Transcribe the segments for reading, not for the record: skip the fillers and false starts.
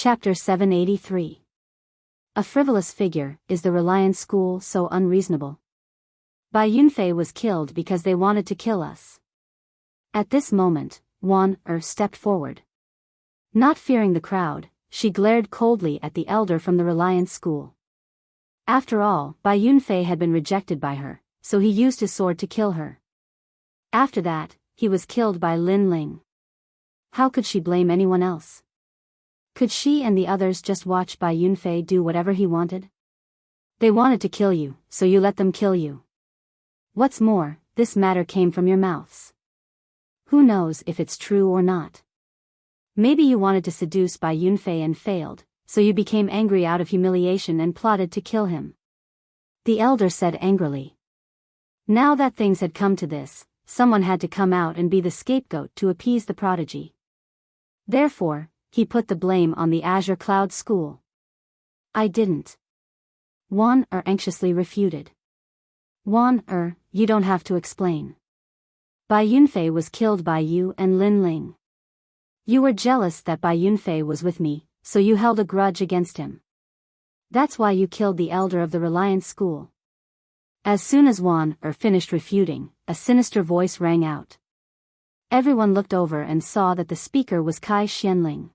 Chapter 783. A frivolous figure, is the Reliance School so unreasonable? Bai Yunfei was killed because they wanted to kill us. At this moment, Wan stepped forward. Not fearing the crowd, she glared coldly at the elder from the Reliance School. After all, Bai Yunfei had been rejected by her, so he used his sword to kill her. After that, he was killed by Lin Ling. How could she blame anyone else? Could she and the others just watch Bai Yunfei do whatever he wanted? They wanted to kill you, so you let them kill you. What's more, this matter came from your mouths. Who knows if it's true or not? Maybe you wanted to seduce Bai Yunfei and failed, so you became angry out of humiliation and plotted to kill him. The elder said angrily. Now that things had come to this, someone had to come out and be the scapegoat to appease the prodigy. Therefore, he put the blame on the Azure Cloud School. I didn't. Wan anxiously refuted. Wan you don't have to explain. Bai Yunfei was killed by you and Lin Ling. You were jealous that Bai Yunfei was with me, so you held a grudge against him. That's why you killed the elder of the Reliance School. As soon as Wan finished refuting, a sinister voice rang out. Everyone looked over and saw that the speaker was Kai Xianling.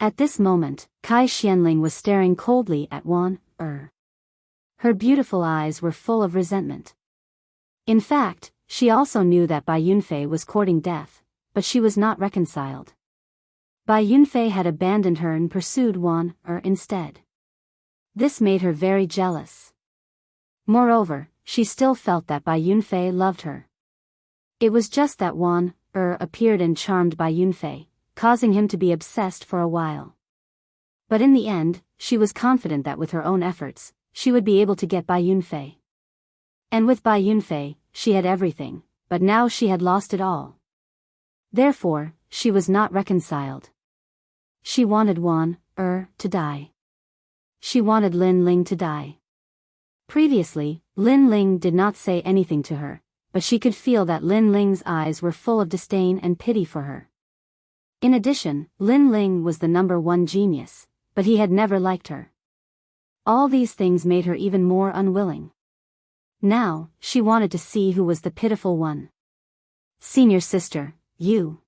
At this moment, Kai Xianling was staring coldly at Wan Her beautiful eyes were full of resentment. In fact, she also knew that Bai Yunfei was courting death, but she was not reconciled. Bai Yunfei had abandoned her and pursued Wan instead. This made her very jealous. Moreover, she still felt that Bai Yunfei loved her. It was just that Wan appeared and charmed Bai Yunfei, causing him to be obsessed for a while. But in the end, she was confident that with her own efforts, she would be able to get Bai Yunfei. And with Bai Yunfei, she had everything, but now she had lost it all. Therefore, she was not reconciled. She wanted Wan to die. She wanted Lin Ling to die. Previously, Lin Ling did not say anything to her, but she could feel that Lin Ling's eyes were full of disdain and pity for her. In addition, Lin Ling was the #1 genius, but he had never liked her. All these things made her even more unwilling. Now, she wanted to see who was the pitiful one. Senior sister, you.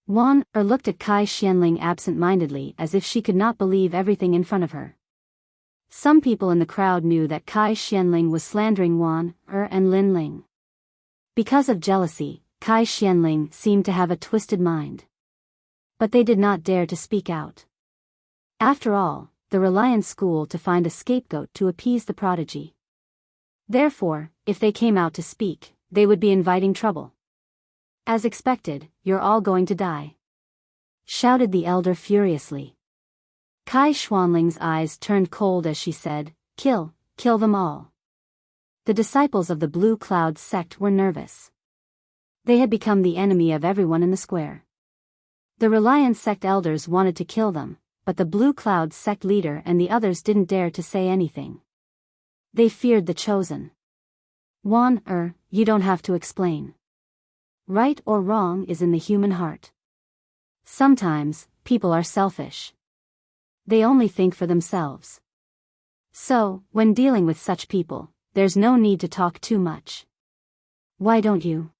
Wan looked at Kai Xianling absent-mindedly as if she could not believe everything in front of her. Some people in the crowd knew that Kai Xianling was slandering Wan and Lin Ling. Because of jealousy, Kai Xianling seemed to have a twisted mind. But they did not dare to speak out. After all, the Reliance School to find a scapegoat to appease the prodigy. Therefore, if they came out to speak, they would be inviting trouble. As expected, you're all going to die, shouted the elder furiously. Kai Xianling's eyes turned cold as she said, kill them all. The disciples of the Blue Cloud sect were nervous. They had become the enemy of everyone in the square. The Reliance sect elders wanted to kill them, but the Blue Cloud sect leader and the others didn't dare to say anything. They feared the chosen. Wan you don't have to explain. Right or wrong is in the human heart. Sometimes, people are selfish. They only think for themselves. So, when dealing with such people, there's no need to talk too much. Why don't you?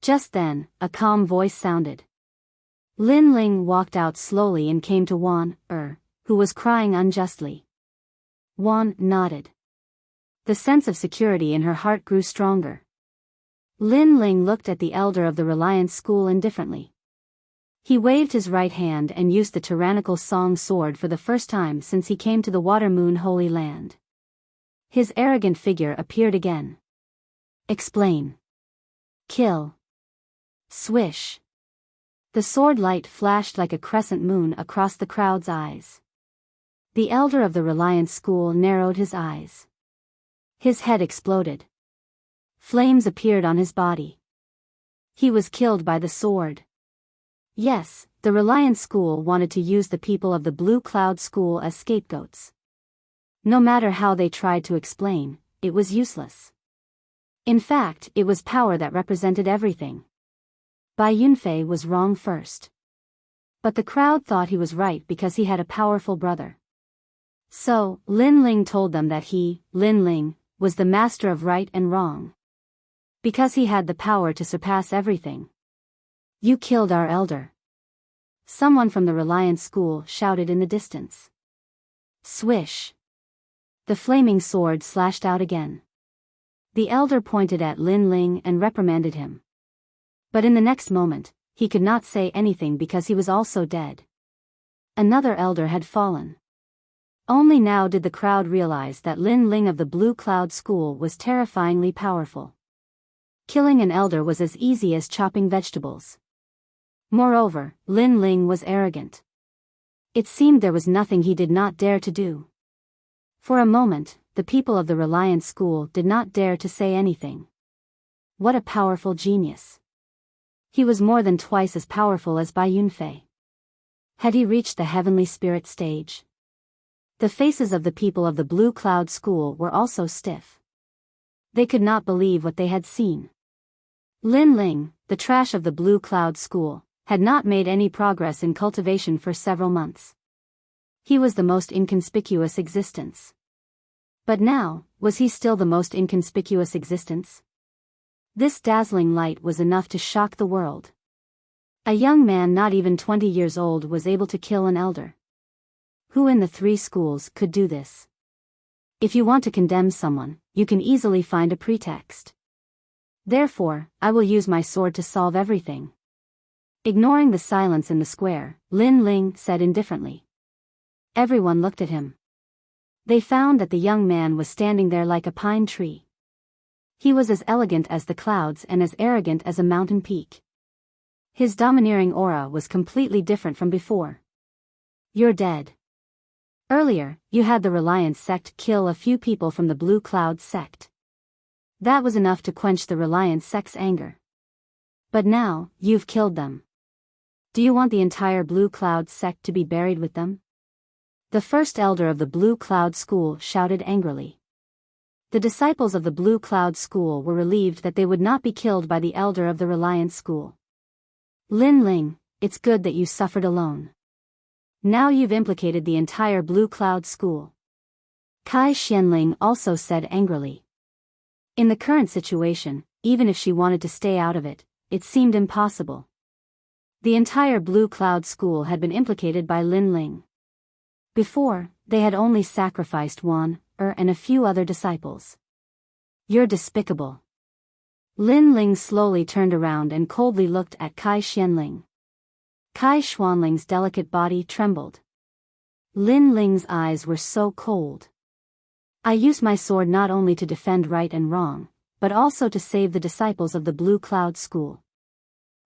Just then, a calm voice sounded. Lin Ling walked out slowly and came to Wan who was crying unjustly. Wan nodded. The sense of security in her heart grew stronger. Lin Ling looked at the elder of the Reliance School indifferently. He waved his right hand and used the tyrannical song sword for the first time since he came to the Water Moon Holy Land. His arrogant figure appeared again. Explain. Kill. Swish. The sword light flashed like a crescent moon across the crowd's eyes. The elder of the Reliance School narrowed his eyes. His head exploded. Flames appeared on his body. He was killed by the sword. Yes, the Reliance School wanted to use the people of the Blue Cloud School as scapegoats. No matter how they tried to explain, it was useless. In fact, it was power that represented everything. Bai Yunfei was wrong first. But the crowd thought he was right because he had a powerful brother. So, Lin Ling told them that he, Lin Ling, was the master of right and wrong. Because he had the power to surpass everything. You killed our elder. Someone from the Reliance School shouted in the distance. Swish. The flaming sword slashed out again. The elder pointed at Lin Ling and reprimanded him. But in the next moment, he could not say anything because he was also dead. Another elder had fallen. Only now did the crowd realize that Lin Ling of the Blue Cloud School was terrifyingly powerful. Killing an elder was as easy as chopping vegetables. Moreover, Lin Ling was arrogant. It seemed there was nothing he did not dare to do. For a moment, the people of the Reliance School did not dare to say anything. What a powerful genius. He was more than twice as powerful as Bai Yunfei. Had he reached the heavenly spirit stage? The faces of the people of the Blue Cloud School were also stiff. They could not believe what they had seen. Lin Ling, the trash of the Blue Cloud School, had not made any progress in cultivation for several months. He was the most inconspicuous existence. But now, was he still the most inconspicuous existence? This dazzling light was enough to shock the world. A young man not even 20 years old was able to kill an elder. Who in the 3 schools could do this? If you want to condemn someone, you can easily find a pretext. Therefore, I will use my sword to solve everything. Ignoring the silence in the square, Lin Ling said indifferently. Everyone looked at him. They found that the young man was standing there like a pine tree. He was as elegant as the clouds and as arrogant as a mountain peak. His domineering aura was completely different from before. You're dead. Earlier, you had the Reliance sect kill a few people from the Blue Cloud sect. That was enough to quench the Reliance sect's anger. But now, you've killed them. Do you want the entire Blue Cloud sect to be buried with them? The first elder of the Blue Cloud School shouted angrily. The disciples of the Blue Cloud School were relieved that they would not be killed by the elder of the Reliance School. Lin Ling, it's good that you suffered alone. Now you've implicated the entire Blue Cloud School. Kai Xianling also said angrily. In the current situation, even if she wanted to stay out of it, it seemed impossible. The entire Blue Cloud School had been implicated by Lin Ling. Before, they had only sacrificed Wan, and a few other disciples. You're despicable. Lin Ling slowly turned around and coldly looked at Kai Xianling. Kai Xuanling's delicate body trembled. Lin Ling's eyes were so cold. I used my sword not only to defend right and wrong, but also to save the disciples of the Blue Cloud School.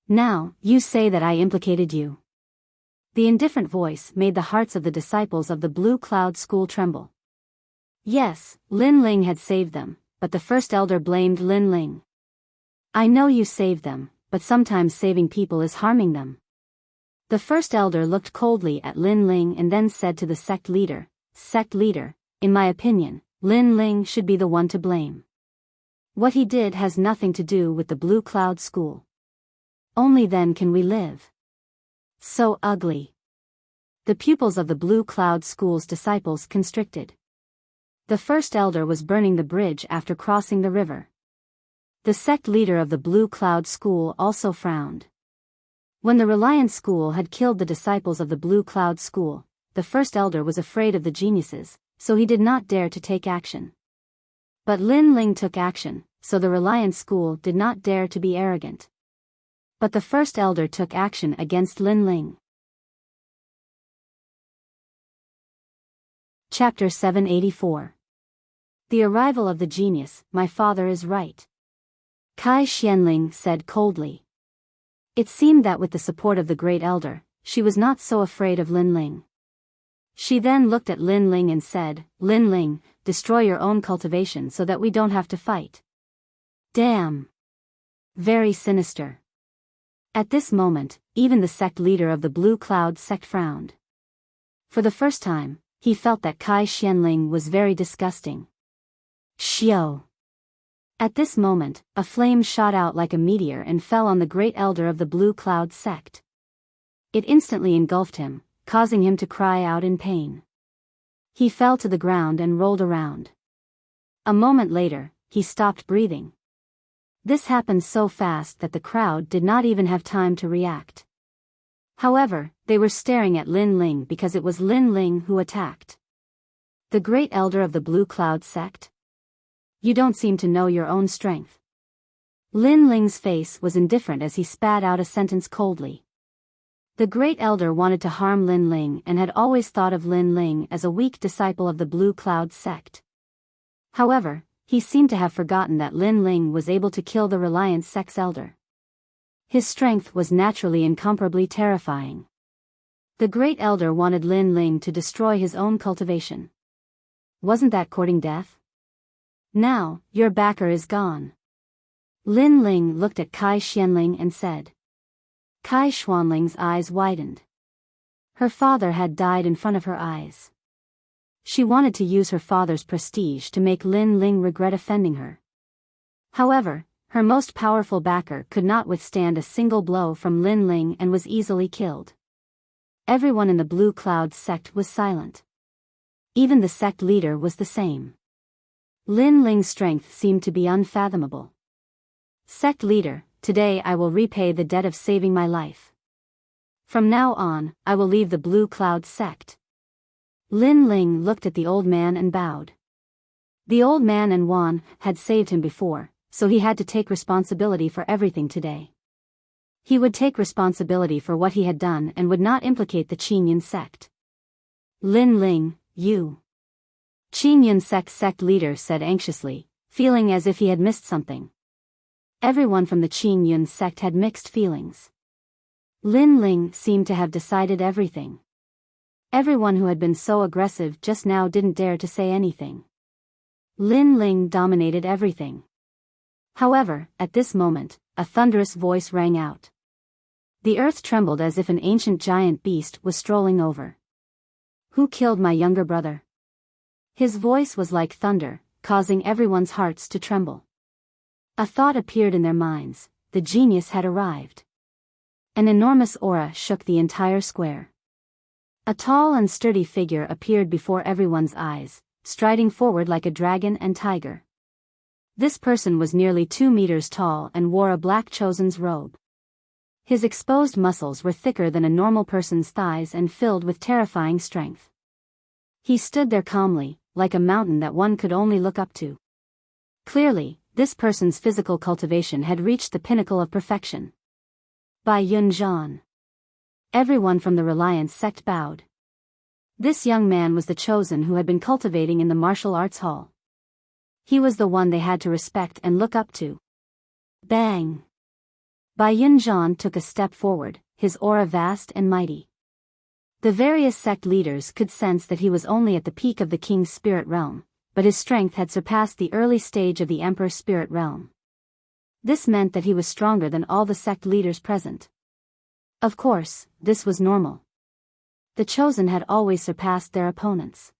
Now, you say that I implicated you. The indifferent voice made the hearts of the disciples of the Blue Cloud School tremble. Yes, Lin Ling had saved them, but the first elder blamed Lin Ling. I know you saved them, but sometimes saving people is harming them. The first elder looked coldly at Lin Ling and then said to the sect leader, in my opinion, Lin Ling should be the one to blame. What he did has nothing to do with the Blue Cloud School. Only then can we live. So ugly. The pupils of the Blue Cloud School's disciples constricted. The first elder was burning the bridge after crossing the river. The sect leader of the Blue Cloud School also frowned. When the Reliance School had killed the disciples of the Blue Cloud School, the first elder was afraid of the geniuses, so he did not dare to take action. But Lin Ling took action, so the Reliance School did not dare to be arrogant. But the first elder took action against Lin Ling. Chapter 784. The arrival of the genius, my father is right. Kai Xianling said coldly. It seemed that with the support of the great elder, she was not so afraid of Lin Ling. She then looked at Lin Ling and said, Lin Ling, destroy your own cultivation so that we don't have to fight. Damn. Very sinister. At this moment, even the sect leader of the Blue Cloud sect frowned. For the first time, he felt that Kai Xianling was very disgusting. Xiao. At this moment, a flame shot out like a meteor and fell on the great elder of the Blue Cloud sect. It instantly engulfed him, causing him to cry out in pain. He fell to the ground and rolled around. A moment later, he stopped breathing. This happened so fast that the crowd did not even have time to react. However, they were staring at Lin Ling because it was Lin Ling who attacked. The great elder of the Blue Cloud sect? You don't seem to know your own strength. Lin Ling's face was indifferent as he spat out a sentence coldly. The great elder wanted to harm Lin Ling and had always thought of Lin Ling as a weak disciple of the Blue Cloud sect. However, he seemed to have forgotten that Lin Ling was able to kill the Reliance sect's elder. His strength was naturally incomparably terrifying. The great elder wanted Lin Ling to destroy his own cultivation. Wasn't that courting death? Now, your backer is gone. Lin Ling looked at Kai Xianling and said. Kai Xuanling's eyes widened. Her father had died in front of her eyes. She wanted to use her father's prestige to make Lin Ling regret offending her. However, her most powerful backer could not withstand a single blow from Lin Ling and was easily killed. Everyone in the Blue Cloud sect was silent. Even the sect leader was the same. Lin Ling's strength seemed to be unfathomable. Sect leader, today I will repay the debt of saving my life. From now on, I will leave the Blue Cloud sect. Lin Ling looked at the old man and bowed. The old man and Wan had saved him before, so he had to take responsibility for everything today. He would take responsibility for what he had done and would not implicate the Qingyun sect. Lin Ling, you. Qingyun sect leader said anxiously, feeling as if he had missed something. Everyone from the Qingyun sect had mixed feelings. Lin Ling seemed to have decided everything. Everyone who had been so aggressive just now didn't dare to say anything. Lin Ling dominated everything. However, at this moment, a thunderous voice rang out. The earth trembled as if an ancient giant beast was strolling over. Who killed my younger brother? His voice was like thunder, causing everyone's hearts to tremble. A thought appeared in their minds, the genius had arrived. An enormous aura shook the entire square. A tall and sturdy figure appeared before everyone's eyes, striding forward like a dragon and tiger. This person was nearly 2 meters tall and wore a black chosen's robe. His exposed muscles were thicker than a normal person's thighs and filled with terrifying strength. He stood there calmly, like a mountain that one could only look up to. Clearly, this person's physical cultivation had reached the pinnacle of perfection. By Yun Zhan. Everyone from the Reliance sect bowed. This young man was the chosen who had been cultivating in the martial arts hall. He was the one they had to respect and look up to. Bang! Bai Yunzhan took a step forward, his aura vast and mighty. The various sect leaders could sense that he was only at the peak of the king's spirit realm, but his strength had surpassed the early stage of the emperor's spirit realm. This meant that he was stronger than all the sect leaders present. Of course, this was normal. The chosen had always surpassed their opponents.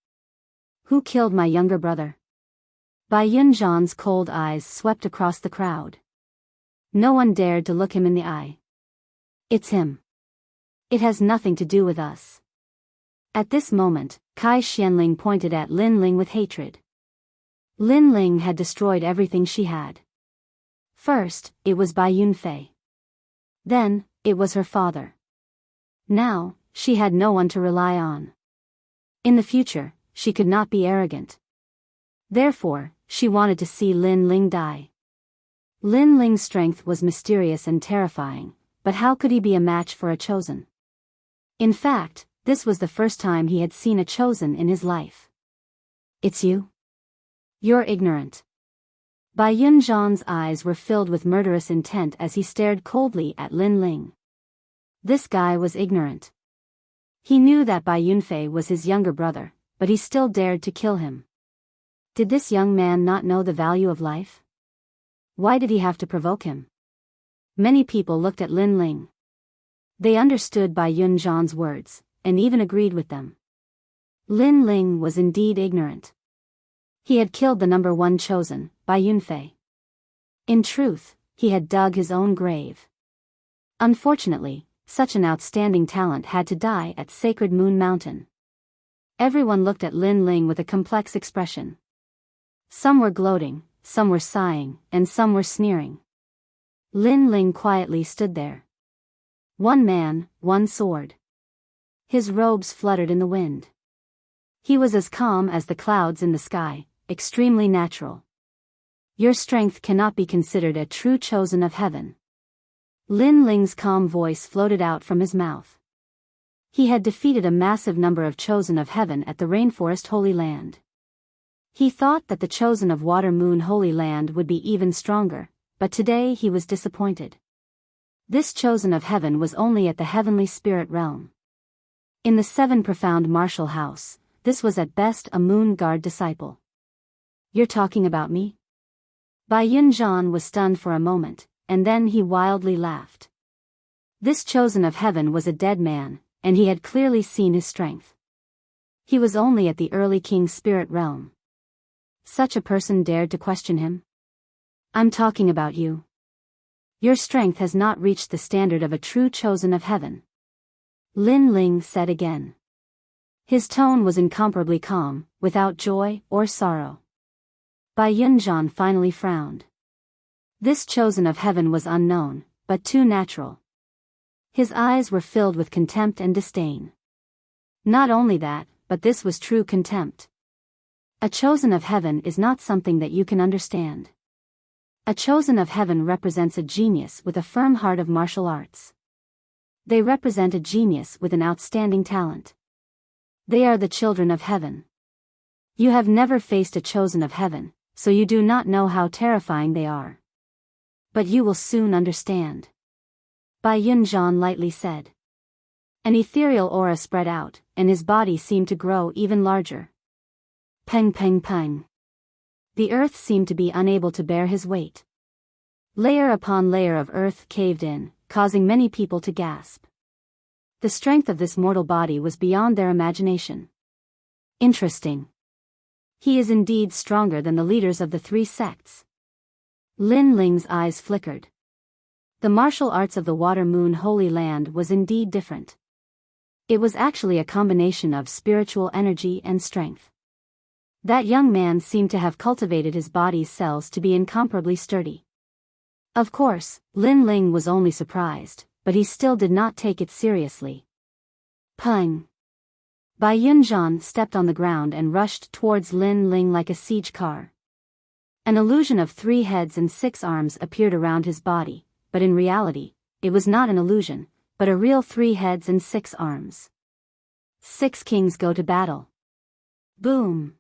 Who killed my younger brother? Bai Yunzhan's cold eyes swept across the crowd. No one dared to look him in the eye. It's him. It has nothing to do with us. At this moment, Kai Xianling pointed at Lin Ling with hatred. Lin Ling had destroyed everything she had. First, it was Bai Yunfei. Then, it was her father. Now, she had no one to rely on. In the future, she could not be arrogant. Therefore, she wanted to see Lin Ling die. Lin Ling's strength was mysterious and terrifying, but how could he be a match for a chosen? In fact, this was the first time he had seen a chosen in his life. It's you? You're ignorant. Bai Yunzhan's eyes were filled with murderous intent as he stared coldly at Lin Ling. This guy was ignorant. He knew that Bai Yunfei was his younger brother, but he still dared to kill him. Did this young man not know the value of life? Why did he have to provoke him? Many people looked at Lin Ling. They understood Bai Yunzhan's words, and even agreed with them. Lin Ling was indeed ignorant. He had killed the number one chosen, Bai Yunfei. In truth, he had dug his own grave. Unfortunately, such an outstanding talent had to die at Sacred Moon Mountain. Everyone looked at Lin Ling with a complex expression. Some were gloating, some were sighing, and some were sneering. Lin Ling quietly stood there. One man, one sword. His robes fluttered in the wind. He was as calm as the clouds in the sky, extremely natural. Your strength cannot be considered a true chosen of heaven. Lin Ling's calm voice floated out from his mouth. He had defeated a massive number of chosen of heaven at the Rainforest Holy Land. He thought that the chosen of Water Moon Holy Land would be even stronger, but today he was disappointed. This chosen of heaven was only at the heavenly spirit realm. In the Seven Profound Martial House, this was at best a Moon Guard disciple. You're talking about me? Bai Yunzhan was stunned for a moment, and then he wildly laughed. This chosen of heaven was a dead man, and he had clearly seen his strength. He was only at the early king's spirit realm. Such a person dared to question him? I'm talking about you. Your strength has not reached the standard of a true chosen of heaven. Lin Ling said again. His tone was incomparably calm, without joy or sorrow. Bai Yunzhan finally frowned. This chosen of heaven was unknown, but too natural. His eyes were filled with contempt and disdain. Not only that, but this was true contempt. A chosen of heaven is not something that you can understand. A chosen of heaven represents a genius with a firm heart of martial arts. They represent a genius with an outstanding talent. They are the children of heaven. You have never faced a chosen of heaven, so you do not know how terrifying they are. But you will soon understand. Bai Yunzhan lightly said. An ethereal aura spread out, and his body seemed to grow even larger. Peng peng peng. The earth seemed to be unable to bear his weight. Layer upon layer of earth caved in, causing many people to gasp. The strength of this mortal body was beyond their imagination. Interesting. He is indeed stronger than the leaders of the three sects. Lin Ling's eyes flickered. The martial arts of the Water Moon Holy Land was indeed different. It was actually a combination of spiritual energy and strength. That young man seemed to have cultivated his body's cells to be incomparably sturdy. Of course, Lin Ling was only surprised, but he still did not take it seriously. Peng. Bai Yunzhan stepped on the ground and rushed towards Lin Ling like a siege car. An illusion of 3 heads and 6 arms appeared around his body, but in reality, it was not an illusion, but a real 3 heads and 6 arms. 6 kings go to battle. Boom!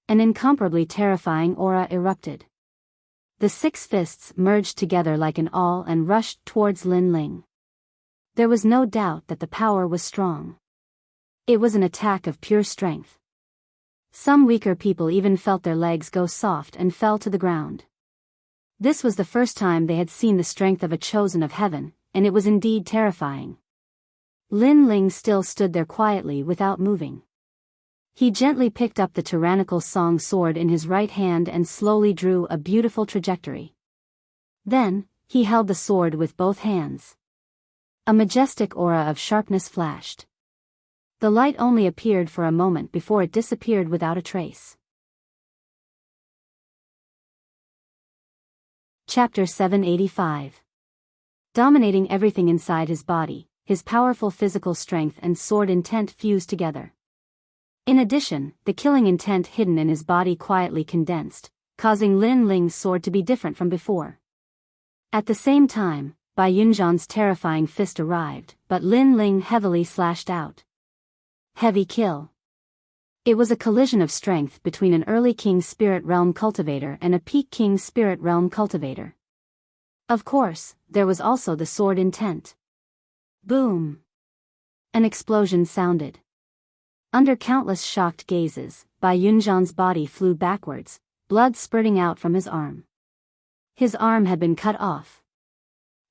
An incomparably terrifying aura erupted. The 6 fists merged together like an awl and rushed towards Lin Ling. There was no doubt that the power was strong. It was an attack of pure strength. Some weaker people even felt their legs go soft and fell to the ground. This was the first time they had seen the strength of a chosen of heaven, and it was indeed terrifying. Lin Ling still stood there quietly without moving. He gently picked up the tyrannical song sword in his right hand and slowly drew a beautiful trajectory. Then, he held the sword with both hands. A majestic aura of sharpness flashed. The light only appeared for a moment before it disappeared without a trace. Chapter 785. Dominating everything inside his body, his powerful physical strength and sword intent fused together. In addition, the killing intent hidden in his body quietly condensed, causing Lin Ling's sword to be different from before. At the same time, Bai Yunzhan's terrifying fist arrived, but Lin Ling heavily slashed out. Heavy kill. It was a collision of strength between an early King Spirit Realm cultivator and a peak King Spirit Realm cultivator. Of course, there was also the sword intent. Boom! An explosion sounded. Under countless shocked gazes, Bai Yunzhan's body flew backwards, blood spurting out from his arm. His arm had been cut off.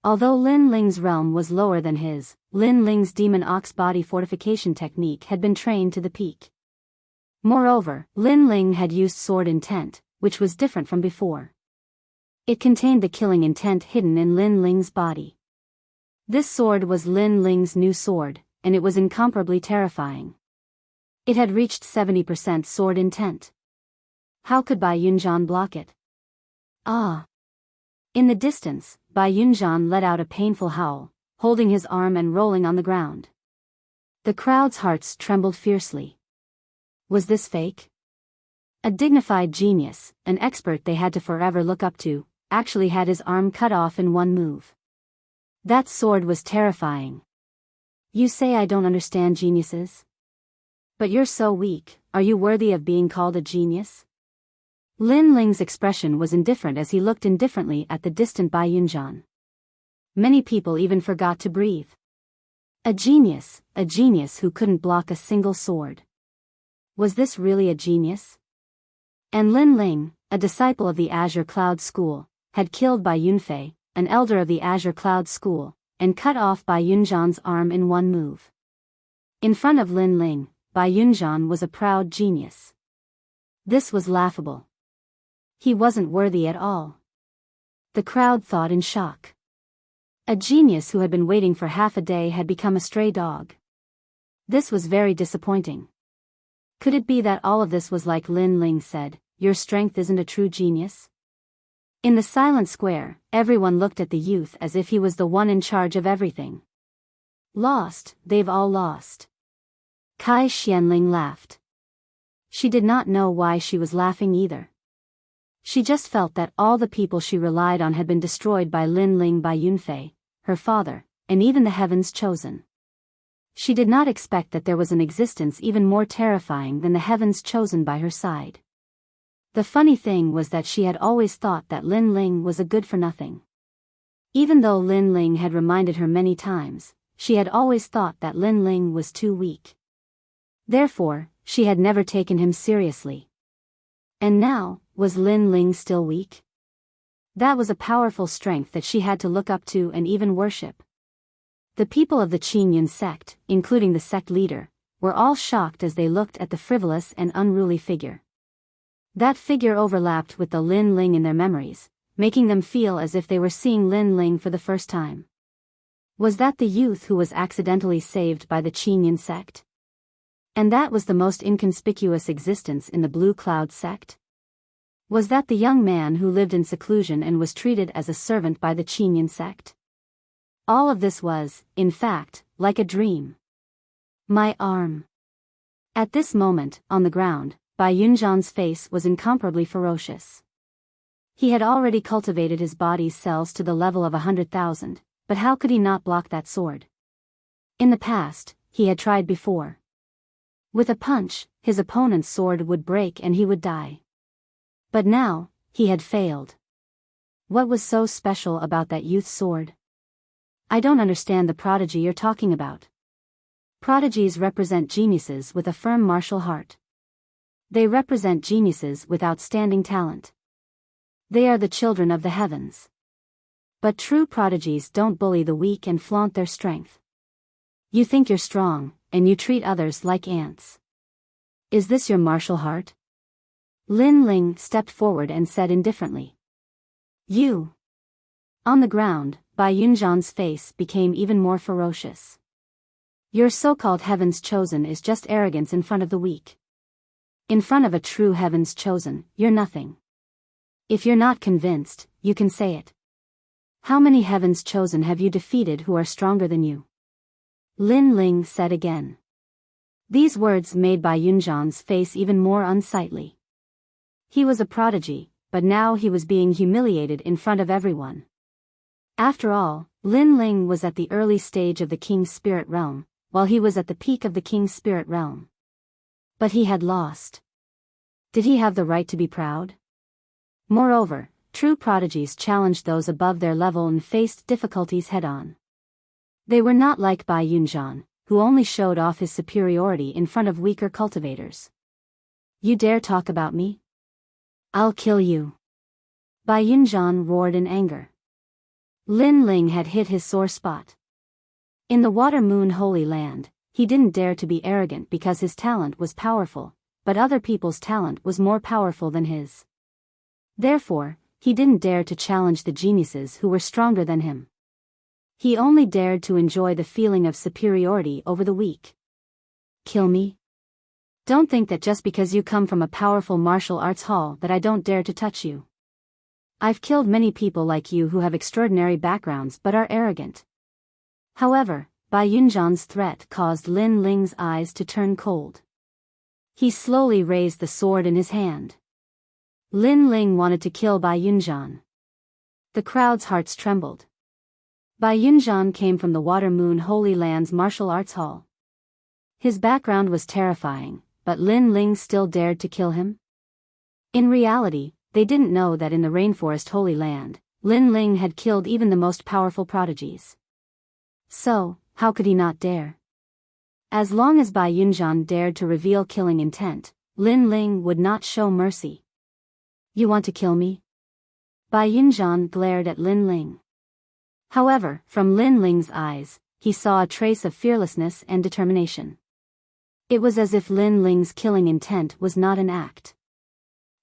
Although Lin Ling's realm was lower than his, Lin Ling's demon ox body fortification technique had been trained to the peak. Moreover, Lin Ling had used sword intent, which was different from before. It contained the killing intent hidden in Lin Ling's body. This sword was Lin Ling's new sword, and it was incomparably terrifying. It had reached 70% sword intent. How could Bai Yunjian block it? Ah! In the distance, Bai Yunjian let out a painful howl, holding his arm and rolling on the ground. The crowd's hearts trembled fiercely. Was this fake? A dignified genius, an expert they had to forever look up to, actually had his arm cut off in one move. That sword was terrifying. You say I don't understand geniuses? But you're so weak, are you worthy of being called a genius? Lin Ling's expression was indifferent as he looked indifferently at the distant Bai Yunjian. Many people even forgot to breathe. A genius who couldn't block a single sword. Was this really a genius? And Lin Ling, a disciple of the Azure Cloud School, had killed Bai Yunfei, an elder of the Azure Cloud School, and cut off Bai Yunjian's arm in one move. In front of Lin Ling, Bai Yunjian was a proud genius. This was laughable. He wasn't worthy at all. The crowd thought in shock. A genius who had been waiting for half a day had become a stray dog. This was very disappointing. Could it be that all of this was like Lin Ling said, your strength isn't a true genius? In the silent square, everyone looked at the youth as if he was the one in charge of everything. Lost, they've all lost. Kai Xianling laughed. She did not know why she was laughing either. She just felt that all the people she relied on had been destroyed by Lin Ling, by Yunfei, her father, and even the heavens chosen. She did not expect that there was an existence even more terrifying than the heavens chosen by her side. The funny thing was that she had always thought that Lin Ling was a good-for-nothing. Even though Lin Ling had reminded her many times, she had always thought that Lin Ling was too weak. Therefore, she had never taken him seriously. And now, was Lin Ling still weak? That was a powerful strength that she had to look up to and even worship. The people of the Qinyan sect, including the sect leader, were all shocked as they looked at the frivolous and unruly figure. That figure overlapped with the Lin Ling in their memories, making them feel as if they were seeing Lin Ling for the first time. Was that the youth who was accidentally saved by the Qinyan sect? And that was the most inconspicuous existence in the Blue Cloud sect? Was that the young man who lived in seclusion and was treated as a servant by the Qinyan sect? All of this was, in fact, like a dream. My arm. At this moment, on the ground, Bai Yunjian's face was incomparably ferocious. He had already cultivated his body's cells to the level of 100,000, but how could he not block that sword? In the past, he had tried before. With a punch, his opponent's sword would break and he would die. But now, he had failed. What was so special about that youth's sword? I don't understand the prodigy you're talking about. Prodigies represent geniuses with a firm martial heart. They represent geniuses with outstanding talent. They are the children of the heavens. But true prodigies don't bully the weak and flaunt their strength. You think you're strong, and you treat others like ants. Is this your martial heart? Lin Ling stepped forward and said indifferently. You. On the ground, Bai Yunjian's face became even more ferocious. Your so-called heavens chosen is just arrogance in front of the weak. In front of a true heavens chosen, you're nothing. If you're not convinced, you can say it. How many heavens chosen have you defeated who are stronger than you? Lin Ling said again. These words made Bai Yunjian's face even more unsightly. He was a prodigy, but now he was being humiliated in front of everyone. After all, Lin Ling was at the early stage of the King's Spirit Realm, while he was at the peak of the King's Spirit Realm. But he had lost. Did he have the right to be proud? Moreover, true prodigies challenged those above their level and faced difficulties head-on. They were not like Bai Yunjian, who only showed off his superiority in front of weaker cultivators. You dare talk about me? I'll kill you. Bai Yunjian roared in anger. Lin Ling had hit his sore spot. In the Water Moon Holy Land, he didn't dare to be arrogant because his talent was powerful, but other people's talent was more powerful than his. Therefore, he didn't dare to challenge the geniuses who were stronger than him. He only dared to enjoy the feeling of superiority over the weak. Kill me? Don't think that just because you come from a powerful martial arts hall that I don't dare to touch you. I've killed many people like you who have extraordinary backgrounds but are arrogant. However, Bai Yunzhan's threat caused Lin Ling's eyes to turn cold. He slowly raised the sword in his hand. Lin Ling wanted to kill Bai Yunzhan. The crowd's hearts trembled. Bai Yunzhan came from the Water Moon Holy Land's martial arts hall. His background was terrifying, but Lin Ling still dared to kill him? In reality, they didn't know that in the Rainforest Holy Land, Lin Ling had killed even the most powerful prodigies. So, how could he not dare? As long as Bai Yunzhan dared to reveal killing intent, Lin Ling would not show mercy. You want to kill me? Bai Yunzhan glared at Lin Ling. However, from Lin Ling's eyes, he saw a trace of fearlessness and determination. It was as if Lin Ling's killing intent was not an act.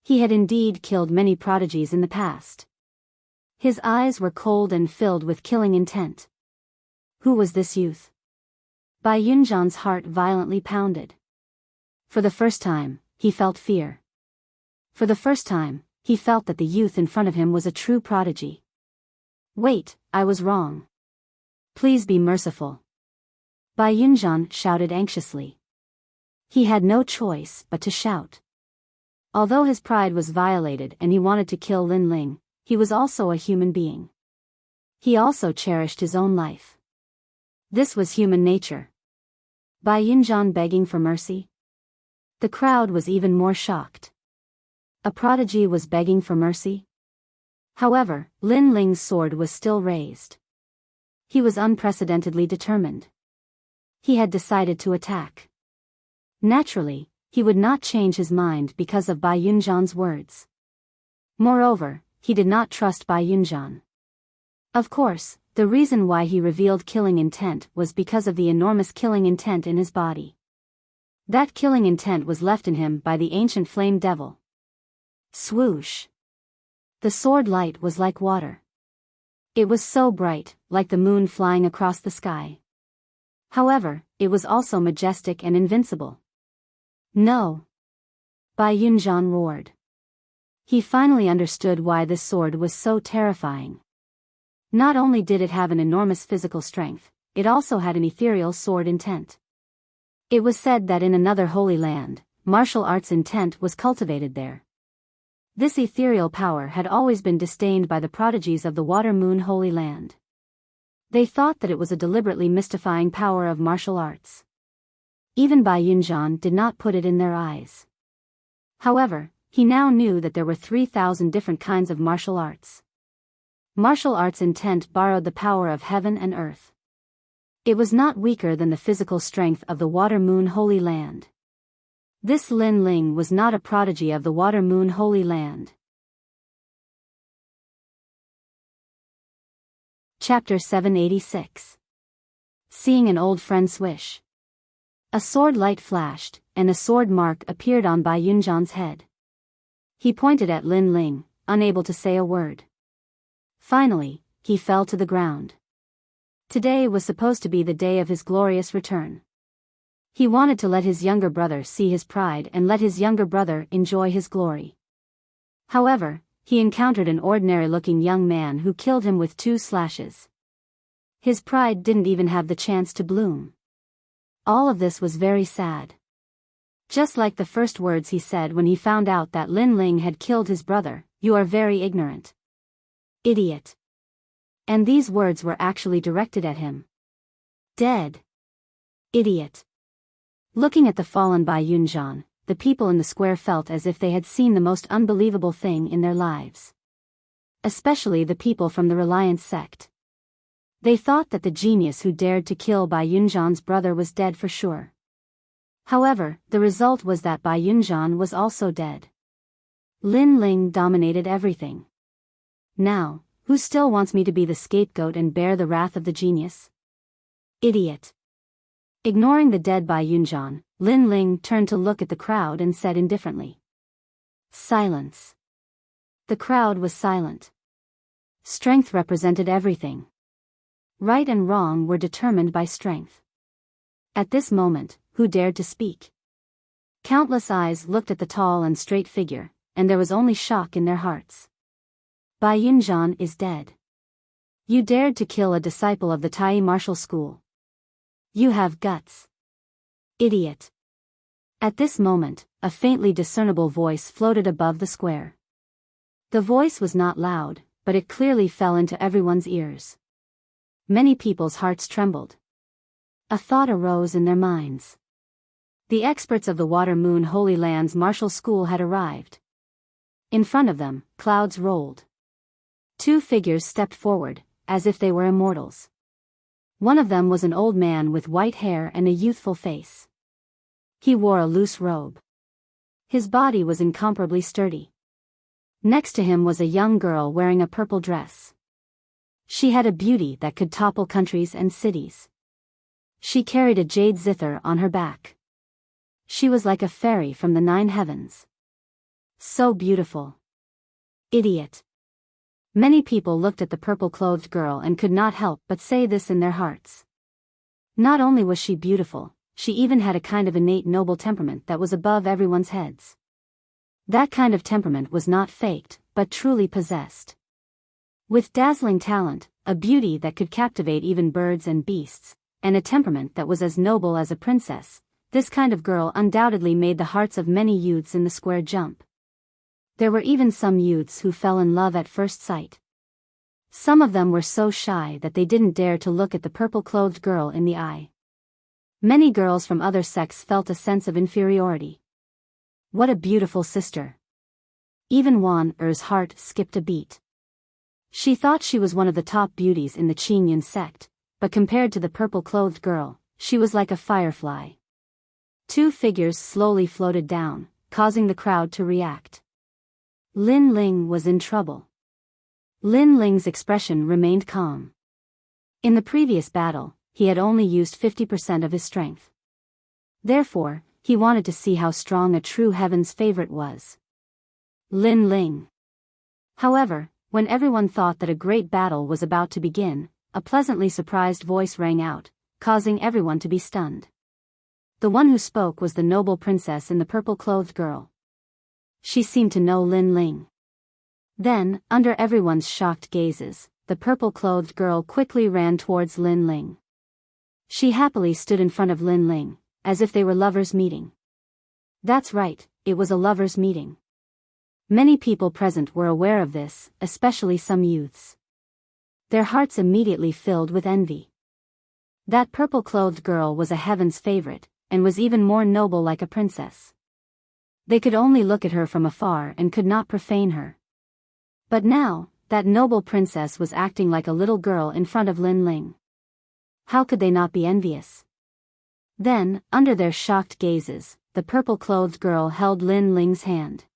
He had indeed killed many prodigies in the past. His eyes were cold and filled with killing intent. Who was this youth? Bai Yunzhan's heart violently pounded. For the first time, he felt fear. For the first time, he felt that the youth in front of him was a true prodigy. Wait, I was wrong. Please be merciful. Bai Yunzhan shouted anxiously. He had no choice but to shout. Although his pride was violated and he wanted to kill Lin Ling, he was also a human being. He also cherished his own life. This was human nature. Bai Yunzhan begging for mercy? The crowd was even more shocked. A prodigy was begging for mercy? However, Lin Ling's sword was still raised. He was unprecedentedly determined. He had decided to attack. Naturally, he would not change his mind because of Bai Yunzhan's words. Moreover, he did not trust Bai Yunzhan. Of course, the reason why he revealed killing intent was because of the enormous killing intent in his body. That killing intent was left in him by the ancient flame devil. Swoosh! The sword light was like water. It was so bright, like the moon flying across the sky. However, it was also majestic and invincible. No! Bai Yunzhan roared. He finally understood why this sword was so terrifying. Not only did it have an enormous physical strength, it also had an ethereal sword intent. It was said that in another holy land, martial arts intent was cultivated there. This ethereal power had always been disdained by the prodigies of the Water Moon Holy Land. They thought that it was a deliberately mystifying power of martial arts. Even Bai Yunzhan did not put it in their eyes. However, he now knew that there were 3,000 different kinds of martial arts. Martial arts intent borrowed the power of heaven and earth. It was not weaker than the physical strength of the Water Moon Holy Land. This Lin Ling was not a prodigy of the Water Moon Holy Land. Chapter 786. Seeing an old friend swish. A sword light flashed, and a sword mark appeared on Bai Yunzhan's head. He pointed at Lin Ling, unable to say a word. Finally, he fell to the ground. Today was supposed to be the day of his glorious return. He wanted to let his younger brother see his pride and let his younger brother enjoy his glory. However, he encountered an ordinary-looking young man who killed him with 2 slashes. His pride didn't even have the chance to bloom. All of this was very sad. Just like the first words he said when he found out that Lin Ling had killed his brother, "You are very ignorant. Idiot." And these words were actually directed at him. Dead. Idiot. Looking at the fallen Bai Yunzhan, the people in the square felt as if they had seen the most unbelievable thing in their lives. Especially the people from the Reliance sect. They thought that the genius who dared to kill Bai Yunzhan's brother was dead for sure. However, the result was that Bai Yunzhan was also dead. Lin Ling dominated everything. Now, who still wants me to be the scapegoat and bear the wrath of the genius? Idiot. Ignoring the dead Bai Yunzhan, Lin Ling turned to look at the crowd and said indifferently. Silence. The crowd was silent. Strength represented everything. Right and wrong were determined by strength. At this moment, who dared to speak? Countless eyes looked at the tall and straight figure, and there was only shock in their hearts. Bai Yunzhan is dead. You dared to kill a disciple of the Tai martial school. You have guts. Idiot. At this moment, a faintly discernible voice floated above the square. The voice was not loud, but it clearly fell into everyone's ears. Many people's hearts trembled. A thought arose in their minds. The experts of the Water Moon Holy Land's martial school had arrived. In front of them, clouds rolled. Two figures stepped forward, as if they were immortals. One of them was an old man with white hair and a youthful face. He wore a loose robe. His body was incomparably sturdy. Next to him was a young girl wearing a purple dress. She had a beauty that could topple countries and cities. She carried a jade zither on her back. She was like a fairy from the 9 heavens. So beautiful. Idiot. Many people looked at the purple-clothed girl and could not help but say this in their hearts. Not only was she beautiful, she even had a kind of innate noble temperament that was above everyone's heads. That kind of temperament was not faked, but truly possessed. With dazzling talent, a beauty that could captivate even birds and beasts, and a temperament that was as noble as a princess, this kind of girl undoubtedly made the hearts of many youths in the square jump. There were even some youths who fell in love at first sight. Some of them were so shy that they didn't dare to look at the purple-clothed girl in the eye. Many girls from other sects felt a sense of inferiority. What a beautiful sister. Even Wan Er's heart skipped a beat. She thought she was one of the top beauties in the Qingyun sect, but compared to the purple-clothed girl, she was like a firefly. Two figures slowly floated down, causing the crowd to react. Lin Ling was in trouble. Lin Ling's expression remained calm. In the previous battle, he had only used 50% of his strength. Therefore, he wanted to see how strong a true heaven's favorite was. Lin Ling. However, when everyone thought that a great battle was about to begin, a pleasantly surprised voice rang out, causing everyone to be stunned. The one who spoke was the noble princess in the purple-clothed girl. She seemed to know Lin Ling. Then, under everyone's shocked gazes, the purple-clothed girl quickly ran towards Lin Ling. She happily stood in front of Lin Ling, as if they were lovers meeting. That's right, it was a lovers meeting. Many people present were aware of this, especially some youths. Their hearts immediately filled with envy. That purple-clothed girl was a heaven's favorite, and was even more noble like a princess. They could only look at her from afar and could not profane her. But now, that noble princess was acting like a little girl in front of Lin Ling. How could they not be envious? Then, under their shocked gazes, the purple-clothed girl held Lin Ling's hand.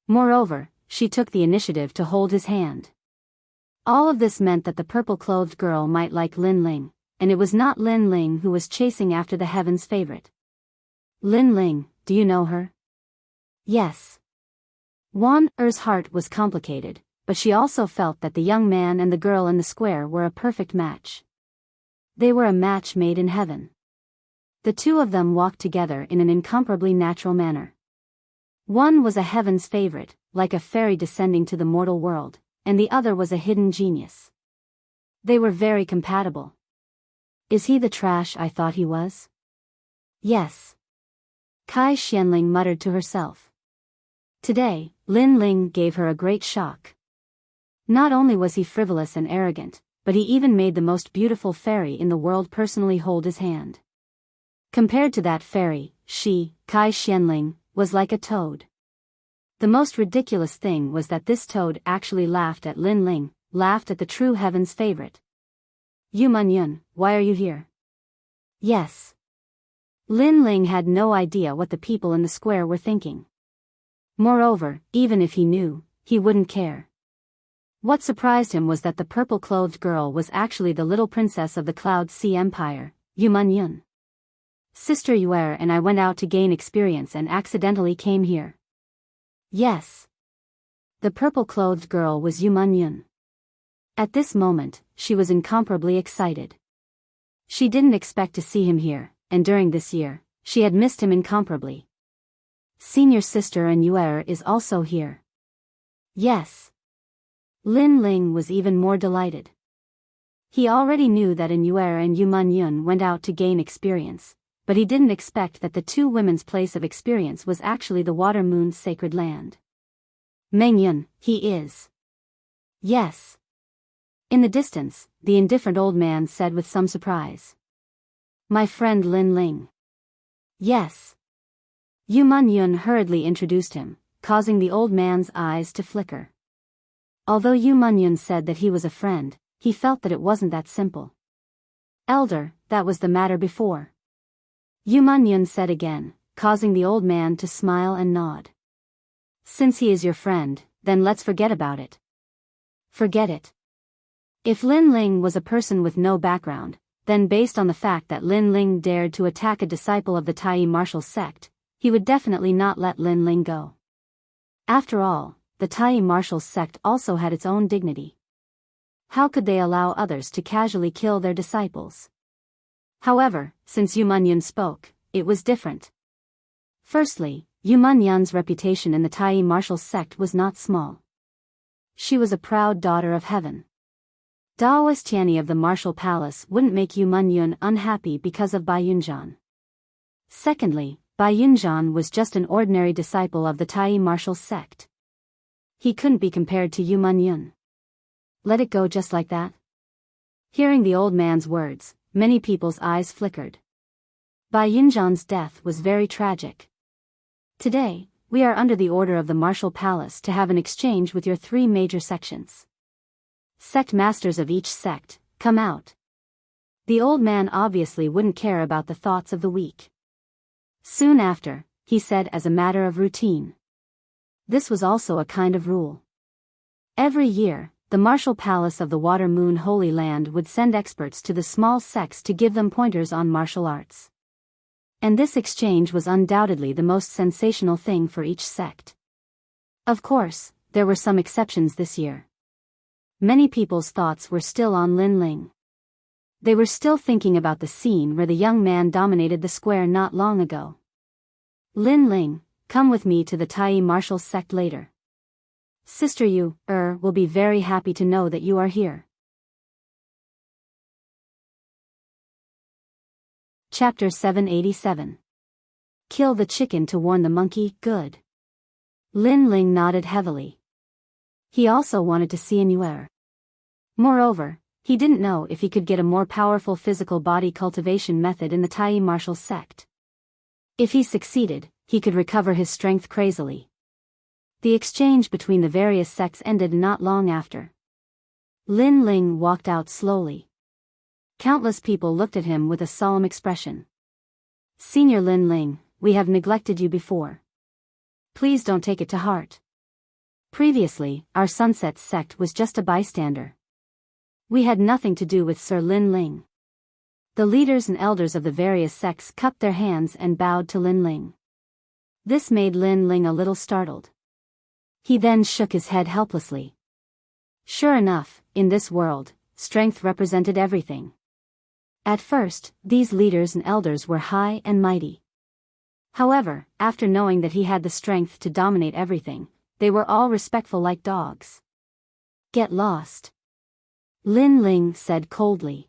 Moreover, she took the initiative to hold his hand. All of this meant that the purple-clothed girl might like Lin Ling, and it was not Lin Ling who was chasing after the heaven's favorite. Lin Ling, do you know her? Yes. Wan Er's heart was complicated, but she also felt that the young man and the girl in the square were a perfect match. They were a match made in heaven. The two of them walked together in an incomparably natural manner. One was a heaven's favorite, like a fairy descending to the mortal world, and the other was a hidden genius. They were very compatible. Is he the trash I thought he was? Yes. Kai Xianling muttered to herself. Today, Lin Ling gave her a great shock. Not only was he frivolous and arrogant, but he even made the most beautiful fairy in the world personally hold his hand. Compared to that fairy, she, Kai Xianling, was like a toad. The most ridiculous thing was that this toad actually laughed at Lin Ling, laughed at the true heaven's favorite. Yu Munyun, why are you here? Yes. Lin Ling had no idea what the people in the square were thinking. Moreover, even if he knew, he wouldn't care. What surprised him was that the purple-clothed girl was actually the little princess of the Cloud Sea Empire, Yu Munyun. Sister Yuer and I went out to gain experience and accidentally came here. Yes. The purple-clothed girl was Yu Munyun. At this moment, she was incomparably excited. She didn't expect to see him here, and during this year, she had missed him incomparably. Senior sister and Yuer is also here. Yes. Lin Ling was even more delighted. He already knew that Yuer and Yu Man-yun went out to gain experience, but he didn't expect that the two women's place of experience was actually the Water Moon's sacred land. Meng-yun, he is. Yes. In the distance, the indifferent old man said with some surprise. My friend Lin Ling. Yes. Yu Man-yun hurriedly introduced him, causing the old man's eyes to flicker. Although Yu Man-yun said that he was a friend, he felt that it wasn't that simple. Elder, that was the matter before. Yu Man-yun said again, causing the old man to smile and nod. Since he is your friend, then let's forget about it. Forget it. If Lin Ling was a person with no background, then based on the fact that Lin Ling dared to attack a disciple of the Tai martial sect, he would definitely not let Lin Ling go. After all, the Tai martial sect also had its own dignity. How could they allow others to casually kill their disciples? However, since Yu Man-yun spoke, it was different. Firstly, Yu Man-yun's reputation in the Tai martial sect was not small. She was a proud daughter of heaven. Daoist Tianyi of the martial palace wouldn't make Yu Man-yun unhappy because of Bai Yunzhan. Secondly, Bai Yunzhan was just an ordinary disciple of the Tai martial sect. He couldn't be compared to Yu Man-yun. Let it go just like that? Hearing the old man's words, many people's eyes flickered. Bai Yunzhan's death was very tragic. Today, we are under the order of the martial palace to have an exchange with your three major sections. Sect masters of each sect, come out. The old man obviously wouldn't care about the thoughts of the weak. Soon after, he said as a matter of routine. This was also a kind of rule. Every year, the martial palace of the Water Moon Holy Land would send experts to the small sects to give them pointers on martial arts. And this exchange was undoubtedly the most sensational thing for each sect. Of course, there were some exceptions this year. Many people's thoughts were still on Lin Ling. They were still thinking about the scene where the young man dominated the square not long ago. Lin Ling, come with me to the Tai martial sect later. Sister Yu, will be very happy to know that you are here. Chapter 787. Kill the chicken to warn the monkey, good. Lin Ling nodded heavily. He also wanted to see Yuer. Moreover, he didn't know if he could get a more powerful physical body cultivation method in the Tai martial sect. If he succeeded, he could recover his strength crazily. The exchange between the various sects ended not long after. Lin Ling walked out slowly. Countless people looked at him with a solemn expression. Senior Lin Ling, we have neglected you before. Please don't take it to heart. Previously, our Sunset sect was just a bystander. We had nothing to do with Sir Lin Ling. The leaders and elders of the various sects cupped their hands and bowed to Lin Ling. This made Lin Ling a little startled. He then shook his head helplessly. Sure enough, in this world, strength represented everything. At first, these leaders and elders were high and mighty. However, after knowing that he had the strength to dominate everything, they were all respectful like dogs. Get lost. Lin Ling said coldly.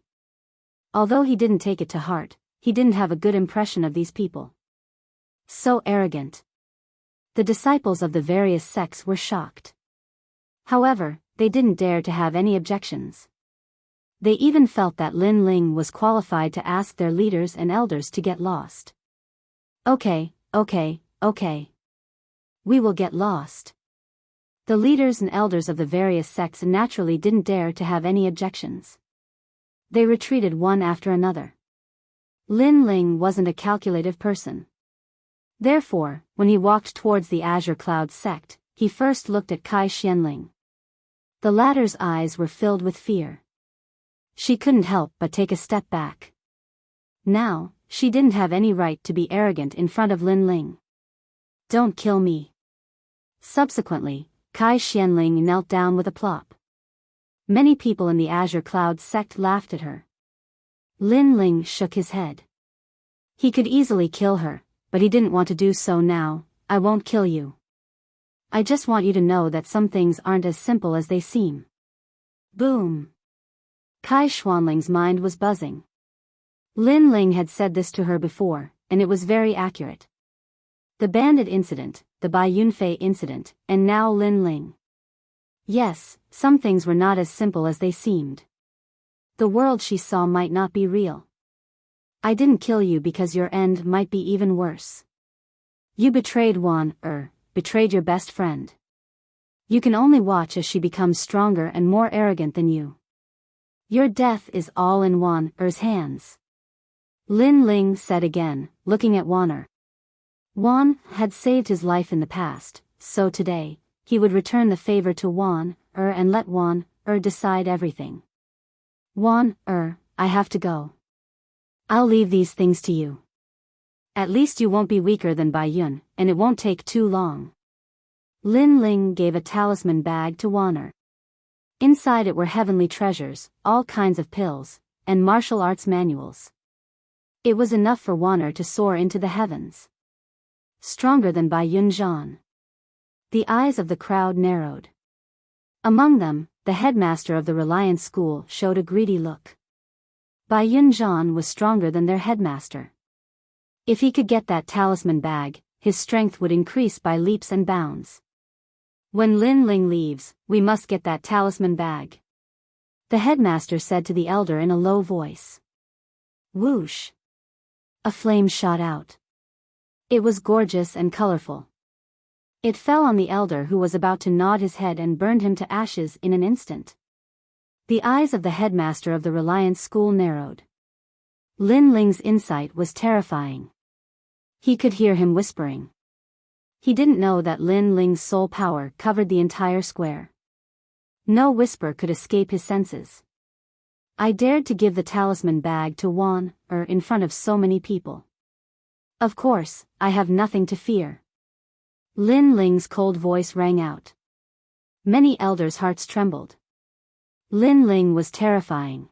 Although he didn't take it to heart, he didn't have a good impression of these people. So arrogant. The disciples of the various sects were shocked. However, they didn't dare to have any objections. They even felt that Lin Ling was qualified to ask their leaders and elders to get lost. Okay. We will get lost. The leaders and elders of the various sects naturally didn't dare to have any objections. They retreated one after another. Lin Ling wasn't a calculative person. Therefore, when he walked towards the Azure Cloud sect, he first looked at Kai Xianling. The latter's eyes were filled with fear. She couldn't help but take a step back. Now, she didn't have any right to be arrogant in front of Lin Ling. Don't kill me. Subsequently, Kai Xianling knelt down with a plop. Many people in the Azure Cloud sect laughed at her. Lin Ling shook his head. He could easily kill her, but he didn't want to do so now. I won't kill you. I just want you to know that some things aren't as simple as they seem. Boom. Kai Xuanling's mind was buzzing. Lin Ling had said this to her before, and it was very accurate. The bandit incident, the Bai Yunfei incident, and now Lin Ling. Yes, some things were not as simple as they seemed. The world she saw might not be real. I didn't kill you because your end might be even worse. You betrayed betrayed your best friend. You can only watch as she becomes stronger and more arrogant than you. Your death is all in Er's hands. Lin Ling said again, looking at Er. Had saved his life in the past, so today, he would return the favor to Er and let Er decide everything. I have to go. I'll leave these things to you. At least you won't be weaker than Bai Yun, and it won't take too long. Lin Ling gave a talisman bag to Er. Inside it were heavenly treasures, all kinds of pills, and martial arts manuals. It was enough for Er to soar into the heavens. Stronger than Bai Yun Zhan. The eyes of the crowd narrowed. Among them, the headmaster of the Reliance School showed a greedy look. Bai Yun Zhan was stronger than their headmaster. If he could get that talisman bag, his strength would increase by leaps and bounds. When Lin Ling leaves, we must get that talisman bag. The headmaster said to the elder in a low voice. Whoosh! A flame shot out. It was gorgeous and colorful. It fell on the elder, who was about to nod his head, and burned him to ashes in an instant. The eyes of the headmaster of the Reliance School narrowed. Lin Ling's insight was terrifying. He could hear him whispering. He didn't know that Lin Ling's soul power covered the entire square. No whisper could escape his senses. I dared to give the talisman bag to in front of so many people. Of course, I have nothing to fear. Lin Ling's cold voice rang out. Many elders' hearts trembled. Lin Ling was terrifying.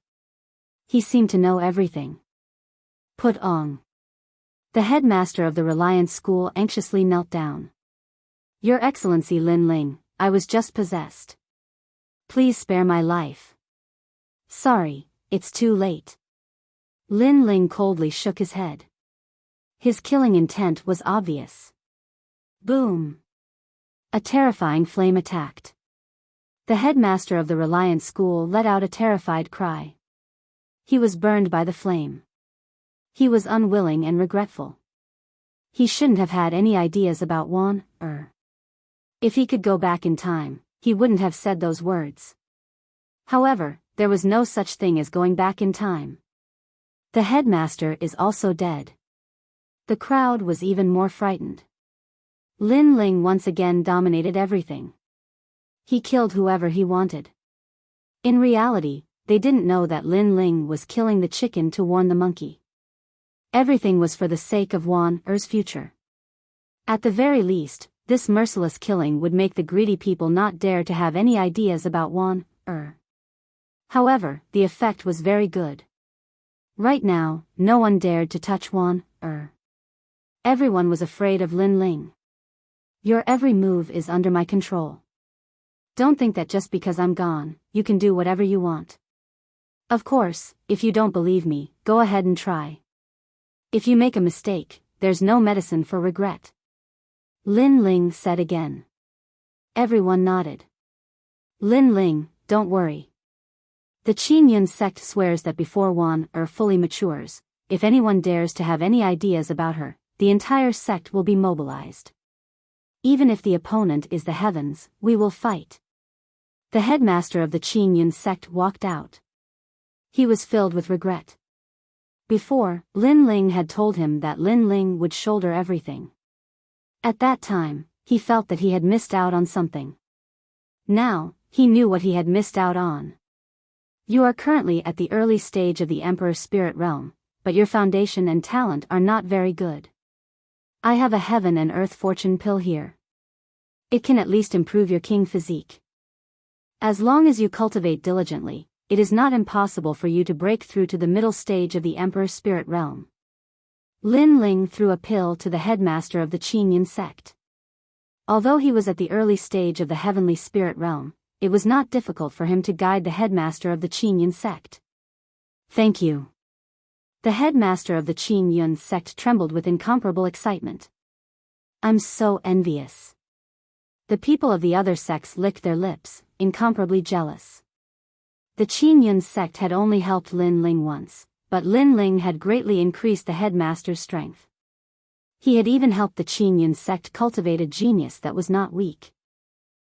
He seemed to know everything. Put on. The headmaster of the Reliance School anxiously knelt down. Your Excellency Lin Ling, I was just possessed. Please spare my life. Sorry, it's too late. Lin Ling coldly shook his head. His killing intent was obvious. Boom! A terrifying flame attacked. The headmaster of the Reliance School let out a terrified cry. He was burned by the flame. He was unwilling and regretful. He shouldn't have had any ideas about If he could go back in time, he wouldn't have said those words. However, there was no such thing as going back in time. The headmaster is also dead. The crowd was even more frightened. Lin Ling once again dominated everything. He killed whoever he wanted. In reality, they didn't know that Lin Ling was killing the chicken to warn the monkey. Everything was for the sake of Er's future. At the very least, this merciless killing would make the greedy people not dare to have any ideas about Er. However, the effect was very good. Right now, no one dared to touch Er. Everyone was afraid of Lin Ling. Your every move is under my control. Don't think that just because I'm gone, you can do whatever you want. Of course, if you don't believe me, go ahead and try. If you make a mistake, there's no medicine for regret. Lin Ling said again. Everyone nodded. Lin Ling, don't worry. The Qin Yun sect swears that before Er fully matures, if anyone dares to have any ideas about her, the entire sect will be mobilized. Even if the opponent is the heavens, we will fight. The headmaster of the Qin Yun sect walked out. He was filled with regret. Before, Lin Ling had told him that Lin Ling would shoulder everything. At that time, he felt that he had missed out on something. Now, he knew what he had missed out on. You are currently at the early stage of the Emperor's spirit realm, but your foundation and talent are not very good. I have a heaven and earth fortune pill here. It can at least improve your king physique. As long as you cultivate diligently, it is not impossible for you to break through to the middle stage of the Emperor's spirit realm. Lin Ling threw a pill to the headmaster of the Qinyan sect. Although he was at the early stage of the heavenly spirit realm, it was not difficult for him to guide the headmaster of the Qinyan sect. Thank you. The headmaster of the Qinyan sect trembled with incomparable excitement. I'm so envious. The people of the other sects licked their lips, incomparably jealous. The Qinyan sect had only helped Lin Ling once, but Lin Ling had greatly increased the headmaster's strength. He had even helped the Qinyan sect cultivate a genius that was not weak.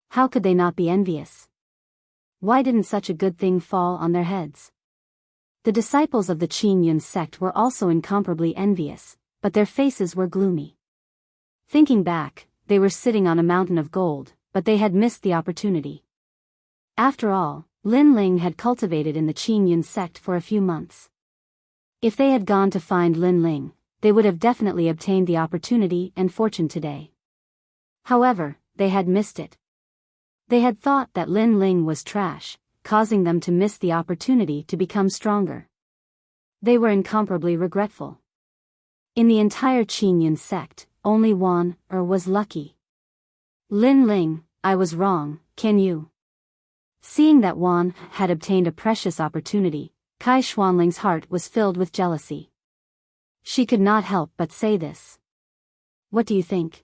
How could they not be envious? Why didn't such a good thing fall on their heads? The disciples of the Qinyan sect were also incomparably envious, but their faces were gloomy. Thinking back, they were sitting on a mountain of gold, but they had missed the opportunity. After all, Lin Ling had cultivated in the Qinyan sect for a few months. If they had gone to find Lin Ling, they would have definitely obtained the opportunity and fortune today. However, they had missed it. They had thought that Lin Ling was trash, causing them to miss the opportunity to become stronger. They were incomparably regretful. In the entire Qinyan sect, only Wan was lucky. Lin Ling, I was wrong, can you? Seeing that Wan had obtained a precious opportunity, Kai Xuanling's heart was filled with jealousy. She could not help but say this. What do you think?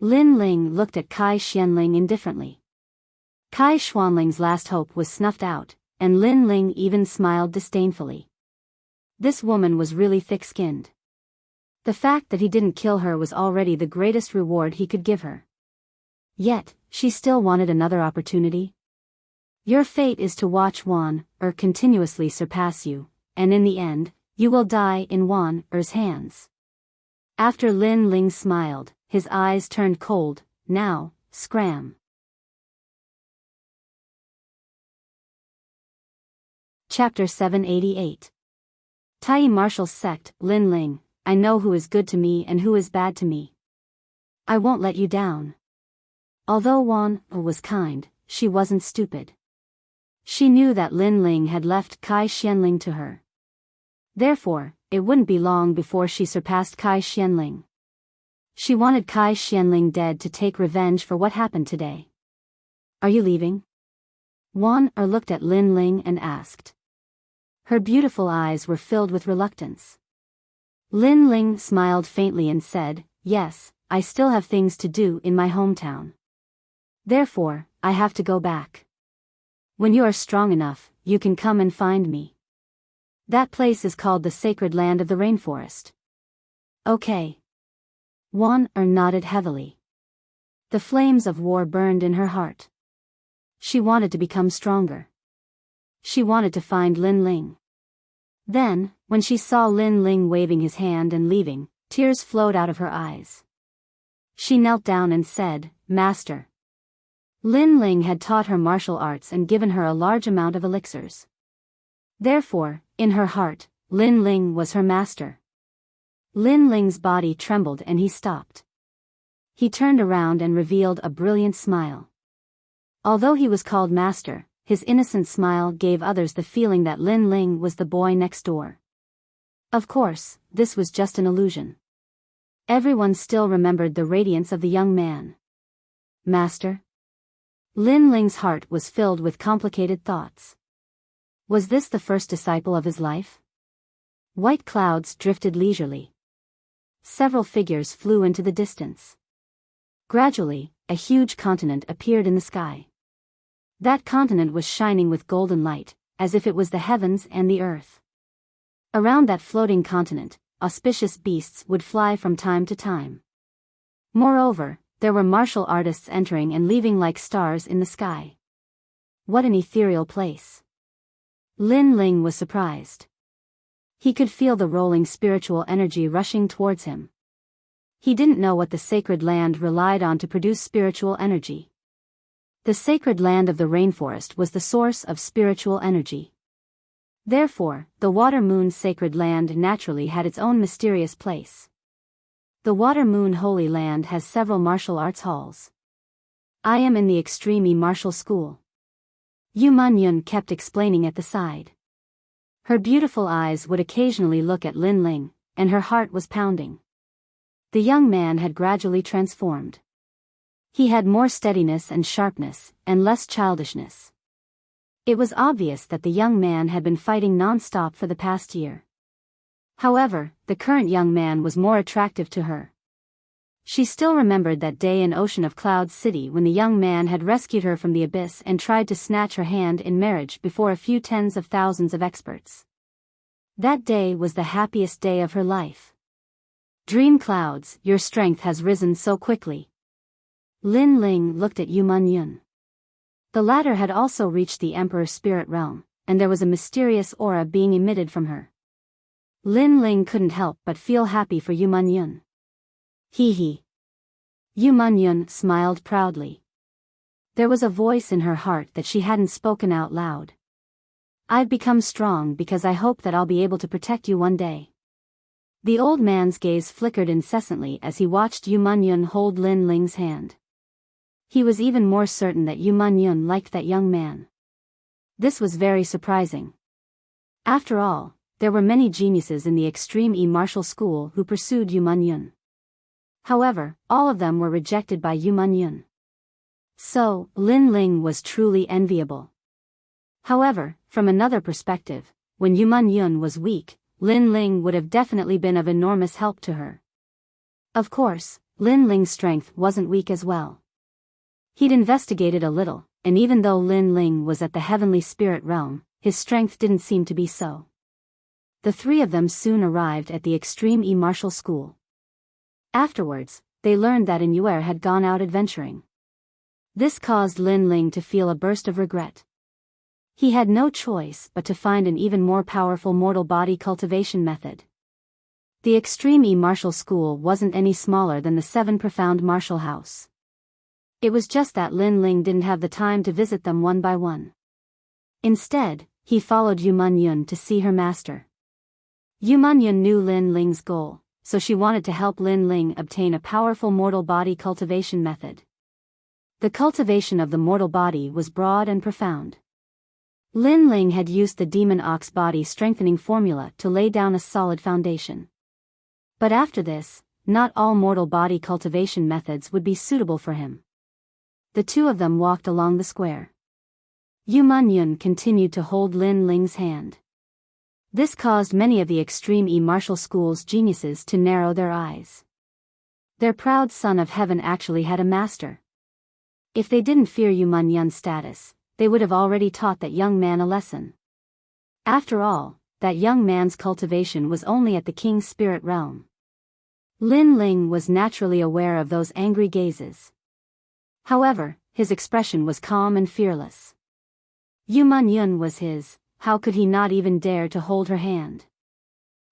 Lin Ling looked at Kai Xianling indifferently. Kai Xuanling's last hope was snuffed out, and Lin Ling even smiled disdainfully. This woman was really thick-skinned. The fact that he didn't kill her was already the greatest reward he could give her. Yet, she still wanted another opportunity. Your fate is to watch Wan continuously surpass you, and in the end, you will die in Wan hands. After Lin Ling smiled, his eyes turned cold. Now, scram. Chapter 788. Tai Martial Sect. Lin Ling, I know who is good to me and who is bad to me. I won't let you down. Although Wan was kind, she wasn't stupid. She knew that Lin Ling had left Kai Xianling to her. Therefore, it wouldn't be long before she surpassed Kai Xianling. She wanted Kai Xianling dead to take revenge for what happened today. Are you leaving? Wan looked at Lin Ling and asked. Her beautiful eyes were filled with reluctance. Lin Ling smiled faintly and said, Yes, I still have things to do in my hometown. Therefore, I have to go back. When you are strong enough, you can come and find me. That place is called the Sacred Land of the Rainforest. Okay. Wan nodded heavily. The flames of war burned in her heart. She wanted to become stronger. She wanted to find Lin Ling. Then, when she saw Lin Ling waving his hand and leaving, tears flowed out of her eyes. She knelt down and said, Master. Lin Ling had taught her martial arts and given her a large amount of elixirs. Therefore, in her heart, Lin Ling was her master. Lin Ling's body trembled and he stopped. He turned around and revealed a brilliant smile. Although he was called master, his innocent smile gave others the feeling that Lin Ling was the boy next door. Of course, this was just an illusion. Everyone still remembered the radiance of the young man. Master? Lin Ling's heart was filled with complicated thoughts. Was this the first disciple of his life? White clouds drifted leisurely. Several figures flew into the distance. Gradually, a huge continent appeared in the sky. That continent was shining with golden light, as if it was the heavens and the earth. Around that floating continent, auspicious beasts would fly from time to time. Moreover, there were martial artists entering and leaving like stars in the sky. What an ethereal place. Lin Ling was surprised. He could feel the rolling spiritual energy rushing towards him. He didn't know what the sacred land relied on to produce spiritual energy. The sacred land of the rainforest was the source of spiritual energy. Therefore, the Water Moon sacred land naturally had its own mysterious place. The Water Moon Holy Land has several martial arts halls. I am in the Extreme E martial school. Yu Munyun kept explaining at the side. Her beautiful eyes would occasionally look at Lin Ling, and her heart was pounding. The young man had gradually transformed. He had more steadiness and sharpness, and less childishness. It was obvious that the young man had been fighting non-stop for the past year. However, the current young man was more attractive to her. She still remembered that day in Ocean of Clouds City when the young man had rescued her from the abyss and tried to snatch her hand in marriage before a few tens of thousands of experts. That day was the happiest day of her life. Dream Clouds, your strength has risen so quickly. Lin Ling looked at Yu Munyun. The latter had also reached the Emperor's spirit realm, and there was a mysterious aura being emitted from her. Lin Ling couldn't help but feel happy for Yu Munyun. Hee hee. Yu Munyun smiled proudly. There was a voice in her heart that she hadn't spoken out loud. I've become strong because I hope that I'll be able to protect you one day. The old man's gaze flickered incessantly as he watched Yu Munyun hold Lin Ling's hand. He was even more certain that Yu Munyun liked that young man. This was very surprising. After all, there were many geniuses in the extreme martial school who pursued Yu Munyun. However, all of them were rejected by Yu Munyun. So, Lin Ling was truly enviable. However, from another perspective, when Yu Munyun was weak, Lin Ling would have definitely been of enormous help to her. Of course, Lin Ling's strength wasn't weak as well. He'd investigated a little, and even though Lin Ling was at the heavenly spirit realm, his strength didn't seem to be so. The three of them soon arrived at the extreme martial school. Afterwards, they learned that An Yuer had gone out adventuring. This caused Lin Ling to feel a burst of regret. He had no choice but to find an even more powerful mortal body cultivation method. The extreme martial school wasn't any smaller than the 7 profound martial house. It was just that Lin Ling didn't have the time to visit them one by one. Instead, he followed Yu Munyun to see her master. Yu Munyun knew Lin Ling's goal, so she wanted to help Lin Ling obtain a powerful mortal body cultivation method. The cultivation of the mortal body was broad and profound. Lin Ling had used the demon ox body strengthening formula to lay down a solid foundation. But after this, not all mortal body cultivation methods would be suitable for him. The two of them walked along the square. Yu Munyun continued to hold Lin Ling's hand. This caused many of the extreme martial school's geniuses to narrow their eyes. Their proud son of heaven actually had a master. If they didn't fear Yu Munyun's status, they would have already taught that young man a lesson. After all, that young man's cultivation was only at the king's spirit realm. Lin Ling was naturally aware of those angry gazes. However, his expression was calm and fearless. Yu Munyun was his, how could he not even dare to hold her hand?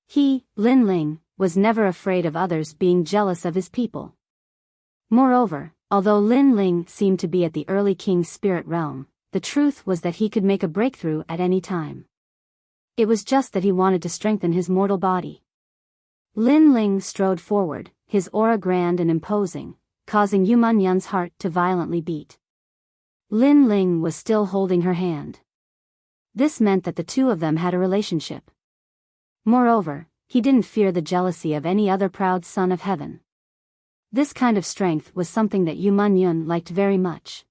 He, Lin Ling, was never afraid of others being jealous of his people. Moreover, although Lin Ling seemed to be at the early king's spirit realm, the truth was that he could make a breakthrough at any time. It was just that he wanted to strengthen his mortal body. Lin Ling strode forward, his aura grand and imposing, causing Yu Munyun's heart to violently beat. Lin Ling was still holding her hand. This meant that the two of them had a relationship. Moreover, he didn't fear the jealousy of any other proud son of heaven. This kind of strength was something that Yu Munyun liked very much.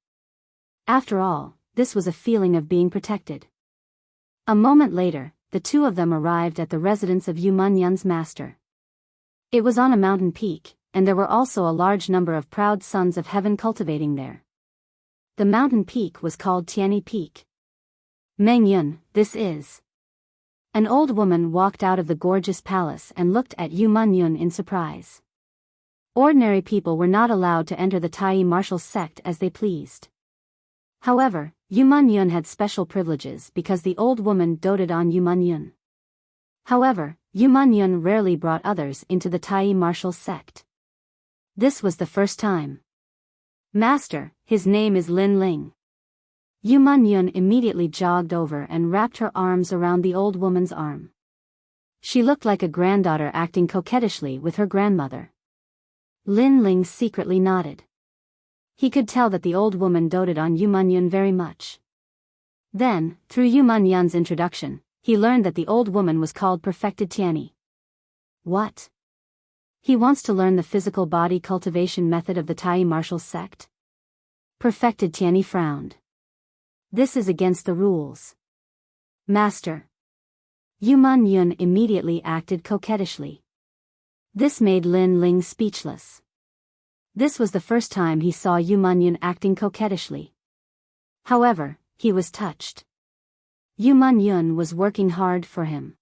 After all, this was a feeling of being protected. A moment later, the two of them arrived at the residence of Yu Munyun's master. It was on a mountain peak, and there were also a large number of proud sons of heaven cultivating there. The mountain peak was called Tianyi Peak. Meng Yun, this is. An old woman walked out of the gorgeous palace and looked at Yu Munyun in surprise. Ordinary people were not allowed to enter the Tai martial sect as they pleased. However, Yu Munyun had special privileges because the old woman doted on Yu Munyun. However, Yu Munyun rarely brought others into the Tai martial sect. This was the first time. Master, his name is Lin Ling. Yu Munyun immediately jogged over and wrapped her arms around the old woman's arm. She looked like a granddaughter acting coquettishly with her grandmother. Lin Ling secretly nodded. He could tell that the old woman doted on Yu Munyun very much. Then, through Yu Yun's introduction, he learned that the old woman was called Perfected Tianyi. What? He wants to learn the physical body cultivation method of the Tai martial sect? Perfected Tianyi frowned. This is against the rules. Master. Yu Yun immediately acted coquettishly. This made Lin Ling speechless. This was the first time he saw Yu Yun acting coquettishly. However, he was touched. Yu Yun was working hard for him.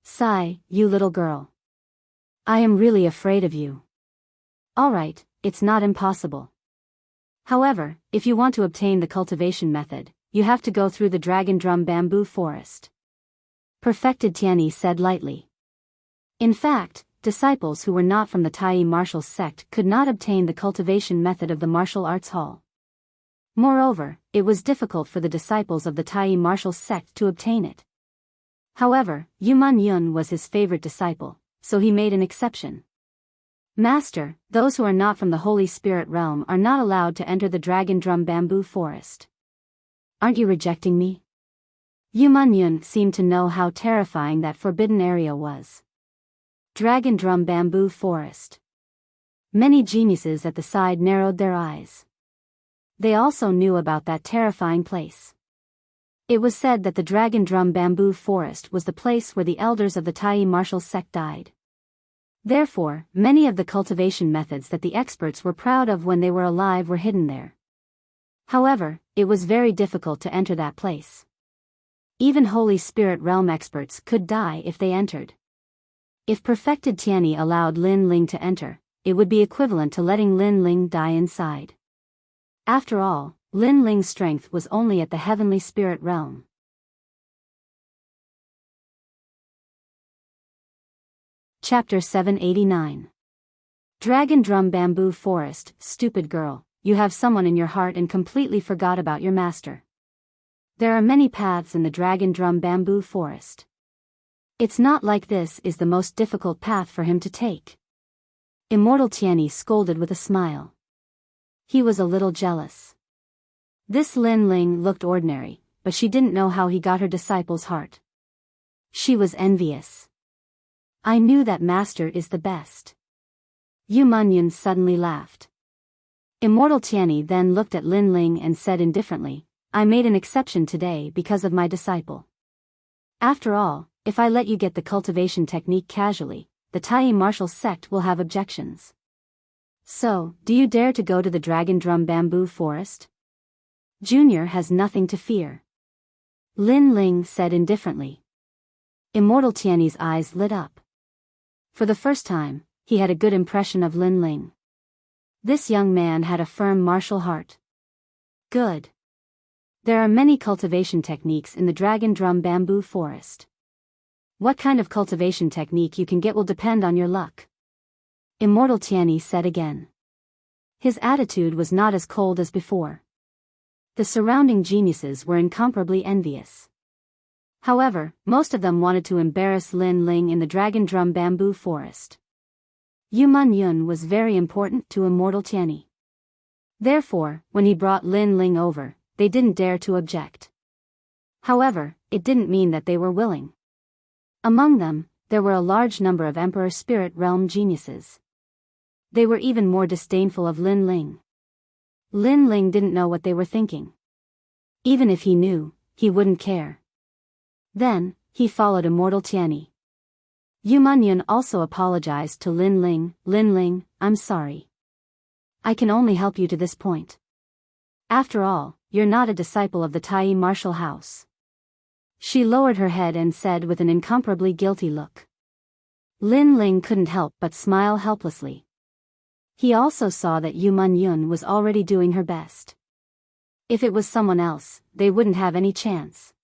Sigh, you little girl. I am really afraid of you. Alright, it's not impossible. However, if you want to obtain the cultivation method, you have to go through the Dragon Drum Bamboo Forest. Perfected Tianyi said lightly. In fact, disciples who were not from the Tai martial sect could not obtain the cultivation method of the martial arts hall. Moreover, it was difficult for the disciples of the Tai martial sect to obtain it. However, Yu Yun was his favorite disciple, so he made an exception. Master, those who are not from the Holy Spirit realm are not allowed to enter the Dragon Drum Bamboo Forest. Aren't you rejecting me? Yu Yun seemed to know how terrifying that forbidden area was. Dragon Drum Bamboo Forest. Many geniuses at the side narrowed their eyes. They also knew about that terrifying place. It was said that the Dragon Drum Bamboo Forest was the place where the elders of the Tai martial sect died. Therefore, many of the cultivation methods that the experts were proud of when they were alive were hidden there. However, it was very difficult to enter that place. Even Holy Spirit realm experts could die if they entered. If Perfected Tianyi allowed Lin Ling to enter, it would be equivalent to letting Lin Ling die inside. After all, Lin Ling's strength was only at the heavenly spirit realm. Chapter 789. Dragon Drum Bamboo Forest. Stupid girl, you have someone in your heart and completely forgot about your master. There are many paths in the Dragon Drum Bamboo Forest. It's not like this is the most difficult path for him to take. Immortal Tianyi scolded with a smile. He was a little jealous. This Lin Ling looked ordinary, but she didn't know how he got her disciple's heart. She was envious. I knew that master is the best. Yu Yun suddenly laughed. Immortal Tianyi then looked at Lin Ling and said indifferently, I made an exception today because of my disciple. After all, if I let you get the cultivation technique casually, the Tai martial sect will have objections. So, do you dare to go to the Dragon Drum Bamboo Forest? Junior has nothing to fear. Lin Ling said indifferently. Immortal Tianyi's eyes lit up. For the first time, he had a good impression of Lin Ling. This young man had a firm martial heart. Good. There are many cultivation techniques in the Dragon Drum Bamboo Forest. What kind of cultivation technique you can get will depend on your luck. Immortal Tianyi said again. His attitude was not as cold as before. The surrounding geniuses were incomparably envious. However, most of them wanted to embarrass Lin Ling in the Dragon Drum Bamboo Forest. Yu Yun was very important to Immortal Tianyi. Therefore, when he brought Lin Ling over, they didn't dare to object. However, it didn't mean that they were willing. Among them, there were a large number of Emperor Spirit Realm geniuses. They were even more disdainful of Lin Ling. Lin Ling didn't know what they were thinking. Even if he knew, he wouldn't care. Then, he followed Immortal Tianyi. Yu Yun also apologized to Lin Ling. Lin Ling, I'm sorry. I can only help you to this point. After all, you're not a disciple of the Tai martial house. She lowered her head and said with an incomparably guilty look. Lin Ling couldn't help but smile helplessly. He also saw that Yu Yun was already doing her best. If it was someone else, they wouldn't have any chance.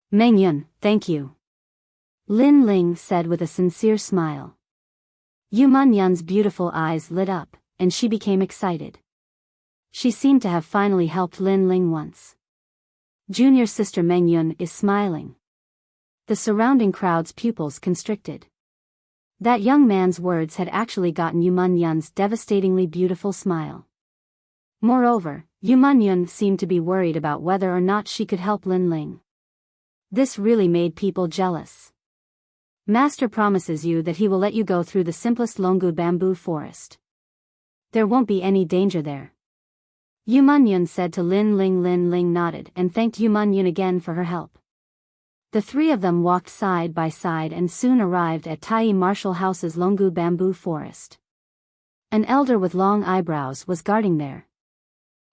Meng Yun, thank you. Lin Ling said with a sincere smile. Yu Yun's beautiful eyes lit up, and she became excited. She seemed to have finally helped Lin Ling once. Junior sister Meng Yun is smiling. The surrounding crowd's pupils constricted. That young man's words had actually gotten Yu Yun's devastatingly beautiful smile. Moreover, Yu Yun seemed to be worried about whether or not she could help Lin Ling. This really made people jealous. Master promises you that he will let you go through the simplest Longu bamboo forest. There won't be any danger there. Yu Yun said to Lin Ling. Lin Ling nodded and thanked Yu Yun again for her help. The three of them walked side by side and soon arrived at Tai Martial House's Longu bamboo forest. An elder with long eyebrows was guarding there.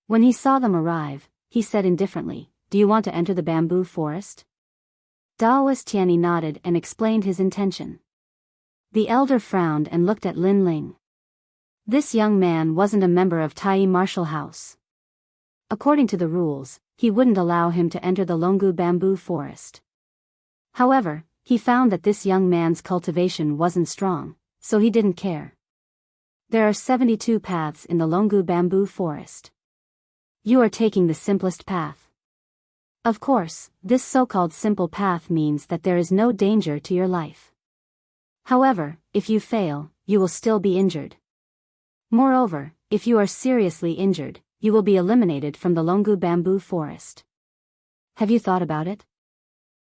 When he saw them arrive, he said indifferently, "Do you want to enter the bamboo forest?" Daoist Tianyi nodded and explained his intention. The elder frowned and looked at Lin Ling. This young man wasn't a member of Tai Martial House. According to the rules, he wouldn't allow him to enter the Longu bamboo forest. However, he found that this young man's cultivation wasn't strong, so he didn't care. There are 72 paths in the Longu bamboo forest. You are taking the simplest path. Of course, this so-called simple path means that there is no danger to your life. However, if you fail, you will still be injured. Moreover, if you are seriously injured, you will be eliminated from the Longu bamboo forest. Have you thought about it?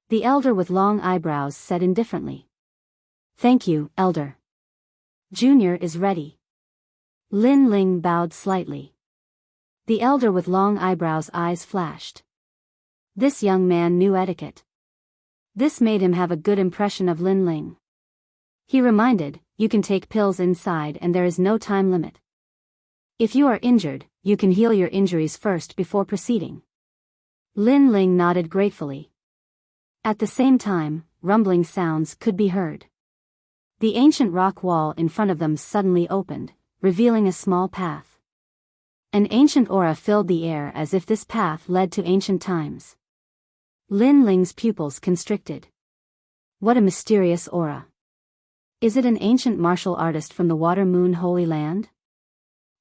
The elder with long eyebrows said indifferently. Thank you, elder. Junior is ready. Lin Ling bowed slightly. The elder with long eyebrows' eyes flashed. This young man knew etiquette. This made him have a good impression of Lin Ling. He reminded, you can take pills inside and there is no time limit. If you are injured, you can heal your injuries first before proceeding. Lin Ling nodded gratefully. At the same time, rumbling sounds could be heard. The ancient rock wall in front of them suddenly opened, revealing a small path. An ancient aura filled the air as if this path led to ancient times. Lin Ling's pupils constricted. What a mysterious aura. Is it an ancient martial artist from the Water Moon Holy Land?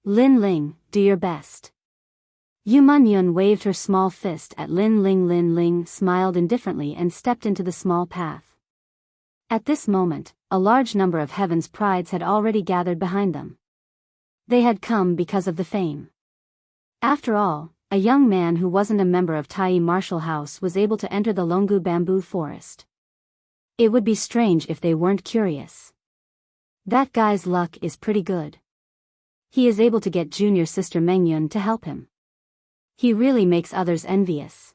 Lin Ling, do your best. Yu Yun waved her small fist at Lin Ling. Lin Ling smiled indifferently and stepped into the small path. At this moment, a large number of Heaven's Prides had already gathered behind them. They had come because of the fame. After all, a young man who wasn't a member of Tai Martial House was able to enter the Longu bamboo forest. It would be strange if they weren't curious. That guy's luck is pretty good. He is able to get junior sister Mengyun to help him. He really makes others envious.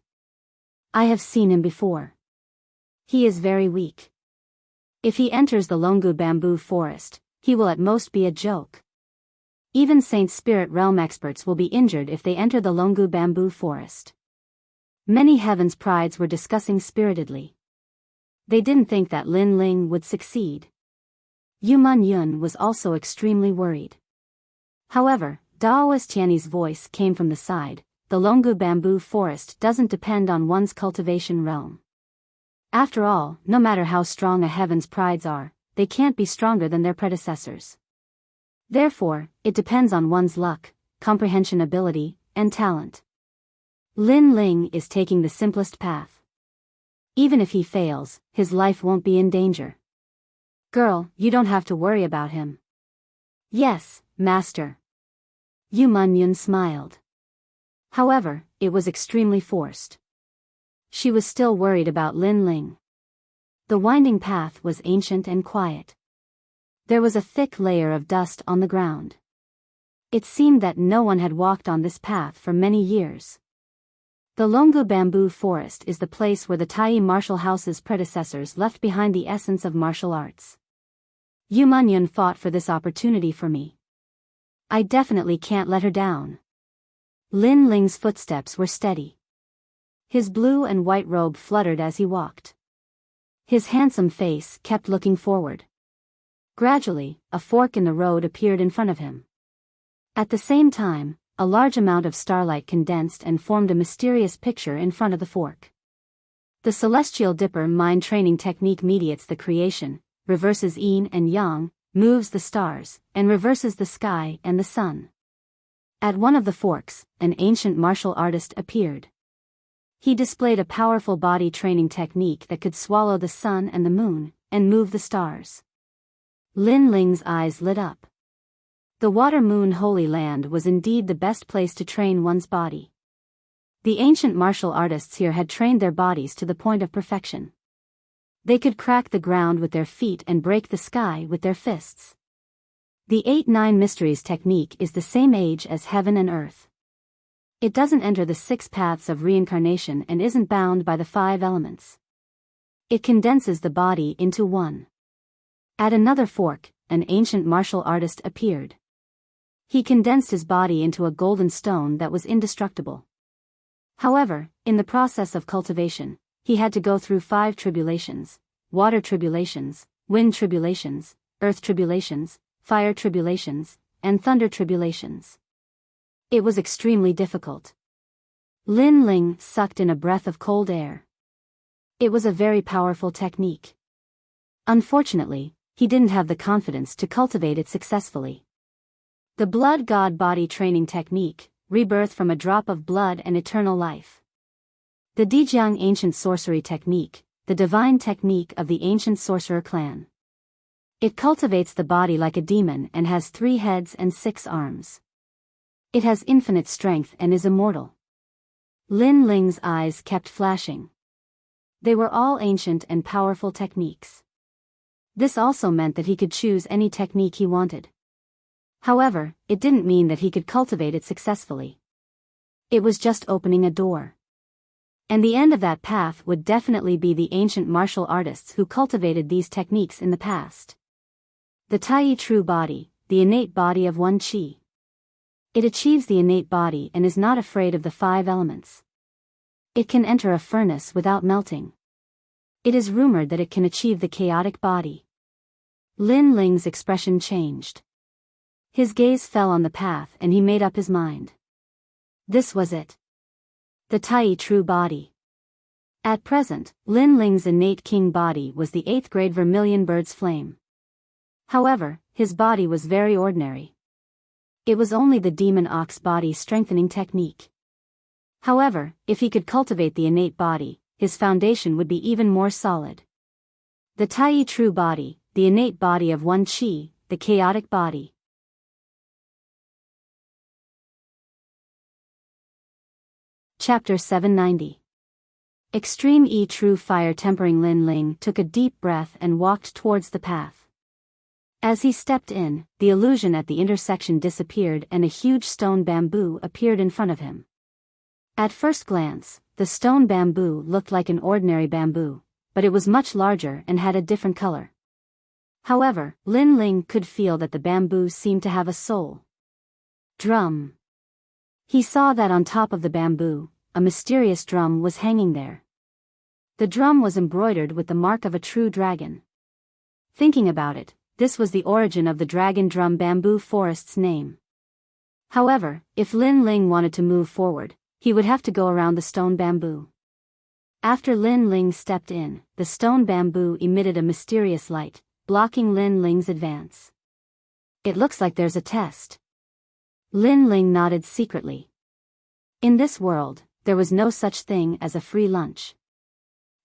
I have seen him before. He is very weak. If he enters the Longu bamboo forest, he will at most be a joke. Even Saint Spirit Realm experts will be injured if they enter the Longu bamboo forest. Many Heaven's Prides were discussing spiritedly. They didn't think that Lin Ling would succeed. Yu Yun was also extremely worried. However, Daoist Tianyi's voice came from the side. The Longu bamboo forest doesn't depend on one's cultivation realm. After all, no matter how strong a Heaven's Prides are, they can't be stronger than their predecessors. Therefore, it depends on one's luck, comprehension ability, and talent. Lin Ling is taking the simplest path. Even if he fails, his life won't be in danger. Girl, you don't have to worry about him. Yes, master. Yu Yun smiled. However, it was extremely forced. She was still worried about Lin Ling. The winding path was ancient and quiet. There was a thick layer of dust on the ground. It seemed that no one had walked on this path for many years. The Longu bamboo forest is the place where the Tai Martial House's predecessors left behind the essence of martial arts. Yu Yun fought for this opportunity for me. I definitely can't let her down. Lin Ling's footsteps were steady. His blue and white robe fluttered as he walked. His handsome face kept looking forward. Gradually, a fork in the road appeared in front of him. At the same time, a large amount of starlight condensed and formed a mysterious picture in front of the fork. The Celestial Dipper mind training technique mediates the creation, reverses yin and yang, moves the stars, and reverses the sky and the sun. At one of the forks, an ancient martial artist appeared. He displayed a powerful body training technique that could swallow the sun and the moon, and move the stars. Lin Ling's eyes lit up. The Water Moon Holy Land was indeed the best place to train one's body. The ancient martial artists here had trained their bodies to the point of perfection. They could crack the ground with their feet and break the sky with their fists. The 8-9 Mysteries technique is the same age as heaven and earth. It doesn't enter the 6 paths of reincarnation and isn't bound by the 5 elements. It condenses the body into one. At another fork, an ancient martial artist appeared. He condensed his body into a golden stone that was indestructible. However, in the process of cultivation, he had to go through 5 tribulations: water tribulations, wind tribulations, earth tribulations, fire tribulations, and thunder tribulations. It was extremely difficult. Lin Ling sucked in a breath of cold air. It was a very powerful technique. Unfortunately, he didn't have the confidence to cultivate it successfully. The blood god body training technique, rebirth from a drop of blood and eternal life. The Dijiang ancient sorcery technique, the divine technique of the ancient sorcerer clan. It cultivates the body like a demon and has 3 heads and 6 arms. It has infinite strength and is immortal. Lin Ling's eyes kept flashing. They were all ancient and powerful techniques. This also meant that he could choose any technique he wanted. However, it didn't mean that he could cultivate it successfully. It was just opening a door. And the end of that path would definitely be the ancient martial artists who cultivated these techniques in the past. The Tai True Body, the innate body of one Qi. It achieves the innate body and is not afraid of the 5 elements. It can enter a furnace without melting. It is rumored that it can achieve the chaotic body. Lin Ling's expression changed. His gaze fell on the path and he made up his mind. This was it. The Tai True Body. At present, Lin Ling's innate king body was the 8th grade vermilion bird's flame. However, his body was very ordinary. It was only the demon ox body strengthening technique. However, if he could cultivate the innate body, his foundation would be even more solid. The Tai True Body, the innate body of one Qi, the chaotic body. Chapter 790. Extreme E True Fire tempering. Lin Ling took a deep breath and walked towards the path. As he stepped in, the illusion at the intersection disappeared and a huge stone bamboo appeared in front of him. At first glance, the stone bamboo looked like an ordinary bamboo, but it was much larger and had a different color. However, Lin Ling could feel that the bamboo seemed to have a soul. Drum. He saw that on top of the bamboo, a mysterious drum was hanging there. The drum was embroidered with the mark of a true dragon. Thinking about it, this was the origin of the Dragon Drum Bamboo Forest's name. However, if Lin Ling wanted to move forward, he would have to go around the stone bamboo. After Lin Ling stepped in, the stone bamboo emitted a mysterious light, blocking Lin Ling's advance. It looks like there's a test. Lin Ling nodded secretly. In this world, there was no such thing as a free lunch.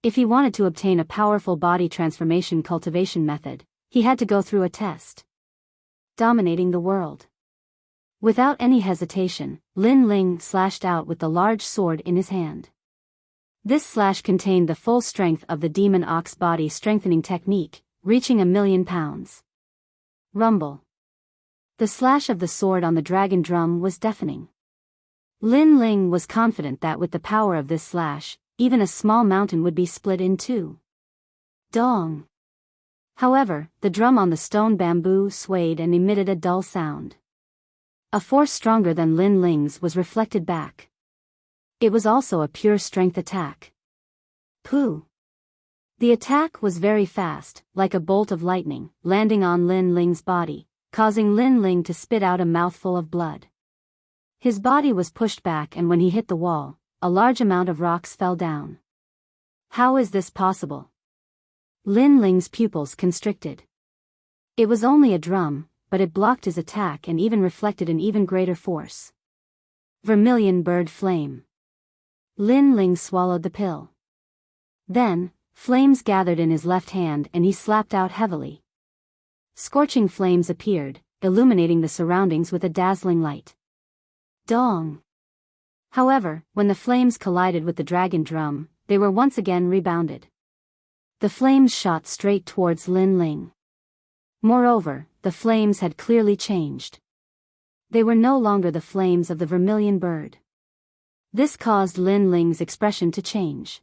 If he wanted to obtain a powerful body transformation cultivation method, he had to go through a test. Dominating the world. Without any hesitation, Lin Ling slashed out with the large sword in his hand. This slash contained the full strength of the demon ox body strengthening technique, reaching 1,000,000 pounds. Rumble. The slash of the sword on the dragon drum was deafening. Lin Ling was confident that with the power of this slash, even a small mountain would be split in 2. Dong. However, the drum on the stone bamboo swayed and emitted a dull sound. A force stronger than Lin Ling's was reflected back. It was also a pure strength attack. Pooh! The attack was very fast, like a bolt of lightning, landing on Lin Ling's body, causing Lin Ling to spit out a mouthful of blood. His body was pushed back and when he hit the wall, a large amount of rocks fell down. How is this possible? Lin Ling's pupils constricted. It was only a drum, but it blocked his attack and even reflected an even greater force. Vermilion bird flame. Lin Ling swallowed the pill. Then, flames gathered in his left hand and he slapped out heavily. Scorching flames appeared, illuminating the surroundings with a dazzling light. Dong! However, when the flames collided with the dragon drum, they were once again rebounded. The flames shot straight towards Lin Ling. Moreover, the flames had clearly changed. They were no longer the flames of the vermilion bird. This caused Lin Ling's expression to change.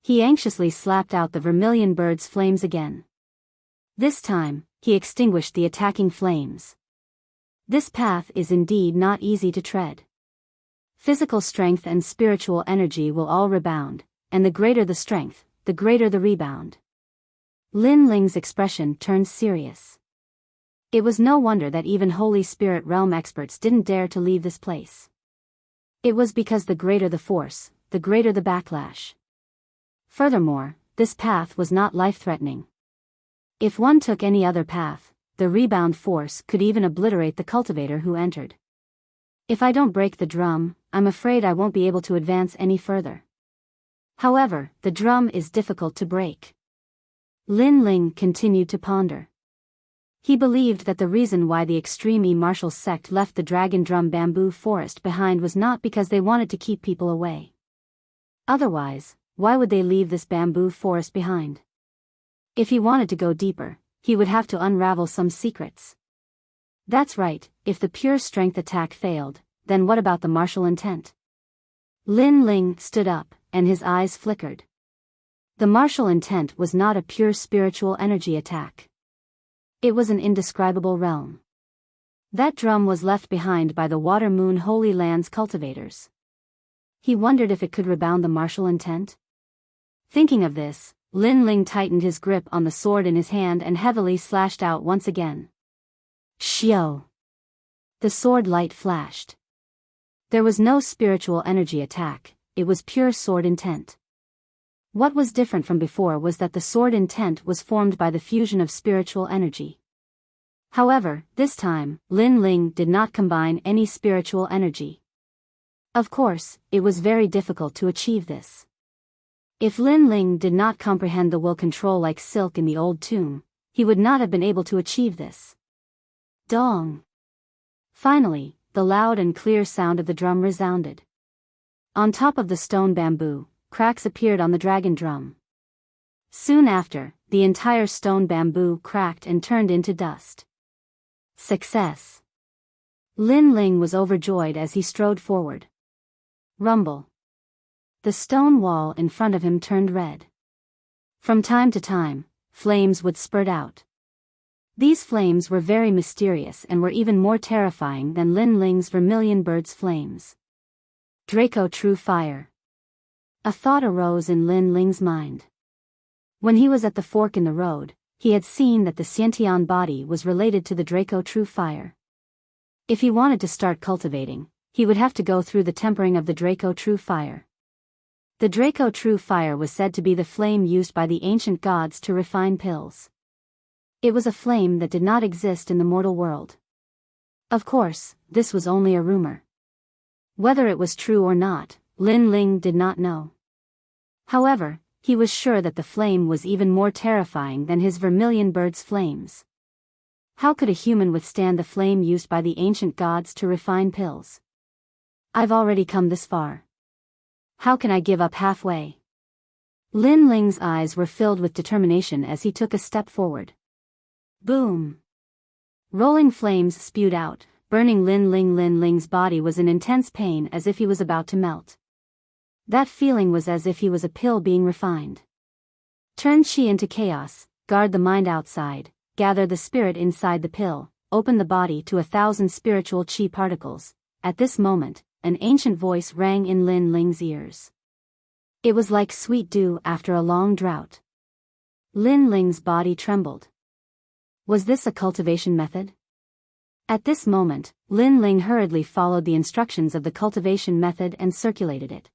He anxiously slapped out the vermilion bird's flames again. This time, he extinguished the attacking flames. This path is indeed not easy to tread. Physical strength and spiritual energy will all rebound, and the greater the strength, the greater the rebound. Lin Ling's expression turned serious. It was no wonder that even Holy Spirit Realm experts didn't dare to leave this place. It was because the greater the force, the greater the backlash. Furthermore, this path was not life-threatening. If one took any other path, the rebound force could even obliterate the cultivator who entered. If I don't break the drum, I'm afraid I won't be able to advance any further. However, the drum is difficult to break. Lin Ling continued to ponder. He believed that the reason why the extreme martial sect left the dragon drum bamboo forest behind was not because they wanted to keep people away. Otherwise, why would they leave this bamboo forest behind? If he wanted to go deeper, he would have to unravel some secrets. That's right, if the pure strength attack failed, then what about the martial intent? Lin Ling stood up, and his eyes flickered. The martial intent was not a pure spiritual energy attack. It was an indescribable realm. That drum was left behind by the Water Moon Holy Land's cultivators. He wondered if it could rebound the martial intent. Thinking of this, Lin Ling tightened his grip on the sword in his hand and heavily slashed out once again. Xiao! The sword light flashed. There was no spiritual energy attack, it was pure sword intent. What was different from before was that the sword intent was formed by the fusion of spiritual energy. However, this time, Lin Ling did not combine any spiritual energy. Of course, it was very difficult to achieve this. If Lin Ling did not comprehend the will control like silk in the old tomb, he would not have been able to achieve this. Dong! Finally, the loud and clear sound of the drum resounded. On top of the stone bamboo, cracks appeared on the dragon drum. Soon after, the entire stone bamboo cracked and turned into dust. Success! Lin Ling was overjoyed as he strode forward. Rumble! The stone wall in front of him turned red. From time to time, flames would spurt out. These flames were very mysterious and were even more terrifying than Lin Ling's vermilion bird's flames. Draco True Fire. A thought arose in Lin Ling's mind. When he was at the fork in the road, he had seen that the Xiantian body was related to the Draco True Fire. If he wanted to start cultivating, he would have to go through the tempering of the Draco True Fire. The Draco True Fire was said to be the flame used by the ancient gods to refine pills. It was a flame that did not exist in the mortal world. Of course, this was only a rumor. Whether it was true or not, Lin Ling did not know. However, he was sure that the flame was even more terrifying than his vermilion bird's flames. How could a human withstand the flame used by the ancient gods to refine pills? I've already come this far. How can I give up halfway? Lin Ling's eyes were filled with determination as he took a step forward. Boom! Rolling flames spewed out, burning Lin Ling. Lin Ling's body was in intense pain as if he was about to melt. That feeling was as if he was a pill being refined. Turn chi into chaos, guard the mind outside, gather the spirit inside the pill, open the body to 1,000 spiritual chi particles. At this moment, an ancient voice rang in Lin Ling's ears. It was like sweet dew after a long drought. Lin Ling's body trembled. Was this a cultivation method? At this moment, Lin Ling hurriedly followed the instructions of the cultivation method and circulated it.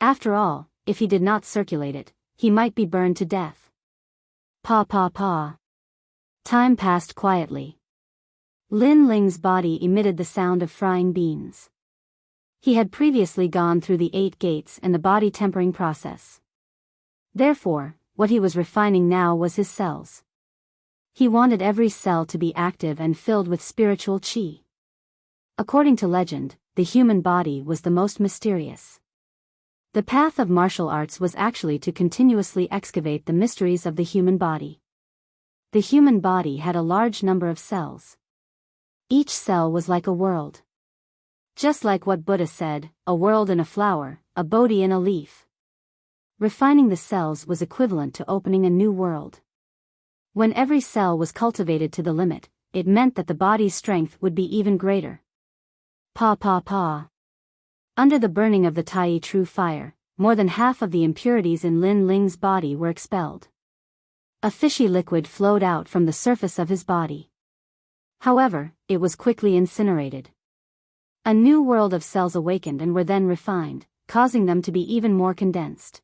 After all, if he did not circulate it, he might be burned to death. Pa pa pa. Time passed quietly. Lin Ling's body emitted the sound of frying beans. He had previously gone through the 8 gates and the body tempering process. Therefore, what he was refining now was his cells. He wanted every cell to be active and filled with spiritual qi. According to legend, the human body was the most mysterious. The path of martial arts was actually to continuously excavate the mysteries of the human body. The human body had a large number of cells. Each cell was like a world. Just like what Buddha said, a world in a flower, a bodhi in a leaf. Refining the cells was equivalent to opening a new world. When every cell was cultivated to the limit, it meant that the body's strength would be even greater. Pa. Under the burning of the Tai True Fire, more than half of the impurities in Lin Ling's body were expelled. A fishy liquid flowed out from the surface of his body. However, it was quickly incinerated. A new world of cells awakened and were then refined, causing them to be even more condensed.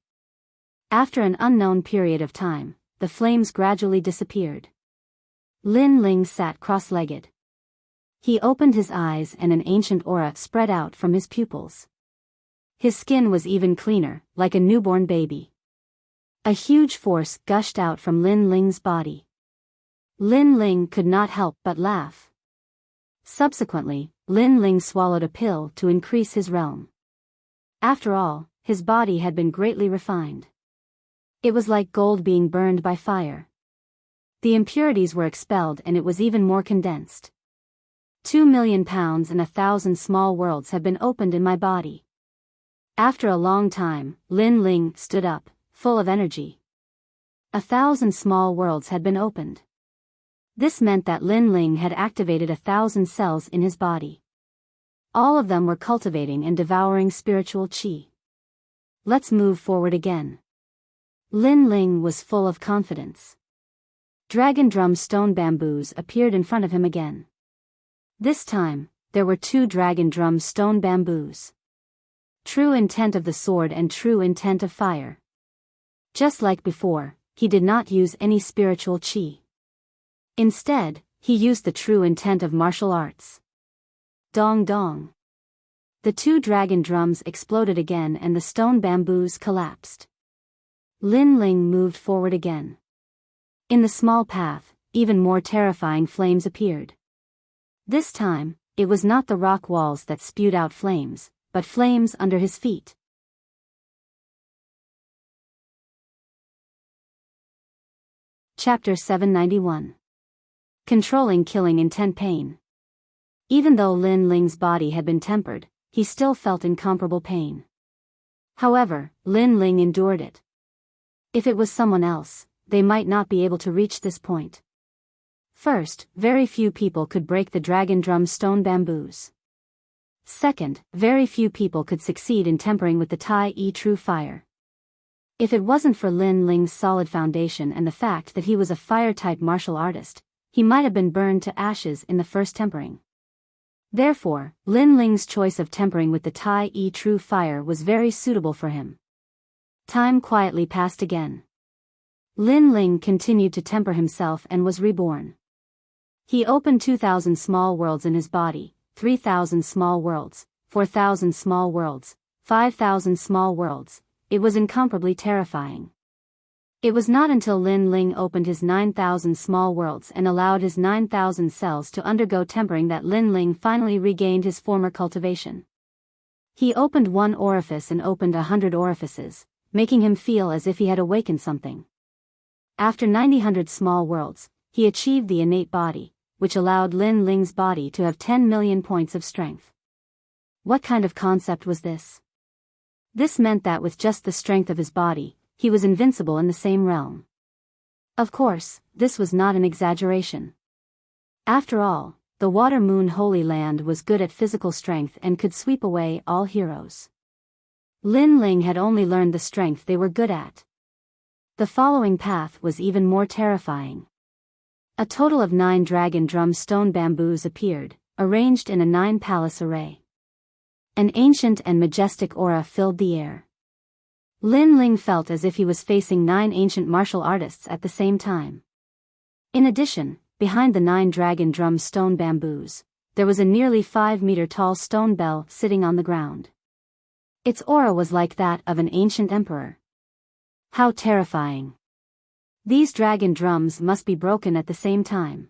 After an unknown period of time, the flames gradually disappeared. Lin Ling sat cross-legged. He opened his eyes and an ancient aura spread out from his pupils. His skin was even cleaner, like a newborn baby. A huge force gushed out from Lin Ling's body. Lin Ling could not help but laugh. Subsequently, Lin Ling swallowed a pill to increase his realm. After all, his body had been greatly refined. It was like gold being burned by fire. The impurities were expelled and it was even more condensed. 2 million pounds and 1,000 small worlds have been opened in my body. After a long time, Lin Ling stood up, full of energy. 1,000 small worlds had been opened. This meant that Lin Ling had activated 1,000 cells in his body. All of them were cultivating and devouring spiritual qi. Let's move forward again. Lin Ling was full of confidence. Dragon drum stone bamboos appeared in front of him again. This time, there were 2 dragon drum stone bamboos. True intent of the sword and true intent of fire. Just like before, he did not use any spiritual qi. Instead, he used the true intent of martial arts. Dong dong. The 2 dragon drums exploded again and the stone bamboos collapsed. Lin Ling moved forward again. In the small path, even more terrifying flames appeared. This time, it was not the rock walls that spewed out flames, but flames under his feet. Chapter 791. Controlling killing intent pain. Even though Lin Ling's body had been tempered, he still felt incomparable pain. However, Lin Ling endured it. If it was someone else, they might not be able to reach this point. First, very few people could break the dragon drum stone bamboos. Second, very few people could succeed in tempering with the Tai True Fire. If it wasn't for Lin Ling's solid foundation and the fact that he was a fire-type martial artist, he might have been burned to ashes in the first tempering. Therefore, Lin Ling's choice of tempering with the Tai True Fire was very suitable for him. Time quietly passed again. Lin Ling continued to temper himself and was reborn. He opened 2,000 small worlds in his body, 3,000 small worlds, 4,000 small worlds, 5,000 small worlds. It was incomparably terrifying. It was not until Lin Ling opened his 9,000 small worlds and allowed his 9,000 cells to undergo tempering that Lin Ling finally regained his former cultivation. He opened one orifice and opened 100 orifices, making him feel as if he had awakened something. After 9,000 small worlds, he achieved the innate body, which allowed Lin Ling's body to have 10 million points of strength. What kind of concept was this? This meant that with just the strength of his body, he was invincible in the same realm. Of course, this was not an exaggeration. After all, the Water Moon Holy Land was good at physical strength and could sweep away all heroes. Lin Ling had only learned the strength they were good at. The following path was even more terrifying. A total of 9 dragon drum stone bamboos appeared, arranged in a 9-palace array. An ancient and majestic aura filled the air. Lin Ling felt as if he was facing 9 ancient martial artists at the same time. In addition, behind the 9 dragon drum stone bamboos, there was a nearly 5-meter-tall stone bell sitting on the ground. Its aura was like that of an ancient emperor. How terrifying! These dragon drums must be broken at the same time.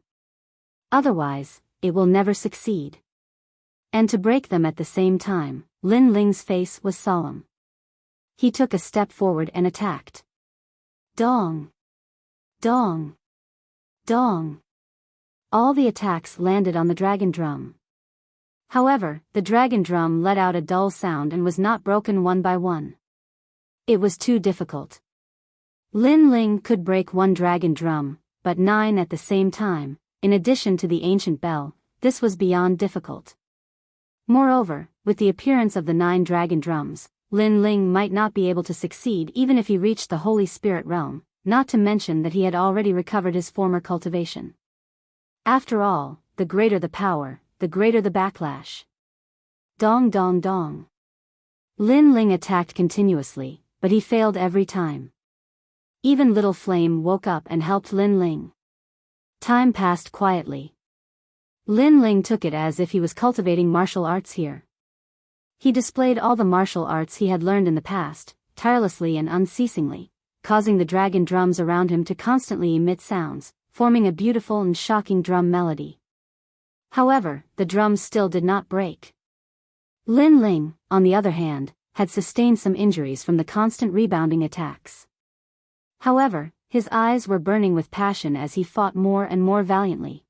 Otherwise, it will never succeed. And to break them at the same time, Lin Ling's face was solemn. He took a step forward and attacked. Dong! Dong! Dong! All the attacks landed on the dragon drum. However, the dragon drum let out a dull sound and was not broken one by one. It was too difficult. Lin Ling could break one dragon drum, but 9 at the same time, in addition to the ancient bell, this was beyond difficult. Moreover, with the appearance of the 9 dragon drums, Lin Ling might not be able to succeed even if he reached the Holy Spirit realm, not to mention that he had already recovered his former cultivation. After all, the greater the power, the greater the backlash. Dong dong dong. Lin Ling attacked continuously, but he failed every time. Even Little Flame woke up and helped Lin Ling. Time passed quietly. Lin Ling took it as if he was cultivating martial arts here. He displayed all the martial arts he had learned in the past, tirelessly and unceasingly, causing the dragon drums around him to constantly emit sounds, forming a beautiful and shocking drum melody. However, the drums still did not break. Lin Ling, on the other hand, had sustained some injuries from the constant rebounding attacks. However, his eyes were burning with passion as he fought more and more valiantly.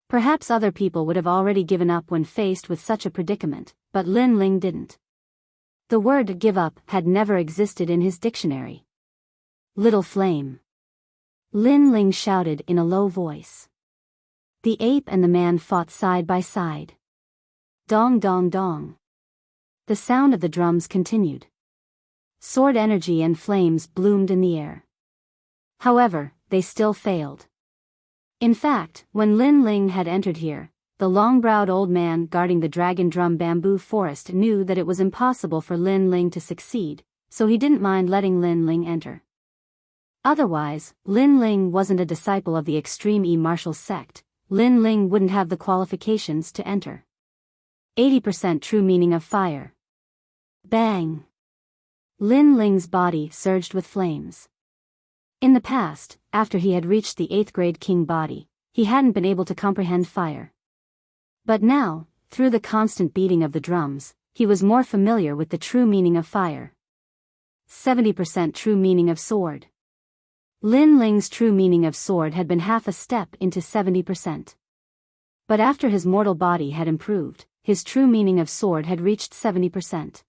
Perhaps other people would have already given up when faced with such a predicament, but Lin Ling didn't. The word give up had never existed in his dictionary. Little Flame. Lin Ling shouted in a low voice. The ape and the man fought side by side. Dong dong dong. The sound of the drums continued. Sword energy and flames bloomed in the air. However, they still failed. In fact, when Lin Ling had entered here, the long-browed old man guarding the dragon drum bamboo forest knew that it was impossible for Lin Ling to succeed, so he didn't mind letting Lin Ling enter. Otherwise, Lin Ling wasn't a disciple of the extreme martial sect. Lin Ling wouldn't have the qualifications to enter. 80% true meaning of fire. Bang! Lin Ling's body surged with flames. In the past, after he had reached the 8th grade king body, he hadn't been able to comprehend fire. But now, through the constant beating of the drums, he was more familiar with the true meaning of fire. 70% true meaning of sword. Lin Ling's true meaning of sword had been half a step into 70%. But after his mortal body had improved, his true meaning of sword had reached 70%.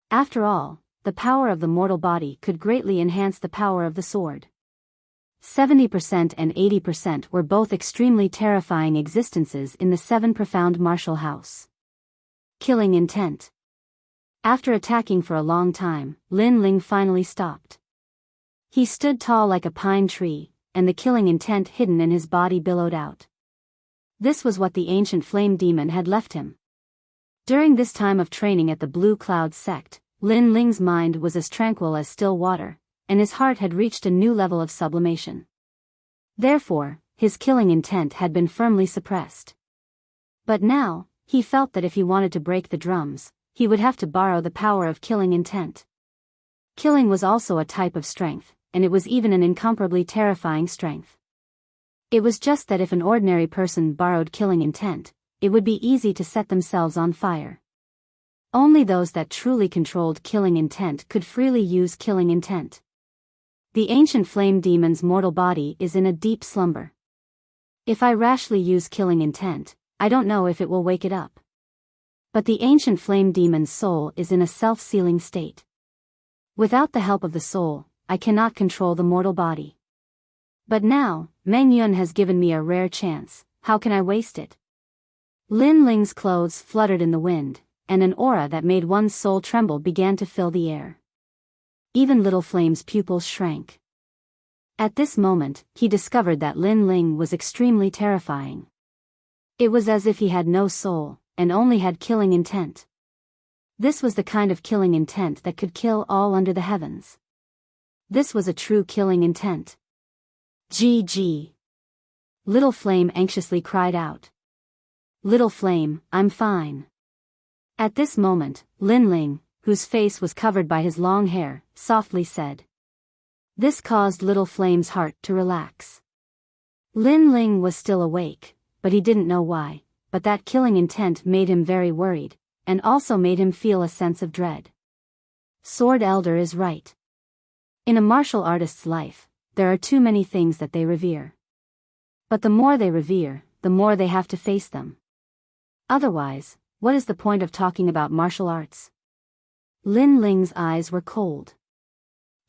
After all, the power of the mortal body could greatly enhance the power of the sword. 70% and 80% were both extremely terrifying existences in the 7 profound martial house. Killing intent. After attacking for a long time, Lin Ling finally stopped. He stood tall like a pine tree, and the killing intent hidden in his body billowed out. This was what the ancient flame demon had left him. During this time of training at the Blue Cloud sect, Lin Ling's mind was as tranquil as still water, and his heart had reached a new level of sublimation. Therefore, his killing intent had been firmly suppressed. But now, he felt that if he wanted to break the drums, he would have to borrow the power of killing intent. Killing was also a type of strength, and it was even an incomparably terrifying strength. It was just that if an ordinary person borrowed killing intent, it would be easy to set themselves on fire. Only those that truly controlled killing intent could freely use killing intent. The ancient flame demon's mortal body is in a deep slumber. If I rashly use killing intent, I don't know if it will wake it up. But the ancient flame demon's soul is in a self-sealing state. Without the help of the soul, I cannot control the mortal body. But now, Meng Yun has given me a rare chance, how can I waste it? Lin Ling's clothes fluttered in the wind, and an aura that made one's soul tremble began to fill the air. Even Little Flame's pupils shrank. At this moment, he discovered that Lin Ling was extremely terrifying. It was as if he had no soul, and only had killing intent. This was the kind of killing intent that could kill all under the heavens. This was a true killing intent. GG. Little Flame anxiously cried out. Little Flame, I'm fine. At this moment, Lin Ling, whose face was covered by his long hair, softly said. This caused Little Flame's heart to relax. Lin Ling was still awake, but he didn't know why, but that killing intent made him very worried, and also made him feel a sense of dread. Sword Elder is right. In a martial artist's life, there are too many things that they revere. But the more they revere, the more they have to face them. Otherwise, what is the point of talking about martial arts? Lin Ling's eyes were cold.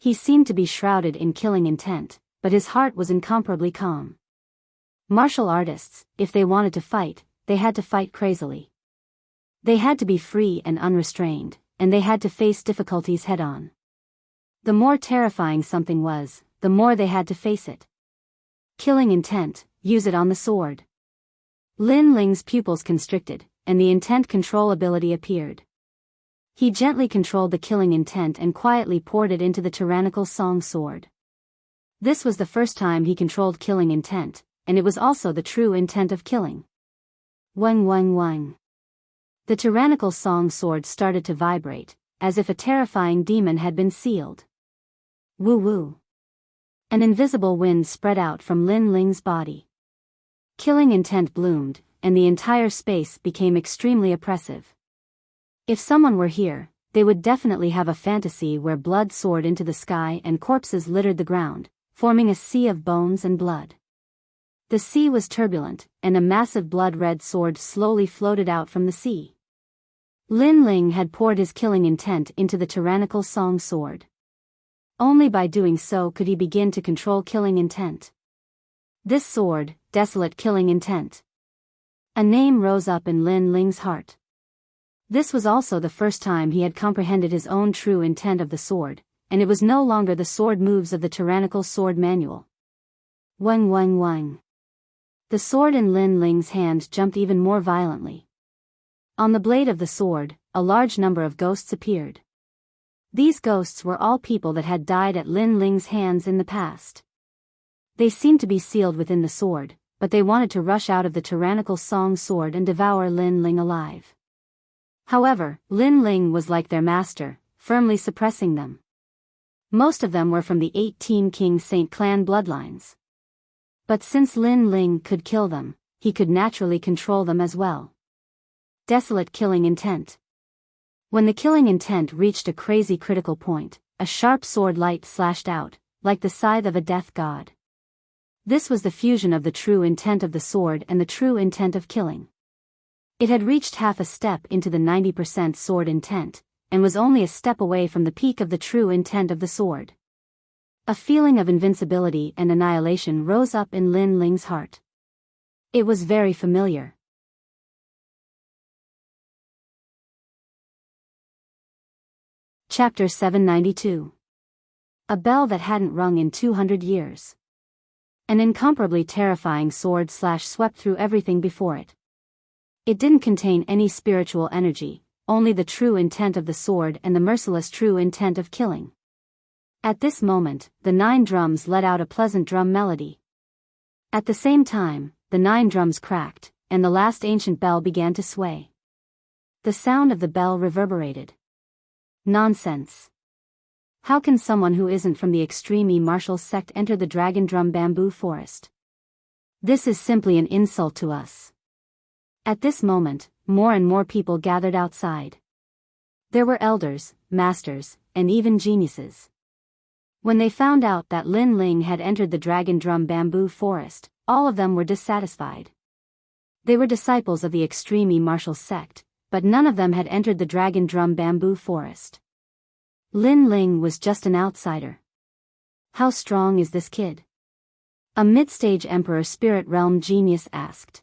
He seemed to be shrouded in killing intent, but his heart was incomparably calm. Martial artists, if they wanted to fight, they had to fight crazily. They had to be free and unrestrained, and they had to face difficulties head-on. The more terrifying something was, the more they had to face it. Killing intent, use it on the sword. Lin Ling's pupils constricted, and the intent control ability appeared. He gently controlled the killing intent and quietly poured it into the tyrannical song sword. This was the first time he controlled killing intent, and it was also the true intent of killing. Wang wang wang. The tyrannical song sword started to vibrate, as if a terrifying demon had been sealed. Woo woo. An invisible wind spread out from Lin Ling's body. Killing intent bloomed, and the entire space became extremely oppressive. If someone were here, they would definitely have a fantasy where blood soared into the sky and corpses littered the ground, forming a sea of bones and blood. The sea was turbulent, and a massive blood-red sword slowly floated out from the sea. Lin Ling had poured his killing intent into the tyrannical song sword. Only by doing so could he begin to control killing intent. This sword, desolate killing intent. A name rose up in Lin Ling's heart. This was also the first time he had comprehended his own true intent of the sword, and it was no longer the sword moves of the tyrannical sword manual. Wang wang wang. The sword in Lin Ling's hand jumped even more violently. On the blade of the sword, a large number of ghosts appeared. These ghosts were all people that had died at Lin Ling's hands in the past. They seemed to be sealed within the sword, but they wanted to rush out of the tyrannical song sword and devour Lin Ling alive. However, Lin Ling was like their master, firmly suppressing them. Most of them were from the 18 King Saint clan bloodlines. But since Lin Ling could kill them, he could naturally control them as well. Desolate killing intent. When the killing intent reached a crazy critical point, a sharp sword light slashed out, like the scythe of a death god. This was the fusion of the true intent of the sword and the true intent of killing. It had reached half a step into the 90% sword intent, and was only a step away from the peak of the true intent of the sword. A feeling of invincibility and annihilation rose up in Lin Ling's heart. It was very familiar. Chapter 792. A bell that hadn't rung in 200 years. An incomparably terrifying sword slash swept through everything before it. It didn't contain any spiritual energy, only the true intent of the sword and the merciless true intent of killing. At this moment, the 9 drums let out a pleasant drum melody. At the same time, the 9 drums cracked, and the last ancient bell began to sway. The sound of the bell reverberated. Nonsense. How can someone who isn't from the extreme martial sect enter the Dragon Drum Bamboo Forest? This is simply an insult to us. At this moment, more and more people gathered outside. There were elders, masters, and even geniuses. When they found out that Lin Ling had entered the Dragon Drum Bamboo Forest, all of them were dissatisfied. They were disciples of the extreme martial sect, but none of them had entered the Dragon Drum Bamboo Forest. Lin Ling was just an outsider. How strong is this kid? A mid-stage Emperor Spirit Realm genius asked.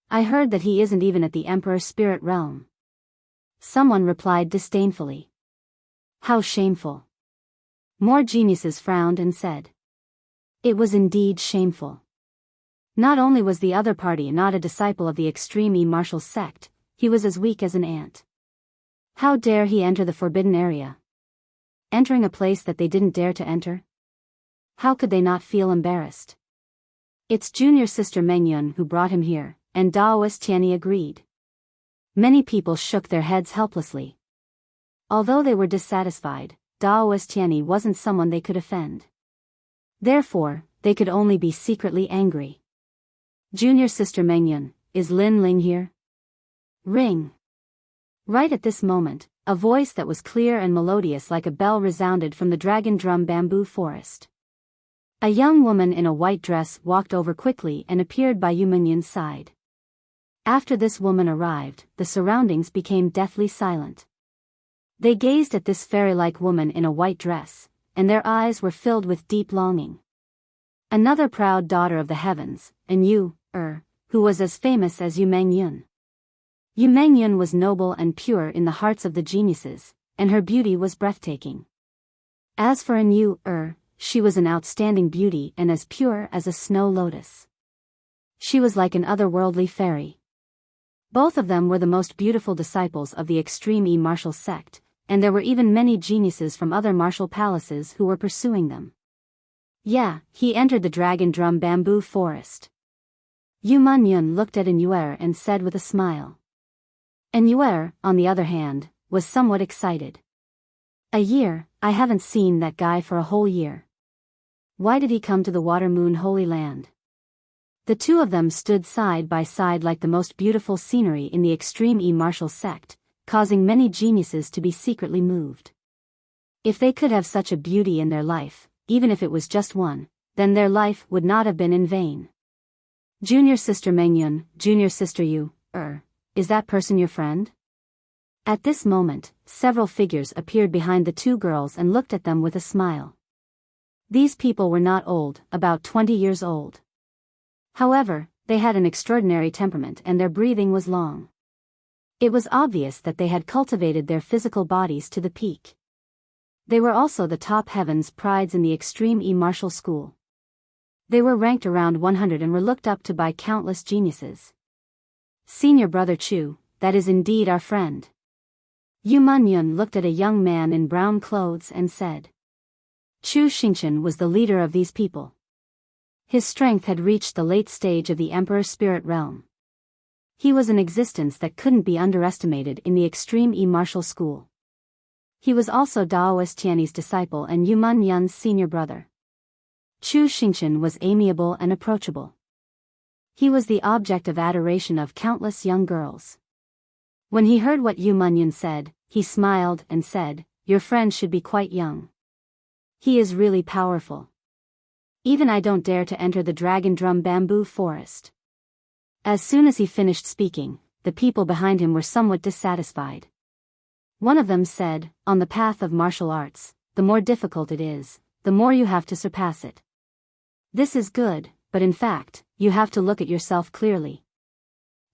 I heard that he isn't even at the Emperor Spirit Realm. Someone replied disdainfully. How shameful. More geniuses frowned and said. It was indeed shameful. Not only was the other party not a disciple of the extreme martial sect, he was as weak as an ant. How dare he enter the forbidden area? Entering a place that they didn't dare to enter? How could they not feel embarrassed? It's junior sister Mengyun who brought him here, and Daoist Tianyi agreed. Many people shook their heads helplessly. Although they were dissatisfied, Daoist Tianyi wasn't someone they could offend. Therefore, they could only be secretly angry. Junior sister Mengyun, is Lin Ling here? Ring. Right at this moment, a voice that was clear and melodious like a bell resounded from the dragon drum bamboo forest. A young woman in a white dress walked over quickly and appeared by Yu Mengyun's side. After this woman arrived, the surroundings became deathly silent. They gazed at this fairy-like woman in a white dress, and their eyes were filled with deep longing. Another proud daughter of the heavens, and who was as famous as Yu Mengyun. Yu Mengyun was noble and pure in the hearts of the geniuses, and her beauty was breathtaking. As for she was an outstanding beauty and as pure as a snow lotus. She was like an otherworldly fairy. Both of them were the most beautiful disciples of the extreme martial sect, and there were even many geniuses from other martial palaces who were pursuing them. Yeah, he entered the dragon drum bamboo forest. Yu Mengyun looked at Enuer and said with a smile. Enuer, on the other hand, was somewhat excited. A year, I haven't seen that guy for a whole year. Why did he come to the Water Moon Holy Land? The two of them stood side by side like the most beautiful scenery in the extreme martial sect, causing many geniuses to be secretly moved. If they could have such a beauty in their life, even if it was just one, then their life would not have been in vain. Junior sister Mengyun, junior sister Yu, is that person your friend? At this moment, several figures appeared behind the two girls and looked at them with a smile. These people were not old, about 20 years old. However, they had an extraordinary temperament and their breathing was long. It was obvious that they had cultivated their physical bodies to the peak. They were also the top heaven's prides in the extreme martial school. They were ranked around 100 and were looked up to by countless geniuses. Senior brother Chu, that is indeed our friend. Yu Mengyun looked at a young man in brown clothes and said. Chu Xingchen was the leader of these people. His strength had reached the late stage of the Emperor's spirit realm. He was an existence that couldn't be underestimated in the extreme martial school. He was also Daoist Tianyi's disciple and Yu Mengyun's senior brother. Chu Xingchen was amiable and approachable. He was the object of adoration of countless young girls. When he heard what Yu Mengyun said, he smiled and said, your friend should be quite young. He is really powerful. Even I don't dare to enter the dragon drum bamboo forest. As soon as he finished speaking, the people behind him were somewhat dissatisfied. One of them said, on the path of martial arts, the more difficult it is, the more you have to surpass it. This is good, but in fact, you have to look at yourself clearly.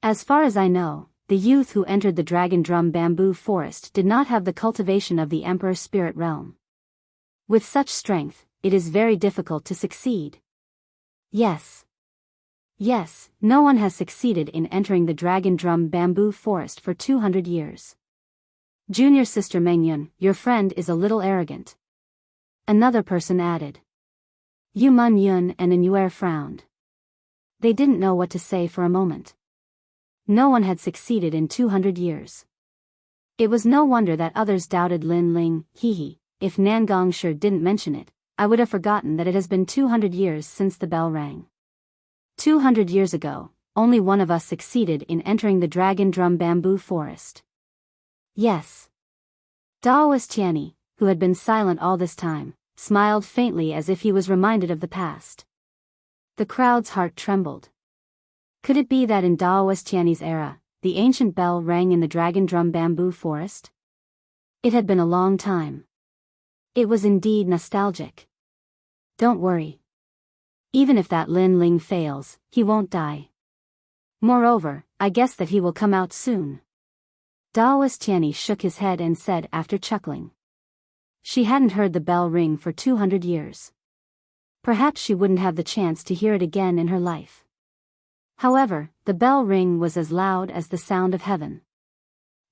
As far as I know, the youth who entered the dragon drum bamboo forest did not have the cultivation of the Emperor's spirit realm. With such strength, it is very difficult to succeed. Yes, no one has succeeded in entering the dragon drum bamboo forest for 200 years. Junior sister Mengyun, your friend is a little arrogant. Another person added. Yu Mengyun and Enuer frowned. They didn't know what to say for a moment. No one had succeeded in 200 years. It was no wonder that others doubted Lin Ling. If Nangong Shi didn't mention it, I would have forgotten that it has been 200 years since the bell rang. 200 years ago, only one of us succeeded in entering the dragon drum bamboo forest. Yes. Daoist Tianyi, who had been silent all this time, smiled faintly as if he was reminded of the past. The crowd's heart trembled. Could it be that in Daoist Tianyi's era, the ancient bell rang in the dragon drum bamboo forest? It had been a long time. It was indeed nostalgic. Don't worry. Even if that Lin Ling fails, he won't die. Moreover, I guess that he will come out soon. Daoist Tianyi shook his head and said after chuckling. She hadn't heard the bell ring for 200 years. Perhaps she wouldn't have the chance to hear it again in her life. However, the bell ring was as loud as the sound of heaven.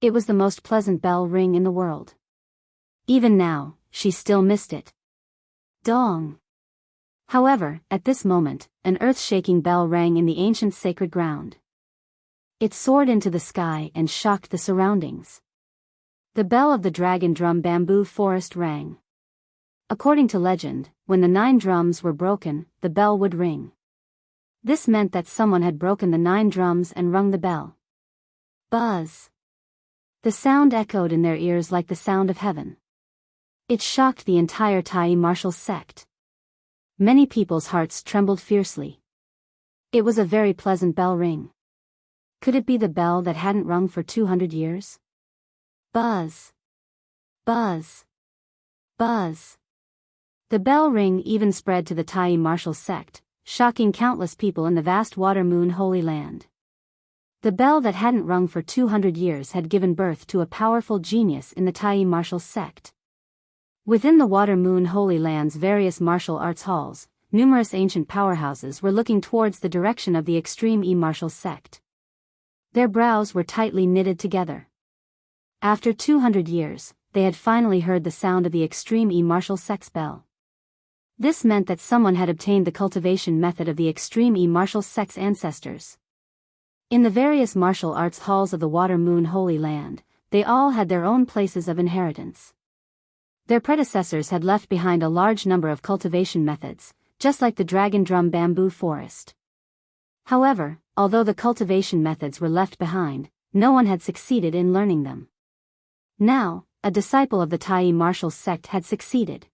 It was the most pleasant bell ring in the world. Even now, she still missed it. Dong! However, at this moment, an earth-shaking bell rang in the ancient sacred ground. It soared into the sky and shocked the surroundings. The bell of the dragon drum bamboo forest rang. According to legend, when the 9 drums were broken, the bell would ring. This meant that someone had broken the 9 drums and rung the bell. Buzz! The sound echoed in their ears like the sound of heaven. It shocked the entire Tai martial sect. Many people's hearts trembled fiercely. It was a very pleasant bell ring. Could it be the bell that hadn't rung for 200 years? Buzz! Buzz! Buzz! The bell ring even spread to the Tai martial sect, shocking countless people in the vast Water Moon Holy Land. The bell that hadn't rung for 200 years had given birth to a powerful genius in the Tai martial sect. Within the Water Moon Holy Land's various martial arts halls, numerous ancient powerhouses were looking towards the direction of the extreme martial sect. Their brows were tightly knitted together. After 200 years, they had finally heard the sound of the extreme martial sect's bell. This meant that someone had obtained the cultivation method of the extreme martial sect's ancestors. In the various martial arts halls of the Water Moon Holy Land, they all had their own places of inheritance. Their predecessors had left behind a large number of cultivation methods, just like the Dragon Drum Bamboo Forest. However, although the cultivation methods were left behind, no one had succeeded in learning them. Now, a disciple of the Tai martial sect had succeeded.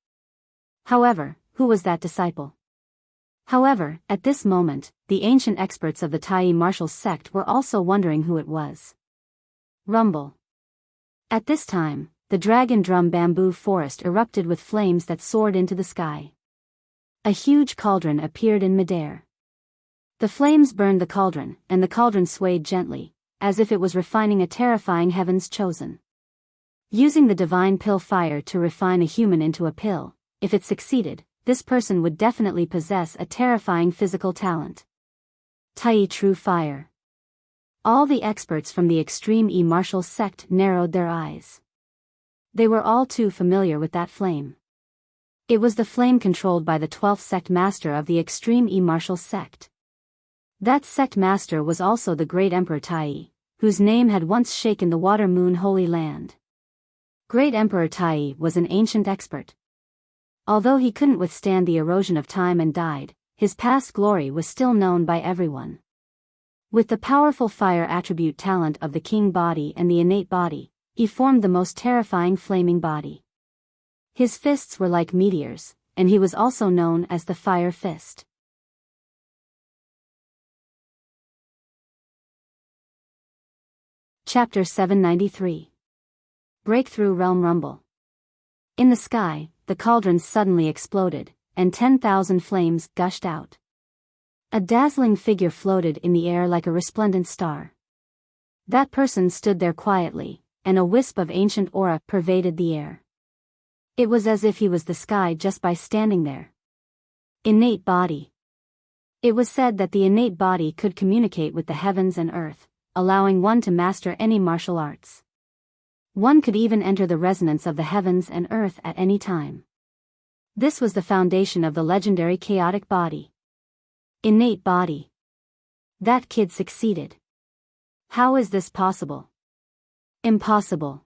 However, who was that disciple? However, at this moment, the ancient experts of the Tai martial sect were also wondering who it was. Rumble. At this time, the Dragon Drum Bamboo Forest erupted with flames that soared into the sky. A huge cauldron appeared in midair. The flames burned the cauldron, and the cauldron swayed gently, as if it was refining a terrifying heaven's chosen. Using the divine pill fire to refine a human into a pill, if it succeeded, this person would definitely possess a terrifying physical talent. Tai True Fire. All the experts from the extreme martial sect narrowed their eyes. They were all too familiar with that flame. It was the flame controlled by the 12th sect master of the extreme martial sect. That sect master was also the great Emperor Tai, whose name had once shaken the Water Moon Holy Land. Great Emperor Tai was an ancient expert. Although he couldn't withstand the erosion of time and died, his past glory was still known by everyone. With the powerful fire attribute talent of the king body and the innate body, he formed the most terrifying flaming body. His fists were like meteors, and he was also known as the Fire Fist. Chapter 793. Breakthrough Realm Rumble. In the sky, the cauldron suddenly exploded, and 10,000 flames gushed out. A dazzling figure floated in the air like a resplendent star. That person stood there quietly, and a wisp of ancient aura pervaded the air. It was as if he was the sky just by standing there. Innate body. It was said that the innate body could communicate with the heavens and earth, allowing one to master any martial arts. One could even enter the resonance of the heavens and earth at any time. This was the foundation of the legendary chaotic body. Innate body. That kid succeeded. How is this possible? Impossible.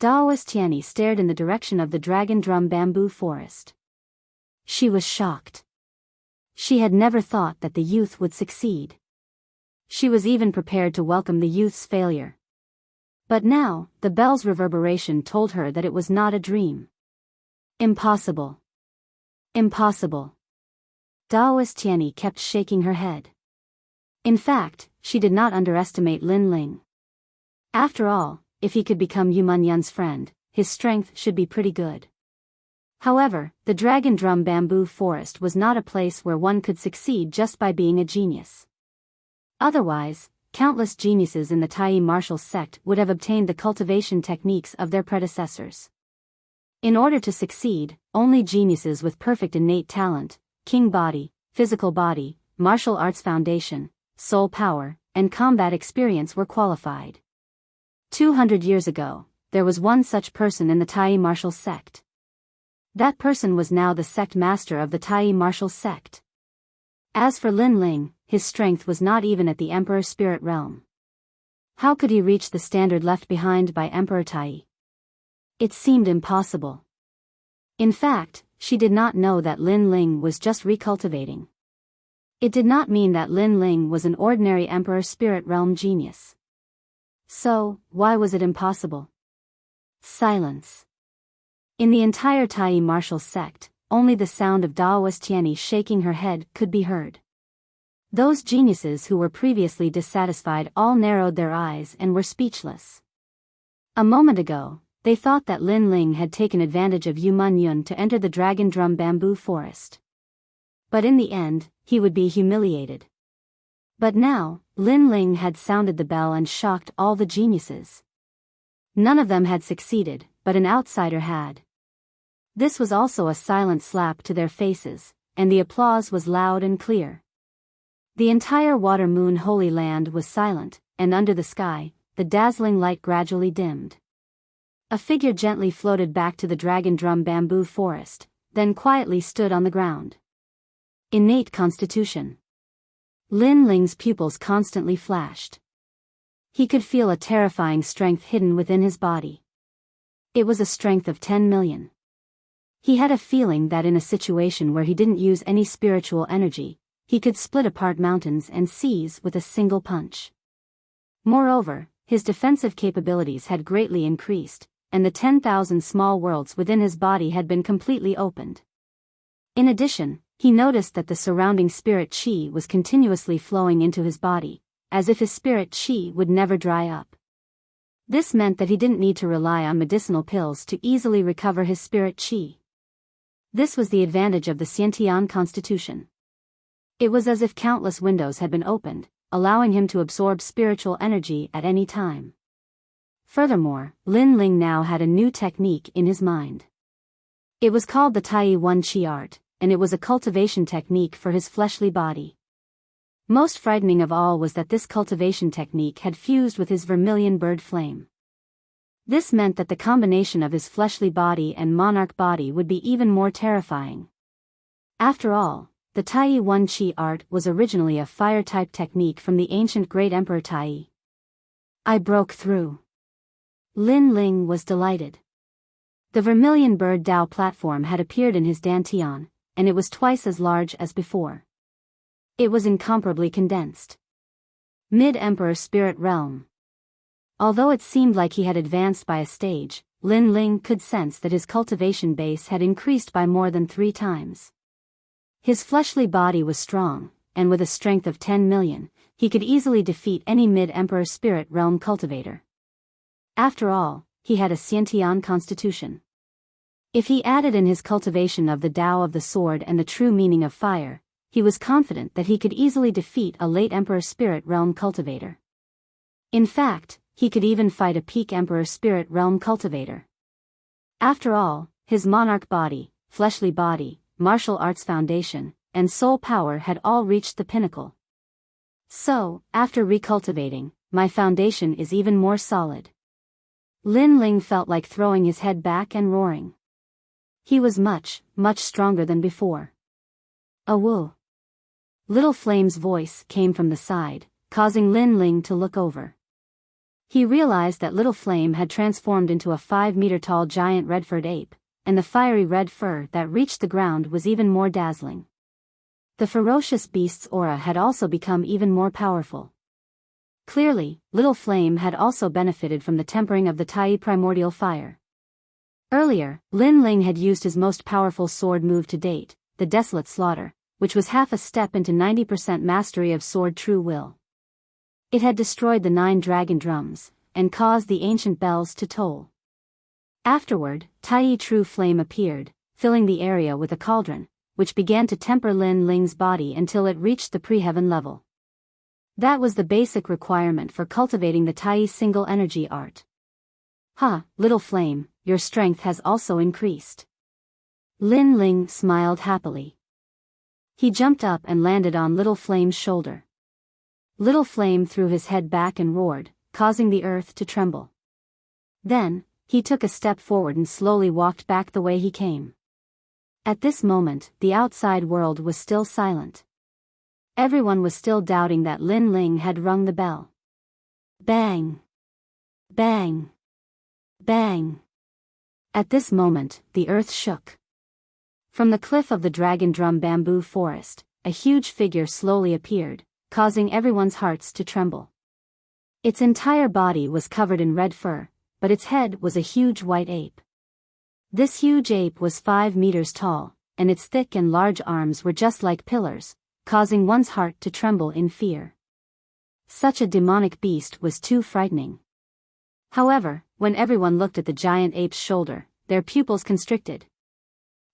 Daoist Tianyi stared in the direction of the Dragon Drum Bamboo Forest. She was shocked. She had never thought that the youth would succeed. She was even prepared to welcome the youth's failure. But now, the bell's reverberation told her that it was not a dream. Impossible. Impossible. Daoist Tianyi kept shaking her head. In fact, she did not underestimate Lin Ling. After all, if he could become Yu Munyun's friend, his strength should be pretty good. However, the Dragon Drum Bamboo Forest was not a place where one could succeed just by being a genius. Otherwise, countless geniuses in the Tai martial sect would have obtained the cultivation techniques of their predecessors. In order to succeed, only geniuses with perfect innate talent, king body, physical body, martial arts foundation, soul power, and combat experience were qualified. 200 years ago, there was one such person in the Tai martial sect. That person was now the sect master of the Tai martial sect. As for Lin Ling, his strength was not even at the Emperor's spirit realm. How could he reach the standard left behind by Emperor Tai? It seemed impossible. In fact, she did not know that Lin Ling was just recultivating. It did not mean that Lin Ling was an ordinary Emperor Spirit Realm genius. So, why was it impossible? Silence. In the entire Tai martial sect, only the sound of Daoist Tianyi shaking her head could be heard. Those geniuses who were previously dissatisfied all narrowed their eyes and were speechless. A moment ago, they thought that Lin Ling had taken advantage of Yu Man Yun to enter the Dragon Drum Bamboo Forest. But in the end, he would be humiliated. But now, Lin Ling had sounded the bell and shocked all the geniuses. None of them had succeeded, but an outsider had. This was also a silent slap to their faces, and the applause was loud and clear. The entire Water Moon Holy Land was silent, and under the sky, the dazzling light gradually dimmed. A figure gently floated back to the Dragon Drum Bamboo Forest, then quietly stood on the ground. Innate constitution. Lin Ling's pupils constantly flashed. He could feel a terrifying strength hidden within his body. It was a strength of 10 million. He had a feeling that in a situation where he didn't use any spiritual energy, he could split apart mountains and seas with a single punch. Moreover, his defensive capabilities had greatly increased, and the 10,000 small worlds within his body had been completely opened. In addition, he noticed that the surrounding spirit qi was continuously flowing into his body, as if his spirit qi would never dry up. This meant that he didn't need to rely on medicinal pills to easily recover his spirit qi. This was the advantage of the Xiantian constitution. It was as if countless windows had been opened, allowing him to absorb spiritual energy at any time. Furthermore, Lin Ling now had a new technique in his mind. It was called the Tai One Qi art, and it was a cultivation technique for his fleshly body. Most frightening of all was that this cultivation technique had fused with his vermilion bird flame. This meant that the combination of his fleshly body and monarch body would be even more terrifying. After all, the Tai One Qi art was originally a fire-type technique from the ancient Great Emperor Tai. I broke through. Lin Ling was delighted. The vermilion bird Dao platform had appeared in his dantian, and it was twice as large as before. It was incomparably condensed. Mid-Emperor Spirit Realm. Although it seemed like he had advanced by a stage, Lin Ling could sense that his cultivation base had increased by more than 3 times. His fleshly body was strong, and with a strength of 10 million, he could easily defeat any mid-Emperor Spirit Realm cultivator. After all, he had a Xiantian constitution. If he added in his cultivation of the Tao of the sword and the true meaning of fire, he was confident that he could easily defeat a late Emperor Spirit Realm cultivator. In fact, he could even fight a peak Emperor Spirit Realm cultivator. After all, his monarch body, fleshly body, martial arts foundation, and soul power had all reached the pinnacle. So, after recultivating, my foundation is even more solid. Lin Ling felt like throwing his head back and roaring. He was much, much stronger than before. Awoo. Little Flame's voice came from the side, causing Lin Ling to look over. He realized that Little Flame had transformed into a 5-meter-tall giant red-furred ape, and the fiery red fur that reached the ground was even more dazzling. The ferocious beast's aura had also become even more powerful. Clearly, Little Flame had also benefited from the tempering of the Tai primordial fire. Earlier, Lin Ling had used his most powerful sword move to date, the Desolate Slaughter, which was half a step into 90% mastery of sword true will. It had destroyed the 9 dragon drums, and caused the ancient bells to toll. Afterward, Tai True Flame appeared, filling the area with a cauldron, which began to temper Lin Ling's body until it reached the pre-heaven level. That was the basic requirement for cultivating the Tai single energy art. Little Flame, your strength has also increased. Lin Ling smiled happily. He jumped up and landed on Little Flame's shoulder. Little Flame threw his head back and roared, causing the earth to tremble. Then, he took a step forward and slowly walked back the way he came. At this moment, the outside world was still silent. Everyone was still doubting that Lin Ling had rung the bell. Bang! Bang! Bang! At this moment, the earth shook. From the cliff of the Dragon Drum bamboo forest, a huge figure slowly appeared, causing everyone's hearts to tremble. Its entire body was covered in red fur, but its head was a huge white ape. This huge ape was 5 meters tall, and its thick and large arms were just like pillars, causing one's heart to tremble in fear. Such a demonic beast was too frightening. However, when everyone looked at the giant ape's shoulder, their pupils constricted.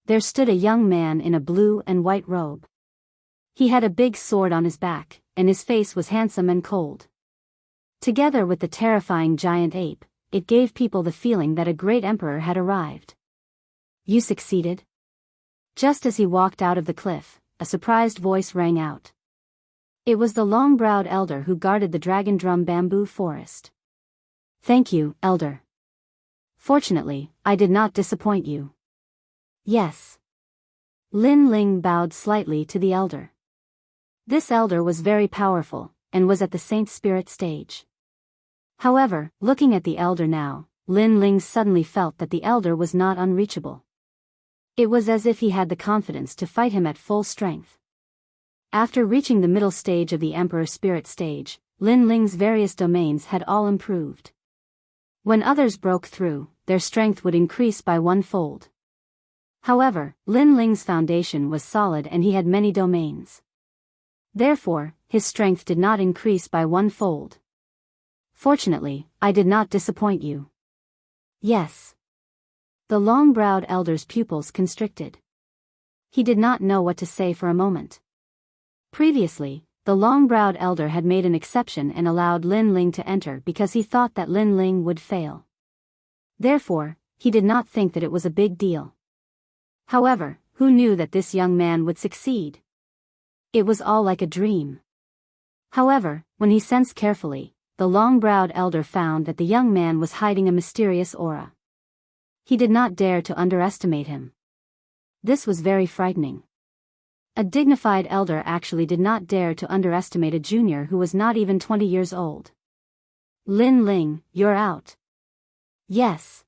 There stood a young man in a blue and white robe. He had a big sword on his back, and his face was handsome and cold. Together with the terrifying giant ape, it gave people the feeling that a great emperor had arrived. "You succeeded?" Just as he walked out of the cliff, a surprised voice rang out. It was the long-browed elder who guarded the Dragon Drum bamboo forest. "Thank you, elder. Fortunately, I did not disappoint you." "Yes." Lin Ling bowed slightly to the elder. This elder was very powerful, and was at the Saint Spirit stage. However, looking at the elder now, Lin Ling suddenly felt that the elder was not unreachable. It was as if he had the confidence to fight him at full strength. After reaching the middle stage of the Emperor Spirit stage, Lin Ling's various domains had all improved. When others broke through, their strength would increase by 1-fold. However, Lin Ling's foundation was solid and he had many domains. Therefore, his strength did not increase by 1-fold. "Fortunately, I did not disappoint you." "Yes." The long-browed elder's pupils constricted. He did not know what to say for a moment. Previously, the long-browed elder had made an exception and allowed Lin Ling to enter because he thought that Lin Ling would fail. Therefore, he did not think that it was a big deal. However, who knew that this young man would succeed? It was all like a dream. However, when he sensed carefully, the long-browed elder found that the young man was hiding a mysterious aura. He did not dare to underestimate him. This was very frightening. A dignified elder actually did not dare to underestimate a junior who was not even 20 years old. "Lin Ling, you're out." "Yes."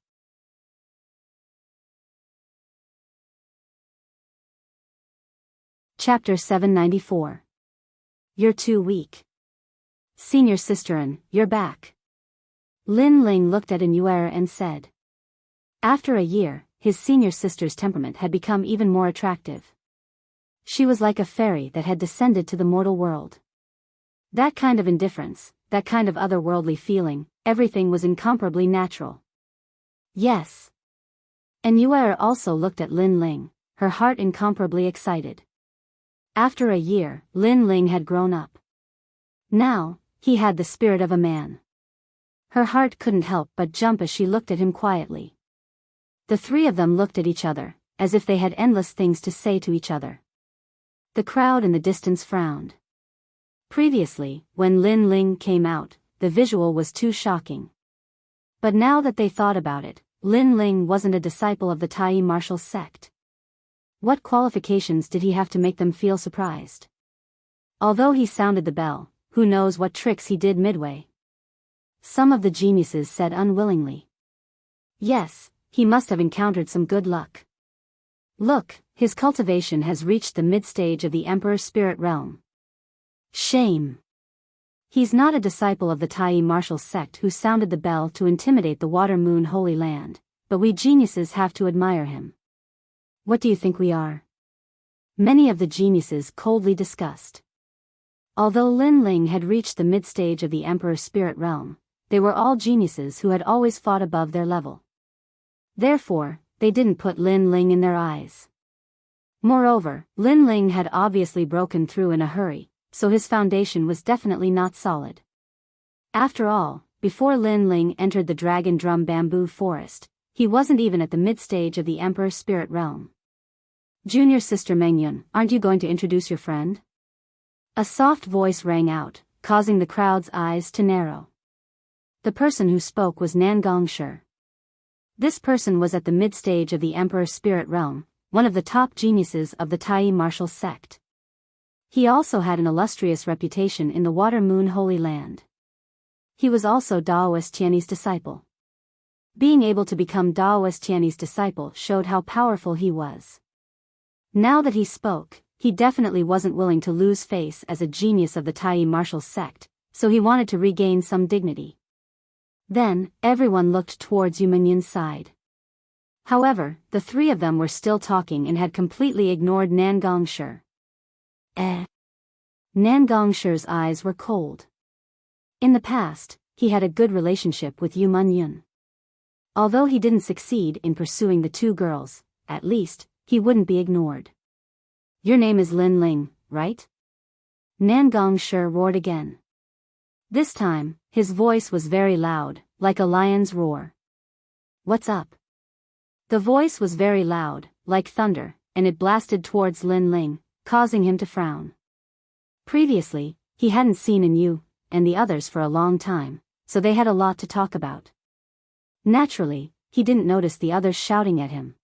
Chapter 794. You're too weak. Senior Sisterin, you're back. Lin Ling looked at Inuera and said. After a year, his senior sister's temperament had become even more attractive. She was like a fairy that had descended to the mortal world. That kind of indifference, that kind of otherworldly feeling, everything was incomparably natural. Yes. Inuera also looked at Lin Ling, her heart incomparably excited. After a year, Lin Ling had grown up. Now, he had the spirit of a man. Her heart couldn't help but jump as she looked at him quietly. The three of them looked at each other, as if they had endless things to say to each other. The crowd in the distance frowned. Previously, when Lin Ling came out, the visual was too shocking. But now that they thought about it, Lin Ling wasn't a disciple of the Tai martial sect. What qualifications did he have to make them feel surprised? Although he sounded the bell, who knows what tricks he did midway? Some of the geniuses said unwillingly. Yes, he must have encountered some good luck. Look, his cultivation has reached the mid-stage of the Emperor's Spirit Realm. Shame. He's not a disciple of the Tai martial sect who sounded the bell to intimidate the Water Moon Holy Land, but we geniuses have to admire him. What do you think we are? Many of the geniuses coldly discussed. Although Lin Ling had reached the mid-stage of the Emperor's Spirit Realm, they were all geniuses who had always fought above their level. Therefore, they didn't put Lin Ling in their eyes. Moreover, Lin Ling had obviously broken through in a hurry, so his foundation was definitely not solid. After all, before Lin Ling entered the Dragon Drum bamboo forest, he wasn't even at the mid-stage of the Emperor's Spirit Realm. Junior Sister Mengyun, aren't you going to introduce your friend? A soft voice rang out, causing the crowd's eyes to narrow. The person who spoke was Nangong Shi. This person was at the mid-stage of the Emperor's Spirit Realm, one of the top geniuses of the Tai martial sect. He also had an illustrious reputation in the Water Moon Holy Land. He was also Daoist Tianyi's disciple. Being able to become Daoist Tianyi's disciple showed how powerful he was. Now that he spoke, he definitely wasn't willing to lose face as a genius of the Tai martial sect, so he wanted to regain some dignity. Then, everyone looked towards Yu Minyun's side. However, the three of them were still talking and had completely ignored Nan Gongshi. Nan Gongshi's eyes were cold. In the past, he had a good relationship with Yu Minyun. Although he didn't succeed in pursuing the two girls, at least, he wouldn't be ignored. Your name is Lin Ling, right? Nan Gongshi roared again. This time, his voice was very loud, like a lion's roar. What's up? The voice was very loud, like thunder, and it blasted towards Lin Ling, causing him to frown. Previously, he hadn't seen Yu and the others for a long time, so they had a lot to talk about. Naturally, he didn't notice the others shouting at him.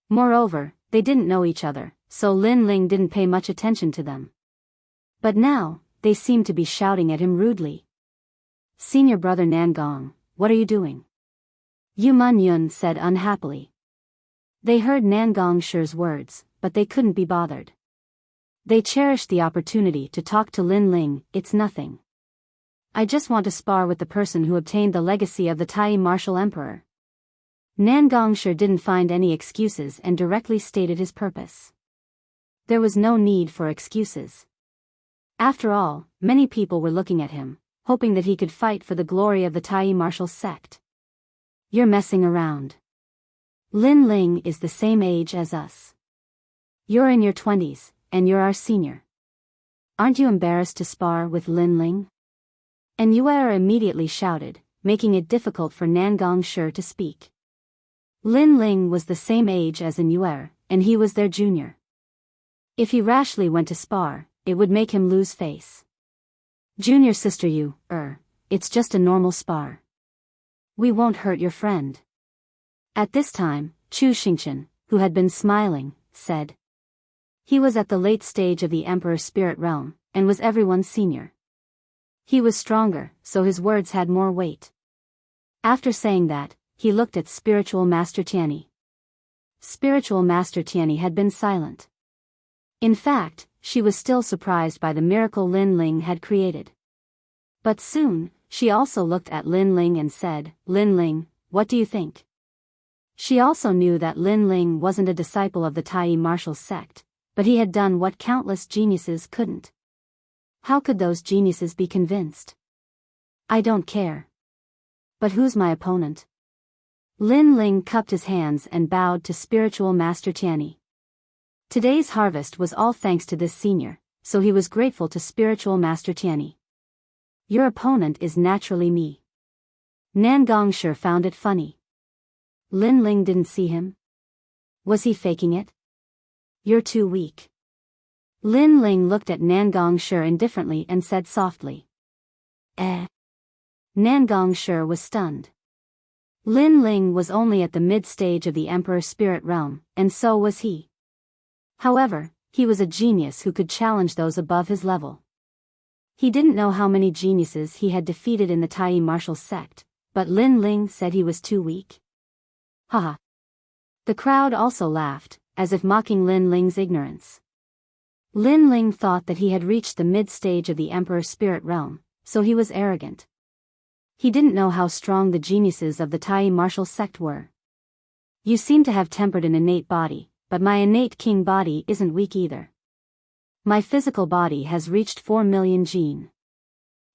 Moreover, they didn't know each other, so Lin Ling didn't pay much attention to them. But now, they seemed to be shouting at him rudely. Senior brother Nan Gong, what are you doing? Yu Minyun said unhappily. They heard Nan Gongshi's words, but they couldn't be bothered. They cherished the opportunity to talk to Lin Ling. It's nothing. I just want to spar with the person who obtained the legacy of the Tai martial emperor. Nan Gongshi didn't find any excuses and directly stated his purpose. There was no need for excuses. After all, many people were looking at him, hoping that he could fight for the glory of the Tai martial sect. You're messing around. Lin Ling is the same age as us. You're in your 20s, and you're our senior. Aren't you embarrassed to spar with Lin Ling? And Yue immediately shouted, making it difficult for Nan Gongshi to speak. Lin Ling was the same age as Yue, and he was their junior. If he rashly went to spar, it would make him lose face. Junior sister Yu, it's just a normal spar. We won't hurt your friend. At this time, Chu Xingchen, who had been smiling, said. He was at the late stage of the Emperor's spirit realm, and was everyone's senior. He was stronger, so his words had more weight. After saying that, he looked at Spiritual Master Tianyi. Spiritual Master Tianyi had been silent. In fact, she was still surprised by the miracle Lin Ling had created. But soon, she also looked at Lin Ling and said, Lin Ling, what do you think? She also knew that Lin Ling wasn't a disciple of the Tai martial sect, but he had done what countless geniuses couldn't. How could those geniuses be convinced? I don't care. But who's my opponent? Lin Ling cupped his hands and bowed to Spiritual Master Tianyi. Today's harvest was all thanks to this senior, so he was grateful to Spiritual Master Tianyi. Your opponent is naturally me. Nan Gongshi found it funny. Lin Ling didn't see him. Was he faking it? You're too weak. Lin Ling looked at Nan Gongshi indifferently and said softly. Nan Gongshi was stunned. Lin Ling was only at the mid-stage of the Emperor's spirit realm, and so was he. However, he was a genius who could challenge those above his level. He didn't know how many geniuses he had defeated in the Tai martial sect, but Lin Ling said he was too weak. Haha. The crowd also laughed, as if mocking Lin Ling's ignorance. Lin Ling thought that he had reached the mid-stage of the Emperor's spirit realm, so he was arrogant. He didn't know how strong the geniuses of the Tai martial sect were. You seem to have tempered an innate body, but my innate king body isn't weak either. My physical body has reached 4 million gene.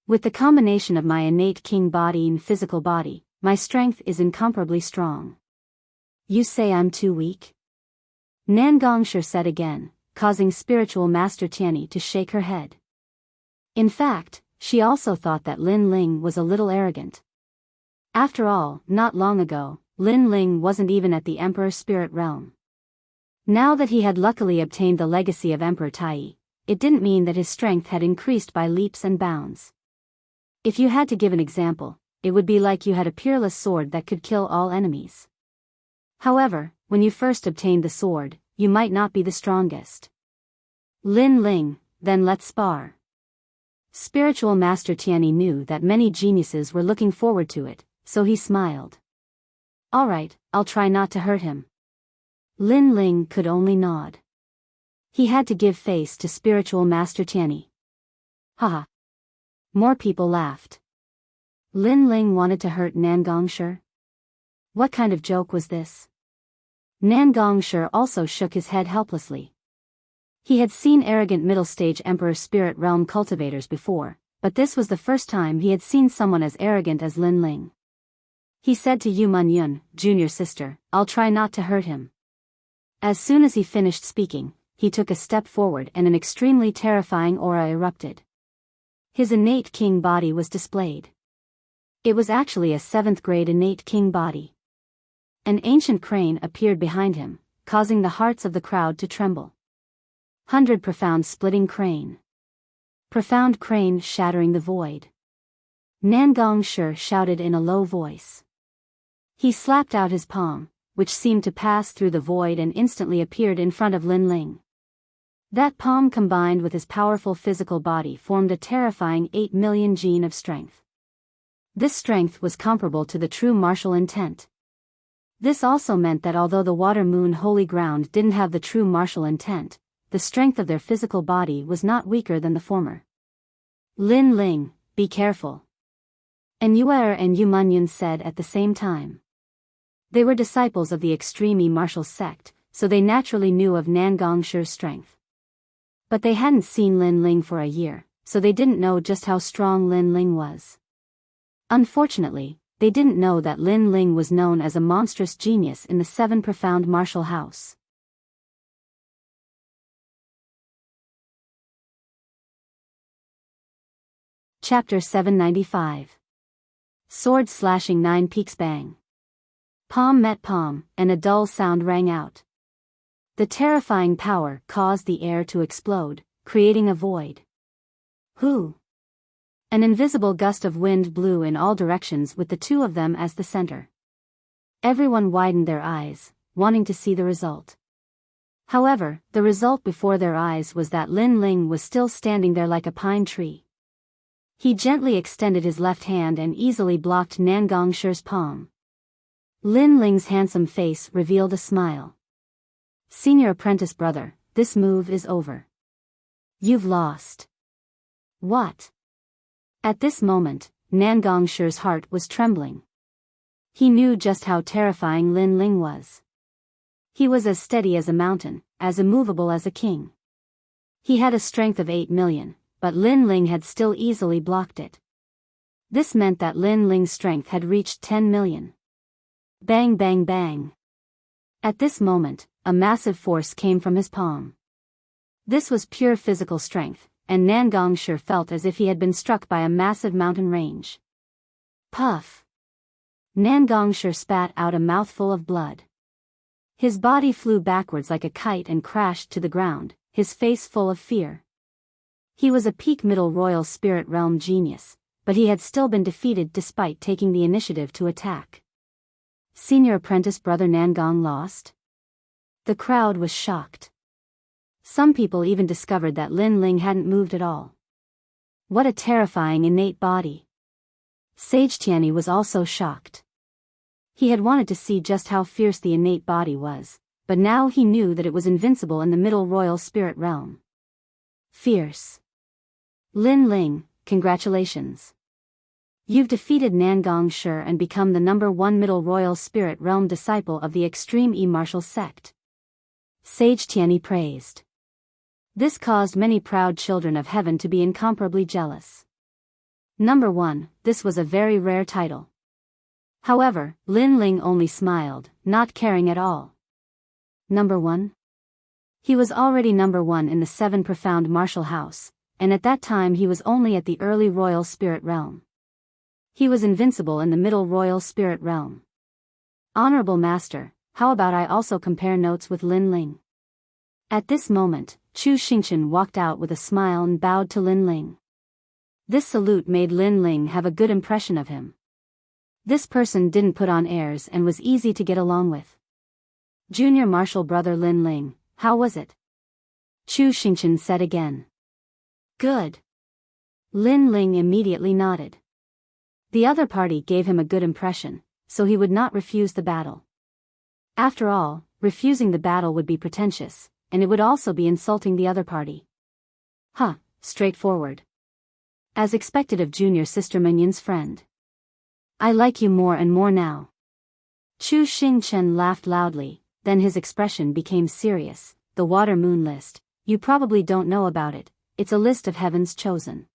With the combination of my innate king body and physical body, my strength is incomparably strong. You say I'm too weak? Nan Gongshi said again, causing Spiritual Master Tianyi to shake her head. In fact, she also thought that Lin Ling was a little arrogant. After all, not long ago, Lin Ling wasn't even at the Emperor's spirit realm. Now that he had luckily obtained the legacy of Emperor Tai, it didn't mean that his strength had increased by leaps and bounds. If you had to give an example, it would be like you had a peerless sword that could kill all enemies. However, when you first obtained the sword, you might not be the strongest. Lin Ling, then let's spar. Spiritual Master Tianyi knew that many geniuses were looking forward to it, so he smiled. Alright, I'll try not to hurt him. Lin Ling could only nod. He had to give face to spiritual Master Tianyi. Haha. More people laughed. Lin Ling wanted to hurt Nan Gongshi? What kind of joke was this? Nan Gongshi also shook his head helplessly. He had seen arrogant middle-stage Emperor Spirit Realm cultivators before, but this was the first time he had seen someone as arrogant as Lin Ling. He said to Yu Munyun, junior sister, I'll try not to hurt him. As soon as he finished speaking, he took a step forward and an extremely terrifying aura erupted. His innate king body was displayed. It was actually a 7th grade innate king body. An ancient crane appeared behind him, causing the hearts of the crowd to tremble. 100 profound splitting crane. Profound crane shattering the void. Nan Gongshi shouted in a low voice. He slapped out his palm, which seemed to pass through the void and instantly appeared in front of Lin Ling. That palm combined with his powerful physical body formed a terrifying 8 million gene of strength. This strength was comparable to the true martial intent. This also meant that although the Water Moon Holy Ground didn't have the true martial intent, the strength of their physical body was not weaker than the former. Lin Ling, be careful. And Yuer and Yu Munyun said at the same time. They were disciples of the extreme martial sect, so they naturally knew of Nan Gongshi's strength. But they hadn't seen Lin Ling for a year, so they didn't know just how strong Lin Ling was. Unfortunately, they didn't know that Lin Ling was known as a monstrous genius in the 7 profound martial house. Chapter 795. Sword slashing 9 peaks bang. Palm met palm, and a dull sound rang out. The terrifying power caused the air to explode, creating a void. Who? An invisible gust of wind blew in all directions with the two of them as the center. Everyone widened their eyes, wanting to see the result. However, the result before their eyes was that Lin Ling was still standing there like a pine tree. He gently extended his left hand and easily blocked Nan Gongshi's palm. Lin Ling's handsome face revealed a smile. Senior apprentice brother, this move is over. You've lost. What? At this moment, Nan Gongshi's heart was trembling. He knew just how terrifying Lin Ling was. He was as steady as a mountain, as immovable as a king. He had a strength of 8 million, but Lin Ling had still easily blocked it. This meant that Lin Ling's strength had reached 10 million. Bang bang bang. At this moment, a massive force came from his palm. This was pure physical strength, and Nan Gongshi felt as if he had been struck by a massive mountain range. Puff. Nan Gongshi spat out a mouthful of blood. His body flew backwards like a kite and crashed to the ground, his face full of fear. He was a peak middle royal spirit realm genius, but he had still been defeated despite taking the initiative to attack. Senior apprentice brother Nan Gong lost? The crowd was shocked. Some people even discovered that Lin Ling hadn't moved at all. What a terrifying innate body. Sage Tianyi was also shocked. He had wanted to see just how fierce the innate body was, but now he knew that it was invincible in the middle royal spirit realm. Fierce. Lin Ling, congratulations. You've defeated Nan Gongshi and become the #1 middle royal spirit realm disciple of the extreme martial sect. Sage Tianyi praised. This caused many proud children of heaven to be incomparably jealous. #1, this was a very rare title. However, Lin Ling only smiled, not caring at all. #1? He was already #1 in the 7 profound martial house, and at that time he was only at the early royal spirit realm. He was invincible in the middle royal spirit realm. Honorable Master, how about I also compare notes with Lin Ling? At this moment, Chu Xingchen walked out with a smile and bowed to Lin Ling. This salute made Lin Ling have a good impression of him. This person didn't put on airs and was easy to get along with. Junior martial brother Lin Ling, how was it? Chu Xingchen said again. Good. Lin Ling immediately nodded. The other party gave him a good impression, so he would not refuse the battle. After all, refusing the battle would be pretentious, and it would also be insulting the other party. Huh, straightforward. As expected of junior sister Minyan's friend. I like you more and more now. Chu Xingchen laughed loudly, then his expression became serious. The Water Moon list, you probably don't know about it, it's a list of heaven's chosen.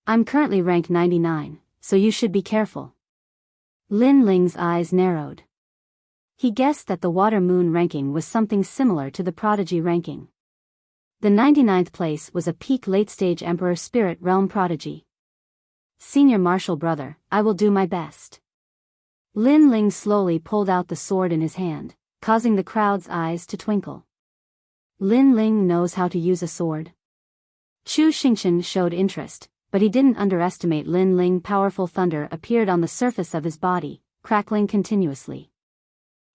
I'm currently rank 99, so you should be careful. Lin Ling's eyes narrowed. He guessed that the Water Moon ranking was something similar to the Prodigy ranking. The 99th place was a peak late-stage Emperor Spirit Realm Prodigy. Senior Martial Brother, I will do my best. Lin Ling slowly pulled out the sword in his hand, causing the crowd's eyes to twinkle. Lin Ling knows how to use a sword. Chu Xingchen showed interest, but he didn't underestimate Lin Ling. Powerful thunder appeared on the surface of his body, crackling continuously.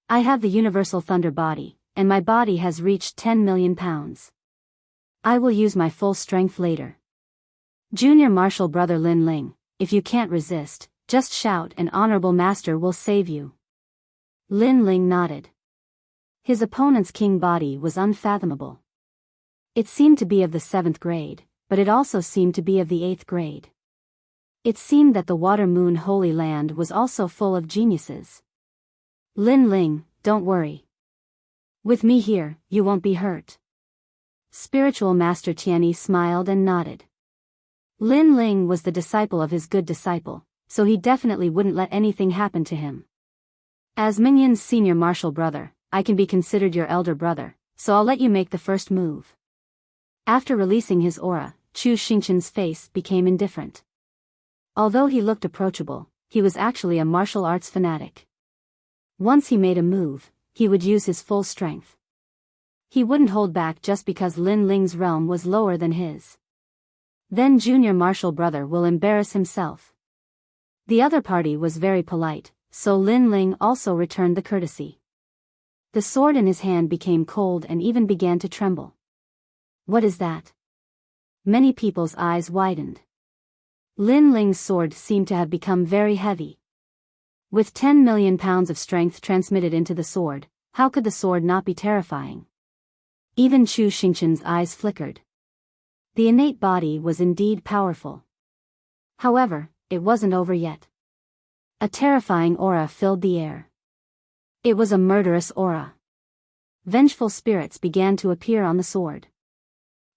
I have the universal thunder body, and my body has reached 10 million pounds. I will use my full strength later. Junior Martial Brother Lin Ling, if you can't resist, just shout and Honorable Master will save you. Lin Ling nodded. His opponent's king body was unfathomable. It seemed to be of the 7th grade, but it also seemed to be of the 8th grade. It seemed that the Water Moon Holy Land was also full of geniuses. Lin Ling, don't worry. With me here, you won't be hurt. Spiritual Master Tianyi smiled and nodded. Lin Ling was the disciple of his good disciple, so he definitely wouldn't let anything happen to him. As Minyan's senior martial brother, I can be considered your elder brother, so I'll let you make the first move. After releasing his aura, Chu Xingchen's face became indifferent. Although he looked approachable, he was actually a martial arts fanatic. Once he made a move, he would use his full strength. He wouldn't hold back just because Lin Ling's realm was lower than his. Then junior martial brother will embarrass himself. The other party was very polite, so Lin Ling also returned the courtesy. The sword in his hand became cold and even began to tremble. What is that? Many people's eyes widened. Lin Ling's sword seemed to have become very heavy. With 10 million pounds of strength transmitted into the sword, how could the sword not be terrifying? Even Chu Xingchen's eyes flickered. The innate body was indeed powerful. However, it wasn't over yet. A terrifying aura filled the air. It was a murderous aura. Vengeful spirits began to appear on the sword.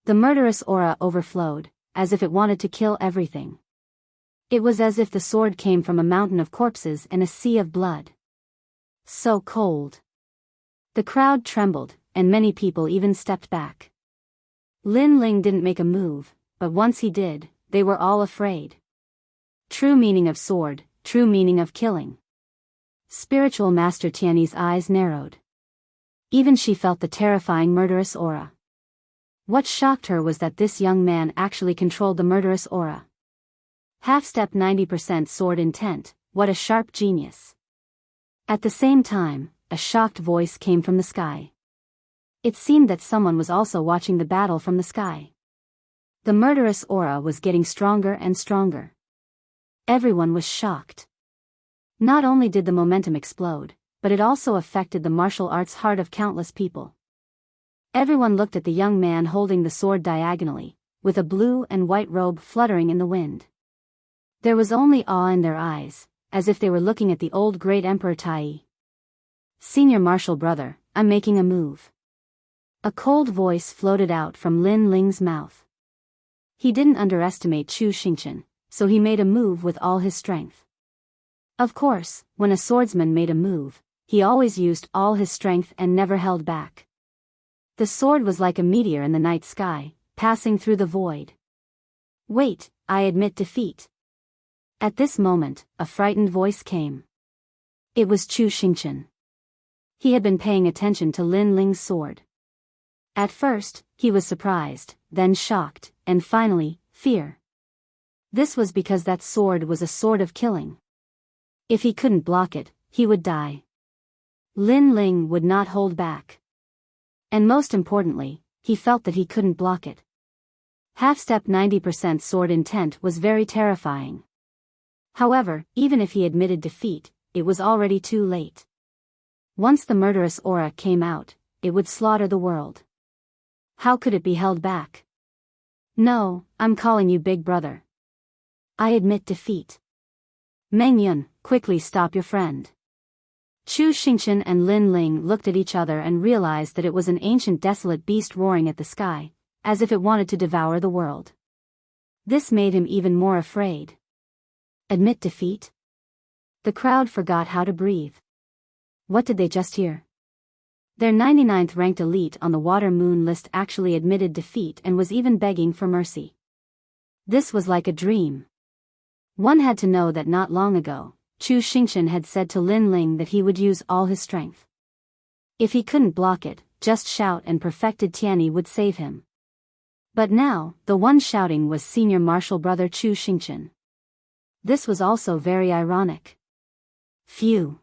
The murderous aura overflowed, as if it wanted to kill everything. It was as if the sword came from a mountain of corpses and a sea of blood. So cold. The crowd trembled, and many people even stepped back. Lin Ling didn't make a move, but once he did, they were all afraid. True meaning of sword, true meaning of killing. Spiritual Master Tianyi's eyes narrowed. Even she felt the terrifying murderous aura. What shocked her was that this young man actually controlled the murderous aura. Half-step 90% sword intent, what a sharp genius. At the same time, a shocked voice came from the sky. It seemed that someone was also watching the battle from the sky. The murderous aura was getting stronger and stronger. Everyone was shocked. Not only did the momentum explode, but it also affected the martial arts heart of countless people. Everyone looked at the young man holding the sword diagonally, with a blue and white robe fluttering in the wind. There was only awe in their eyes, as if they were looking at the old great Emperor Tai. Senior martial brother, I'm making a move. A cold voice floated out from Lin Ling's mouth. He didn't underestimate Chu Xingchen, so he made a move with all his strength. Of course, when a swordsman made a move, he always used all his strength and never held back. The sword was like a meteor in the night sky, passing through the void. Wait, I admit defeat. At this moment, a frightened voice came. It was Chu Xingchen. He had been paying attention to Lin Ling's sword. At first, he was surprised, then shocked, and finally, fear. This was because that sword was a sword of killing. If he couldn't block it, he would die. Lin Ling would not hold back. And most importantly, he felt that he couldn't block it. Half-step 90% sword intent was very terrifying. However, even if he admitted defeat, it was already too late. Once the murderous aura came out, it would slaughter the world. How could it be held back? No, I'm calling you big brother. I admit defeat. Meng Yun, quickly stop your friend. Chu Xingchen and Lin Ling looked at each other and realized that it was an ancient desolate beast roaring at the sky, as if it wanted to devour the world. This made him even more afraid. Admit defeat? The crowd forgot how to breathe. What did they just hear? Their 99th ranked elite on the Water Moon list actually admitted defeat and was even begging for mercy. This was like a dream. One had to know that not long ago, Chu Xingchen had said to Lin Ling that he would use all his strength. If he couldn't block it, just shout and perfected Tianyi would save him. But now, the one shouting was senior martial brother Chu Xingchen. This was also very ironic. Phew.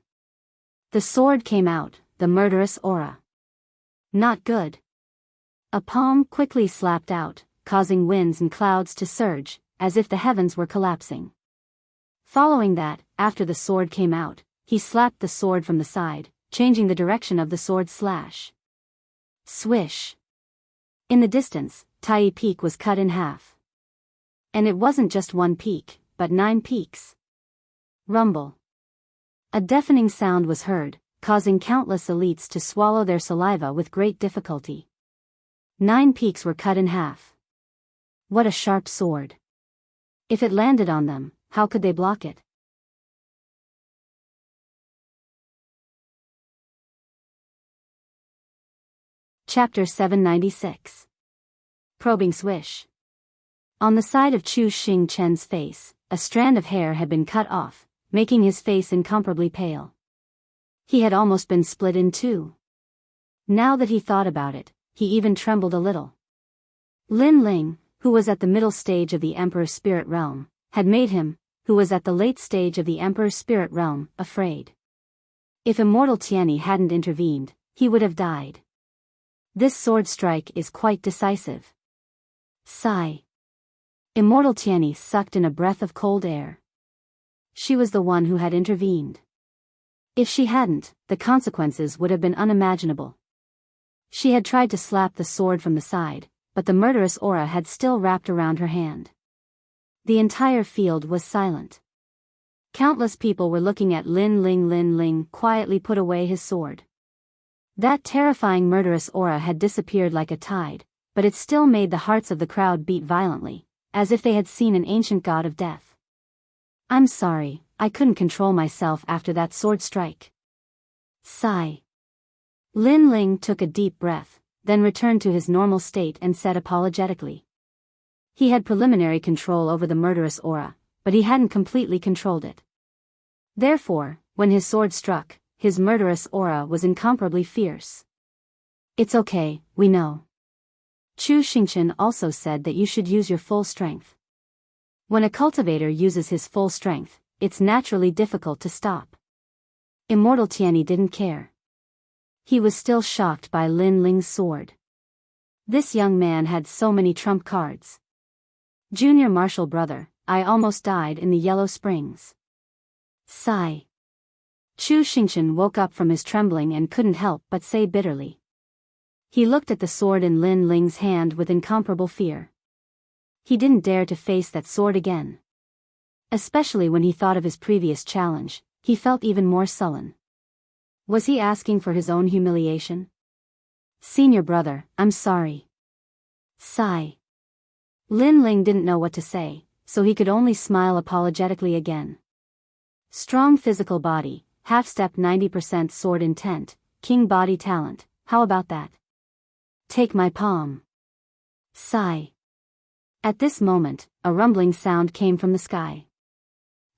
The sword came out, the murderous aura. Not good. A palm quickly slapped out, causing winds and clouds to surge, as if the heavens were collapsing. Following that, after the sword came out, he slapped the sword from the side, changing the direction of the sword's slash. Swish. In the distance, Tai Peak was cut in half. And it wasn't just one peak, but 9 peaks. Rumble. A deafening sound was heard, causing countless elites to swallow their saliva with great difficulty. 9 peaks were cut in half. What a sharp sword. If it landed on them, how could they block it? Chapter 796. Probing Swish. On the side of Chu Xingchen's face, a strand of hair had been cut off, making his face incomparably pale. He had almost been split in two. Now that he thought about it, he even trembled a little. Lin Ling, who was at the middle stage of the Emperor's spirit realm, had made him, who was at the late stage of the Emperor's spirit realm, afraid. If immortal Tianyi hadn't intervened, he would have died. This sword strike is quite decisive. Sigh. Immortal Tianyi sucked in a breath of cold air. She was the one who had intervened. If she hadn't, the consequences would have been unimaginable. She had tried to slap the sword from the side, but the murderous aura had still wrapped around her hand. The entire field was silent. Countless people were looking at Lin Ling. Lin Ling quietly put away his sword. That terrifying murderous aura had disappeared like a tide, but it still made the hearts of the crowd beat violently, as if they had seen an ancient god of death. I'm sorry, I couldn't control myself after that sword strike. Sigh. Lin Ling took a deep breath, then returned to his normal state and said apologetically. He had preliminary control over the murderous aura, but he hadn't completely controlled it. Therefore, when his sword struck, his murderous aura was incomparably fierce. It's okay, we know. Chu Xingchen also said that you should use your full strength. When a cultivator uses his full strength, it's naturally difficult to stop. Immortal Tianyi didn't care. He was still shocked by Lin Ling's sword. This young man had so many trump cards. Junior martial brother, I almost died in the Yellow Springs. Sigh. Chu Xingchen woke up from his trembling and couldn't help but say bitterly. He looked at the sword in Lin Ling's hand with incomparable fear. He didn't dare to face that sword again. Especially when he thought of his previous challenge, he felt even more sullen. Was he asking for his own humiliation? Senior brother, I'm sorry. Sigh. Lin Ling didn't know what to say, so he could only smile apologetically again. Strong physical body, half-step 90% sword intent, king body talent, how about that? Take my palm. Sigh. At this moment, a rumbling sound came from the sky.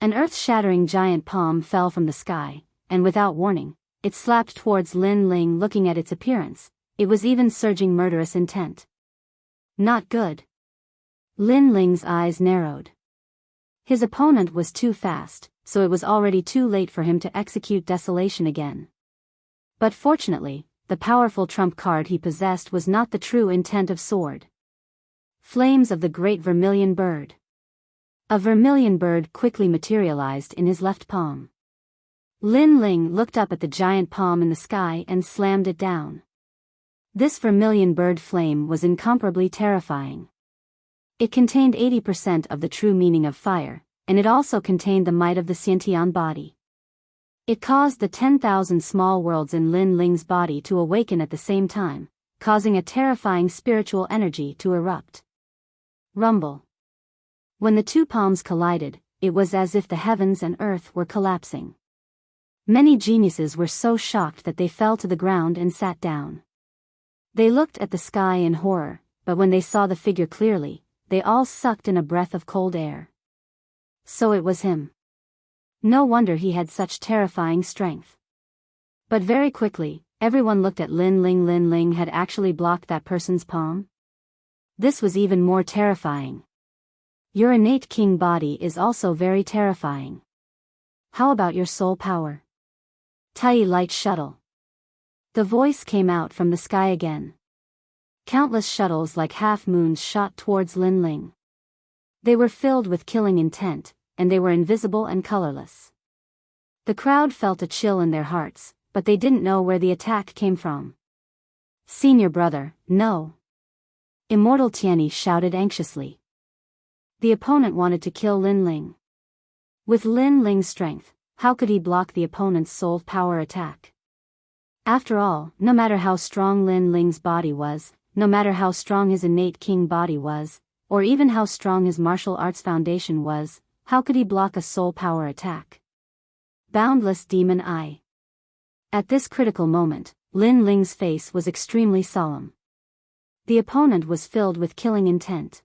An earth-shattering giant palm fell from the sky, and without warning, it slapped towards Lin Ling. Looking at its appearance, it was even surging murderous intent. Not good. Lin Ling's eyes narrowed. His opponent was too fast, so it was already too late for him to execute desolation again. But fortunately, the powerful trump card he possessed was not the true intent of sword. Flames of the great vermilion bird. A vermilion bird quickly materialized in his left palm. Lin Ling looked up at the giant palm in the sky and slammed it down. This vermilion bird flame was incomparably terrifying. It contained 80% of the true meaning of fire, and it also contained the might of the Xiantian body. It caused the 10,000 small worlds in Lin Ling's body to awaken at the same time, causing a terrifying spiritual energy to erupt. Rumble. When the two palms collided, it was as if the heavens and earth were collapsing. Many geniuses were so shocked that they fell to the ground and sat down. They looked at the sky in horror, but when they saw the figure clearly, they all sucked in a breath of cold air. So it was him. No wonder he had such terrifying strength. But very quickly, everyone looked at Lin Ling. Lin Ling had actually blocked that person's palm. This was even more terrifying. Your innate king body is also very terrifying. How about your soul power? Tai light shuttle. The voice came out from the sky again. Countless shuttles like half-moons shot towards Lin Ling. They were filled with killing intent, and they were invisible and colorless. The crowd felt a chill in their hearts, but they didn't know where the attack came from. Senior brother, no. Immortal Tianyi shouted anxiously. The opponent wanted to kill Lin Ling. With Lin Ling's strength, how could he block the opponent's soul power attack? After all, no matter how strong Lin Ling's body was, no matter how strong his innate king body was, or even how strong his martial arts foundation was, how could he block a soul power attack? Boundless demon eye. At this critical moment, Lin Ling's face was extremely solemn. The opponent was filled with killing intent.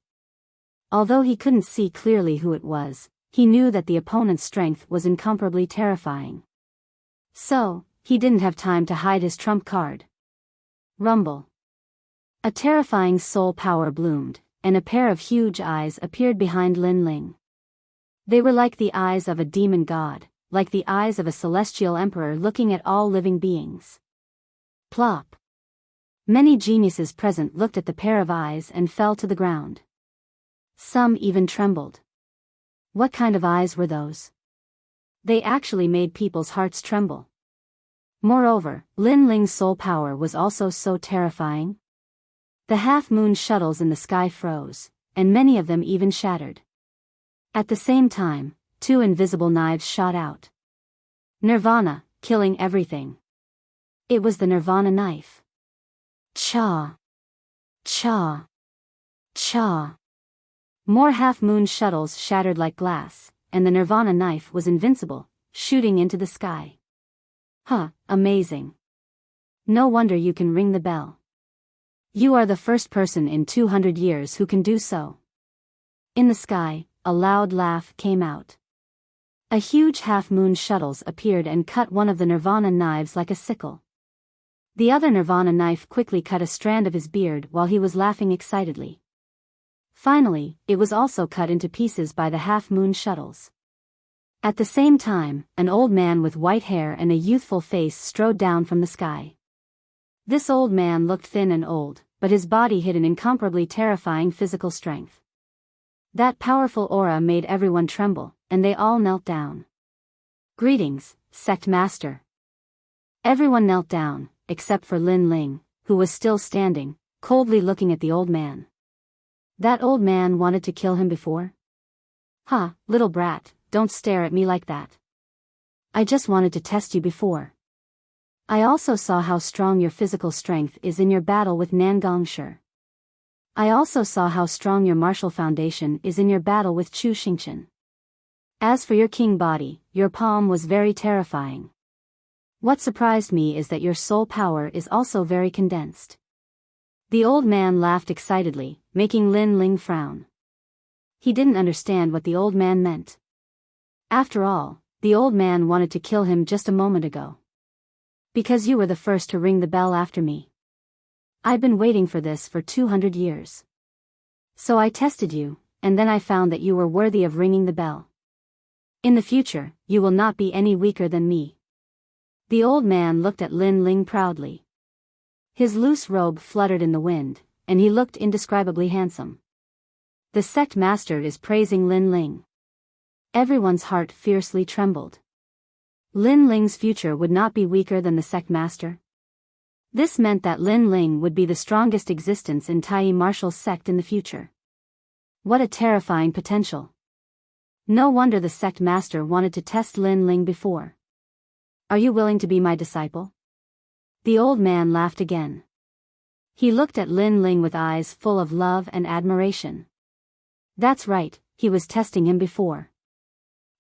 Although he couldn't see clearly who it was, he knew that the opponent's strength was incomparably terrifying. So, he didn't have time to hide his trump card. Rumble. A terrifying soul power bloomed, and a pair of huge eyes appeared behind Lin Ling. They were like the eyes of a demon god, like the eyes of a celestial emperor looking at all living beings. Plop. Many geniuses present looked at the pair of eyes and fell to the ground. Some even trembled. What kind of eyes were those? They actually made people's hearts tremble. Moreover, Lin Ling's soul power was also so terrifying. The half-moon shuttles in the sky froze, and many of them even shattered. At the same time, two invisible knives shot out. Nirvana, killing everything. It was the Nirvana knife. Cha. Cha. Cha. More half-moon shuttles shattered like glass, and the Nirvana knife was invincible, shooting into the sky. Huh, amazing. No wonder you can ring the bell. You are the first person in 200 years who can do so. In the sky, a loud laugh came out. A huge half-moon shuttles appeared and cut one of the Nirvana knives like a sickle. The other Nirvana knife quickly cut a strand of his beard while he was laughing excitedly. Finally, it was also cut into pieces by the half-moon shuttles. At the same time, an old man with white hair and a youthful face strode down from the sky. This old man looked thin and old, but his body hid an incomparably terrifying physical strength. That powerful aura made everyone tremble, and they all knelt down. Greetings, Sect Master. Everyone knelt down, except for Lin Ling, who was still standing, coldly looking at the old man. That old man wanted to kill him before? Ha, little brat, don't stare at me like that. I just wanted to test you before. I also saw how strong your physical strength is in your battle with Nangongshi. I also saw how strong your martial foundation is in your battle with Chu Xingchen. As for your king body, your palm was very terrifying. What surprised me is that your soul power is also very condensed. The old man laughed excitedly, making Lin Ling frown. He didn't understand what the old man meant. After all, the old man wanted to kill him just a moment ago. Because you were the first to ring the bell after me. I've been waiting for this for 200 years. So I tested you, and then I found that you were worthy of ringing the bell. In the future, you will not be any weaker than me. The old man looked at Lin Ling proudly. His loose robe fluttered in the wind, and he looked indescribably handsome. The sect master is praising Lin Ling. Everyone's heart fiercely trembled. Lin Ling's future would not be weaker than the sect master. This meant that Lin Ling would be the strongest existence in Tai martial sect in the future. What a terrifying potential. No wonder the sect master wanted to test Lin Ling before. Are you willing to be my disciple? The old man laughed again. He looked at Lin Ling with eyes full of love and admiration. That's right, he was testing him before.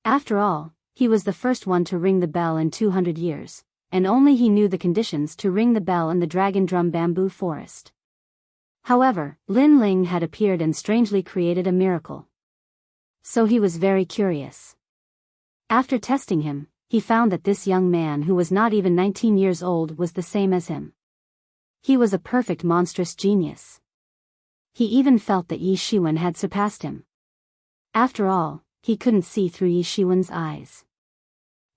After all, he was the first one to ring the bell in 200 years, and only he knew the conditions to ring the bell in the Dragon Drum Bamboo Forest. However, Lin Ling had appeared and strangely created a miracle. So he was very curious. After testing him, he found that this young man who was not even 19 years old was the same as him. He was a perfect monstrous genius. He even felt that Yi Shiwen had surpassed him. After all, he couldn't see through Yi Shiwen's eyes.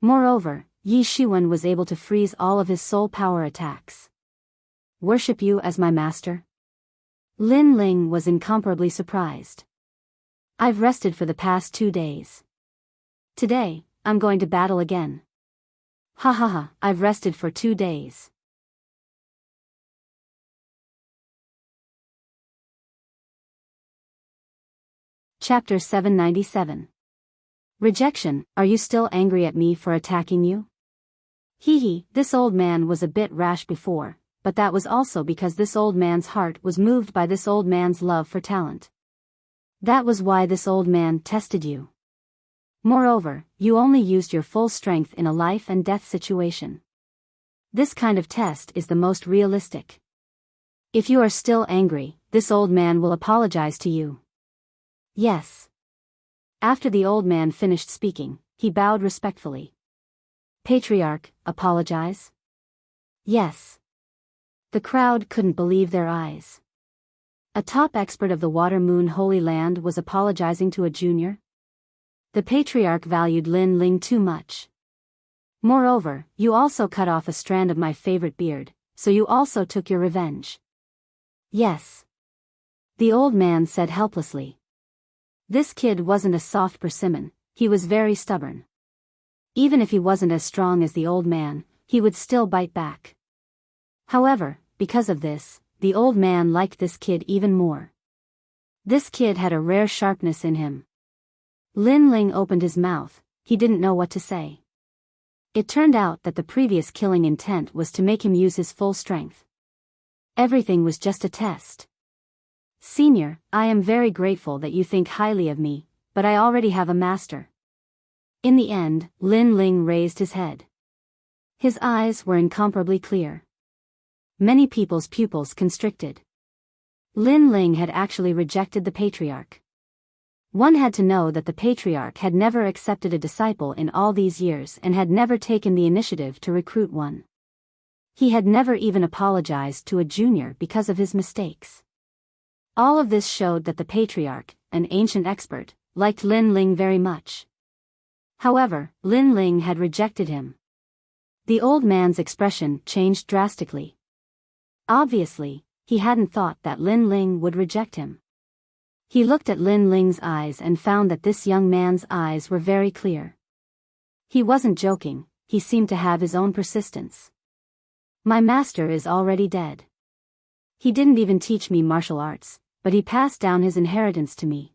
Moreover, Yi Shiwen was able to freeze all of his soul power attacks. Worship you as my master? Lin Ling was incomparably surprised. I've rested for the past 2 days. Today, I'm going to battle again. Ha ha ha, I've rested for 2 days. Chapter 797. Rejection, are you still angry at me for attacking you? Hee, this old man was a bit rash before, but that was also because this old man's heart was moved by this old man's love for talent. That was why this old man tested you. Moreover, you only used your full strength in a life and death situation. This kind of test is the most realistic. If you are still angry, this old man will apologize to you. Yes. After the old man finished speaking, he bowed respectfully. Patriarch, apologize? Yes. The crowd couldn't believe their eyes. A top expert of the Water Moon Holy Land was apologizing to a junior? The patriarch valued Lin Ling too much. Moreover, you also cut off a strand of my favorite beard, so you also took your revenge. Yes. The old man said helplessly. This kid wasn't a soft persimmon, he was very stubborn. Even if he wasn't as strong as the old man, he would still bite back. However, because of this, the old man liked this kid even more. This kid had a rare sharpness in him. Lin Ling opened his mouth, he didn't know what to say. It turned out that the previous killing intent was to make him use his full strength. Everything was just a test. Senior, I am very grateful that you think highly of me, but I already have a master. In the end, Lin Ling raised his head. His eyes were incomparably clear. Many people's pupils constricted. Lin Ling had actually rejected the patriarch. One had to know that the patriarch had never accepted a disciple in all these years and had never taken the initiative to recruit one. He had never even apologized to a junior because of his mistakes. All of this showed that the patriarch, an ancient expert, liked Lin Ling very much. However, Lin Ling had rejected him. The old man's expression changed drastically. Obviously, he hadn't thought that Lin Ling would reject him. He looked at Lin Ling's eyes and found that this young man's eyes were very clear. He wasn't joking, he seemed to have his own persistence. My master is already dead. He didn't even teach me martial arts, but he passed down his inheritance to me.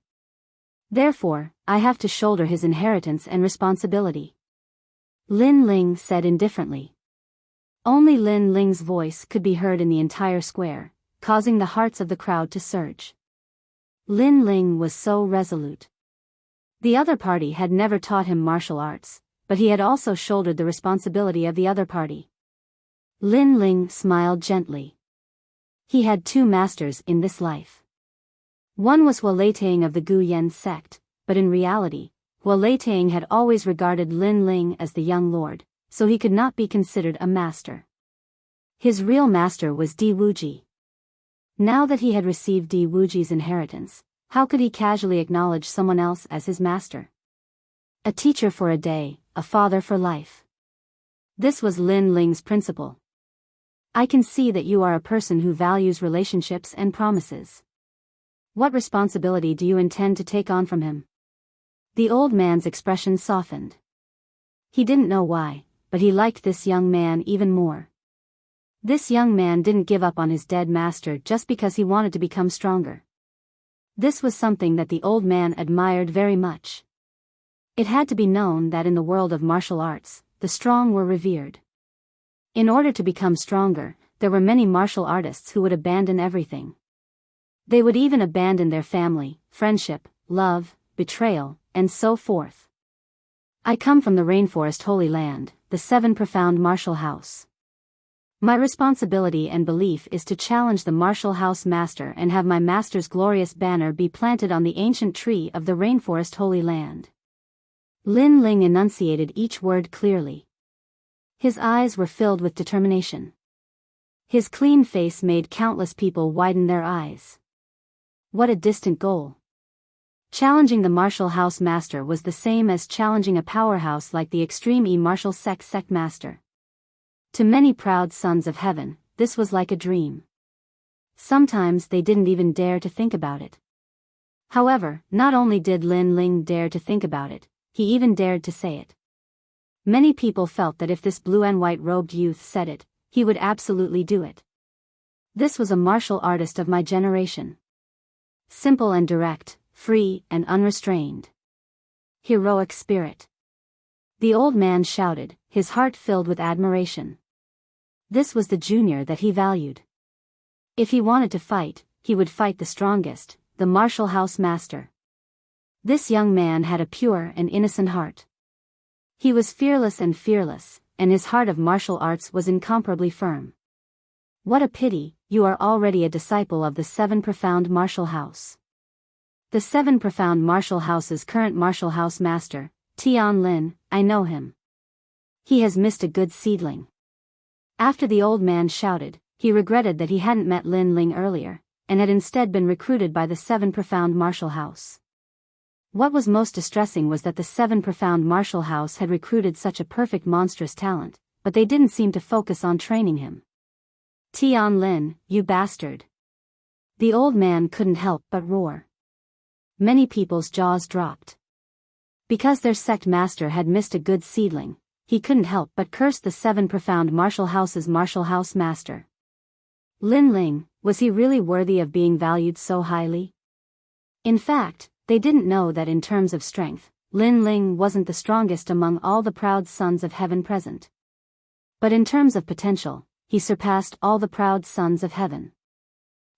Therefore, I have to shoulder his inheritance and responsibility. Lin Ling said indifferently. Only Lin Ling's voice could be heard in the entire square, causing the hearts of the crowd to surge. Lin Ling was so resolute. The other party had never taught him martial arts, but he had also shouldered the responsibility of the other party. Lin Ling smiled gently. He had 2 masters in this life. One was Hua Leitang of the Gu Yen sect, but in reality, Hua Leitang had always regarded Lin Ling as the young lord, so he could not be considered a master. His real master was Di Wuji. Now that he had received Di Wuji's inheritance, how could he casually acknowledge someone else as his master? A teacher for a day, a father for life. This was Lin Ling's principle. I can see that you are a person who values relationships and promises. What responsibility do you intend to take on from him? The old man's expression softened. He didn't know why, but he liked this young man even more. This young man didn't give up on his dead master just because he wanted to become stronger. This was something that the old man admired very much. It had to be known that in the world of martial arts, the strong were revered. In order to become stronger, there were many martial artists who would abandon everything. They would even abandon their family, friendship, love, betrayal, and so forth. I come from the Rainforest Holy Land, the Seven Profound Martial House. My responsibility and belief is to challenge the martial house master and have my master's glorious banner be planted on the ancient tree of the Rainforest Holy Land. Lin Ling enunciated each word clearly. His eyes were filled with determination. His clean face made countless people widen their eyes. What a distant goal. Challenging the martial house master was the same as challenging a powerhouse like the Extreme E Martial Sect Master. To many proud sons of heaven, this was like a dream. Sometimes they didn't even dare to think about it. However, not only did Lin Ling dare to think about it, he even dared to say it. Many people felt that if this blue and white robed youth said it, he would absolutely do it. This was a martial artist of my generation. Simple and direct, free and unrestrained. Heroic spirit. The old man shouted, his heart filled with admiration. This was the junior that he valued. If he wanted to fight, he would fight the strongest, the martial house master. This young man had a pure and innocent heart. He was fearless, and his heart of martial arts was incomparably firm. What a pity, you are already a disciple of the Seven Profound Martial House. The Seven Profound Martial House's current martial house master, Tian Lin, I know him. He has missed a good seedling. After the old man shouted, he regretted that he hadn't met Lin Ling earlier, and had instead been recruited by the Seven Profound Martial House. What was most distressing was that the Seven Profound Martial House had recruited such a perfect monstrous talent, but they didn't seem to focus on training him. Tian Lin, you bastard. The old man couldn't help but roar. Many people's jaws dropped. Because their sect master had missed a good seedling, he couldn't help but curse the Seven Profound Martial House's martial house master. Lin Ling, was he really worthy of being valued so highly? In fact, they didn't know that in terms of strength, Lin Ling wasn't the strongest among all the proud sons of heaven present. But in terms of potential, he surpassed all the proud sons of heaven.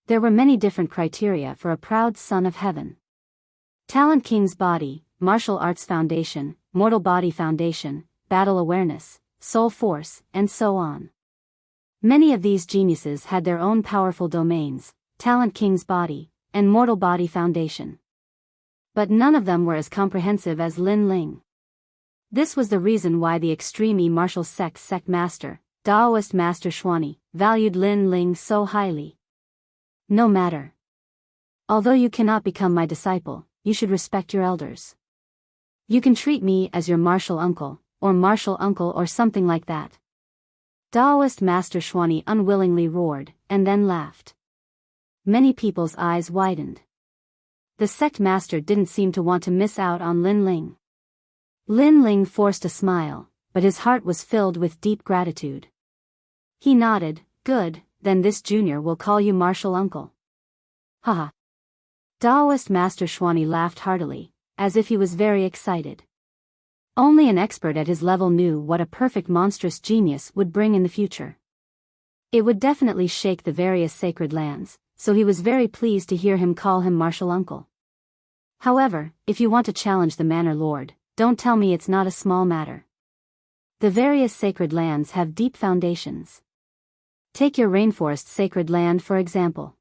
There were many different criteria for a proud son of heaven. Talent King's Body, Martial Arts Foundation, Mortal Body Foundation, Battle Awareness, Soul Force, and so on. Many of these geniuses had their own powerful domains, Talent King's Body, and Mortal Body Foundation. But none of them were as comprehensive as Lin Ling. This was the reason why the Extreme E Martial Sect Master, Taoist Master Xuani, valued Lin Ling so highly. No matter. Although you cannot become my disciple, you should respect your elders. You can treat me as your martial uncle or something like that. Taoist Master Xuani unwillingly roared, and then laughed. Many people's eyes widened. The sect master didn't seem to want to miss out on Lin Ling. Lin Ling forced a smile, but his heart was filled with deep gratitude. He nodded, good, then this junior will call you martial uncle. Haha. Taoist Master Xuani laughed heartily, as if he was very excited. Only an expert at his level knew what a perfect monstrous genius would bring in the future. It would definitely shake the various sacred lands, so he was very pleased to hear him call him martial uncle. However, if you want to challenge the Manor Lord, don't tell me it's not a small matter. The various sacred lands have deep foundations. Take your rainforest sacred land for example.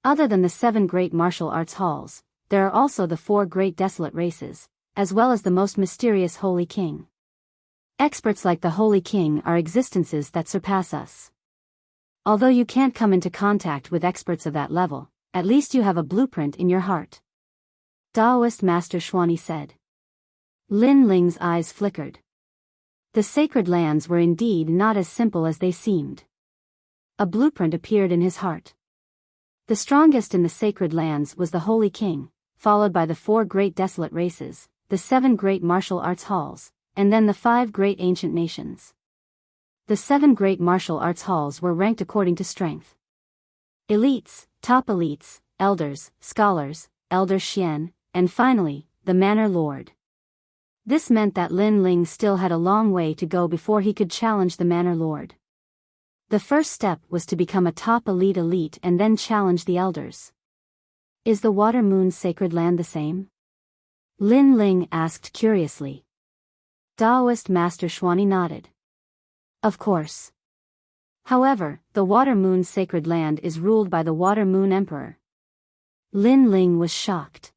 Other than the 7 great martial arts halls, there are also the 4 great desolate races, as well as the most mysterious Holy King. Experts like the Holy King are existences that surpass us. Although you can't come into contact with experts of that level, at least you have a blueprint in your heart. Taoist Master Xuani said. Lin Ling's eyes flickered. The sacred lands were indeed not as simple as they seemed. A blueprint appeared in his heart. The strongest in the sacred lands was the Holy King, followed by the 4 great desolate races, the 7 great martial arts halls, and then the 5 great ancient nations. The 7 great martial arts halls were ranked according to strength. Elites, top elites, elders, scholars, elder Xian, and finally, the Manor Lord. This meant that Lin Ling still had a long way to go before he could challenge the Manor Lord. The first step was to become a top elite and then challenge the elders. Is the Water Moon Sacred Land the same? Lin Ling asked curiously. Taoist Master Xuani nodded. Of course. However, the Water Moon Sacred Land is ruled by the Water Moon Emperor. Lin Ling was shocked.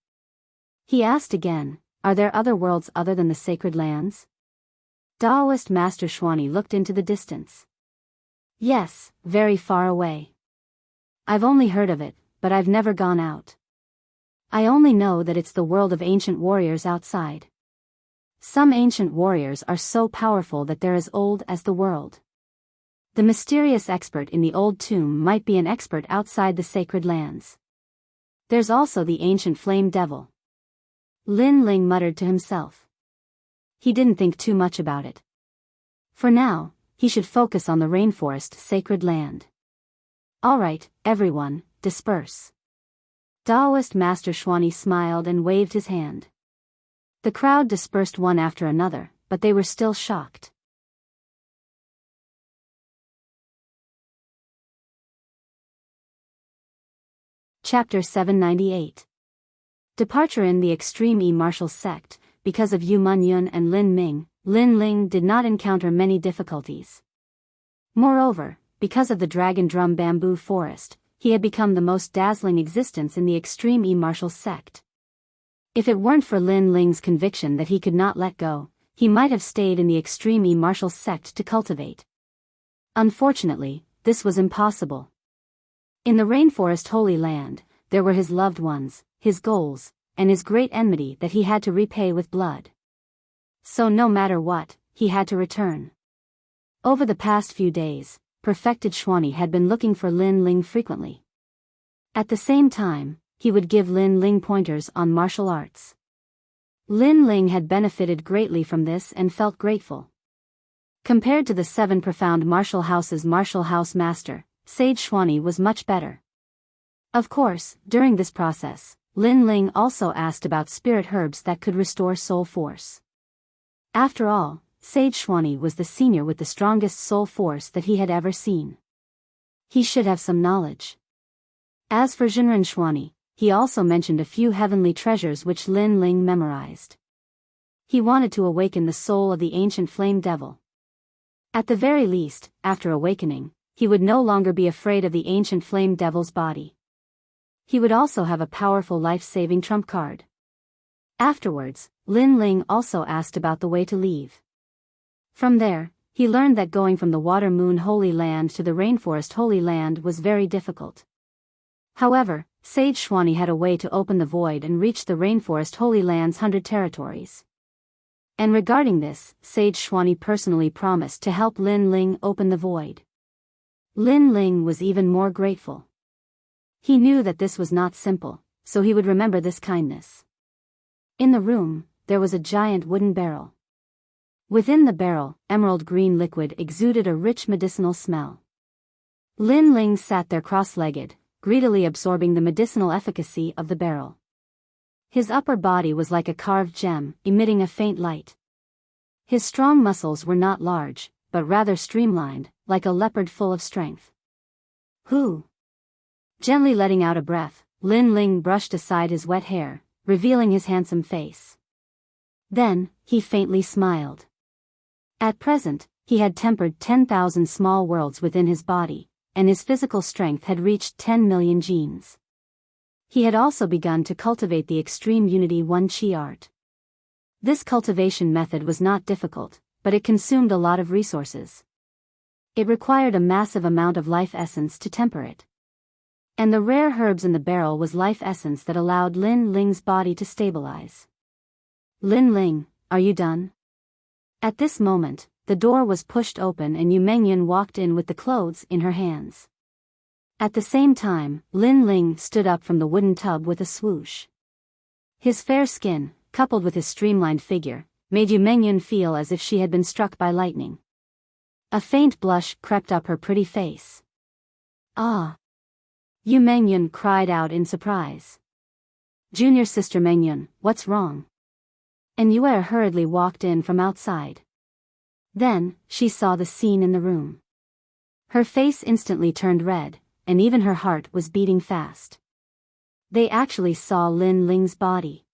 He asked again, are there other worlds other than the Sacred Lands? Taoist Master Xuani looked into the distance. Yes, very far away. I've only heard of it, but I've never gone out. I only know that it's the world of ancient warriors outside. Some ancient warriors are so powerful that they're as old as the world. The mysterious expert in the old tomb might be an expert outside the Sacred Lands. There's also the ancient flame devil. Lin Ling muttered to himself. He didn't think too much about it. For now, he should focus on the rainforest Sacred Land. Alright, everyone, disperse. Taoist Master Xuani smiled and waved his hand. The crowd dispersed one after another, but they were still shocked. Chapter 798. Departure in the extreme martial sect. Because of Yu Munyun and Lin Ming, Lin Ling did not encounter many difficulties. Moreover, because of the Dragon Drum Bamboo Forest, he had become the most dazzling existence in the extreme martial sect. If it weren't for Lin Ling's conviction that he could not let go, he might have stayed in the extreme martial sect to cultivate. Unfortunately, this was impossible. In the Rainforest Holy Land, there were his loved ones, his goals, and his great enmity that he had to repay with blood. So no matter what, he had to return. Over the past few days, Perfected Xuani had been looking for Lin Ling frequently. At the same time, he would give Lin Ling pointers on martial arts. Lin Ling had benefited greatly from this and felt grateful. Compared to the 7 profound martial houses' martial house master, Sage Xuani was much better. Of course, during this process, Lin Ling also asked about spirit herbs that could restore soul force. After all, Sage Xuani was the senior with the strongest soul force that he had ever seen. He should have some knowledge. As for Zhenren Xuani, he also mentioned a few heavenly treasures which Lin Ling memorized. He wanted to awaken the soul of the ancient flame devil. At the very least, after awakening, he would no longer be afraid of the ancient flame devil's body. He would also have a powerful life-saving trump card. Afterwards, Lin Ling also asked about the way to leave. From there, he learned that going from the Water Moon Holy Land to the Rainforest Holy Land was very difficult. However, Sage Xuani had a way to open the void and reach the Rainforest Holy Land's 100 territories. And regarding this, Sage Xuani personally promised to help Lin Ling open the void. Lin Ling was even more grateful. He knew that this was not simple, so he would remember this kindness. In the room, there was a giant wooden barrel. Within the barrel, emerald green liquid exuded a rich medicinal smell. Lin Ling sat there cross-legged, greedily absorbing the medicinal efficacy of the barrel. His upper body was like a carved gem, emitting a faint light. His strong muscles were not large, but rather streamlined, like a leopard full of strength. Who? Gently letting out a breath, Lin Ling brushed aside his wet hair, revealing his handsome face. Then, he faintly smiled. At present, he had tempered 10,000 small worlds within his body, and his physical strength had reached 10 million genes. He had also begun to cultivate the Extreme Unity 1 Qi art. This cultivation method was not difficult, but it consumed a lot of resources. It required a massive amount of life essence to temper it. And the rare herbs in the barrel was life essence that allowed Lin Ling's body to stabilize. Lin Ling, are you done? At this moment, the door was pushed open and Yu Mengyun walked in with the clothes in her hands. At the same time, Lin Ling stood up from the wooden tub with a swoosh. His fair skin, coupled with his streamlined figure, made Yu Mengyun feel as if she had been struck by lightning. A faint blush crept up her pretty face. Ah! Yu Mengyun cried out in surprise. Junior sister Mengyun, what's wrong? And Yue hurriedly walked in from outside. Then, she saw the scene in the room. Her face instantly turned red, and even her heart was beating fast. They actually saw Lin Ling's body.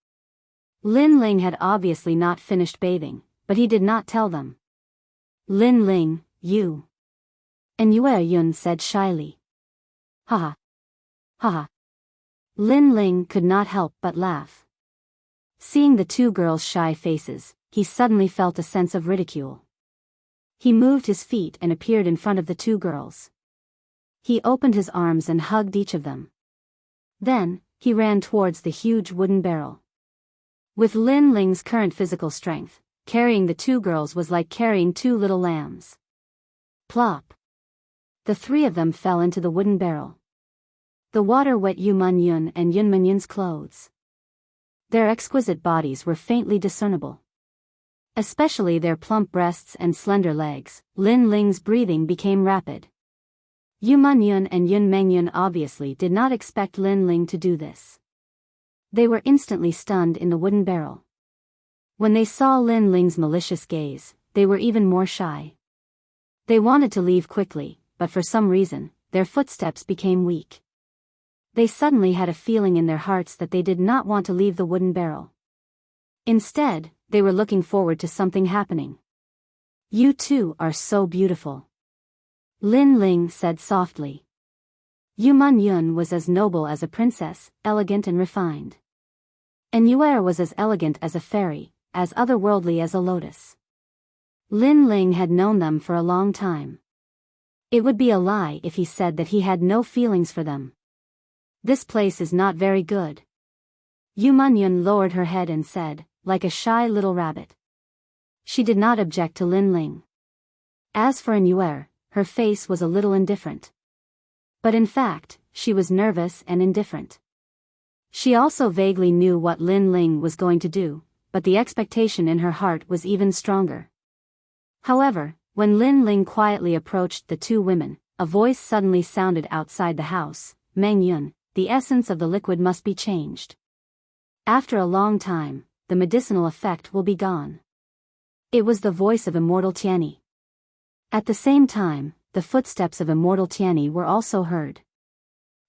Lin Ling had obviously not finished bathing, but he did not tell them. Lin Ling, you. And Yue Yun said shyly. Haha. Haha. Lin Ling could not help but laugh. Seeing the two girls' shy faces, he suddenly felt a sense of ridicule. He moved his feet and appeared in front of the two girls. He opened his arms and hugged each of them. Then, he ran towards the huge wooden barrel. With Lin Ling's current physical strength, carrying the two girls was like carrying two little lambs. Plop! The three of them fell into the wooden barrel. The water wet Yu Man-yun and Yun Man-yun's clothes. Their exquisite bodies were faintly discernible. Especially their plump breasts and slender legs. Lin Ling's breathing became rapid. Yu Man-yun and Yun Mengyun obviously did not expect Lin Ling to do this. They were instantly stunned in the wooden barrel. When they saw Lin Ling's malicious gaze, they were even more shy. They wanted to leave quickly, but for some reason, their footsteps became weak. They suddenly had a feeling in their hearts that they did not want to leave the wooden barrel. Instead, they were looking forward to something happening. You two are so beautiful. Lin Ling said softly. Yu Man-yun was as noble as a princess, elegant and refined. And Yue was as elegant as a fairy, as otherworldly as a lotus. Lin Ling had known them for a long time. It would be a lie if he said that he had no feelings for them. This place is not very good. Yu Man-yun lowered her head and said, like a shy little rabbit. She did not object to Lin Ling. As for Yue, her face was a little indifferent. But in fact, she was nervous and indifferent. She also vaguely knew what Lin Ling was going to do, but the expectation in her heart was even stronger. However, when Lin Ling quietly approached the two women, a voice suddenly sounded outside the house. Mengyun, the essence of the liquid must be changed. After a long time, the medicinal effect will be gone. It was the voice of Immortal Tianyi. At the same time, the footsteps of Immortal Tianyi were also heard.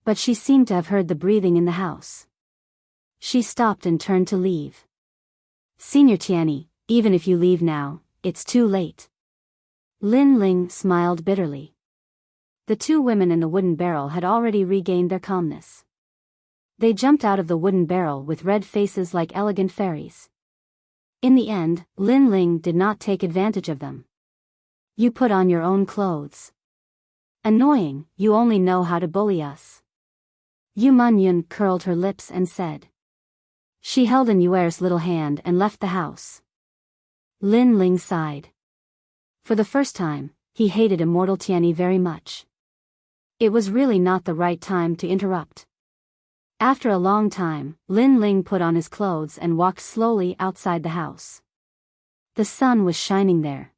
But she seemed to have heard the breathing in the house. She stopped and turned to leave. Senior Tianyi, even if you leave now, it's too late. Lin Ling smiled bitterly. The two women in the wooden barrel had already regained their calmness. They jumped out of the wooden barrel with red faces like elegant fairies. In the end, Lin Ling did not take advantage of them. You put on your own clothes. Annoying, you only know how to bully us. Yu Man-yun curled her lips and said. She held in Yuer's little hand and left the house. Lin Ling sighed. For the first time, he hated Immortal Tianyi very much. It was really not the right time to interrupt. After a long time, Lin Ling put on his clothes and walked slowly outside the house. The sun was shining there.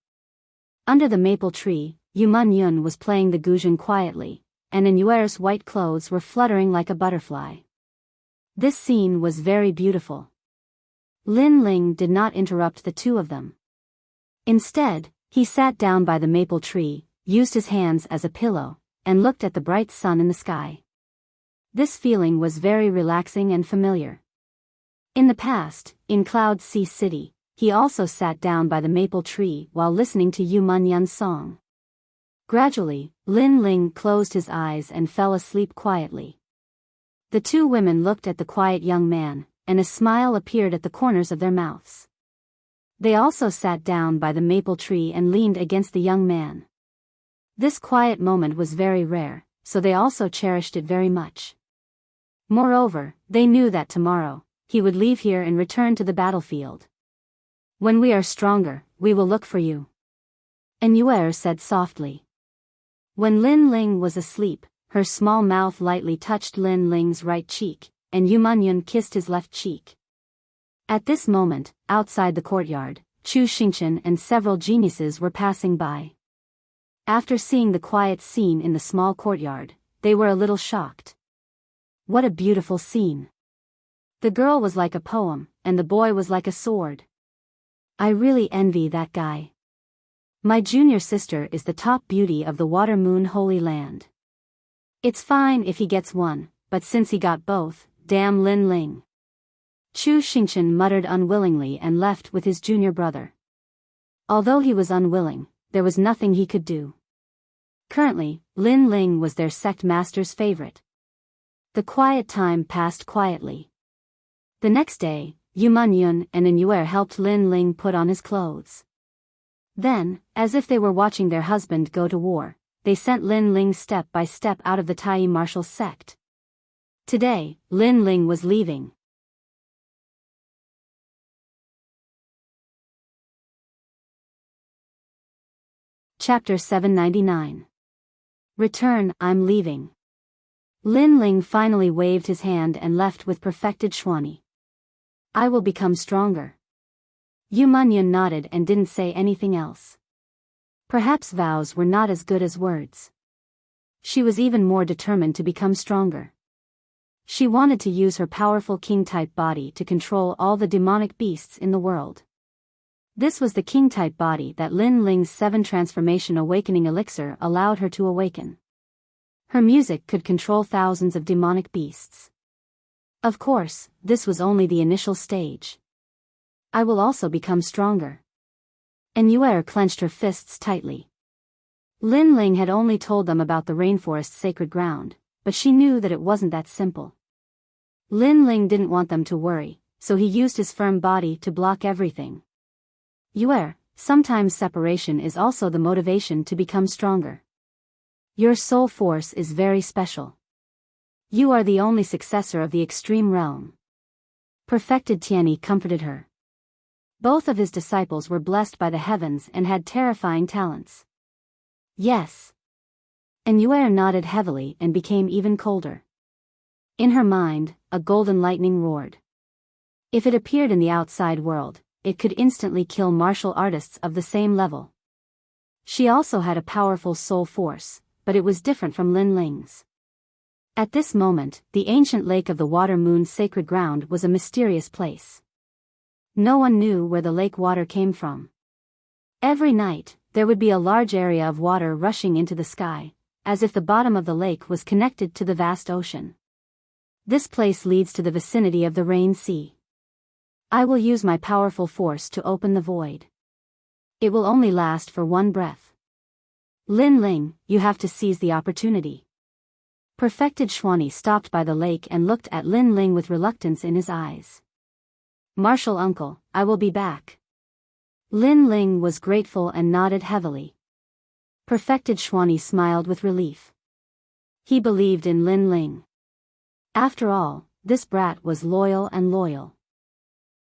Under the maple tree, Yu Man-yun was playing the guzheng quietly, and Yuer's white clothes were fluttering like a butterfly. This scene was very beautiful. Lin Ling did not interrupt the two of them. Instead, he sat down by the maple tree, used his hands as a pillow, and looked at the bright sun in the sky. This feeling was very relaxing and familiar. In the past, in Cloud Sea City, he also sat down by the maple tree while listening to Yu Man-yun's song. Gradually, Lin Ling closed his eyes and fell asleep quietly. The two women looked at the quiet young man, and a smile appeared at the corners of their mouths. They also sat down by the maple tree and leaned against the young man. This quiet moment was very rare, so they also cherished it very much. Moreover, they knew that tomorrow, he would leave here and return to the battlefield. When we are stronger, we will look for you. And Yue said softly. When Lin Ling was asleep, her small mouth lightly touched Lin Ling's right cheek, and Yu Man-yun kissed his left cheek. At this moment, outside the courtyard, Chu Xingchen and several geniuses were passing by. After seeing the quiet scene in the small courtyard, they were a little shocked. What a beautiful scene. The girl was like a poem, and the boy was like a sword. I really envy that guy. My junior sister is the top beauty of the Water Moon Holy Land. It's fine if he gets one, but since he got both, damn Lin Ling. Chu Xingchen muttered unwillingly and left with his junior brother. Although he was unwilling, there was nothing he could do. Currently, Lin Ling was their sect master's favorite. The quiet time passed quietly. The next day, Yu Munyun and Nyue helped Lin Ling put on his clothes. Then, as if they were watching their husband go to war, they sent Lin Ling step by step out of the Tai martial sect. Today, Lin Ling was leaving. Chapter 799. Return, I'm leaving. Lin Ling finally waved his hand and left with perfected Xuanyi. I will become stronger. Yu Munyun nodded and didn't say anything else. Perhaps vows were not as good as words. She was even more determined to become stronger. She wanted to use her powerful king-type body to control all the demonic beasts in the world. This was the king-type body that Lin Ling's 7 transformation awakening elixir allowed her to awaken. Her music could control thousands of demonic beasts. Of course, this was only the initial stage. I will also become stronger. And Yue clenched her fists tightly. Lin Ling had only told them about the rainforest's sacred ground, but she knew that it wasn't that simple. Lin Ling didn't want them to worry, so he used his firm body to block everything. Yue, sometimes separation is also the motivation to become stronger. Your soul force is very special. You are the only successor of the extreme realm. Perfected Tianyi comforted her. Both of his disciples were blessed by the heavens and had terrifying talents. Yes. And Yue nodded heavily and became even colder. In her mind, a golden lightning roared. If it appeared in the outside world, it could instantly kill martial artists of the same level. She also had a powerful soul force, but it was different from Lin Ling's. At this moment, the ancient lake of the Water Moon's sacred ground was a mysterious place. No one knew where the lake water came from. Every night, there would be a large area of water rushing into the sky, as if the bottom of the lake was connected to the vast ocean. This place leads to the vicinity of the Rain Sea. I will use my powerful force to open the void. It will only last for one breath. Lin Ling, you have to seize the opportunity. Perfected Xuanyi stopped by the lake and looked at Lin Ling with reluctance in his eyes. Martial uncle, I will be back. Lin Ling was grateful and nodded heavily. Perfected Xuanyi smiled with relief. He believed in Lin Ling. After all, this brat was loyal and loyal.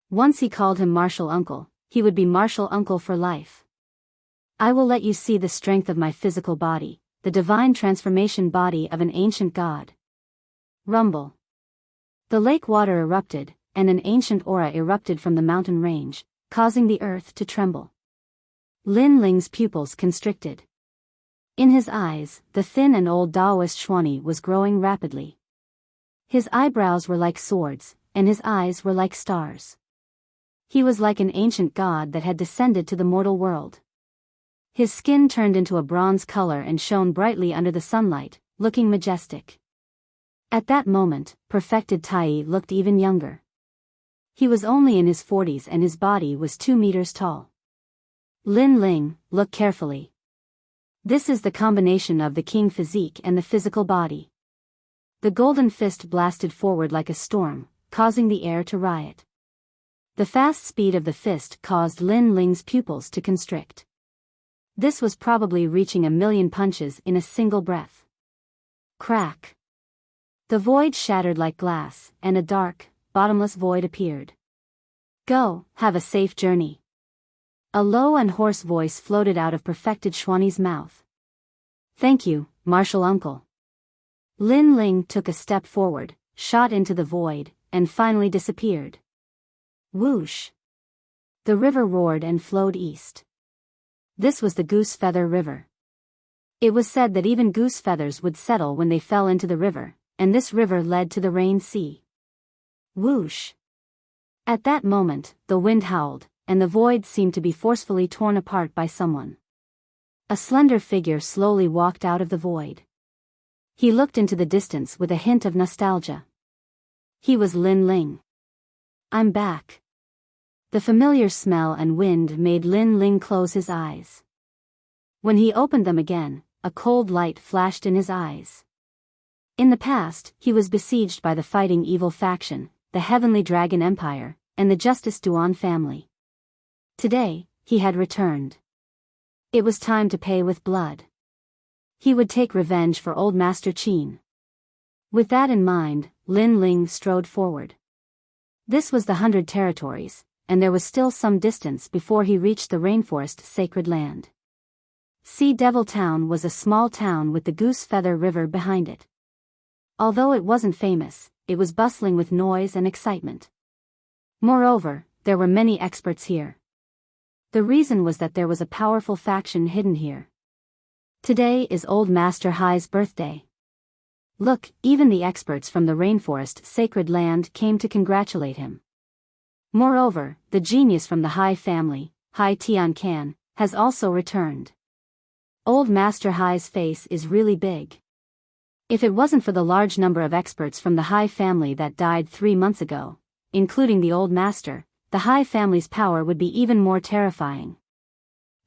Once he called him martial uncle, he would be martial uncle for life. I will let you see the strength of my physical body, the divine transformation body of an ancient god. Rumble. The lake water erupted, and an ancient aura erupted from the mountain range, causing the earth to tremble. Lin Ling's pupils constricted. In his eyes, the thin and old Taoist Xuanyi was growing rapidly. His eyebrows were like swords, and his eyes were like stars. He was like an ancient god that had descended to the mortal world. His skin turned into a bronze color and shone brightly under the sunlight, looking majestic. At that moment, perfected Tai looked even younger. He was only in his 40s and his body was 2 meters tall. Lin Ling, look carefully. This is the combination of the king physique and the physical body. The golden fist blasted forward like a storm, causing the air to riot. The fast speed of the fist caused Lin Ling's pupils to constrict. This was probably reaching 1,000,000 punches in a single breath. Crack. The void shattered like glass, and a dark, bottomless void appeared. Go, have a safe journey. A low and hoarse voice floated out of perfected Xuanyi's mouth. Thank you, martial uncle. Lin Ling took a step forward, shot into the void, and finally disappeared. Whoosh! The river roared and flowed east. This was the Goose Feather River. It was said that even goose feathers would settle when they fell into the river, and this river led to the Rain Sea. Whoosh! At that moment, the wind howled, and the void seemed to be forcefully torn apart by someone. A slender figure slowly walked out of the void. He looked into the distance with a hint of nostalgia. He was Lin Ling. "I'm back." The familiar smell and wind made Lin Ling close his eyes. When he opened them again, a cold light flashed in his eyes. In the past, he was besieged by the Fighting Evil faction, the Heavenly Dragon Empire, and the Justice Duan family. Today, he had returned. It was time to pay with blood. He would take revenge for old Master Qin. With that in mind, Lin Ling strode forward. This was the 100 Territories, and there was still some distance before he reached the rainforest sacred land. Sea Devil Town was a small town with the Goose Feather River behind it. Although it wasn't famous, it was bustling with noise and excitement. Moreover, there were many experts here. The reason was that there was a powerful faction hidden here. Today is Old Master Hai's birthday. Look, even the experts from the rainforest sacred land came to congratulate him. Moreover, the genius from the Hai family, Hai Tian Can, has also returned. Old Master Hai's face is really big. If it wasn't for the large number of experts from the Hai family that died 3 months ago, including the Old Master, the Hai family's power would be even more terrifying.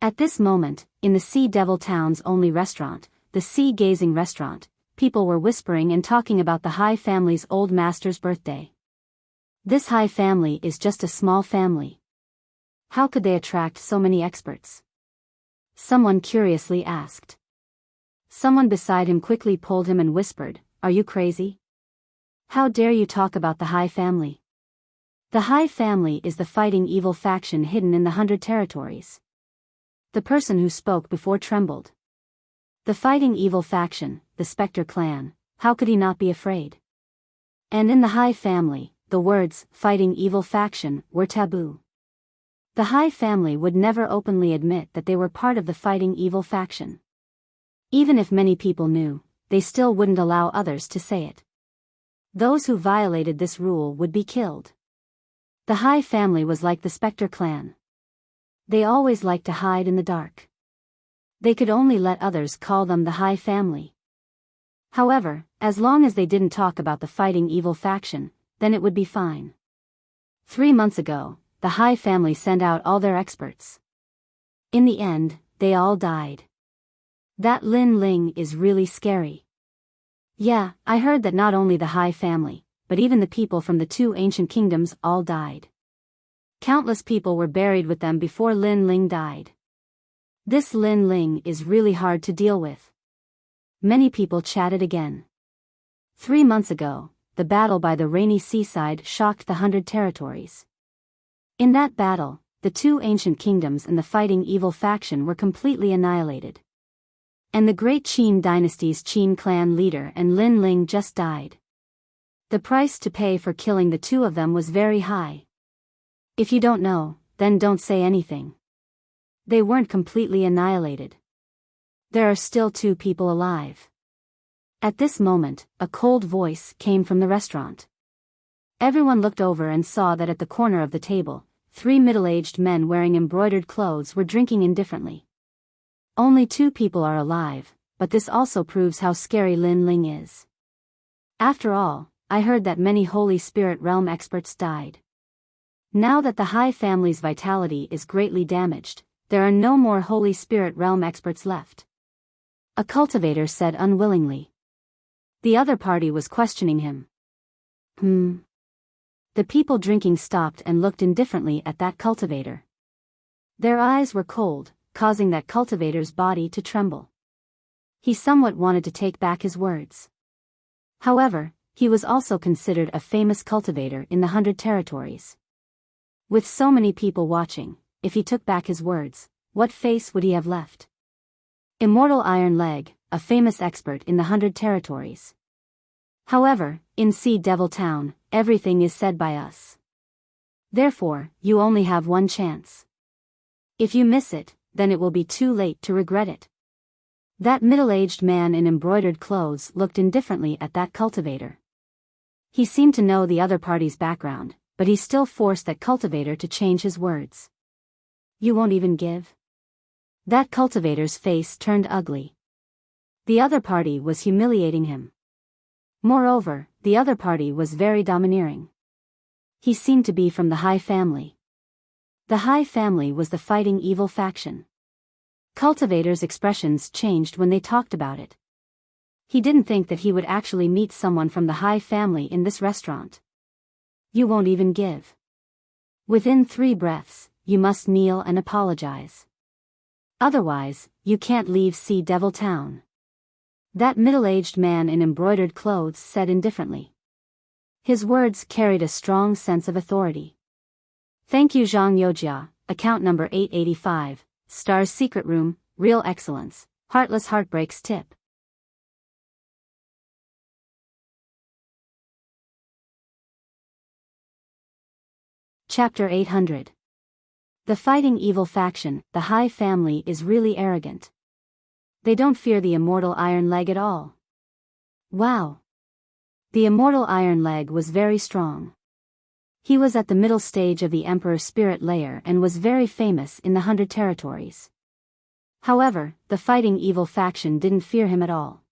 At this moment, in the Sea Devil Town's only restaurant, the Sea Gazing Restaurant, people were whispering and talking about the Hai family's Old Master's birthday. This Hai family is just a small family. How could they attract so many experts? Someone curiously asked. Someone beside him quickly pulled him and whispered, "Are you crazy? How dare you talk about the Hai family? The Hai family is the Fighting Evil faction hidden in the 100 Territories." The person who spoke before trembled. The Fighting Evil faction, the Spectre clan, how could he not be afraid? And in the Hai family, the words, Fighting Evil faction, were taboo. The Hai family would never openly admit that they were part of the Fighting Evil faction. Even if many people knew, they still wouldn't allow others to say it. Those who violated this rule would be killed. The Hai family was like the Spectre clan. They always liked to hide in the dark. They could only let others call them the Hai family. However, as long as they didn't talk about the Fighting Evil faction, then it would be fine. 3 months ago, the Hai family sent out all their experts. In the end, they all died. That Lin Ling is really scary. Yeah, I heard that not only the Hai family, but even the people from the 2 ancient kingdoms all died. Countless people were buried with them before Lin Ling died. This Lin Ling is really hard to deal with. Many people chatted again. 3 months ago, the battle by the rainy seaside shocked the 100 Territories. In that battle, the 2 ancient kingdoms and the Fighting Evil faction were completely annihilated. And the great Qin dynasty's Qin clan leader and Lin Ling just died. The price to pay for killing the 2 of them was very high. If you don't know, then don't say anything. They weren't completely annihilated. There are still 2 people alive. At this moment, a cold voice came from the restaurant. Everyone looked over and saw that at the corner of the table, 3 middle-aged men wearing embroidered clothes were drinking indifferently. Only 2 people are alive, but this also proves how scary Lin Ling is. After all, I heard that many Holy Spirit Realm experts died. Now that the Hai family's vitality is greatly damaged, there are no more Holy Spirit Realm experts left. A cultivator said unwillingly. The other party was questioning him. The people drinking stopped and looked indifferently at that cultivator. Their eyes were cold, causing that cultivator's body to tremble. He somewhat wanted to take back his words. However, he was also considered a famous cultivator in the 100 Territories. With so many people watching, if he took back his words, what face would he have left? Immortal Iron Leg, a famous expert in the 100 Territories. However, in Sea Devil Town, everything is said by us. Therefore, you only have one chance. If you miss it, then it will be too late to regret it. That middle-aged man in embroidered clothes looked indifferently at that cultivator. He seemed to know the other party's background, but he still forced that cultivator to change his words. You won't even give? That cultivator's face turned ugly. The other party was humiliating him. Moreover, the other party was very domineering. He seemed to be from the High family. The High family was the fighting evil faction. Cultivator's expressions changed when they talked about it. He didn't think that he would actually meet someone from the High family in this restaurant. You won't even give. Within 3 breaths, you must kneel and apologize. Otherwise, you can't leave Sea Devil Town. That middle-aged man in embroidered clothes said indifferently. His words carried a strong sense of authority. Thank you Zhang Yojia, account number 885, Star's Secret Room, Real Excellence, Heartless Heartbreaks Tip. Chapter 800. The fighting evil faction, the High family, is really arrogant. They don't fear the immortal Iron Leg at all. Wow. The immortal Iron Leg was very strong. He was at the middle stage of the Emperor's spirit layer and was very famous in the 100 territories. However, the fighting evil faction didn't fear him at all.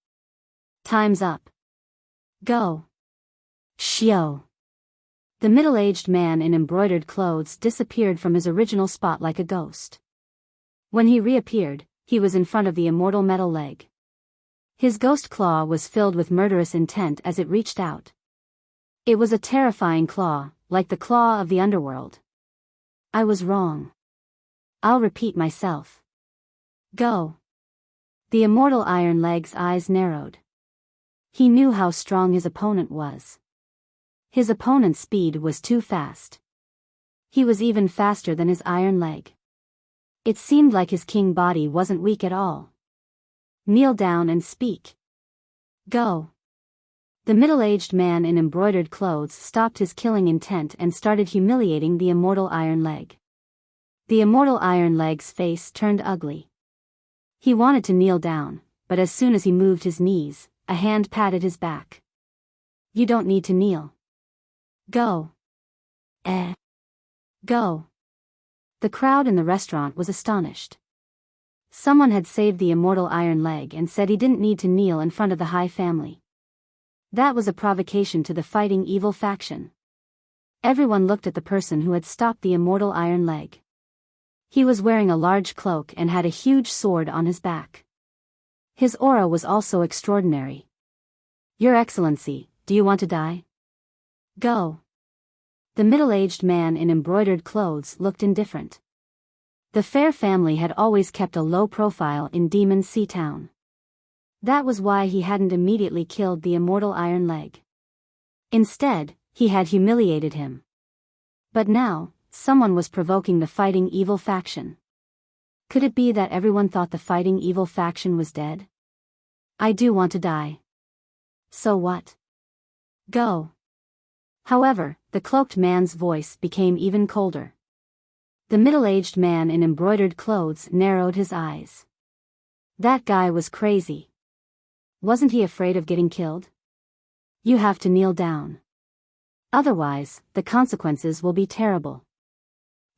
Time's up. Go. Xiao. The middle-aged man in embroidered clothes disappeared from his original spot like a ghost. When he reappeared, he was in front of the immortal metal leg. His ghost claw was filled with murderous intent as it reached out. It was a terrifying claw, like the claw of the underworld. I was wrong. I'll repeat myself. Go. The immortal Iron Leg's eyes narrowed. He knew how strong his opponent was. His opponent's speed was too fast. He was even faster than his Iron Leg. It seemed like his king body wasn't weak at all. Kneel down and speak. Go. The middle-aged man in embroidered clothes stopped his killing intent and started humiliating the immortal Iron Leg. The immortal Iron Leg's face turned ugly. He wanted to kneel down, but as soon as he moved his knees, a hand patted his back. You don't need to kneel. Go. Go. The crowd in the restaurant was astonished. Someone had saved the immortal Iron Leg and said he didn't need to kneel in front of the High family. That was a provocation to the fighting evil faction. Everyone looked at the person who had stopped the immortal Iron Leg. He was wearing a large cloak and had a huge sword on his back. His aura was also extraordinary. Your Excellency, do you want to die? Go. The middle-aged man in embroidered clothes looked indifferent. The Fair family had always kept a low profile in Demon Sea Town. That was why he hadn't immediately killed the immortal Iron Leg. Instead, he had humiliated him. But now, someone was provoking the fighting evil faction. Could it be that everyone thought the fighting evil faction was dead? I do want to die. So what? Go. However, the cloaked man's voice became even colder. The middle-aged man in embroidered clothes narrowed his eyes. That guy was crazy. Wasn't he afraid of getting killed? You have to kneel down. Otherwise, the consequences will be terrible.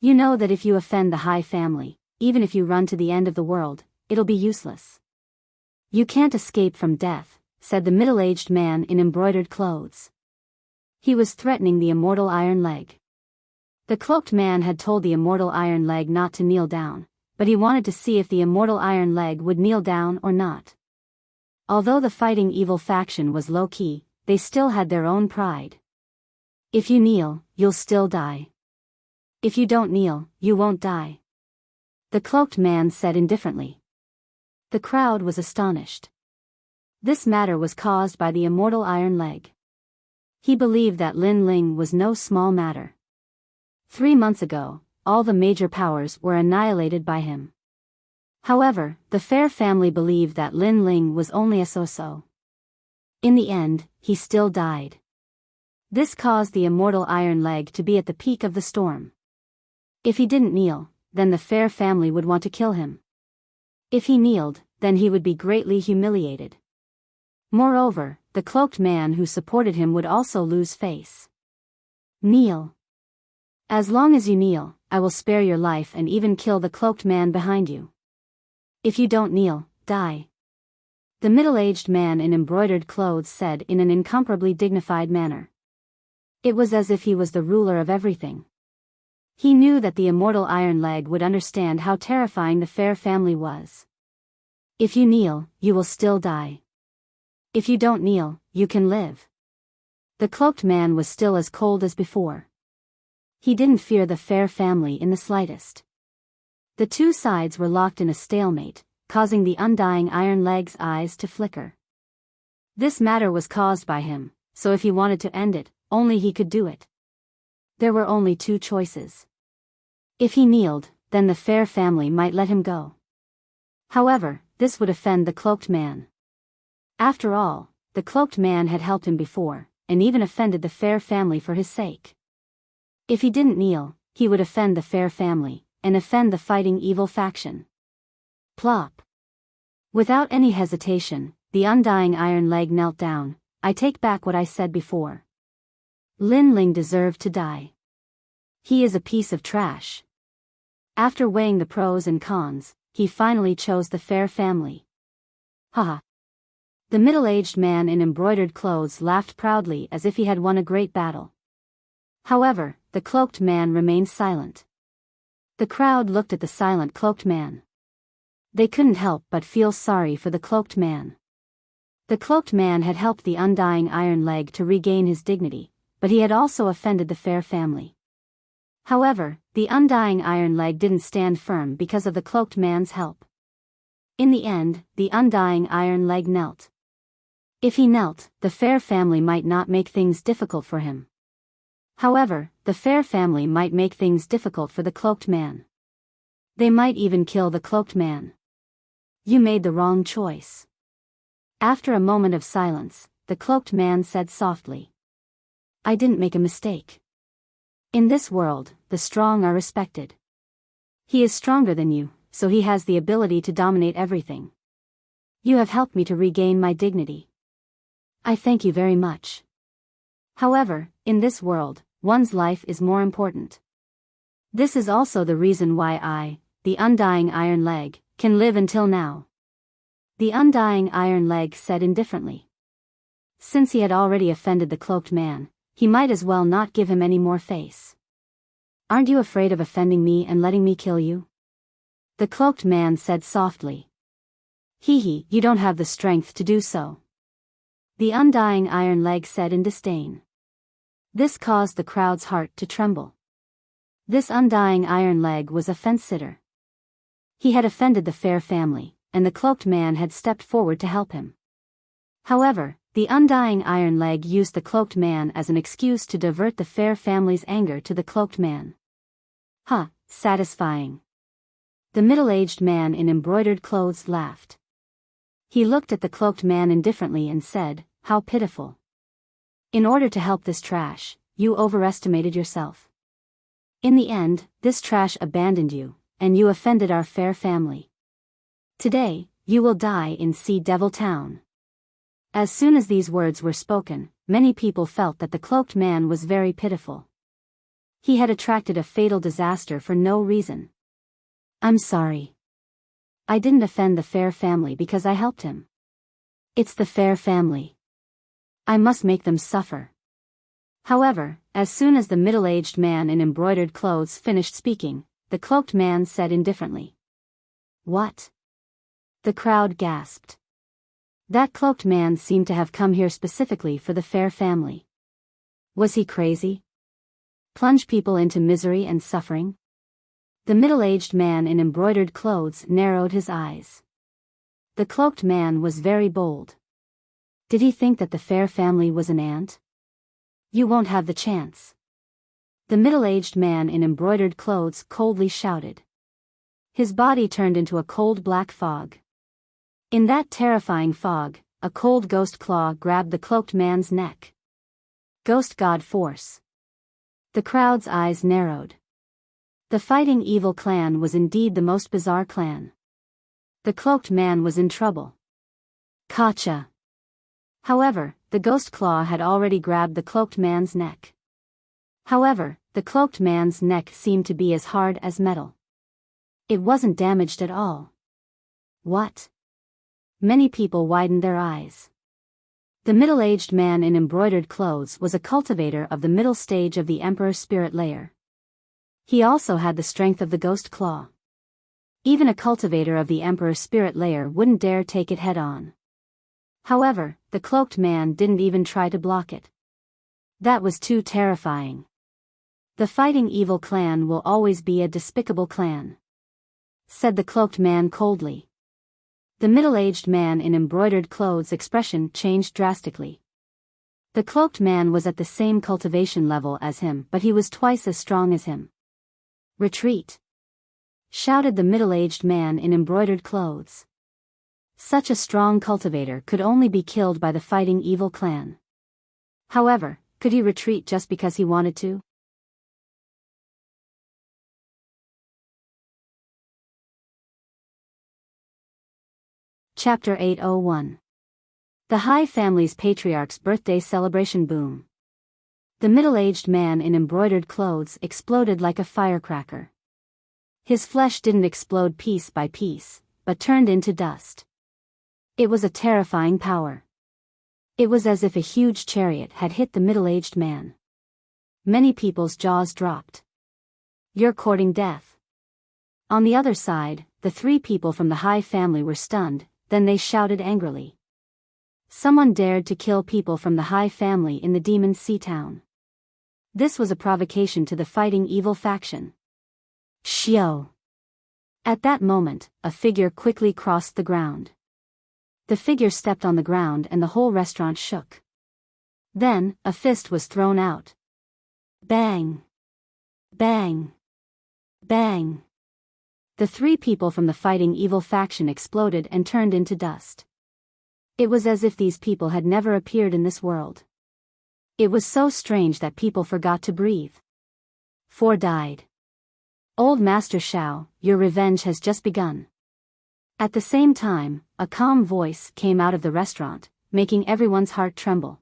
You know that if you offend the High family, even if you run to the end of the world, it'll be useless. You can't escape from death, said the middle-aged man in embroidered clothes. He was threatening the immortal Iron Leg. The cloaked man had told the immortal Iron Leg not to kneel down, but he wanted to see if the immortal Iron Leg would kneel down or not. Although the fighting evil faction was low-key, they still had their own pride. If you kneel, you'll still die. If you don't kneel, you won't die. The cloaked man said indifferently. The crowd was astonished. This matter was caused by the immortal Iron Leg. He believed that Lin Ling was no small matter. 3 months ago, all the major powers were annihilated by him. However, the Fair family believed that Lin Ling was only a so-so. In the end, he still died. This caused the immortal Iron Leg to be at the peak of the storm. If he didn't kneel, then the Fair family would want to kill him. If he kneeled, then he would be greatly humiliated. Moreover, the cloaked man who supported him would also lose face. Kneel. As long as you kneel, I will spare your life and even kill the cloaked man behind you. If you don't kneel, die. The middle-aged man in embroidered clothes said in an incomparably dignified manner. It was as if he was the ruler of everything. He knew that the immortal Iron Leg would understand how terrifying the fair family was. If you kneel, you will still die. If you don't kneel, you can live. The cloaked man was still as cold as before. He didn't fear the fair family in the slightest. The two sides were locked in a stalemate, causing the undying Iron Leg's eyes to flicker. This matter was caused by him, so if he wanted to end it, only he could do it. There were only two choices. If he kneeled, then the fair family might let him go. However, this would offend the cloaked man. After all, the cloaked man had helped him before, and even offended the fair family for his sake. If he didn't kneel, he would offend the fair family, and offend the fighting evil faction. Plop. Without any hesitation, the undying Iron Leg knelt down. I take back what I said before. Lin Ling deserved to die. He is a piece of trash. After weighing the pros and cons, he finally chose the fair family. Haha. The middle-aged man in embroidered clothes laughed proudly as if he had won a great battle. However, the cloaked man remained silent. The crowd looked at the silent cloaked man. They couldn't help but feel sorry for the cloaked man. The cloaked man had helped the undying Iron Leg to regain his dignity, but he had also offended the fair family. However, the undying Iron Leg didn't stand firm because of the cloaked man's help. In the end, the undying Iron Leg knelt. If he knelt, the fair family might not make things difficult for him. However, the fair family might make things difficult for the cloaked man. They might even kill the cloaked man. You made the wrong choice. After a moment of silence, the cloaked man said softly. I didn't make a mistake. In this world, the strong are respected. He is stronger than you, so he has the ability to dominate everything. You have helped me to regain my dignity. I thank you very much. However, in this world, one's life is more important. This is also the reason why I, the undying Iron Leg, can live until now. The undying Iron Leg said indifferently. Since he had already offended the cloaked man, he might as well not give him any more face. Aren't you afraid of offending me and letting me kill you? The cloaked man said softly. Hee, you don't have the strength to do so. The undying Iron Leg said in disdain. This caused the crowd's heart to tremble. This undying Iron Leg was a fence-sitter. He had offended the fair family, and the cloaked man had stepped forward to help him. However, the undying Iron Leg used the cloaked man as an excuse to divert the fair family's anger to the cloaked man. Satisfying. The middle-aged man in embroidered clothes laughed. He looked at the cloaked man indifferently and said, how pitiful. In order to help this trash, you overestimated yourself. In the end, this trash abandoned you, and you offended our fair family. Today, you will die in Sea Devil Town. As soon as these words were spoken, many people felt that the cloaked man was very pitiful. He had attracted a fatal disaster for no reason. I'm sorry. I didn't offend the fair family because I helped him. It's the fair family. I must make them suffer. However, as soon as the middle-aged man in embroidered clothes finished speaking, the cloaked man said indifferently. What? The crowd gasped. That cloaked man seemed to have come here specifically for the fair family. Was he crazy? Plunge people into misery and suffering? The middle-aged man in embroidered clothes narrowed his eyes. The cloaked man was very bold. Did he think that the fair family was an ant? You won't have the chance. The middle-aged man in embroidered clothes coldly shouted. His body turned into a cold black fog. In that terrifying fog, a cold ghost claw grabbed the cloaked man's neck. Ghost God Force. The crowd's eyes narrowed. The fighting evil clan was indeed the most bizarre clan. The cloaked man was in trouble. Gotcha. However, the ghost claw had already grabbed the cloaked man's neck. However, the cloaked man's neck seemed to be as hard as metal. It wasn't damaged at all. What? Many people widened their eyes. The middle-aged man in embroidered clothes was a cultivator of the middle stage of the Emperor's spirit layer. He also had the strength of the ghost claw. Even a cultivator of the Emperor's spirit layer wouldn't dare take it head-on. However, the cloaked man didn't even try to block it. That was too terrifying. The Fighting Evil clan will always be a despicable clan, said the cloaked man coldly. The middle-aged man in embroidered clothes' expression changed drastically. The cloaked man was at the same cultivation level as him, but he was twice as strong as him. Retreat! Shouted the middle-aged man in embroidered clothes. Such a strong cultivator could only be killed by the Fighting Evil clan. However, could he retreat just because he wanted to? Chapter 801. The High Family's Patriarch's Birthday Celebration Boom. The middle-aged man in embroidered clothes exploded like a firecracker. His flesh didn't explode piece by piece, but turned into dust. It was a terrifying power. It was as if a huge chariot had hit the middle-aged man. Many people's jaws dropped. You're courting death. On the other side, the three people from the High Family were stunned, then they shouted angrily. Someone dared to kill people from the High Family in the Demon Sea Town. This was a provocation to the Fighting Evil faction. Shio! At that moment, a figure quickly crossed the ground. The figure stepped on the ground and the whole restaurant shook. Then, a fist was thrown out. Bang! Bang! Bang! The three people from the Fighting Evil faction exploded and turned into dust. It was as if these people had never appeared in this world. It was so strange that people forgot to breathe. 4 died. Old Master Shao, your revenge has just begun. At the same time, a calm voice came out of the restaurant, making everyone's heart tremble.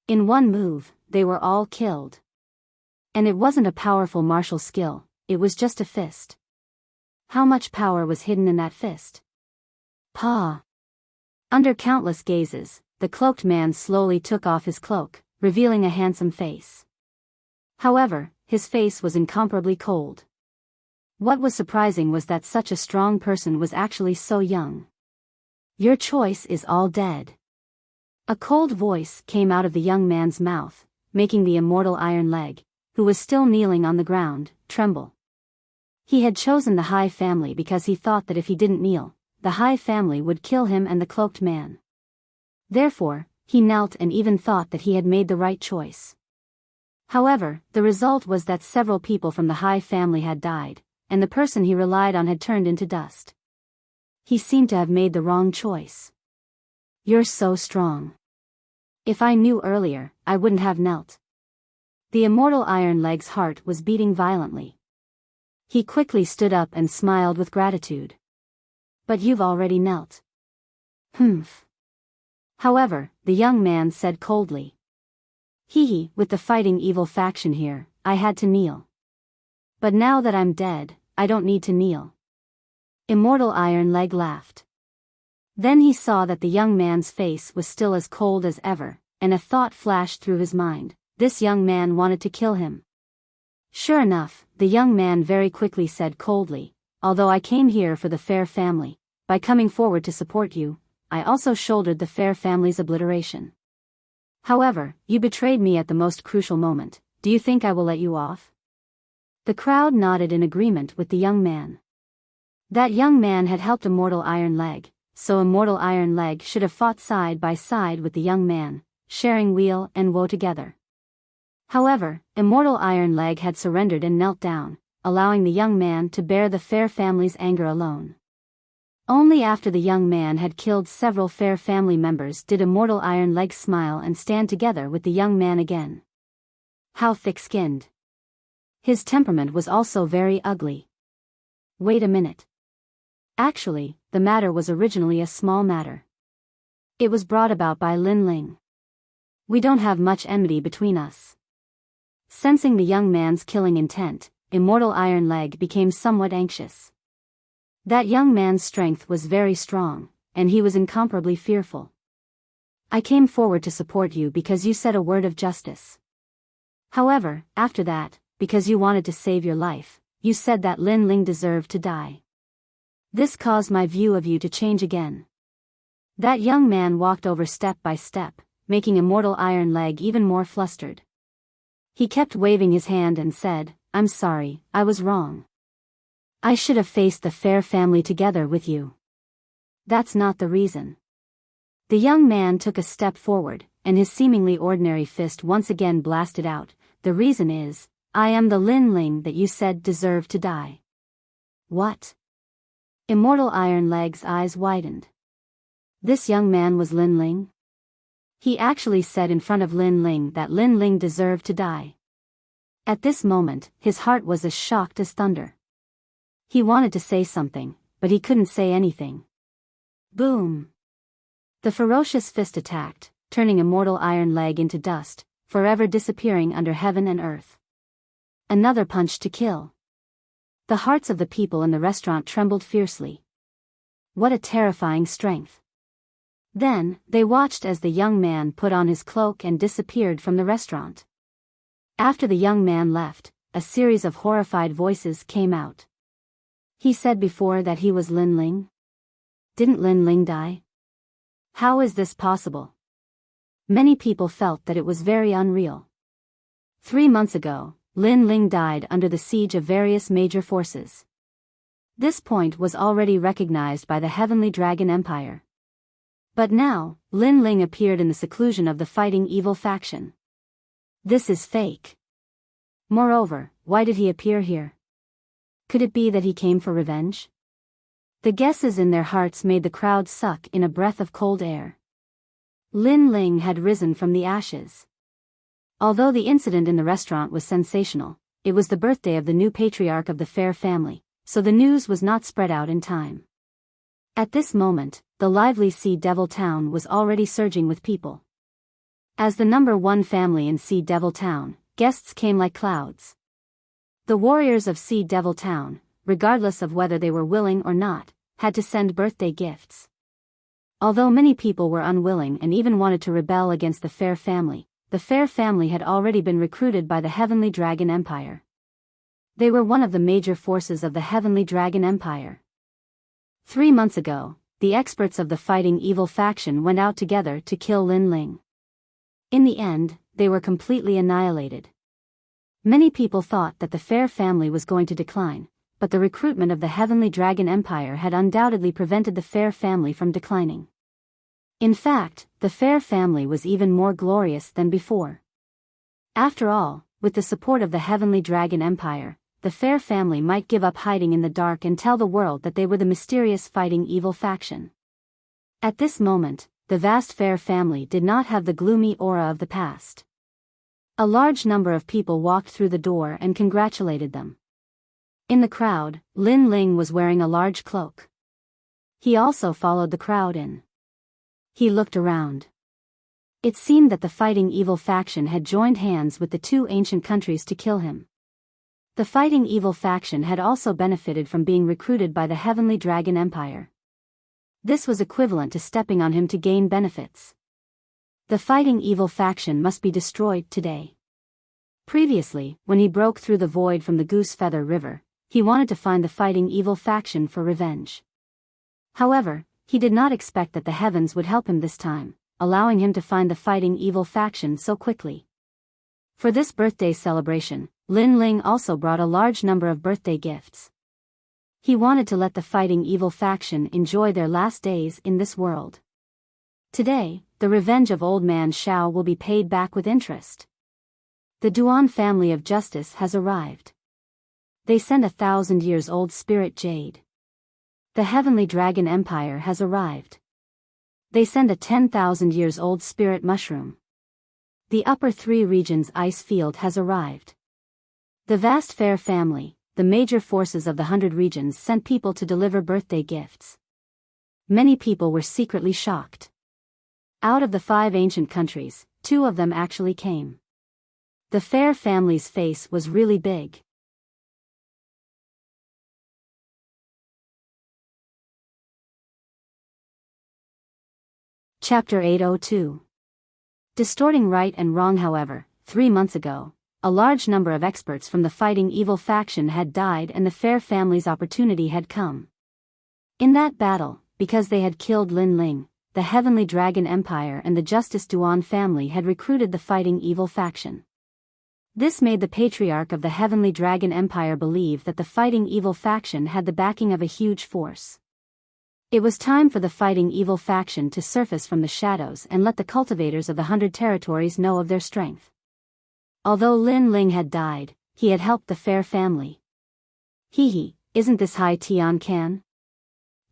In one move, they were all killed. And it wasn't a powerful martial skill, it was just a fist. How much power was hidden in that fist? Pa! Under countless gazes, the cloaked man slowly took off his cloak, revealing a handsome face. However, his face was incomparably cold. What was surprising was that such a strong person was actually so young. Your choice is all dead. A cold voice came out of the young man's mouth, making the immortal Iron Leg, who was still kneeling on the ground, tremble. He had chosen the High Family because he thought that if he didn't kneel, the High Family would kill him and the cloaked man. Therefore, he knelt and even thought that he had made the right choice. However, the result was that several people from the High Family had died, and the person he relied on had turned into dust. He seemed to have made the wrong choice. You're so strong. If I knew earlier, I wouldn't have knelt. The immortal Iron Leg's heart was beating violently. He quickly stood up and smiled with gratitude. But you've already knelt. Humph. However, the young man said coldly. Hee, with the Fighting Evil faction here, I had to kneel. But now that I'm dead, I don't need to kneel. Immortal Iron Leg laughed. Then he saw that the young man's face was still as cold as ever, and a thought flashed through his mind. This young man wanted to kill him. Sure enough, the young man very quickly said coldly, although I came here for the Fair Family, by coming forward to support you, I also shouldered the Fair Family's obliteration. However, you betrayed me at the most crucial moment, do you think I will let you off? The crowd nodded in agreement with the young man. That young man had helped Immortal Iron Leg, so Immortal Iron Leg should have fought side by side with the young man, sharing weal and woe together. However, Immortal Iron Leg had surrendered and knelt down, allowing the young man to bear the Fair Family's anger alone. Only after the young man had killed several Fair Family members did Immortal Iron Leg smile and stand together with the young man again. How thick-skinned. His temperament was also very ugly. Wait a minute. Actually, the matter was originally a small matter. It was brought about by Lin Ling. We don't have much enmity between us. Sensing the young man's killing intent, Immortal Iron Leg became somewhat anxious. That young man's strength was very strong, and he was incomparably fearful. I came forward to support you because you said a word of justice. However, after that, because you wanted to save your life, you said that Lin Ling deserved to die. This caused my view of you to change again. That young man walked over step by step, making Immortal Iron Leg even more flustered. He kept waving his hand and said, I'm sorry, I was wrong. I should have faced the Fair family together with you. That's not the reason. The young man took a step forward, and his seemingly ordinary fist once again blasted out. The reason is, I am the Lin Ling that you said deserved to die. What? Immortal Iron Leg's eyes widened. This young man was Lin Ling? He actually said in front of Lin Ling that Lin Ling deserved to die. At this moment, his heart was as shocked as thunder. He wanted to say something, but he couldn't say anything. Boom! The ferocious fist attacked, turning Immortal Iron Leg into dust, forever disappearing under heaven and earth. Another punch to kill. The hearts of the people in the restaurant trembled fiercely. What a terrifying strength. Then, they watched as the young man put on his cloak and disappeared from the restaurant. After the young man left, a series of horrified voices came out. He said before that he was Lin Ling? Didn't Lin Ling die? How is this possible? Many people felt that it was very unreal. 3 months ago, Lin Ling died under the siege of various major forces. This point was already recognized by the Heavenly Dragon Empire. But now, Lin Ling appeared in the seclusion of the fighting evil faction. This is fake. Moreover, why did he appear here? Could it be that he came for revenge? The guesses in their hearts made the crowd suck in a breath of cold air. Lin Ling had risen from the ashes. Although the incident in the restaurant was sensational, it was the birthday of the new patriarch of the Fair family, so the news was not spread out in time. At this moment, the lively Sea Devil Town was already surging with people. As the #1 family in Sea Devil Town, guests came like clouds. The warriors of Sea Devil Town, regardless of whether they were willing or not, had to send birthday gifts. Although many people were unwilling and even wanted to rebel against the Fair family had already been recruited by the Heavenly Dragon Empire. They were one of the major forces of the Heavenly Dragon Empire. 3 months ago, the experts of the fighting evil faction went out together to kill Lin Ling. In the end, they were completely annihilated. Many people thought that the Fair family was going to decline, but the recruitment of the Heavenly Dragon Empire had undoubtedly prevented the Fair family from declining. In fact, the Fair family was even more glorious than before. After all, with the support of the Heavenly Dragon Empire, the Fair family might give up hiding in the dark and tell the world that they were the mysterious fighting evil faction. At this moment, the vast Fair family did not have the gloomy aura of the past. A large number of people walked through the door and congratulated them. In the crowd, Lin Ling was wearing a large cloak. He also followed the crowd in. He looked around. It seemed that the fighting evil faction had joined hands with the 2 ancient countries to kill him. The fighting evil faction had also benefited from being recruited by the Heavenly Dragon Empire. This was equivalent to stepping on him to gain benefits. The fighting evil faction must be destroyed today. Previously, when he broke through the void from the Goose Feather River, he wanted to find the fighting evil faction for revenge. However, he did not expect that the heavens would help him this time, allowing him to find the fighting evil faction so quickly. For this birthday celebration, Lin Ling also brought a large number of birthday gifts. He wanted to let the fighting evil faction enjoy their last days in this world. Today, the revenge of Old Man Shao will be paid back with interest. The Duan family of justice has arrived. They send 1,000-years-old spirit jade. The Heavenly Dragon Empire has arrived. They send a 10,000-years-old spirit mushroom. The upper 3 regions ice field has arrived. The vast Fair family, the major forces of the 100 regions sent people to deliver birthday gifts. many people were secretly shocked. Out of the 5 ancient countries, 2 of them actually came. The Fair family's face was really big. Chapter 802. Distorting right and wrong. However, 3 months ago, a large number of experts from the fighting evil faction had died and the Fair family's opportunity had come. In that battle, because they had killed Lin Ling, the Heavenly Dragon Empire and the Justice Duan family had recruited the fighting evil faction. This made the Patriarch of the Heavenly Dragon Empire believe that the fighting evil faction had the backing of a huge force. It was time for the fighting evil faction to surface from the shadows and let the cultivators of the 100 territories know of their strength. Although Lin Ling had died, he had helped the Fair family. Hee, isn't this Hai Tian Can?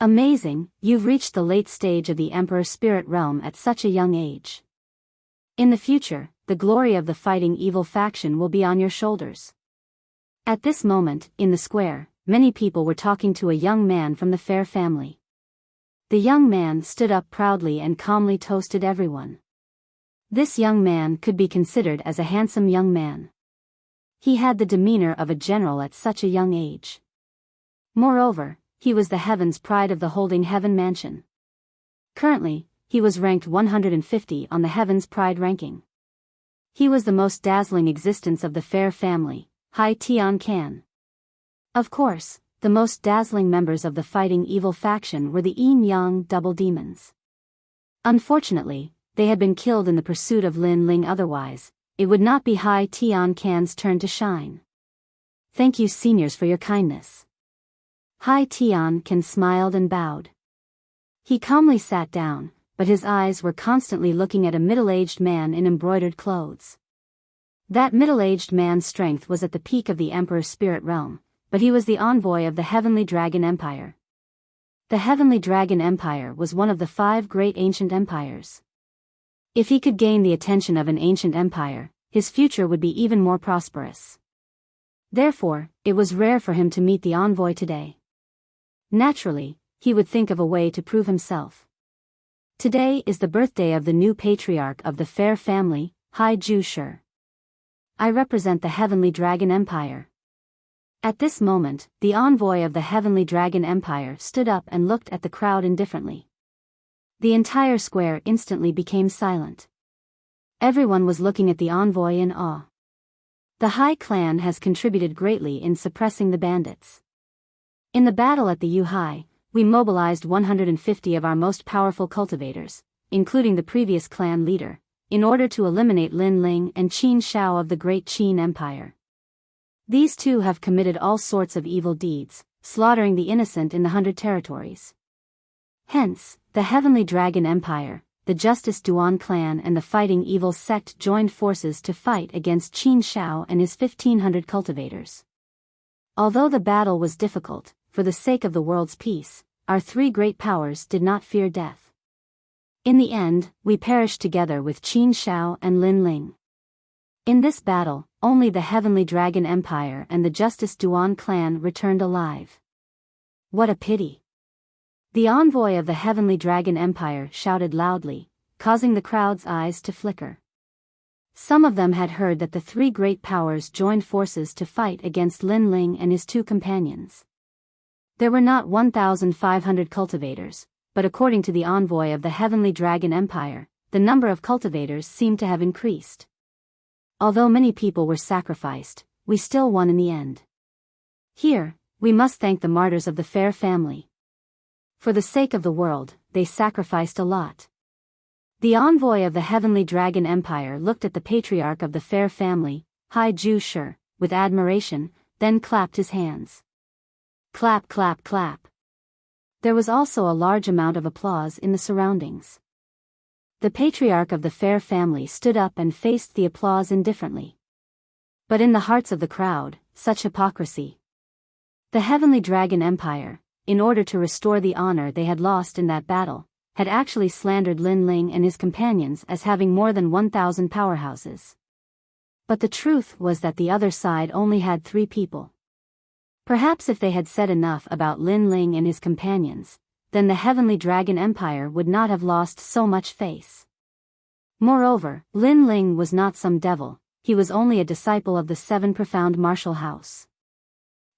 Amazing, you've reached the late stage of the Emperor Spirit Realm at such a young age. In the future, the glory of the fighting evil faction will be on your shoulders. At this moment, in the square, many people were talking to a young man from the Fair family. The young man stood up proudly and calmly toasted everyone. This young man could be considered as a handsome young man. He had the demeanor of a general at such a young age. Moreover, he was the Heaven's pride of the Holding Heaven Mansion. Currently, he was ranked 150 on the Heaven's Pride ranking. He was the most dazzling existence of the Fair family, Hai Tian Can. Of course, the most dazzling members of the fighting evil faction were the Yin Yang double demons. Unfortunately, they had been killed in the pursuit of Lin Ling. Otherwise, it would not be Hai Tian Can's turn to shine. Thank you, seniors, for your kindness. Hai Tian Can smiled and bowed. He calmly sat down, but his eyes were constantly looking at a middle-aged man in embroidered clothes. That middle-aged man's strength was at the peak of the Emperor's spirit realm, but he was the envoy of the Heavenly Dragon Empire. The Heavenly Dragon Empire was one of the 5 great ancient empires. If he could gain the attention of an ancient empire, his future would be even more prosperous. Therefore, it was rare for him to meet the envoy today. Naturally, he would think of a way to prove himself. Today is the birthday of the new patriarch of the Fair family, Hai Ju Shi. I represent the Heavenly Dragon Empire. At this moment, the envoy of the Heavenly Dragon Empire stood up and looked at the crowd indifferently. The entire square instantly became silent. Everyone was looking at the envoy in awe. The Hai clan has contributed greatly in suppressing the bandits. In the battle at the Yuhai, we mobilized 150 of our most powerful cultivators, including the previous clan leader, in order to eliminate Lin Ling and Qin Shao of the Great Qin Empire. These 2 have committed all sorts of evil deeds, slaughtering the innocent in the 100 territories. Hence, the Heavenly Dragon Empire, the Justice Duan clan and the Fighting Evil sect joined forces to fight against Qin Shao and his 1,500 cultivators. Although the battle was difficult, for the sake of the world's peace, our 3 great powers did not fear death. In the end, we perished together with Qin Shao and Lin Ling. In this battle, only the Heavenly Dragon Empire and the Justice Duan clan returned alive. What a pity! The envoy of the Heavenly Dragon Empire shouted loudly, causing the crowd's eyes to flicker. Some of them had heard that the 3 great powers joined forces to fight against Lin Ling and his 2 companions. There were not 1,500 cultivators, but according to the envoy of the Heavenly Dragon Empire, the number of cultivators seemed to have increased. Although many people were sacrificed, we still won in the end. Here, we must thank the martyrs of the Fair family. For the sake of the world, they sacrificed a lot. The envoy of the Heavenly Dragon Empire looked at the patriarch of the Fair family, Hai Ju Shi, with admiration, then clapped his hands. Clap, clap, clap. There was also a large amount of applause in the surroundings. The patriarch of the Fair family stood up and faced the applause indifferently. But in the hearts of the crowd, such hypocrisy. The Heavenly Dragon Empire, in order to restore the honor they had lost in that battle, had actually slandered Lin Ling and his companions as having more than 1,000 powerhouses. But the truth was that the other side only had 3 people. Perhaps if they had said enough about Lin Ling and his companions, then the Heavenly Dragon Empire would not have lost so much face. Moreover, Lin Ling was not some devil, he was only a disciple of the Seven Profound Martial House.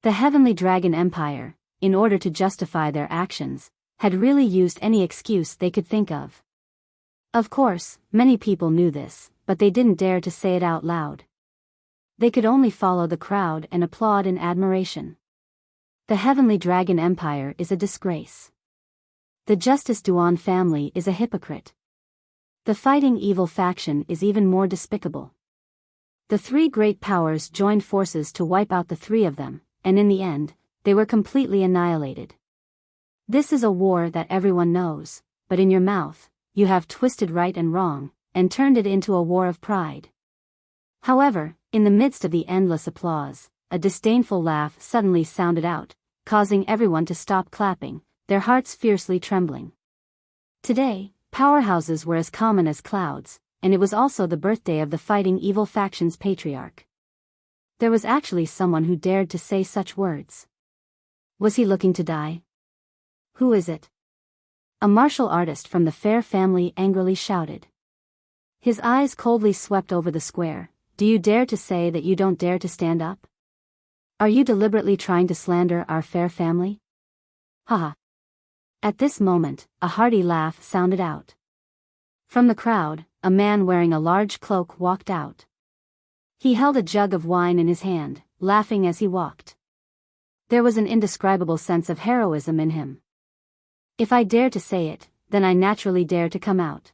The Heavenly Dragon Empire, in order to justify their actions, had really used any excuse they could think of. Of course, many people knew this, but they didn't dare to say it out loud. They could only follow the crowd and applaud in admiration. The Heavenly Dragon Empire is a disgrace. The Justice Duan family is a hypocrite. The Fighting Evil faction is even more despicable. The three great powers joined forces to wipe out the three of them, and in the end, they were completely annihilated. This is a war that everyone knows, but in your mouth, you have twisted right and wrong, and turned it into a war of pride. However, in the midst of the endless applause, a disdainful laugh suddenly sounded out, causing everyone to stop clapping, their hearts fiercely trembling. Today, powerhouses were as common as clouds, and it was also the birthday of the Fighting Evil faction's patriarch. There was actually someone who dared to say such words. Was he looking to die? Who is it? A martial artist from the Fair family angrily shouted. His eyes coldly swept over the square. Do you dare to say that you don't dare to stand up? Are you deliberately trying to slander our Fair family? Haha. At this moment, a hearty laugh sounded out. From the crowd, a man wearing a large cloak walked out. He held a jug of wine in his hand, laughing as he walked. There was an indescribable sense of heroism in him. If I dare to say it, then I naturally dare to come out.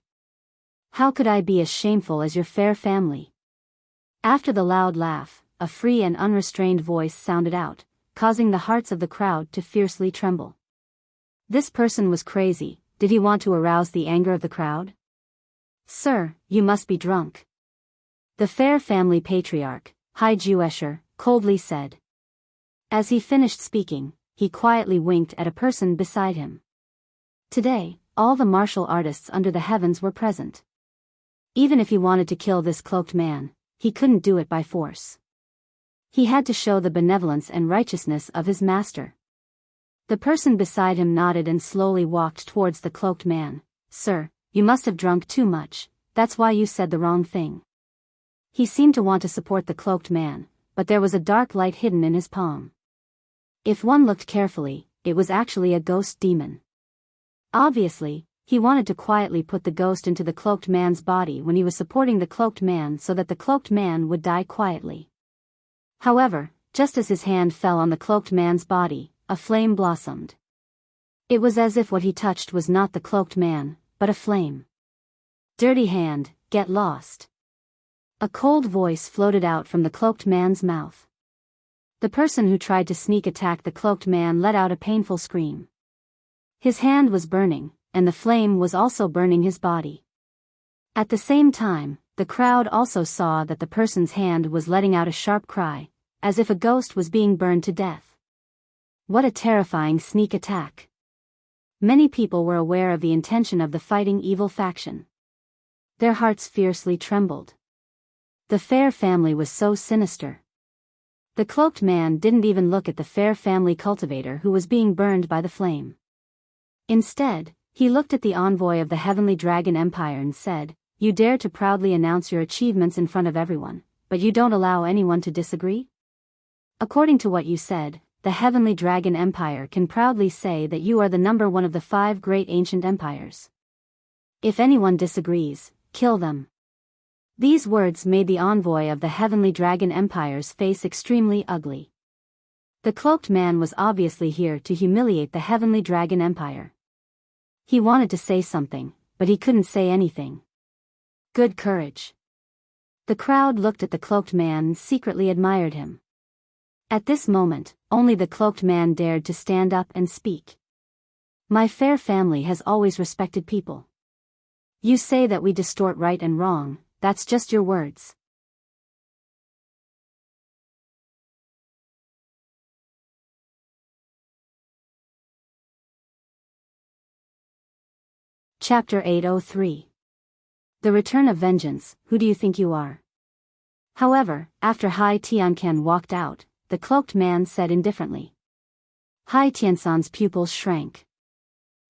How could I be as shameful as your Fair family? After the loud laugh, a free and unrestrained voice sounded out, causing the hearts of the crowd to fiercely tremble. This person was crazy. Did he want to arouse the anger of the crowd? Sir, you must be drunk. The Fair family patriarch, Hai Juesher, coldly said. As he finished speaking, he quietly winked at a person beside him. Today, all the martial artists under the heavens were present. Even if he wanted to kill this cloaked man, he couldn't do it by force. He had to show the benevolence and righteousness of his master. The person beside him nodded and slowly walked towards the cloaked man. Sir, you must have drunk too much, that's why you said the wrong thing. He seemed to want to support the cloaked man, but there was a dark light hidden in his palm. If one looked carefully, it was actually a ghost demon. Obviously, he wanted to quietly put the ghost into the cloaked man's body when he was supporting the cloaked man so that the cloaked man would die quietly. However, just as his hand fell on the cloaked man's body, a flame blossomed. It was as if what he touched was not the cloaked man, but a flame. Dirty hand, get lost. A cold voice floated out from the cloaked man's mouth. The person who tried to sneak attack the cloaked man let out a painful scream. His hand was burning, and the flame was also burning his body. At the same time, the crowd also saw that the person's hand was letting out a sharp cry, as if a ghost was being burned to death. What a terrifying sneak attack. Many people were aware of the intention of the Fighting Evil faction. Their hearts fiercely trembled. The Fair family was so sinister. The cloaked man didn't even look at the Fair family cultivator who was being burned by the flame. Instead, he looked at the envoy of the Heavenly Dragon Empire and said, You dare to proudly announce your achievements in front of everyone, but you don't allow anyone to disagree? According to what you said, the Heavenly Dragon Empire can proudly say that you are the number one of the 5 great ancient empires. If anyone disagrees, kill them. These words made the envoy of the Heavenly Dragon Empire's face extremely ugly. The cloaked man was obviously here to humiliate the Heavenly Dragon Empire. He wanted to say something, but he couldn't say anything. Good courage. The crowd looked at the cloaked man and secretly admired him. At this moment, only the cloaked man dared to stand up and speak. My Fair family has always respected people. You say that we distort right and wrong, that's just your words. Chapter 803. The Return of Vengeance, Who do you think you are? However, after Hai Tiancan walked out, the cloaked man said indifferently. Hai Tiansan's pupils shrank.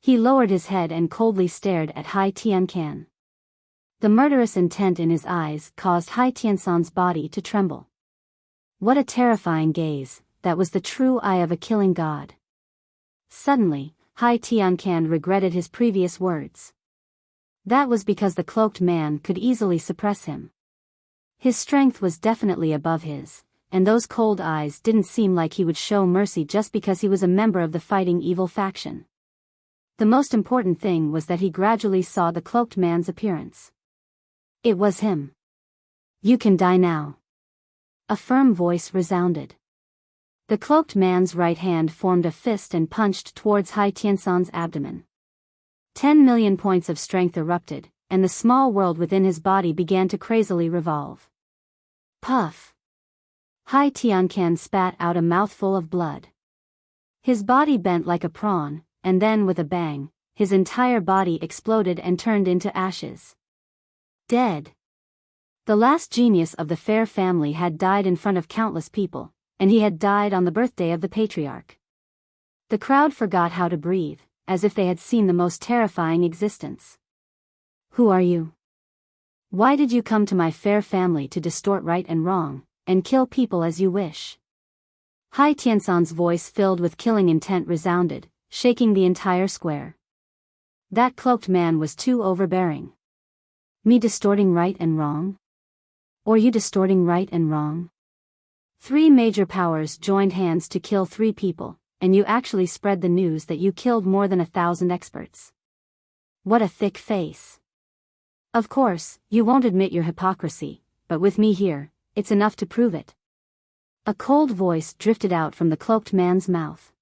He lowered his head and coldly stared at Hai Tiancan. The murderous intent in his eyes caused Hai Tiancan's body to tremble. What a terrifying gaze, that was the true eye of a killing god. Suddenly, Hai Tiancan regretted his previous words. That was because the cloaked man could easily suppress him. His strength was definitely above his, and those cold eyes didn't seem like he would show mercy just because he was a member of the fighting evil faction. The most important thing was that he gradually saw the cloaked man's appearance. It was him. You can die now. A firm voice resounded. The cloaked man's right hand formed a fist and punched towards Hai Tiancan's abdomen. 10 million points of strength erupted, and the small world within his body began to crazily revolve. Puff! Hai Tiancan spat out a mouthful of blood. His body bent like a prawn, and then with a bang, his entire body exploded and turned into ashes. Dead. The last genius of the Fair family had died in front of countless people, and he had died on the birthday of the patriarch. The crowd forgot how to breathe, as if they had seen the most terrifying existence. Who are you? Why did you come to my Fair family to distort right and wrong, and kill people as you wish? Hai Tiancan's voice filled with killing intent resounded, shaking the entire square. That cloaked man was too overbearing. Me distorting right and wrong? Or you distorting right and wrong? 3 major powers joined hands to kill 3 people, and you actually spread the news that you killed more than 1,000 experts. What a thick face. Of course, you won't admit your hypocrisy, but with me here, it's enough to prove it. A cold voice drifted out from the cloaked man's mouth.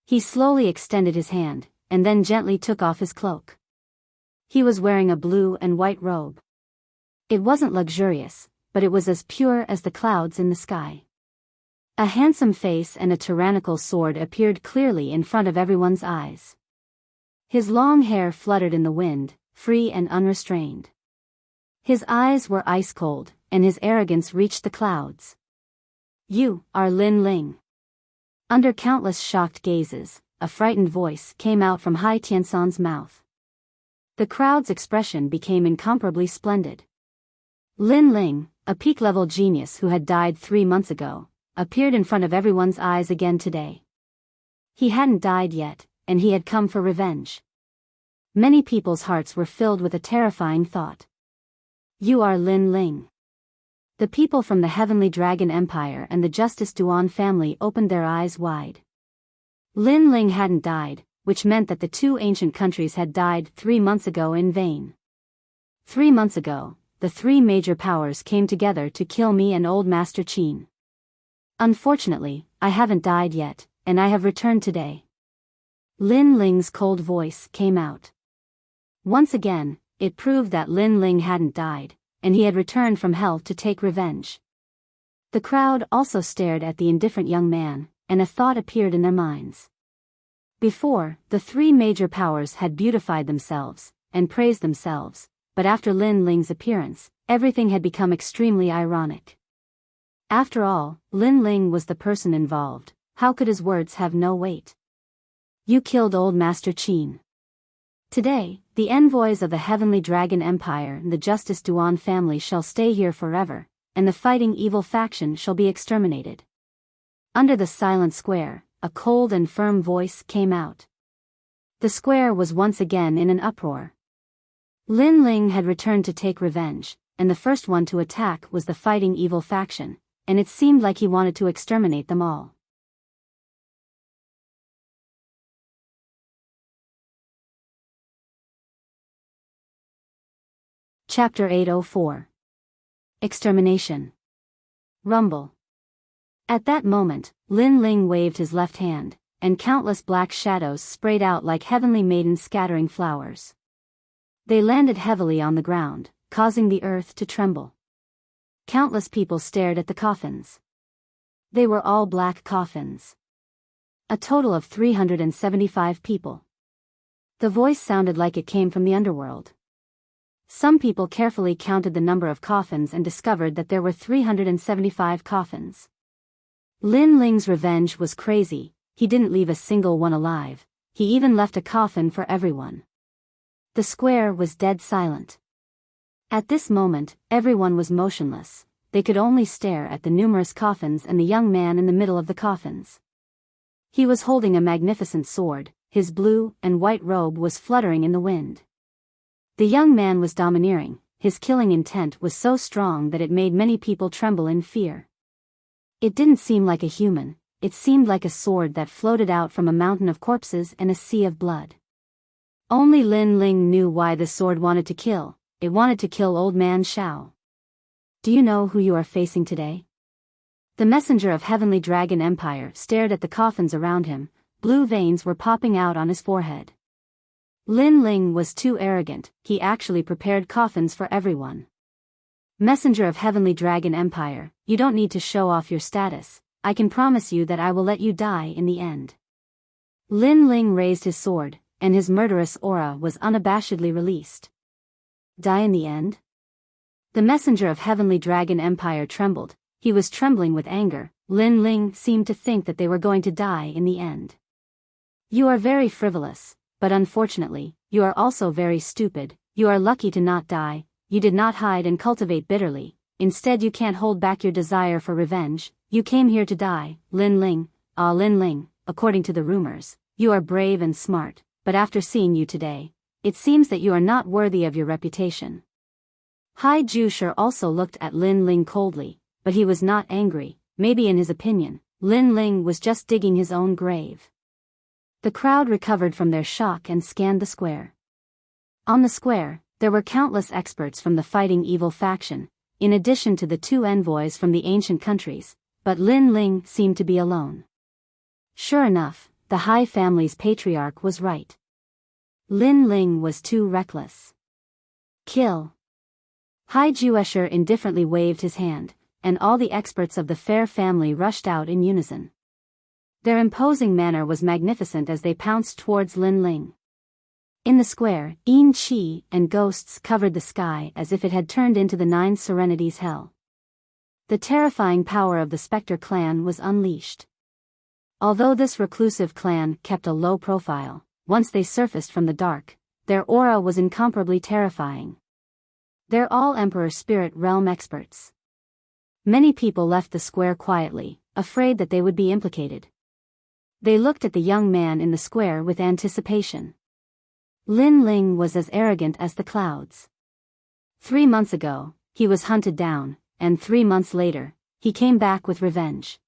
He slowly extended his hand, and then gently took off his cloak. He was wearing a blue and white robe. It wasn't luxurious, but it was as pure as the clouds in the sky. A handsome face and a tyrannical sword appeared clearly in front of everyone's eyes. His long hair fluttered in the wind, free and unrestrained. His eyes were ice cold, and his arrogance reached the clouds. You are Lin Ling. Under countless shocked gazes, a frightened voice came out from Hai Tiancan's mouth. The crowd's expression became incomparably splendid. Lin Ling, a peak-level genius who had died 3 months ago, appeared in front of everyone's eyes again today. He hadn't died yet, and he had come for revenge. Many people's hearts were filled with a terrifying thought. You are Lin Ling. The people from the Heavenly Dragon Empire and the Justice Duan family opened their eyes wide. Lin Ling hadn't died, which meant that the 2 ancient countries had died 3 months ago in vain. 3 months ago, the 3 major powers came together to kill me and Old Master Qin. Unfortunately, I haven't died yet, and I have returned today. Lin Ling's cold voice came out. Once again, it proved that Lin Ling hadn't died, and he had returned from hell to take revenge. The crowd also stared at the indifferent young man, and a thought appeared in their minds. Before, the 3 major powers had beautified themselves, and praised themselves, but after Lin Ling's appearance, everything had become extremely ironic. After all, Lin Ling was the person involved, how could his words have no weight? You killed Old Master Qin. Today, the envoys of the Heavenly Dragon Empire and the Justice Duan family shall stay here forever, and the fighting evil faction shall be exterminated. Under the silent square, a cold and firm voice came out. The square was once again in an uproar. Lin Ling had returned to take revenge, and the first one to attack was the fighting evil faction, and it seemed like he wanted to exterminate them all. Chapter 804. Extermination. Rumble. At that moment, Lin Ling waved his left hand, and countless black shadows sprayed out like heavenly maidens scattering flowers. They landed heavily on the ground, causing the earth to tremble. Countless people stared at the coffins. They were all black coffins. A total of 375 people. The voice sounded like it came from the underworld. Some people carefully counted the number of coffins and discovered that there were 375 coffins. Lin Ling's revenge was crazy, he didn't leave a single one alive, he even left a coffin for everyone. The square was dead silent. At this moment, everyone was motionless. They could only stare at the numerous coffins and the young man in the middle of the coffins. He was holding a magnificent sword, his blue and white robe was fluttering in the wind. The young man was domineering, his killing intent was so strong that it made many people tremble in fear. It didn't seem like a human, it seemed like a sword that floated out from a mountain of corpses and a sea of blood. Only Lin Ling knew why the sword wanted to kill, it wanted to kill Old Man Shao. Do you know who you are facing today? The messenger of Heavenly Dragon Empire stared at the coffins around him, blue veins were popping out on his forehead. Lin Ling was too arrogant, he actually prepared coffins for everyone. Messenger of Heavenly Dragon Empire, you don't need to show off your status, I can promise you that I will let you die in the end. Lin Ling raised his sword, and his murderous aura was unabashedly released. Die in the end? The messenger of Heavenly Dragon Empire trembled, he was trembling with anger. Lin Ling seemed to think that they were going to die in the end. You are very frivolous, but unfortunately, you are also very stupid, you are lucky to not die, you did not hide and cultivate bitterly, instead you can't hold back your desire for revenge, you came here to die, Lin Ling. Lin Ling, according to the rumors, you are brave and smart, but after seeing you today, it seems that you are not worthy of your reputation. Hai Jusher also looked at Lin Ling coldly, but he was not angry, maybe in his opinion, Lin Ling was just digging his own grave. The crowd recovered from their shock and scanned the square. On the square, there were countless experts from the fighting evil faction, in addition to the 2 envoys from the ancient countries, but Lin Ling seemed to be alone. Sure enough, the Hai family's patriarch was right. Lin Ling was too reckless. Kill. Hai Jusher indifferently waved his hand, and all the experts of the Fair family rushed out in unison. Their imposing manner was magnificent as they pounced towards Lin Ling. In the square, Yin Qi and ghosts covered the sky as if it had turned into the 9 Serenities hell. The terrifying power of the Spectre clan was unleashed. Although this reclusive clan kept a low profile, once they surfaced from the dark, their aura was incomparably terrifying. They're all Emperor Spirit Realm experts. Many people left the square quietly, afraid that they would be implicated. They looked at the young man in the square with anticipation. Lin Ling was as arrogant as the clouds. 3 months ago, he was hunted down, and 3 months later, he came back with revenge.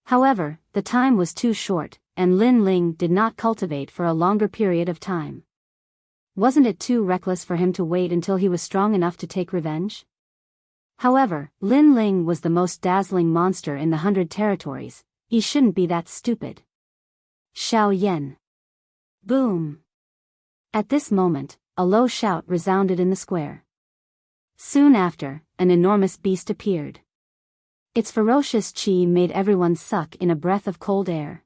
However, the time was too short, and Lin Ling did not cultivate for a longer period of time. Wasn't it too reckless for him to wait until he was strong enough to take revenge? However, Lin Ling was the most dazzling monster in the 100 territories, he shouldn't be that stupid. Xiao Yan. Boom. At this moment, a low shout resounded in the square. Soon after, an enormous beast appeared. Its ferocious chi made everyone suck in a breath of cold air.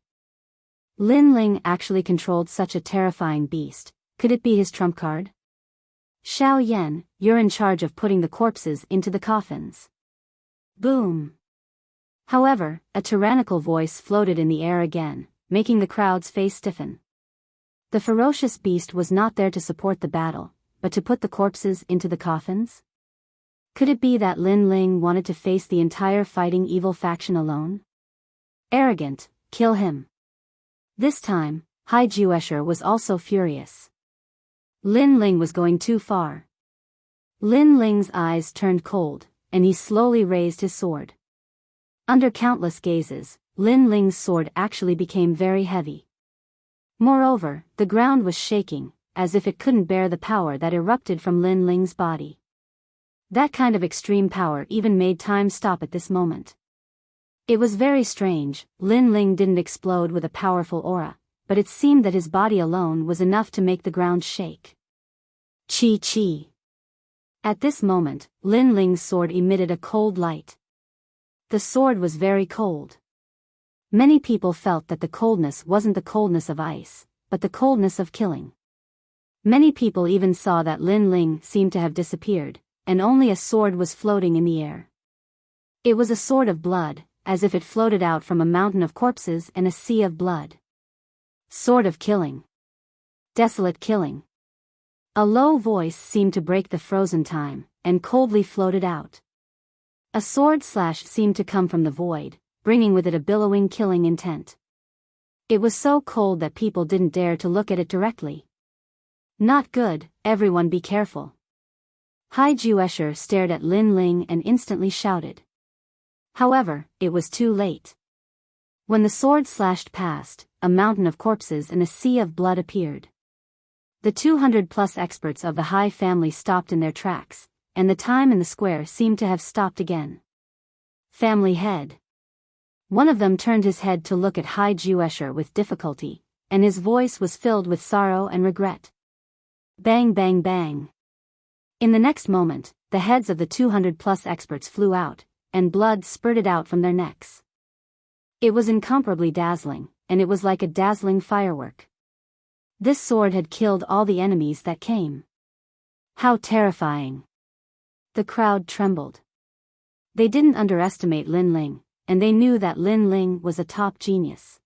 Lin Ling actually controlled such a terrifying beast. Could it be his trump card? Xiao Yan, you're in charge of putting the corpses into the coffins. Boom. However, a tyrannical voice floated in the air again, making the crowd's face stiffen. The ferocious beast was not there to support the battle, but to put the corpses into the coffins? Could it be that Lin Ling wanted to face the entire fighting evil faction alone? Arrogant, kill him. This time, Hai Jusher was also furious. Lin Ling was going too far. Lin Ling's eyes turned cold, and he slowly raised his sword. Under countless gazes, Lin Ling's sword actually became very heavy. Moreover, the ground was shaking, as if it couldn't bear the power that erupted from Lin Ling's body. That kind of extreme power even made time stop at this moment. It was very strange, Lin Ling didn't explode with a powerful aura, but it seemed that his body alone was enough to make the ground shake. Chi. At this moment, Lin Ling's sword emitted a cold light. The sword was very cold. Many people felt that the coldness wasn't the coldness of ice, but the coldness of killing. Many people even saw that Lin Ling seemed to have disappeared, and only a sword was floating in the air. It was a sword of blood, as if it floated out from a mountain of corpses and a sea of blood. Sword of killing. Desolate killing. A low voice seemed to break the frozen time, and coldly floated out. A sword slash seemed to come from the void, bringing with it a billowing killing intent. It was so cold that people didn't dare to look at it directly. Not good, everyone be careful. Haiju Escher stared at Lin Ling and instantly shouted. However, it was too late. When the sword slashed past, a mountain of corpses and a sea of blood appeared. The 200+ experts of the Hai family stopped in their tracks, and the time in the square seemed to have stopped again. Family head. One of them turned his head to look at Haiju Escher with difficulty, and his voice was filled with sorrow and regret. Bang bang bang. In the next moment, the heads of the 200+ experts flew out, and blood spurted out from their necks. It was incomparably dazzling, and it was like a dazzling firework. This sword had killed all the enemies that came. How terrifying. The crowd trembled. They didn't underestimate Lin Ling, and they knew that Lin Ling was a top genius.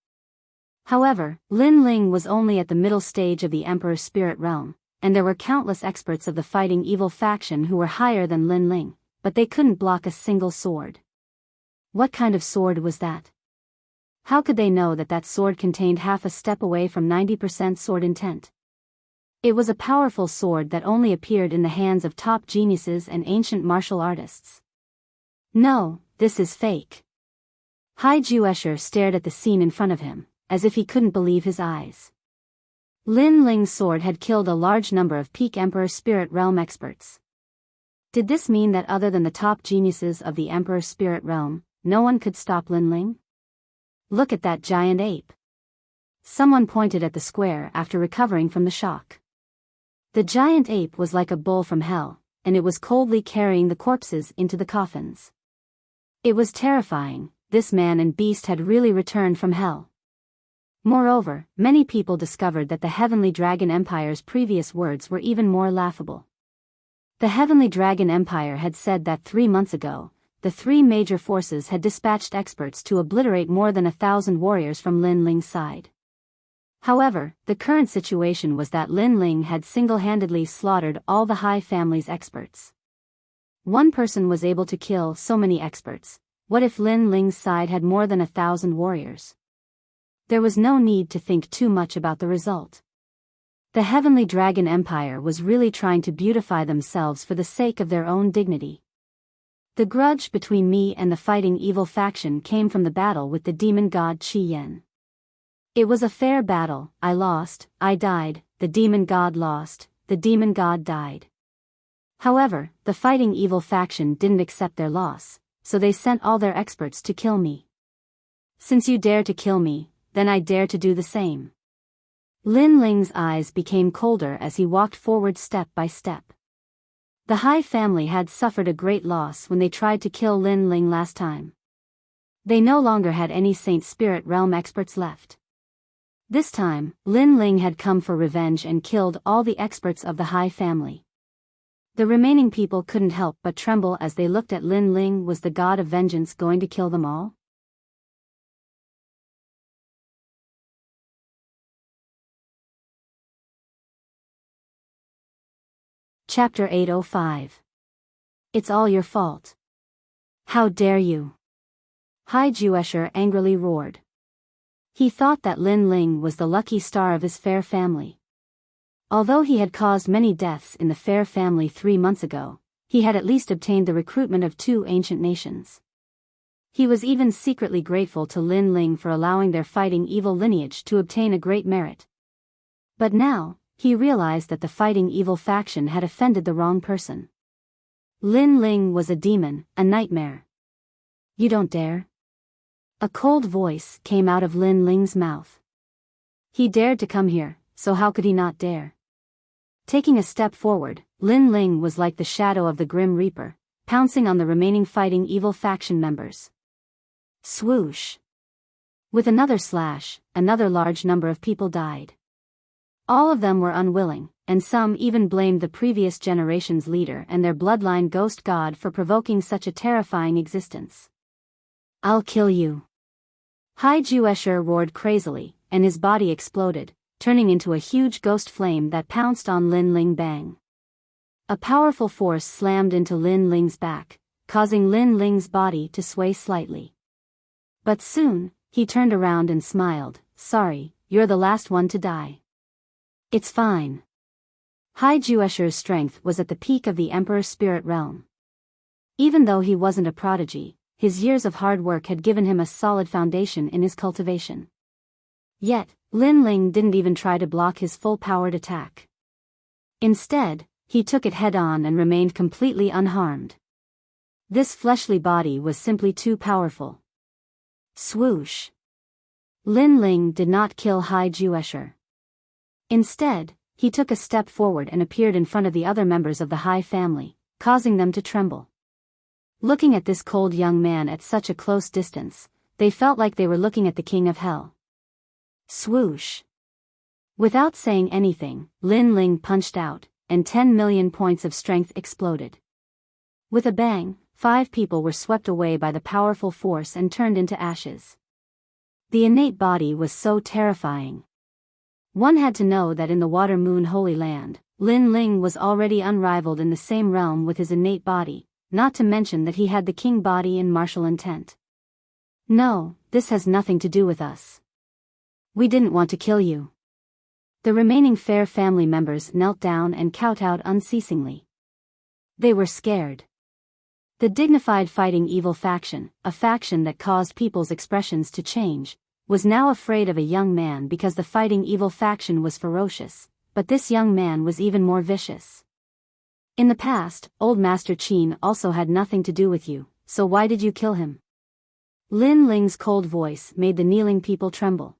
However, Lin Ling was only at the middle stage of the Emperor's spirit realm, and there were countless experts of the fighting evil faction who were higher than Lin Ling, but they couldn't block a single sword. What kind of sword was that? How could they know that that sword contained half a step away from 90% sword intent? It was a powerful sword that only appeared in the hands of top geniuses and ancient martial artists. No, this is fake. Haiju Escher stared at the scene in front of him, as if he couldn't believe his eyes. Lin Ling's sword had killed a large number of peak Emperor Spirit Realm experts. Did this mean that other than the top geniuses of the Emperor Spirit Realm, no one could stop Lin Ling? Look at that giant ape. Someone pointed at the square after recovering from the shock. The giant ape was like a bull from hell, and it was coldly carrying the corpses into the coffins. It was terrifying. This man and beast had really returned from hell. Moreover, many people discovered that the Heavenly Dragon Empire's previous words were even more laughable. The Heavenly Dragon Empire had said that 3 months ago, the 3 major forces had dispatched experts to obliterate more than 1,000 warriors from Lin Ling's side. However, the current situation was that Lin Ling had single-handedly slaughtered all the Hai family's experts. One person was able to kill so many experts. What if Lin Ling's side had more than 1,000 warriors? There was no need to think too much about the result. The Heavenly Dragon Empire was really trying to beautify themselves for the sake of their own dignity. The grudge between me and the fighting evil faction came from the battle with the demon god Qi Yan. It was a fair battle. I lost, I died, the demon god lost, the demon god died. However, the fighting evil faction didn't accept their loss, so they sent all their experts to kill me. Since you dare to kill me, then I dare to do the same. Lin Ling's eyes became colder as he walked forward step by step. The Hai family had suffered a great loss when they tried to kill Lin Ling last time. They no longer had any Saint Spirit Realm experts left. This time, Lin Ling had come for revenge and killed all the experts of the Hai family. The remaining people couldn't help but tremble as they looked at Lin Ling. Was the god of vengeance going to kill them all? Chapter 805. It's all your fault. How dare you? Haiju Escher angrily roared. He thought that Lin Ling was the lucky star of his fair family. Although he had caused many deaths in the fair family 3 months ago, he had at least obtained the recruitment of 2 ancient nations. He was even secretly grateful to Lin Ling for allowing their fighting evil lineage to obtain a great merit. But now, he realized that the fighting evil faction had offended the wrong person. Lin Ling was a demon, a nightmare. You don't dare? A cold voice came out of Lin Ling's mouth. He dared to come here, so how could he not dare? Taking a step forward, Lin Ling was like the shadow of the Grim Reaper, pouncing on the remaining fighting evil faction members. Swoosh! With another slash, another large number of people died. All of them were unwilling, and some even blamed the previous generation's leader and their bloodline ghost god for provoking such a terrifying existence. I'll kill you. Haiju Escher roared crazily, and his body exploded, turning into a huge ghost flame that pounced on Lin Ling bang. A powerful force slammed into Lin Ling's back, causing Lin Ling's body to sway slightly. But soon, he turned around and smiled. "Sorry, you're the last one to die. It's fine." Hai Juesher's strength was at the peak of the Emperor's spirit realm. Even though he wasn't a prodigy, his years of hard work had given him a solid foundation in his cultivation. Yet, Lin Ling didn't even try to block his full-powered attack. Instead, he took it head-on and remained completely unharmed. This fleshly body was simply too powerful. Swoosh! Lin Ling did not kill Hai Juesher. Instead, he took a step forward and appeared in front of the other members of the Hai family, causing them to tremble. Looking at this cold young man at such a close distance, they felt like they were looking at the king of hell. Swoosh! Without saying anything, Lin Ling punched out, and 10 million points of strength exploded. With a bang, 5 people were swept away by the powerful force and turned into ashes. The innate body was so terrifying. One had to know that in the Water Moon Holy Land, Lin Ling was already unrivaled in the same realm with his innate body, not to mention that he had the king body and martial intent. "No, this has nothing to do with us. We didn't want to kill you." The remaining Fair family members knelt down and kowtowed unceasingly. They were scared. The dignified fighting evil faction, a faction that caused people's expressions to change, was now afraid of a young man because the fighting evil faction was ferocious, but this young man was even more vicious. "In the past, old Master Qin also had nothing to do with you, so why did you kill him?" Lin Ling's cold voice made the kneeling people tremble.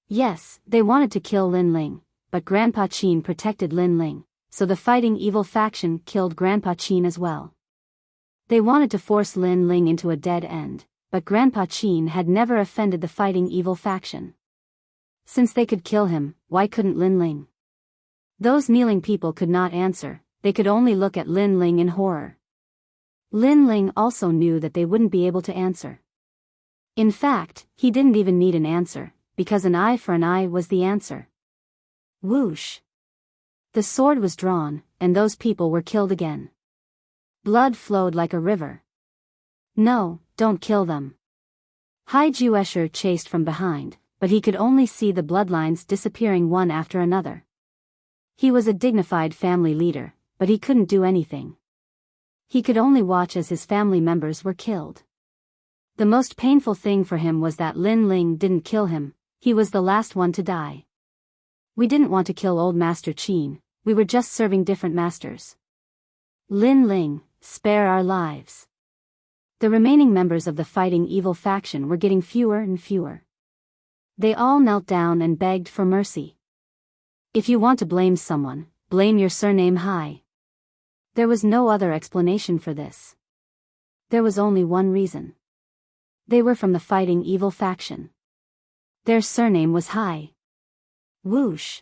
Yes, they wanted to kill Lin Ling, but Grandpa Qin protected Lin Ling, so the fighting evil faction killed Grandpa Qin as well. They wanted to force Lin Ling into a dead end, but Grandpa Qin had never offended the fighting evil faction. Since they could kill him, why couldn't Lin Ling? Those kneeling people could not answer, they could only look at Lin Ling in horror. Lin Ling also knew that they wouldn't be able to answer. In fact, he didn't even need an answer, because an eye for an eye was the answer. Whoosh! The sword was drawn, and those people were killed again. Blood flowed like a river. "No, don't kill them." Hai Juesher chased from behind, but he could only see the bloodlines disappearing one after another. He was a dignified family leader, but he couldn't do anything. He could only watch as his family members were killed. The most painful thing for him was that Lin Ling didn't kill him, he was the last one to die. "We didn't want to kill old Master Qin, we were just serving different masters. Lin Ling, spare our lives." The remaining members of the fighting evil faction were getting fewer and fewer. They all knelt down and begged for mercy. "If you want to blame someone, blame your surname Hai." There was no other explanation for this. There was only one reason. They were from the fighting evil faction. Their surname was Hai. Whoosh!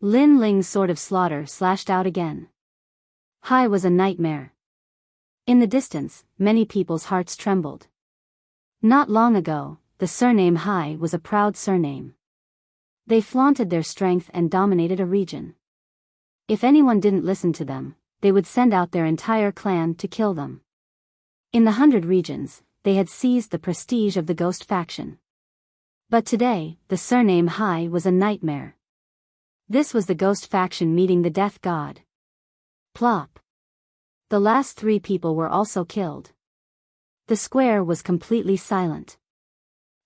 Lin Ling's sword of slaughter slashed out again. Hai was a nightmare. In the distance, many people's hearts trembled. Not long ago, the surname Hai was a proud surname. They flaunted their strength and dominated a region. If anyone didn't listen to them, they would send out their entire clan to kill them. In the 100 regions, they had seized the prestige of the ghost faction. But today, the surname Hai was a nightmare. This was the ghost faction meeting the death god. Plop. The last 3 people were also killed. The square was completely silent.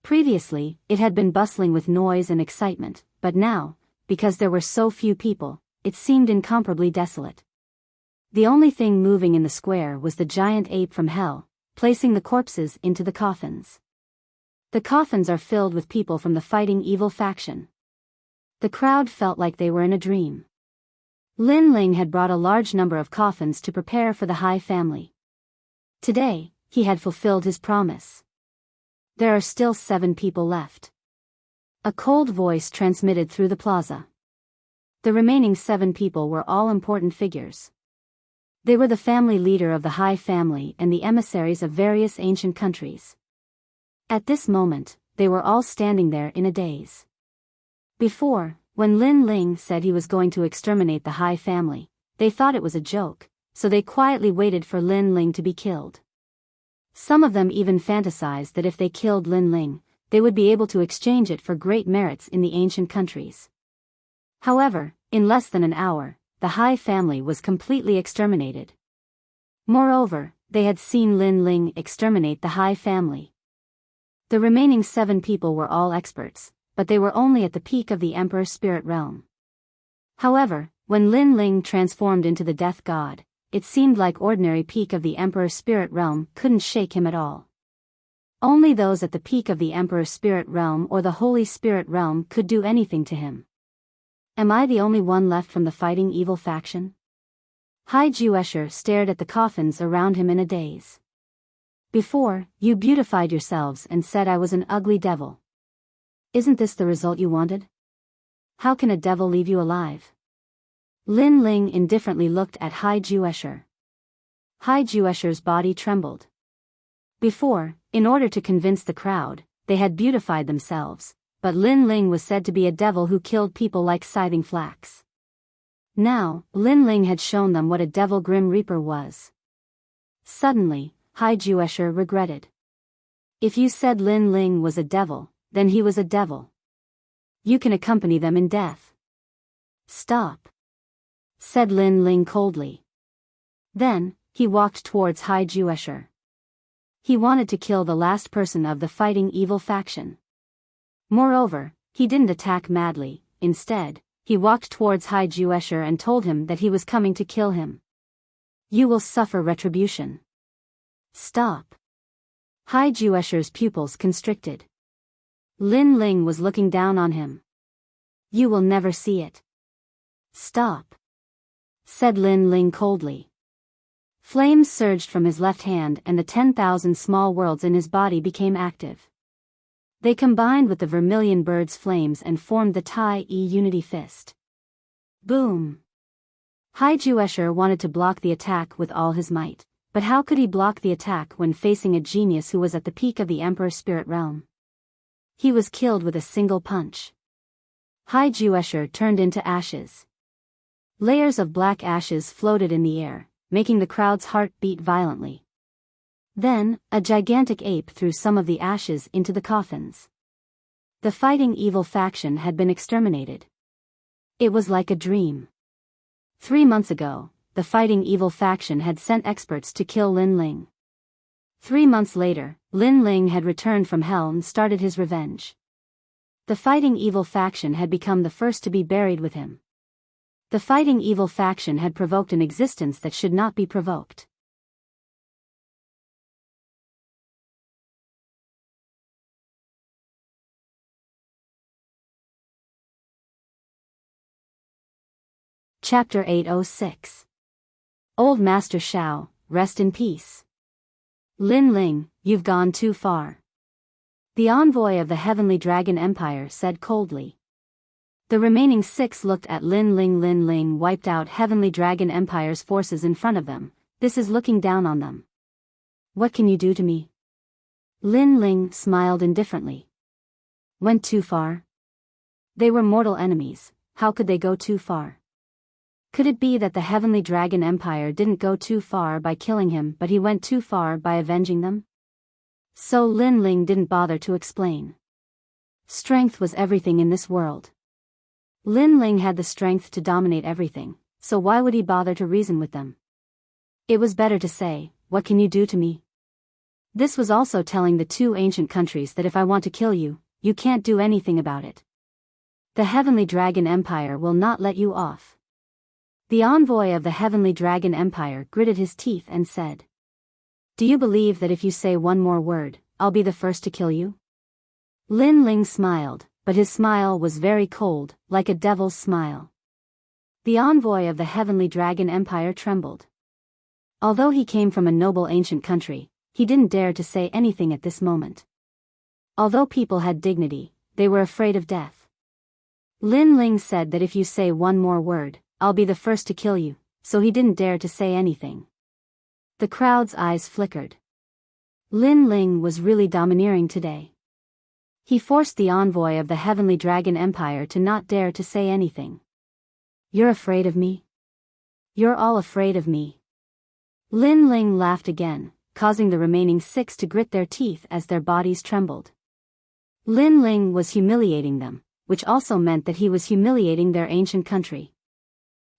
Previously, it had been bustling with noise and excitement, but now, because there were so few people, it seemed incomparably desolate. The only thing moving in the square was the giant ape from hell, placing the corpses into the coffins. The coffins are filled with people from the fighting evil faction. The crowd felt like they were in a dream. Lin Ling had brought a large number of coffins to prepare for the Hai family. Today, he had fulfilled his promise. There are still 7 people left. A cold voice transmitted through the plaza. The remaining 7 people were all important figures. They were the family leader of the Hai family and the emissaries of various ancient countries. At this moment, they were all standing there in a daze. Before, when Lin Ling said he was going to exterminate the Hai family, they thought it was a joke, so they quietly waited for Lin Ling to be killed. Some of them even fantasized that if they killed Lin Ling, they would be able to exchange it for great merits in the ancient countries. However, in less than an hour, the Hai family was completely exterminated. Moreover, they had seen Lin Ling exterminate the Hai family. The remaining 7 people were all experts, but they were only at the peak of the Emperor's spirit realm. However, when Lin Ling transformed into the Death God, it seemed like ordinary peak of the Emperor's spirit realm couldn't shake him at all. Only those at the peak of the Emperor's spirit realm or the Holy Spirit realm could do anything to him. Am I the only one left from the fighting evil faction? Hai Juesher stared at the coffins around him in a daze. Before, you beautified yourselves and said I was an ugly devil. Isn't this the result you wanted? How can a devil leave you alive? Lin Ling indifferently looked at Hai Juesher. Hai Juesher's body trembled. Before, in order to convince the crowd, they had beautified themselves, but Lin Ling was said to be a devil who killed people like scything flax. Now, Lin Ling had shown them what a devil Grim Reaper was. Suddenly, Hai Juesher regretted. If you said Lin Ling was a devil, then he was a devil. You can accompany them in death. Stop, said Lin Ling coldly. Then, he walked towards Hai Juesher. He wanted to kill the last person of the fighting evil faction. Moreover, he didn't attack madly. Instead, he walked towards Hai Juesher and told him that he was coming to kill him. You will suffer retribution. Stop. Hai Juesher's pupils constricted. Lin Ling was looking down on him. You will never see it. Stop, said Lin Ling coldly. Flames surged from his left hand and the 10,000 small worlds in his body became active. They combined with the vermilion bird's flames and formed the Tai E Unity Fist. Boom! Hai Juesher wanted to block the attack with all his might, but how could he block the attack when facing a genius who was at the peak of the Emperor's spirit realm? He was killed with a single punch. Hai Juesher turned into ashes. Layers of black ashes floated in the air, making the crowd's heart beat violently. Then, a gigantic ape threw some of the ashes into the coffins. The fighting evil faction had been exterminated. It was like a dream. 3 months ago, the fighting evil faction had sent experts to kill Lin Ling. 3 months later, Lin Ling had returned from hell and started his revenge. The fighting evil faction had become the first to be buried with him. The fighting evil faction had provoked an existence that should not be provoked. Chapter 806. Old Master Shao, rest in peace. Lin Ling, you've gone too far. The envoy of the Heavenly Dragon Empire said coldly. The remaining 6 looked at Lin Ling. Lin Ling wiped out Heavenly Dragon Empire's forces in front of them. This is looking down on them. What can you do to me? Lin Ling smiled indifferently. Went too far? They were mortal enemies, how could they go too far? Could it be that the Heavenly Dragon Empire didn't go too far by killing him but he went too far by avenging them? So Lin Ling didn't bother to explain. Strength was everything in this world. Lin Ling had the strength to dominate everything, so why would he bother to reason with them? It was better to say, what can you do to me? This was also telling the 2 ancient countries that if I want to kill you, you can't do anything about it. The Heavenly Dragon Empire will not let you off. The envoy of the Heavenly Dragon Empire gritted his teeth and said, do you believe that if you say one more word, I'll be the first to kill you? Lin Ling smiled, but his smile was very cold, like a devil's smile. The envoy of the Heavenly Dragon Empire trembled. Although he came from a noble ancient country, he didn't dare to say anything at this moment. Although people had dignity, they were afraid of death. Lin Ling said that if you say one more word, I'll be the first to kill you, so he didn't dare to say anything. The crowd's eyes flickered. Lin Ling was really domineering today. He forced the envoy of the Heavenly Dragon Empire to not dare to say anything. "You're afraid of me? You're all afraid of me." Lin Ling laughed again, causing the remaining 6 to grit their teeth as their bodies trembled. Lin Ling was humiliating them, which also meant that he was humiliating their ancient country.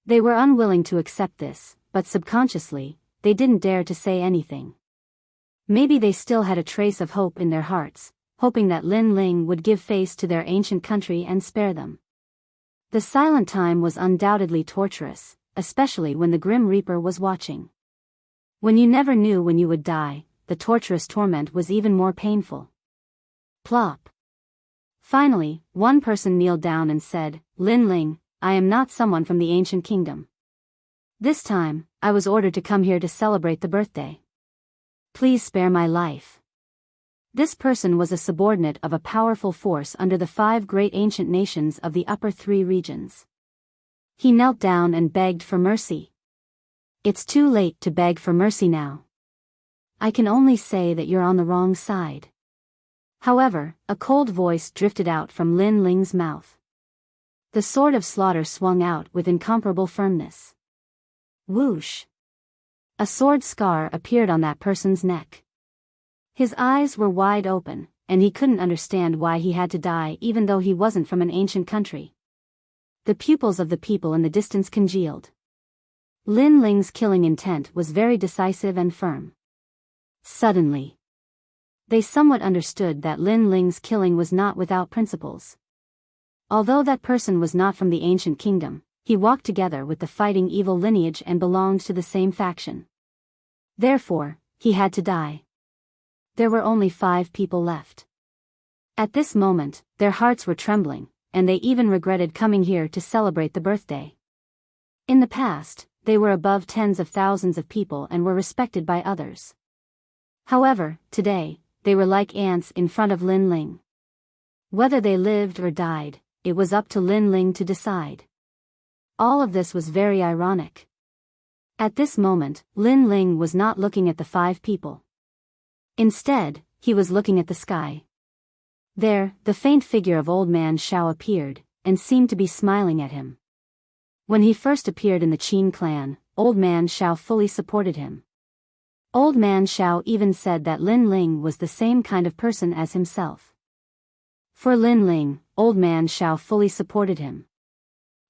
They were unwilling to accept this, but subconsciously, they didn't dare to say anything. Maybe they still had a trace of hope in their hearts, hoping that Lin Ling would give face to their ancient country and spare them. The silent time was undoubtedly torturous, especially when the Grim Reaper was watching. When you never knew when you would die, the torturous torment was even more painful. Plop. Finally, one person kneeled down and said, "Lin Ling, I am not someone from the ancient kingdom. This time, I was ordered to come here to celebrate the birthday. Please spare my life." This person was a subordinate of a powerful force under the 5 great ancient nations of the upper 3 regions. He knelt down and begged for mercy. "It's too late to beg for mercy now. I can only say that you're on the wrong side." However, a cold voice drifted out from Lin Ling's mouth. The sword of slaughter swung out with incomparable firmness. Whoosh! A sword scar appeared on that person's neck. His eyes were wide open, and he couldn't understand why he had to die even though he wasn't from an ancient country. The pupils of the people in the distance congealed. Lin Ling's killing intent was very decisive and firm. Suddenly, they somewhat understood that Lin Ling's killing was not without principles. Although that person was not from the ancient kingdom, he walked together with the fighting evil lineage and belonged to the same faction. Therefore, he had to die. There were only 5 people left. At this moment, their hearts were trembling, and they even regretted coming here to celebrate the birthday. In the past, they were above tens of thousands of people and were respected by others. However, today, they were like ants in front of Lin Ling. Whether they lived or died, it was up to Lin Ling to decide. All of this was very ironic. At this moment, Lin Ling was not looking at the 5 people. Instead, he was looking at the sky. There, the faint figure of Old Man Shao appeared, and seemed to be smiling at him. When he first appeared in the Qin clan, Old Man Shao fully supported him. Old Man Shao even said that Lin Ling was the same kind of person as himself. For Lin Ling, Old Man Shao fully supported him.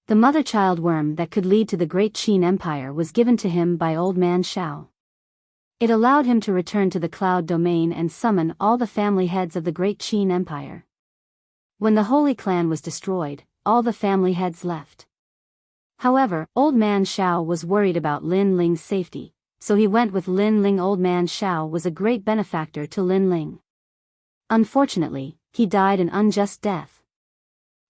The mother-child worm that could lead to the great Qin Empire was given to him by Old Man Shao. It allowed him to return to the cloud domain and summon all the family heads of the great Qin Empire. When the Holy Clan was destroyed, all the family heads left. However, Old Man Shao was worried about Lin Ling's safety, so he went with Lin Ling. Old Man Shao was a great benefactor to Lin Ling. Unfortunately, he died an unjust death.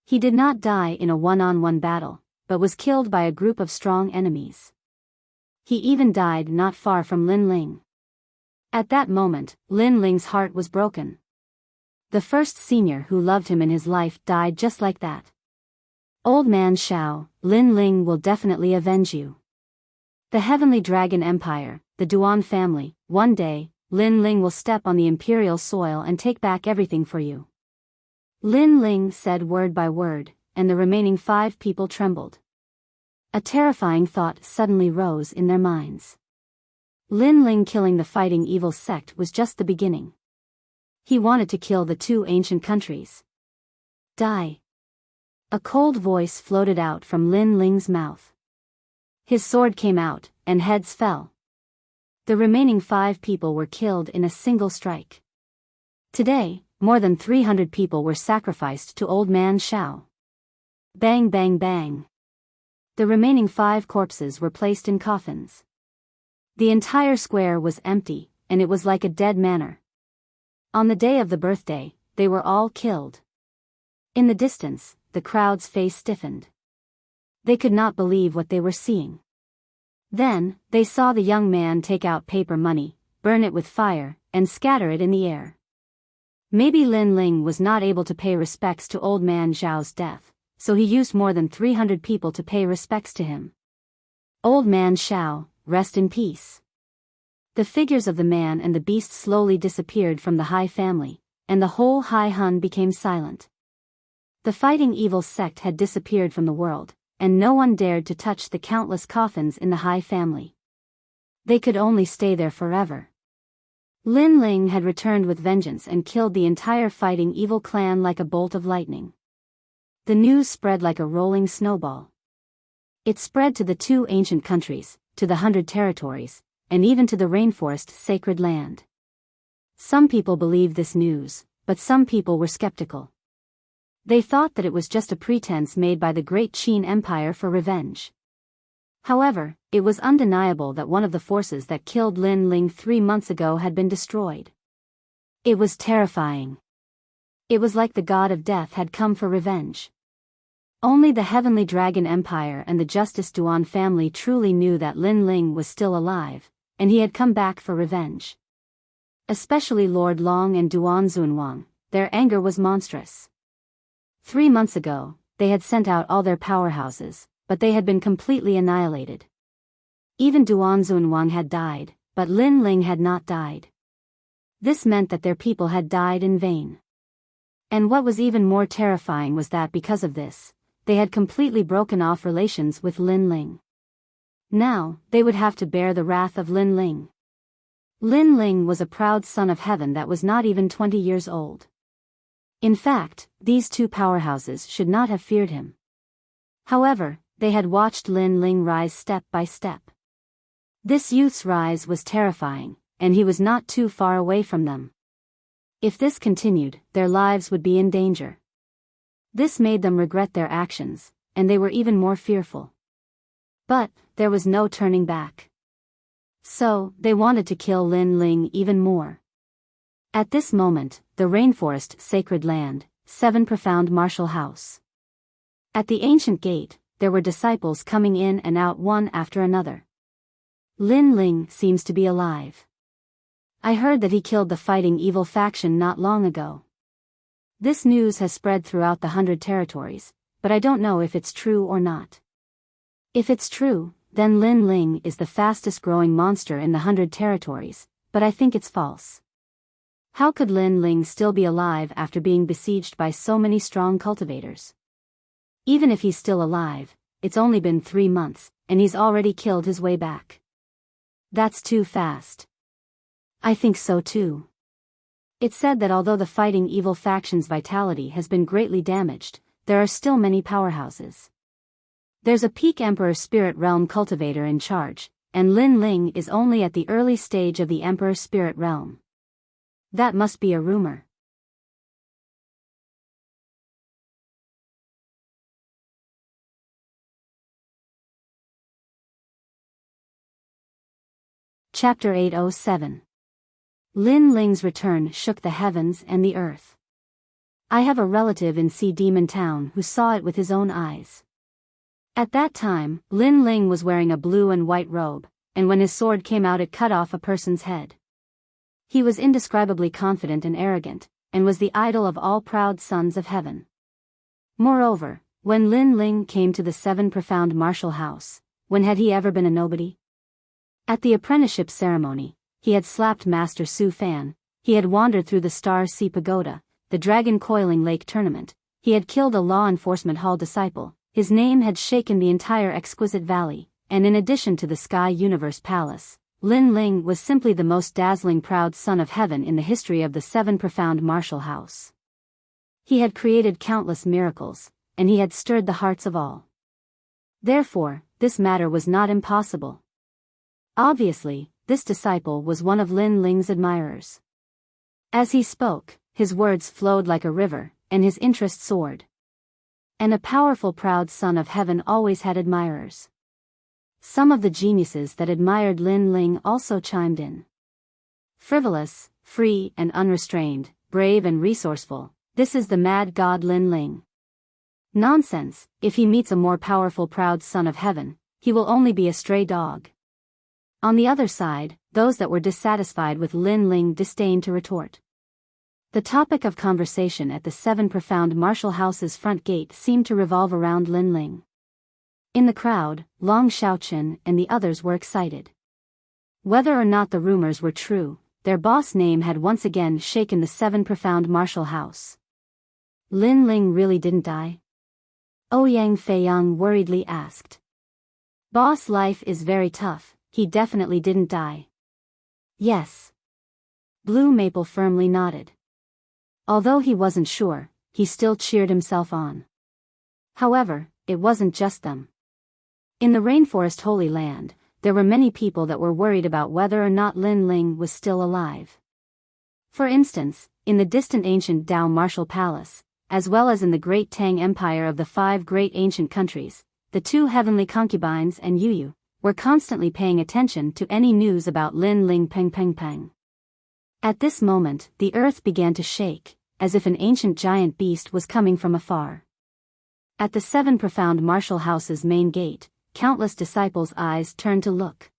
He did not die in a one-on-one battle, but was killed by a group of strong enemies. He even died not far from Lin Ling. At that moment, Lin Ling's heart was broken. The first senior who loved him in his life died just like that. Old Man Shao, Lin Ling will definitely avenge you. The Heavenly Dragon Empire, the Duan family, one day, Lin Ling will step on the imperial soil and take back everything for you. Lin Ling said word by word, and the remaining 5 people trembled. A terrifying thought suddenly rose in their minds. Lin Ling killing the fighting evil sect was just the beginning. He wanted to kill the 2 ancient countries. Die. A cold voice floated out from Lin Ling's mouth. His sword came out, and heads fell. The remaining 5 people were killed in a single strike. Today, more than 300 people were sacrificed to Old Man Shao. Bang bang bang. The remaining 5 corpses were placed in coffins. The entire square was empty, and it was like a dead manor. On the day of the birthday, they were all killed. In the distance, the crowd's face stiffened. They could not believe what they were seeing. Then, they saw the young man take out paper money, burn it with fire, and scatter it in the air. Maybe Lin Ling was not able to pay respects to Old Man Zhao's death, so he used more than 300 people to pay respects to him. Old Man Shao, rest in peace. The figures of the man and the beast slowly disappeared from the Hai family, and the whole High Hun became silent. The fighting evil sect had disappeared from the world, and no one dared to touch the countless coffins in the Hai family. They could only stay there forever. Lin Ling had returned with vengeance and killed the entire fighting evil clan like a bolt of lightning. The news spread like a rolling snowball. It spread to the 2 ancient countries, to the 100 territories, and even to the rainforest sacred land. Some people believed this news, but some people were skeptical. They thought that it was just a pretense made by the great Qin Empire for revenge. However, it was undeniable that one of the forces that killed Lin Ling 3 months ago had been destroyed. It was terrifying. It was like the god of death had come for revenge. Only the Heavenly Dragon Empire and the Justice Duan family truly knew that Lin Ling was still alive, and he had come back for revenge. Especially Lord Long and Duan Zunwang, their anger was monstrous. 3 months ago, they had sent out all their powerhouses, but they had been completely annihilated. Even Duan Zunwang had died, but Lin Ling had not died. This meant that their people had died in vain. And what was even more terrifying was that because of this, they had completely broken off relations with Lin Ling. Now, they would have to bear the wrath of Lin Ling. Lin Ling was a proud son of heaven that was not even 20 years old. In fact, these 2 powerhouses should not have feared him. However, they had watched Lin Ling rise step by step. This youth's rise was terrifying, and he was not too far away from them. If this continued, their lives would be in danger. This made them regret their actions, and they were even more fearful. But there was no turning back. So, they wanted to kill Lin Ling even more. At this moment, the rainforest sacred land, 7 profound martial house. At the ancient gate, there were disciples coming in and out one after another. Lin Ling seems to be alive. I heard that he killed the fighting evil faction not long ago. This news has spread throughout the 100 territories, but I don't know if it's true or not. If it's true, then Lin Ling is the fastest growing monster in the 100 territories, but I think it's false. How could Lin Ling still be alive after being besieged by so many strong cultivators? Even if he's still alive, it's only been 3 months, and he's already killed his way back. That's too fast. I think so too. It's said that although the fighting evil faction's vitality has been greatly damaged, there are still many powerhouses. There's a peak Emperor Spirit Realm cultivator in charge, and Lin Ling is only at the early stage of the Emperor Spirit Realm. That must be a rumor. Chapter 807. Lin Ling's return shook the heavens and the earth. I have a relative in Sea Demon Town who saw it with his own eyes. At that time, Lin Ling was wearing a blue and white robe, and when his sword came out it cut off a person's head. He was indescribably confident and arrogant, and was the idol of all proud sons of heaven. Moreover, when Lin Ling came to the 7 profound martial house, when had he ever been a nobody? At the apprenticeship ceremony, he had slapped Master Su Fan, he had wandered through the Star Sea Pagoda, the Dragon Coiling Lake tournament, he had killed a law enforcement hall disciple, his name had shaken the entire exquisite valley, and in addition to the Sky Universe Palace, Lin Ling was simply the most dazzling proud son of heaven in the history of the 7 profound martial house. He had created countless miracles, and he had stirred the hearts of all. Therefore, this matter was not impossible. Obviously, this disciple was one of Lin Ling's admirers. As he spoke, his words flowed like a river, and his interest soared. And a powerful proud son of heaven always had admirers. Some of the geniuses that admired Lin Ling also chimed in. Frivolous, free and unrestrained, brave and resourceful, this is the mad god Lin Ling. Nonsense, if he meets a more powerful proud son of heaven, he will only be a stray dog. On the other side, those that were dissatisfied with Lin Ling disdained to retort. The topic of conversation at the 7 profound martial house's front gate seemed to revolve around Lin Ling. In the crowd, Long Xiaoqun and the others were excited. Whether or not the rumors were true, their boss name had once again shaken the seven profound martial house. Lin Ling really didn't die? Ouyang Feiyang worriedly asked. Boss life is very tough, he definitely didn't die. Yes. Blue Maple firmly nodded. Although he wasn't sure, he still cheered himself on. However, it wasn't just them. In the Rainforest Holy Land, there were many people that were worried about whether or not Lin Ling was still alive. For instance, in the distant ancient Dao Martial Palace, as well as in the Great Tang Empire of the 5 great ancient countries, the 2 heavenly concubines and Yu were constantly paying attention to any news about Lin Ling Peng Peng Peng. At this moment, the earth began to shake, as if an ancient giant beast was coming from afar. At the 7 profound martial house's main gate, countless disciples' eyes turned to look.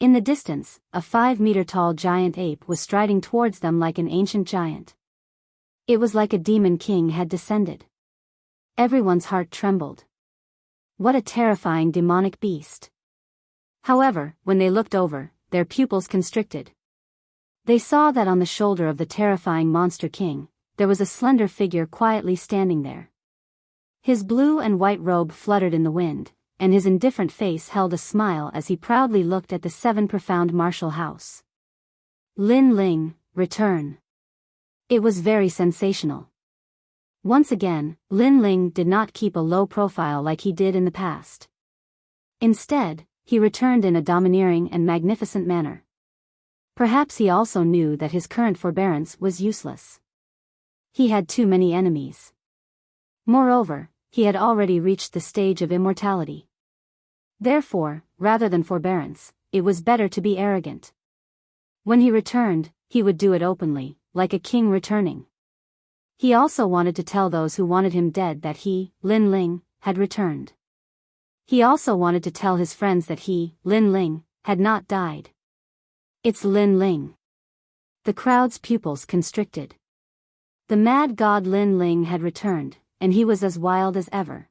In the distance, a 5-meter-tall giant ape was striding towards them like an ancient giant. It was like a demon king had descended. Everyone's heart trembled. What a terrifying demonic beast. However, when they looked over, their pupils constricted. They saw that on the shoulder of the terrifying monster king, there was a slender figure quietly standing there. His blue and white robe fluttered in the wind, and his indifferent face held a smile as he proudly looked at the 7 profound martial house. Lin Ling, return. It was very sensational. Once again, Lin Ling did not keep a low profile like he did in the past. Instead, he returned in a domineering and magnificent manner. Perhaps he also knew that his current forbearance was useless. He had too many enemies. Moreover, he had already reached the stage of immortality. Therefore, rather than forbearance, it was better to be arrogant. When he returned, he would do it openly, like a king returning. He also wanted to tell those who wanted him dead that he, Lin Ling, had returned. He also wanted to tell his friends that he, Lin Ling, had not died. It's Lin Ling. The crowd's pupils constricted. The mad god Lin Ling had returned, and he was as wild as ever.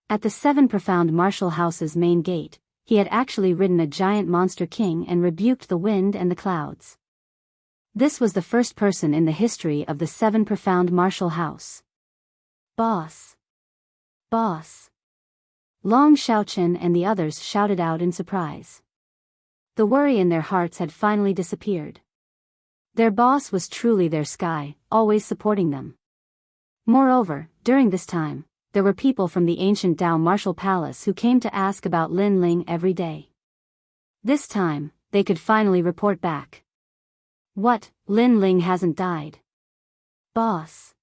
At the 7 profound martial house's main gate, he had actually ridden a giant monster king and rebuked the wind and the clouds. This was the first person in the history of the 7 profound martial house. Boss! Boss! Long Xiaochen and the others shouted out in surprise. The worry in their hearts had finally disappeared. Their boss was truly their sky, always supporting them. Moreover, during this time, there were people from the ancient Dao Martial Palace who came to ask about Lin Ling every day. This time, they could finally report back. What, Lin Ling hasn't died? Boss.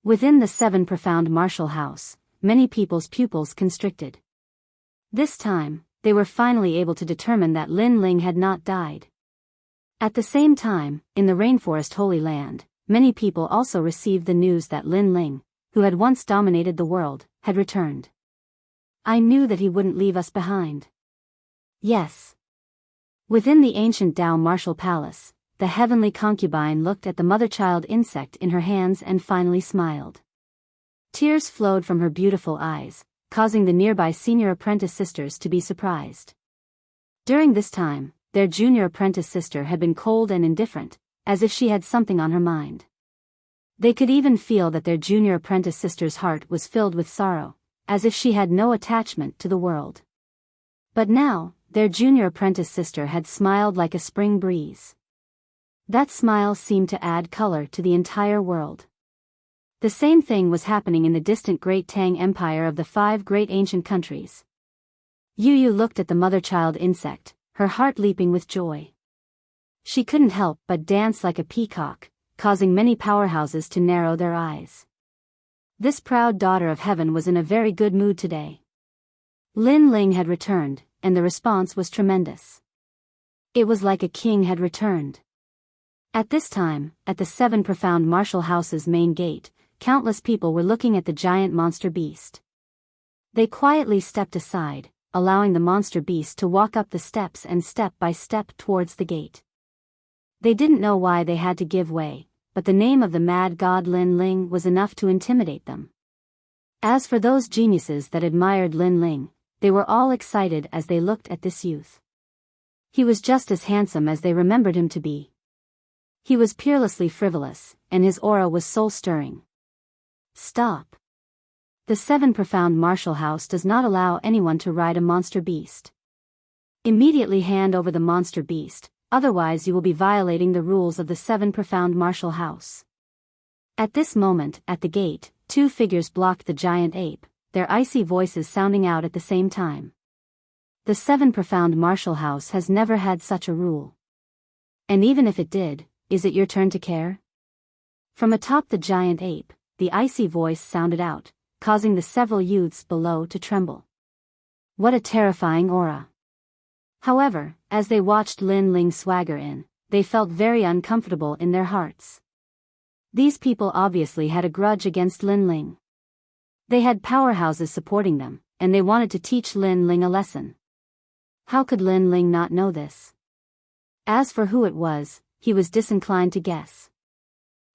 Within the 7 profound martial house, many people's pupils constricted. This time, they were finally able to determine that Lin Ling had not died. At the same time, in the Rainforest Holy Land, many people also received the news that Lin Ling, who had once dominated the world, had returned. I knew that he wouldn't leave us behind. Yes. Within the ancient Dao Martial Palace, the heavenly concubine looked at the mother-child insect in her hands and finally smiled. Tears flowed from her beautiful eyes, causing the nearby senior apprentice sisters to be surprised. During this time, their junior apprentice sister had been cold and indifferent, as if she had something on her mind. They could even feel that their junior apprentice sister's heart was filled with sorrow, as if she had no attachment to the world. But now, their junior apprentice sister had smiled like a spring breeze. That smile seemed to add color to the entire world. The same thing was happening in the distant Great Tang Empire of the 5 great ancient countries. Yu looked at the mother-child insect, her heart leaping with joy. She couldn't help but dance like a peacock, causing many powerhouses to narrow their eyes. This proud daughter of heaven was in a very good mood today. Lin Ling had returned, and the response was tremendous. It was like a king had returned. At this time, at the 7 profound martial house's main gate, countless people were looking at the giant monster beast. They quietly stepped aside, allowing the monster beast to walk up the steps and step by step towards the gate. They didn't know why they had to give way, but the name of the mad god Lin Ling was enough to intimidate them. As for those geniuses that admired Lin Ling, they were all excited as they looked at this youth. He was just as handsome as they remembered him to be. He was peerlessly frivolous, and his aura was soul-stirring. Stop. The 7 Profound Martial House does not allow anyone to ride a monster beast. Immediately hand over the monster beast, otherwise you will be violating the rules of the 7 Profound Martial House. At this moment, at the gate, 2 figures blocked the giant ape, their icy voices sounding out at the same time. The 7 Profound Martial House has never had such a rule. And even if it did, is it your turn to care? From atop the giant ape, the icy voice sounded out, causing the several youths below to tremble. What a terrifying aura. However, as they watched Lin Ling swagger in, they felt very uncomfortable in their hearts. These people obviously had a grudge against Lin Ling. They had powerhouses supporting them, and they wanted to teach Lin Ling a lesson. How could Lin Ling not know this? As for who it was, he was disinclined to guess.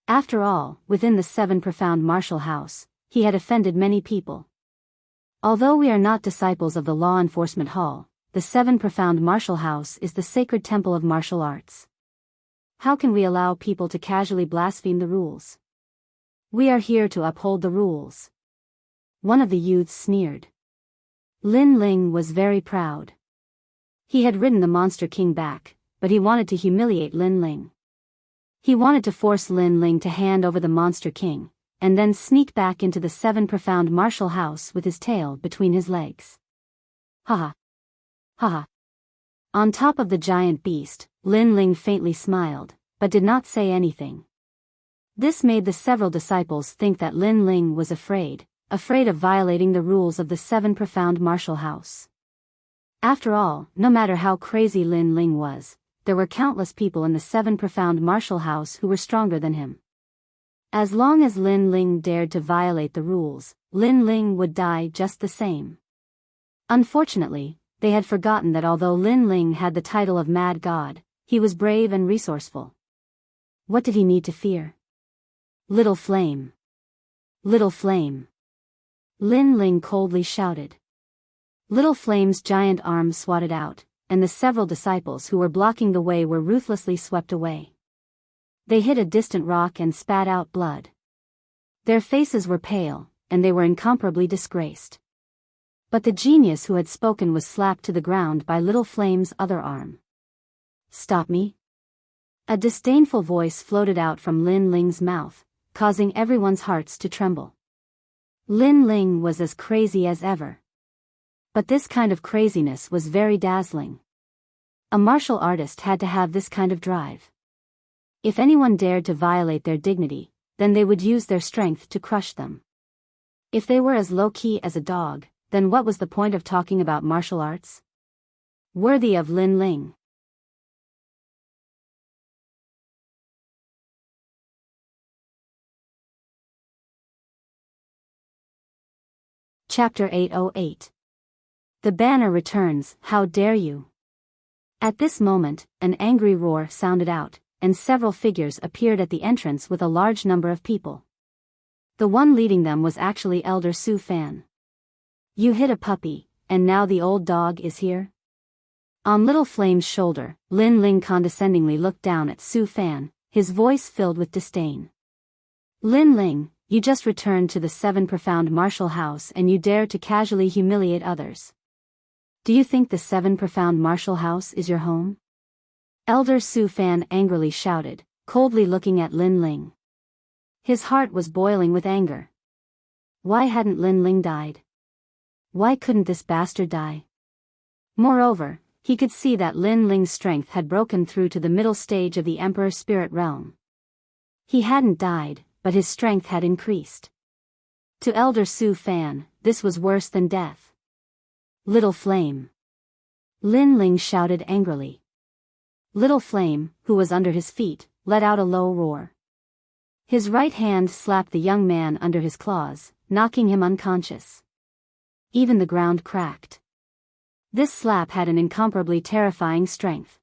After all, within the 7 Profound Martial House, he had offended many people. Although we are not disciples of the Law Enforcement Hall, the 7 Profound Martial House is the sacred temple of martial arts. How can we allow people to casually blaspheme the rules? We are here to uphold the rules. One of the youths sneered. Lin Ling was very proud. He had ridden the Monster King back, but he wanted to humiliate Lin Ling. He wanted to force Lin Ling to hand over the Monster King, and then sneak back into the 7 Profound Martial House with his tail between his legs. Haha. Haha. On top of the giant beast, Lin Ling faintly smiled, but did not say anything. This made the several disciples think that Lin Ling was afraid of violating the rules of the 7 Profound Martial House. After all, no matter how crazy Lin Ling was, there were countless people in the 7 Profound Martial House who were stronger than him. As long as Lin Ling dared to violate the rules, Lin Ling would die just the same. Unfortunately, they had forgotten that although Lin Ling had the title of Mad God, he was brave and resourceful. What did he need to fear? Little flame. Little flame. Lin Ling coldly shouted. Little Flame's giant arms swatted out, and the several disciples who were blocking the way were ruthlessly swept away. They hit a distant rock and spat out blood. Their faces were pale, and they were incomparably disgraced. But the genius who had spoken was slapped to the ground by Little Flame's other arm. Stop me? A disdainful voice floated out from Lin Ling's mouth, causing everyone's hearts to tremble. Lin Ling was as crazy as ever. But this kind of craziness was very dazzling. A martial artist had to have this kind of drive. If anyone dared to violate their dignity, then they would use their strength to crush them. If they were as low-key as a dog, then what was the point of talking about martial arts? Worthy of Lin Ling. Chapter 808. The banner returns, how dare you? At this moment, an angry roar sounded out, and several figures appeared at the entrance with a large number of people. The one leading them was actually Elder Su Fan. You hit a puppy, and now the old dog is here? On Little Flame's shoulder, Lin Ling condescendingly looked down at Su Fan, his voice filled with disdain. Lin Ling, you just returned to the 7 Profound Martial House and you dare to casually humiliate others. Do you think the 7 Profound Martial House is your home? Elder Su Fan angrily shouted, coldly looking at Lin Ling. His heart was boiling with anger. Why hadn't Lin Ling died? Why couldn't this bastard die? Moreover, he could see that Lin Ling's strength had broken through to the middle stage of the Emperor's spirit realm. He hadn't died, but his strength had increased. To Elder Su Fan, this was worse than death. Little Flame. Lin Ling shouted angrily. Little Flame, who was under his feet, let out a low roar. His right hand slapped the young man under his claws, knocking him unconscious. Even the ground cracked. This slap had an incomparably terrifying strength.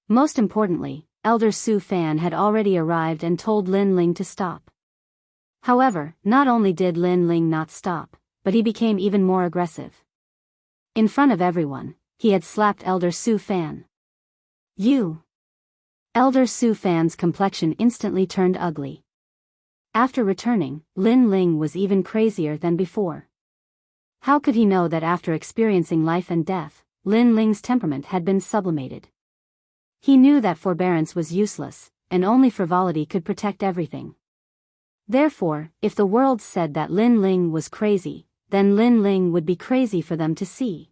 Most importantly, Elder Su Fan had already arrived and told Lin Ling to stop. However, not only did Lin Ling not stop, but he became even more aggressive. In front of everyone, he had slapped Elder Su Fan. You! Elder Su Fan's complexion instantly turned ugly. After returning, Lin Ling was even crazier than before. How could he know that after experiencing life and death, Lin Ling's temperament had been sublimated? He knew that forbearance was useless, and only frivolity could protect everything. Therefore, if the world said that Lin Ling was crazy, then Lin Ling would be crazy for them to see.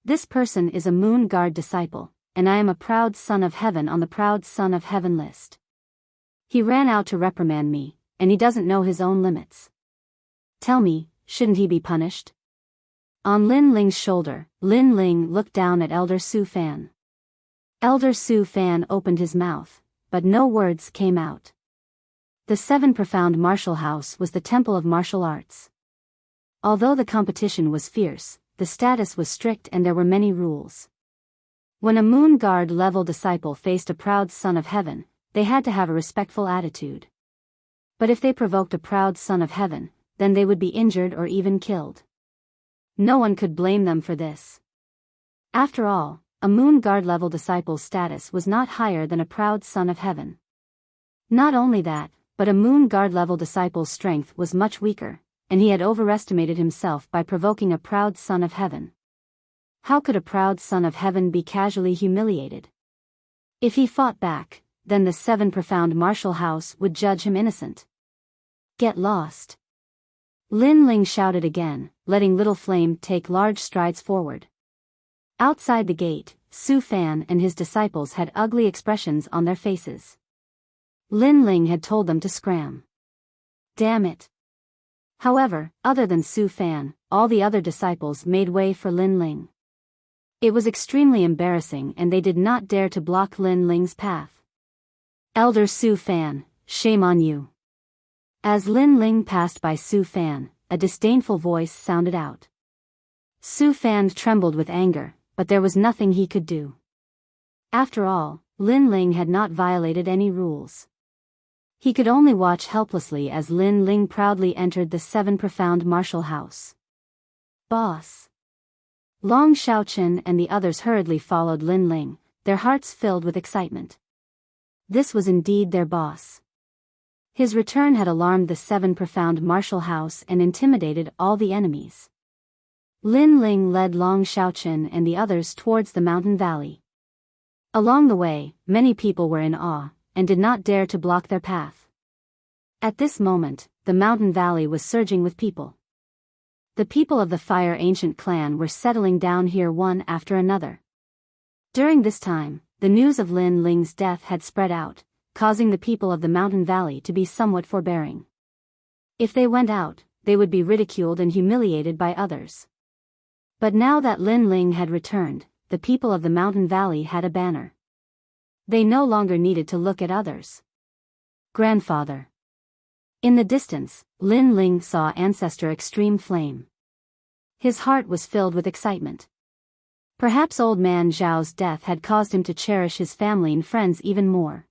This person is a Moon Guard disciple, and I am a proud son of heaven on the proud son of heaven list. He ran out to reprimand me, and he doesn't know his own limits. Tell me, shouldn't he be punished? On Lin Ling's shoulder, Lin Ling looked down at Elder Su Fan. Elder Su Fan opened his mouth, but no words came out. The 7 Profound Martial House was the temple of martial arts. Although the competition was fierce, the status was strict and there were many rules. When a Moon Guard level disciple faced a proud son of heaven, they had to have a respectful attitude. But if they provoked a proud son of heaven, then they would be injured or even killed. No one could blame them for this. After all, a Moon Guard level disciple's status was not higher than a proud son of heaven. Not only that, but a Moon Guard level disciple's strength was much weaker, and he had overestimated himself by provoking a proud son of heaven. How could a proud son of heaven be casually humiliated? If he fought back, then the 7 Profound Martial House would judge him innocent. Get lost! Lin Ling shouted again, letting Little Flame take large strides forward. Outside the gate, Su Fan and his disciples had ugly expressions on their faces. Lin Ling had told them to scram. Damn it! However, other than Su Fan, all the other disciples made way for Lin Ling. It was extremely embarrassing and they did not dare to block Lin Ling's path. Elder Su Fan, shame on you. As Lin Ling passed by Su Fan, a disdainful voice sounded out. Su Fan trembled with anger, but there was nothing he could do. After all, Lin Ling had not violated any rules. He could only watch helplessly as Lin Ling proudly entered the 7 Profound Martial House. Boss! Long Xiaochen and the others hurriedly followed Lin Ling, their hearts filled with excitement. This was indeed their boss. His return had alarmed the 7 Profound Martial House and intimidated all the enemies. Lin Ling led Long Xiaochen and the others towards the mountain valley. Along the way, many people were in awe, and did not dare to block their path. At this moment, the mountain valley was surging with people. The people of the Fire Ancient clan were settling down here one after another. During this time, the news of Lin Ling's death had spread out, causing the people of the mountain valley to be somewhat forbearing. If they went out, they would be ridiculed and humiliated by others. But now that Lin Ling had returned, the people of the mountain valley had a banner. They no longer needed to look at others. Grandfather. In the distance, Lin Ling saw Ancestor Extreme Flame. His heart was filled with excitement. Perhaps Old Man Zhao's death had caused him to cherish his family and friends even more.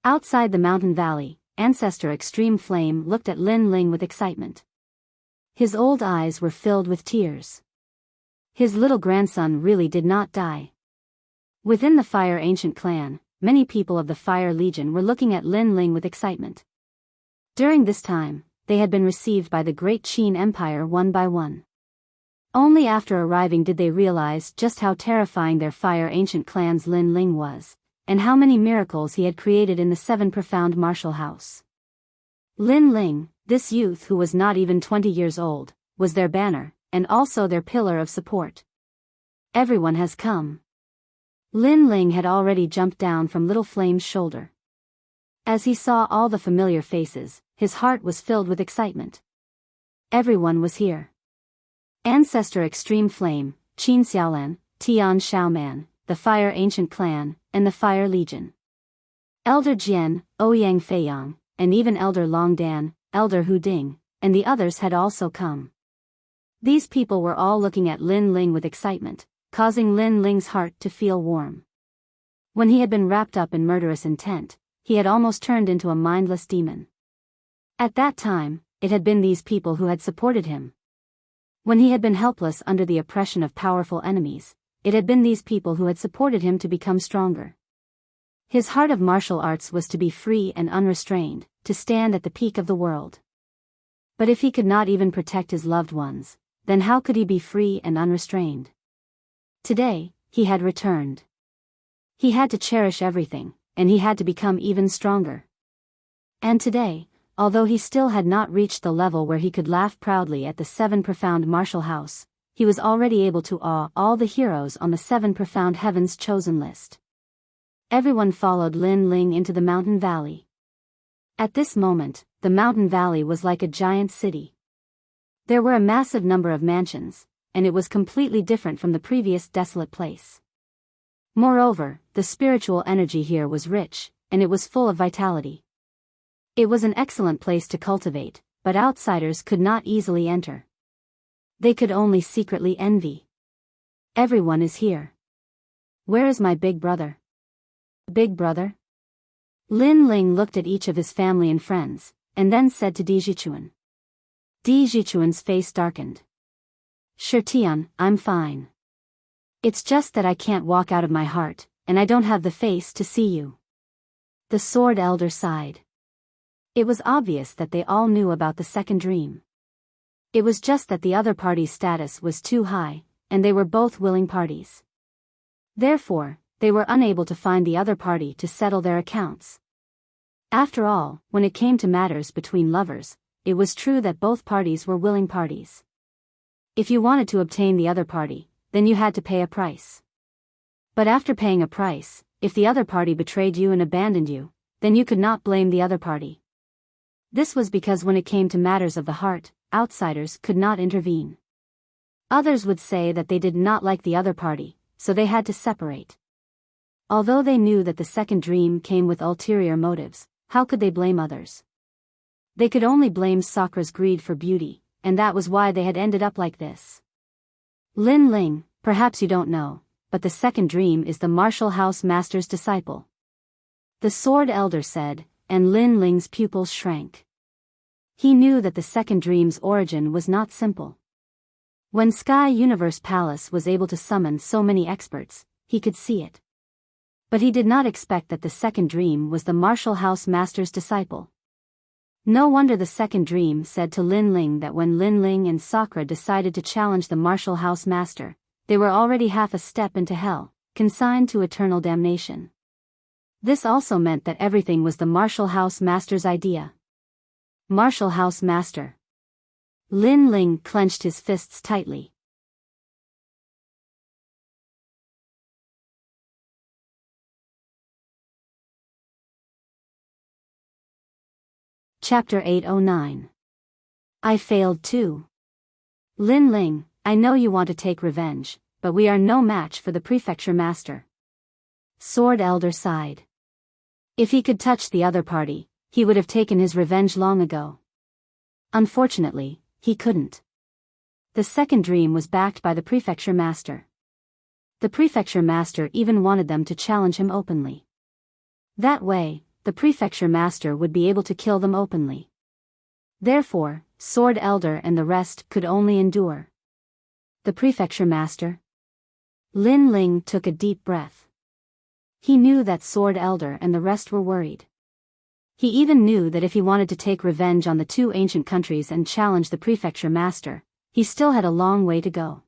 Outside the mountain valley, Ancestor Extreme Flame looked at Lin Ling with excitement. His old eyes were filled with tears. His little grandson really did not die. Within the Fire Ancient clan, many people of the Fire Legion were looking at Lin Ling with excitement. During this time, they had been received by the Great Qin Empire one by one. Only after arriving did they realize just how terrifying their Fire Ancient clan's Lin Ling was, and how many miracles he had created in the 7 Profound Martial House. Lin Ling, this youth who was not even 20 years old, was their banner, and also their pillar of support. Everyone has come. Lin Ling had already jumped down from Little Flame's shoulder. As he saw all the familiar faces, his heart was filled with excitement. Everyone was here. Ancestor Extreme Flame, Qin Xiaolan, Tian Xiaoman, the Fire Ancient Clan, and the Fire Legion. Elder Jian, Ouyang Feiyang, and even Elder Long Dan, Elder Hu Ding, and the others had also come. These people were all looking at Lin Ling with excitement, causing Lin Ling's heart to feel warm. When he had been wrapped up in murderous intent, he had almost turned into a mindless demon. At that time, it had been these people who had supported him. When he had been helpless under the oppression of powerful enemies, it had been these people who had supported him to become stronger. His heart of martial arts was to be free and unrestrained, to stand at the peak of the world. But if he could not even protect his loved ones, then how could he be free and unrestrained? Today, he had returned. He had to cherish everything, and he had to become even stronger. And today, although he still had not reached the level where he could laugh proudly at the 7 profound martial house, he was already able to awe all the heroes on the 7 profound heavens chosen list. Everyone followed Lin Ling into the mountain valley. At this moment, the mountain valley was like a giant city. There were a massive number of mansions, and it was completely different from the previous desolate place. Moreover, the spiritual energy here was rich, and it was full of vitality. It was an excellent place to cultivate, but outsiders could not easily enter. They could only secretly envy. Everyone is here. Where is my big brother? Big brother? Lin Ling looked at each of his family and friends, and then said to Di Jichuan. Di Jichuan's face darkened. Sure Tian, I'm fine. It's just that I can't walk out of my heart, and I don't have the face to see you. The Sword Elder sighed. It was obvious that they all knew about the second dream. It was just that the other party's status was too high, and they were both willing parties. Therefore, they were unable to find the other party to settle their accounts. After all, when it came to matters between lovers, it was true that both parties were willing parties. If you wanted to obtain the other party, then you had to pay a price. But after paying a price, if the other party betrayed you and abandoned you, then you could not blame the other party. This was because when it came to matters of the heart, outsiders could not intervene. Others would say that they did not like the other party, so they had to separate. Although they knew that the second dream came with ulterior motives, how could they blame others? They could only blame Sakra's greed for beauty, and that was why they had ended up like this. Lin Ling, perhaps you don't know, but the second dream is the martial house master's disciple. The Sword Elder said, and Lin Ling's pupils shrank. He knew that the second dream's origin was not simple. When Sky Universe Palace was able to summon so many experts, he could see it. But he did not expect that the second dream was the martial house master's disciple. No wonder the second dream said to Lin Ling that when Lin Ling and Sakra decided to challenge the martial house master, they were already half a step into hell, consigned to eternal damnation. This also meant that everything was the martial house master's idea. Martial house master. Lin Ling clenched his fists tightly. Chapter 809. I failed too. Lin Ling, I know you want to take revenge, but we are no match for the prefecture master. Sword Elder sighed. If he could touch the other party, he would have taken his revenge long ago. Unfortunately, he couldn't. The second dream was backed by the prefecture master. The prefecture master even wanted them to challenge him openly. That way, the prefecture master would be able to kill them openly. Therefore, Sword Elder and the rest could only endure. The prefecture master? Lin Ling took a deep breath. He knew that Sword Elder and the rest were worried. He even knew that if he wanted to take revenge on the 2 ancient countries and challenge the prefecture master, he still had a long way to go.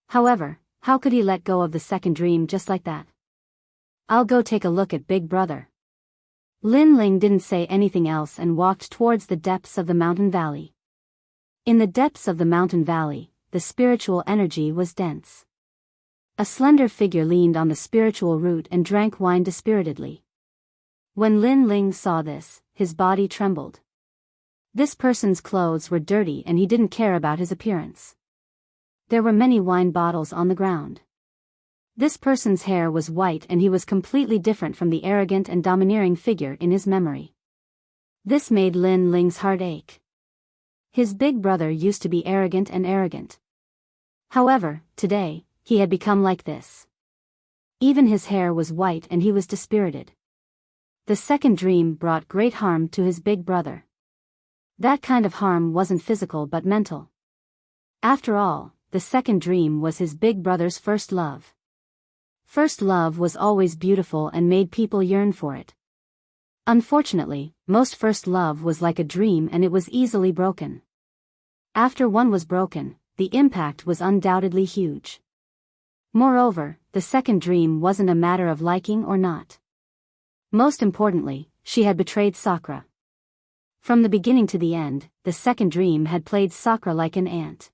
However, how could he let go of the second dream just like that? I'll go take a look at Big Brother. Lin Ling didn't say anything else and walked towards the depths of the mountain valley. In the depths of the mountain valley, the spiritual energy was dense. A slender figure leaned on the spiritual root and drank wine dispiritedly. When Lin Ling saw this, his body trembled. This person's clothes were dirty and he didn't care about his appearance. There were many wine bottles on the ground. This person's hair was white and he was completely different from the arrogant and domineering figure in his memory. This made Lin Ling's heart ache. His big brother used to be arrogant and arrogant. However, today, he had become like this. Even his hair was white and he was dispirited. The second dream brought great harm to his big brother. That kind of harm wasn't physical but mental. After all, the second dream was his big brother's first love. First love was always beautiful and made people yearn for it. Unfortunately, most first love was like a dream and it was easily broken. After one was broken, the impact was undoubtedly huge. Moreover, the second dream wasn't a matter of liking or not. Most importantly, she had betrayed Sakura. From the beginning to the end, the second dream had played Sakura like an ant.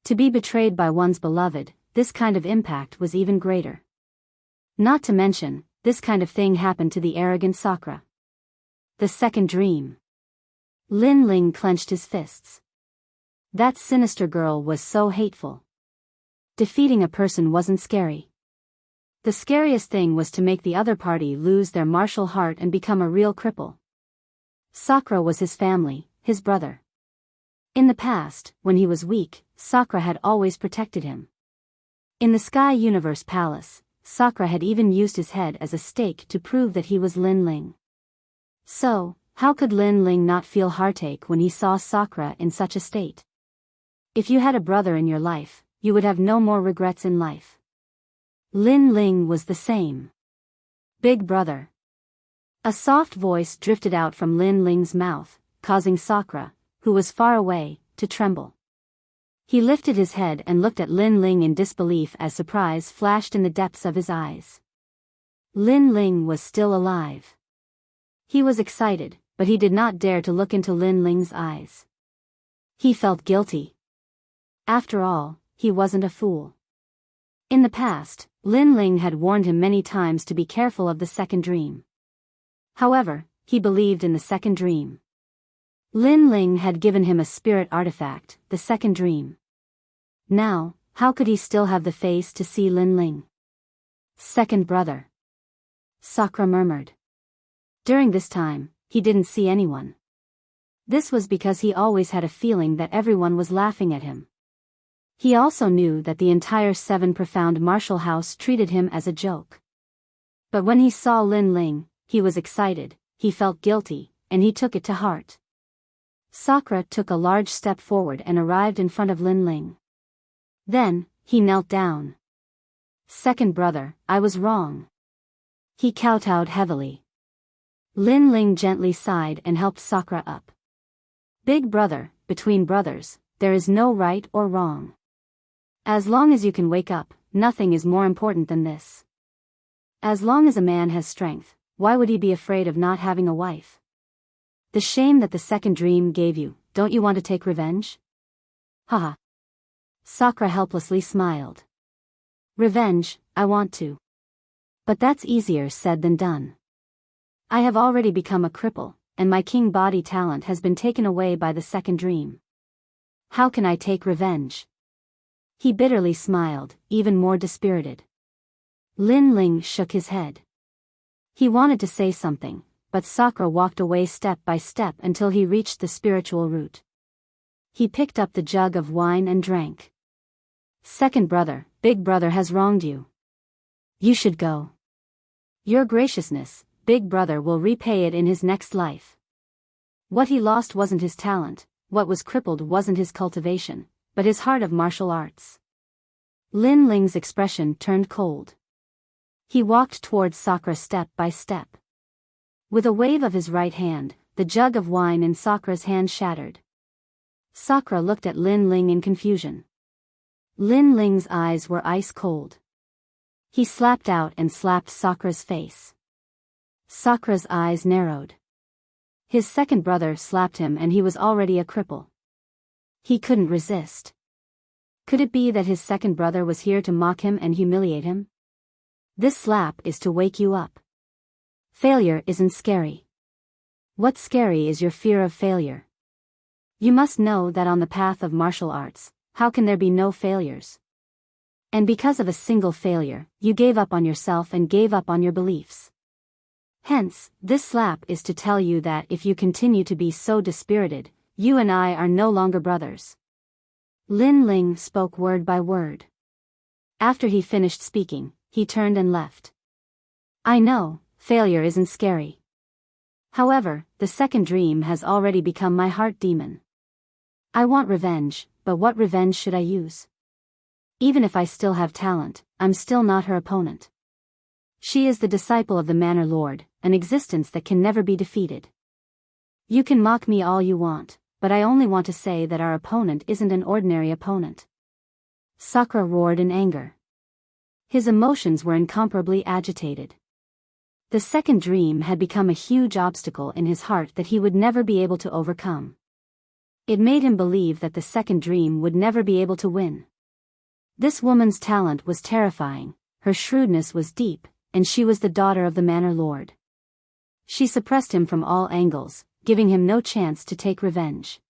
To be betrayed by one's beloved, this kind of impact was even greater. Not to mention, this kind of thing happened to the arrogant Sakura. The second dream. Lin Ling clenched his fists. That sinister girl was so hateful. Defeating a person wasn't scary. The scariest thing was to make the other party lose their martial heart and become a real cripple. Sakura was his family, his brother. In the past, when he was weak, Sakura had always protected him. In the Sky Universe Palace, Sakura had even used his head as a stake to prove that he was Lin Ling. So, how could Lin Ling not feel heartache when he saw Sakura in such a state? If you had a brother in your life, you would have no more regrets in life. Lin Ling was the same. Big brother. A soft voice drifted out from Lin Ling's mouth, causing Sakura, who was far away, to tremble. He lifted his head and looked at Lin Ling in disbelief as surprise flashed in the depths of his eyes. Lin Ling was still alive. He was excited, but he did not dare to look into Lin Ling's eyes. He felt guilty. After all, he wasn't a fool. In the past, Lin Ling had warned him many times to be careful of the second dream. However, he believed in the second dream. Lin Ling had given him a spirit artifact, the second dream. Now, how could he still have the face to see Lin Ling? Second brother. Sakura murmured. During this time, he didn't see anyone. This was because he always had a feeling that everyone was laughing at him. He also knew that the entire Seven Profound Martial House treated him as a joke. But when he saw Lin Ling, he was excited, he felt guilty, and he took it to heart. Sakura took a large step forward and arrived in front of Lin Ling. Then, he knelt down. Second brother, I was wrong. He kowtowed heavily. Lin Ling gently sighed and helped Sakura up. Big brother, between brothers, there is no right or wrong. As long as you can wake up, nothing is more important than this. As long as a man has strength, why would he be afraid of not having a wife? The shame that the second dream gave you, don't you want to take revenge? Haha. Sakura helplessly smiled. Revenge, I want to. But that's easier said than done. I have already become a cripple, and my king body talent has been taken away by the second dream. How can I take revenge? He bitterly smiled, even more dispirited. Lin Ling shook his head. He wanted to say something, but Sakura walked away step by step until he reached the spiritual root. He picked up the jug of wine and drank. Second brother, big brother has wronged you. You should go. Your graciousness, big brother will repay it in his next life. What he lost wasn't his talent, what was crippled wasn't his cultivation, but his heart of martial arts. Lin Ling's expression turned cold. He walked towards Sakura step by step. With a wave of his right hand, the jug of wine in Sakura's hand shattered. Sakura looked at Lin Ling in confusion. Lin Ling's eyes were ice cold. He slapped out and slapped Sakura's face. Sakura's eyes narrowed. His second brother slapped him and he was already a cripple. He couldn't resist. Could it be that his second brother was here to mock him and humiliate him? This slap is to wake you up. Failure isn't scary. What's scary is your fear of failure. You must know that on the path of martial arts, how can there be no failures? And because of a single failure, you gave up on yourself and gave up on your beliefs. Hence, this slap is to tell you that if you continue to be so dispirited, you and I are no longer brothers. Lin Ling spoke word by word. After he finished speaking, he turned and left. I know, failure isn't scary. However, the second dream has already become my heart demon. I want revenge, but what revenge should I use? Even if I still have talent, I'm still not her opponent. She is the disciple of the Manor Lord, an existence that can never be defeated. You can mock me all you want, but I only want to say that our opponent isn't an ordinary opponent. Sakura roared in anger. His emotions were incomparably agitated. The second dream had become a huge obstacle in his heart that he would never be able to overcome. It made him believe that the second dream would never be able to win. This woman's talent was terrifying, her shrewdness was deep, and she was the daughter of the Manor Lord. She suppressed him from all angles, giving him no chance to take revenge.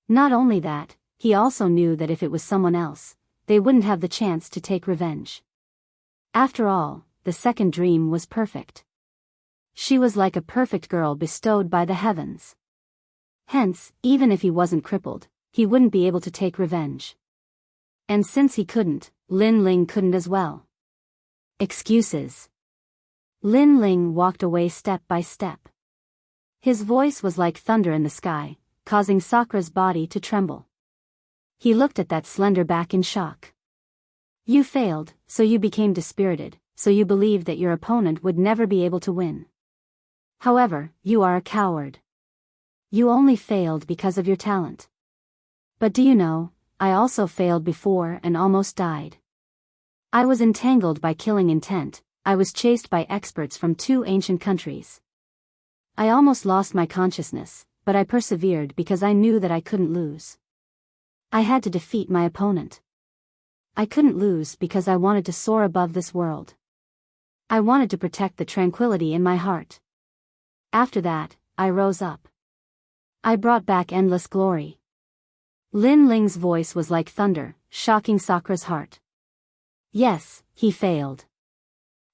Not only that, he also knew that if it was someone else, they wouldn't have the chance to take revenge. After all, the second dream was perfect. She was like a perfect girl bestowed by the heavens. Hence, even if he wasn't crippled, he wouldn't be able to take revenge. And since he couldn't, Lin Ling couldn't as well. Excuses. Lin Ling walked away step by step. His voice was like thunder in the sky, causing Sakura's body to tremble. He looked at that slender back in shock. You failed, so you became dispirited, so you believed that your opponent would never be able to win. However, you are a coward. You only failed because of your talent. But do you know, I also failed before and almost died. I was entangled by killing intent, I was chased by experts from 2 ancient countries. I almost lost my consciousness, but I persevered because I knew that I couldn't lose. I had to defeat my opponent. I couldn't lose because I wanted to soar above this world. I wanted to protect the tranquility in my heart. After that, I rose up. I brought back endless glory. Lin Ling's voice was like thunder, shocking Sakura's heart. Yes, he failed.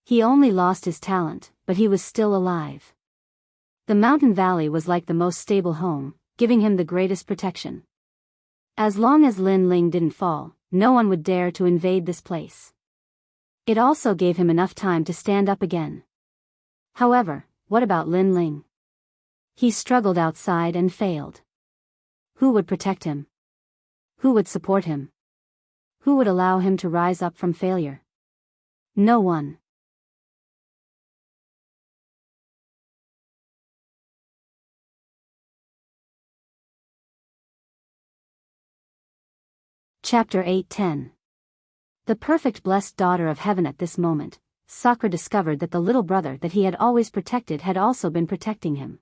He only lost his talent, but he was still alive. The mountain valley was like the most stable home, giving him the greatest protection. As long as Lin Ling didn't fall, no one would dare to invade this place. It also gave him enough time to stand up again. However, what about Lin Ling? He struggled outside and failed. Who would protect him? Who would support him? Who would allow him to rise up from failure? No one. Chapter 8:10. The perfect blessed daughter of heaven. At this moment, Sakura discovered that the little brother that he had always protected had also been protecting him.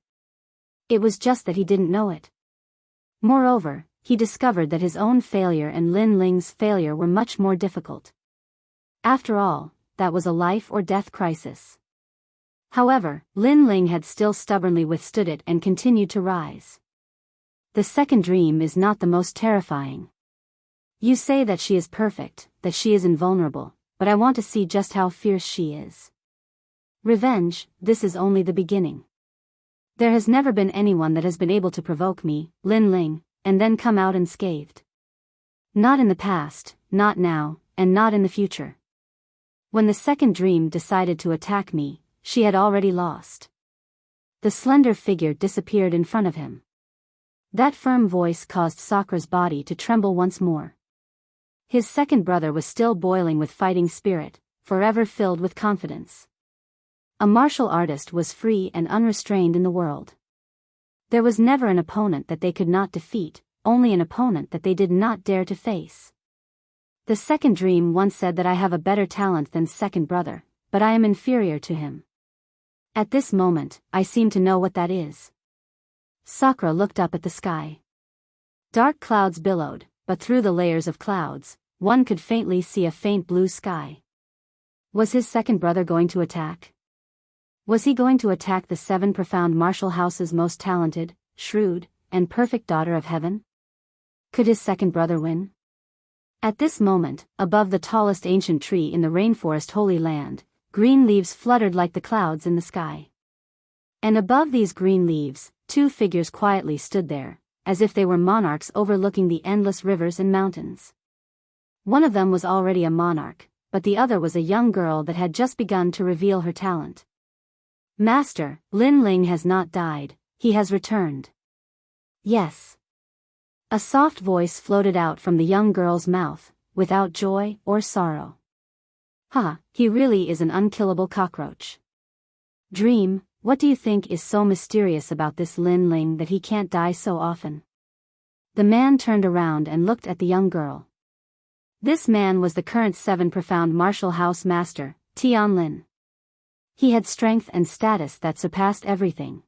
It was just that he didn't know it. Moreover, he discovered that his own failure and Lin Ling's failure were much more difficult. After all, that was a life or death crisis. However, Lin Ling had still stubbornly withstood it and continued to rise. The second dream is not the most terrifying. You say that she is perfect, that she is invulnerable, but I want to see just how fierce she is. Revenge, this is only the beginning. There has never been anyone that has been able to provoke me, Lin Ling, and then come out unscathed. Not in the past, not now, and not in the future. When the second dream decided to attack me, she had already lost. The slender figure disappeared in front of him. That firm voice caused Sakura's body to tremble once more. His second brother was still boiling with fighting spirit, forever filled with confidence. A martial artist was free and unrestrained in the world. There was never an opponent that they could not defeat, only an opponent that they did not dare to face. The second dream once said that I have a better talent than second brother, but I am inferior to him. At this moment, I seem to know what that is. Sakura looked up at the sky. Dark clouds billowed, but through the layers of clouds, one could faintly see a faint blue sky. Was his second brother going to attack? Was he going to attack the 7 profound martial house's most talented, shrewd, and perfect daughter of heaven? Could his second brother win? At this moment, above the tallest ancient tree in the rainforest Holy Land, green leaves fluttered like the clouds in the sky. And above these green leaves, 2 figures quietly stood there, as if they were monarchs overlooking the endless rivers and mountains. One of them was already a monarch, but the other was a young girl that had just begun to reveal her talent. Master, Lin Ling has not died, he has returned. Yes. A soft voice floated out from the young girl's mouth, without joy or sorrow. Ha, he really is an unkillable cockroach. Dream, what do you think is so mysterious about this Lin Ling that he can't die so often? The man turned around and looked at the young girl. This man was the current 7 profound martial house master, Tian Lin. He had strength and status that surpassed everything.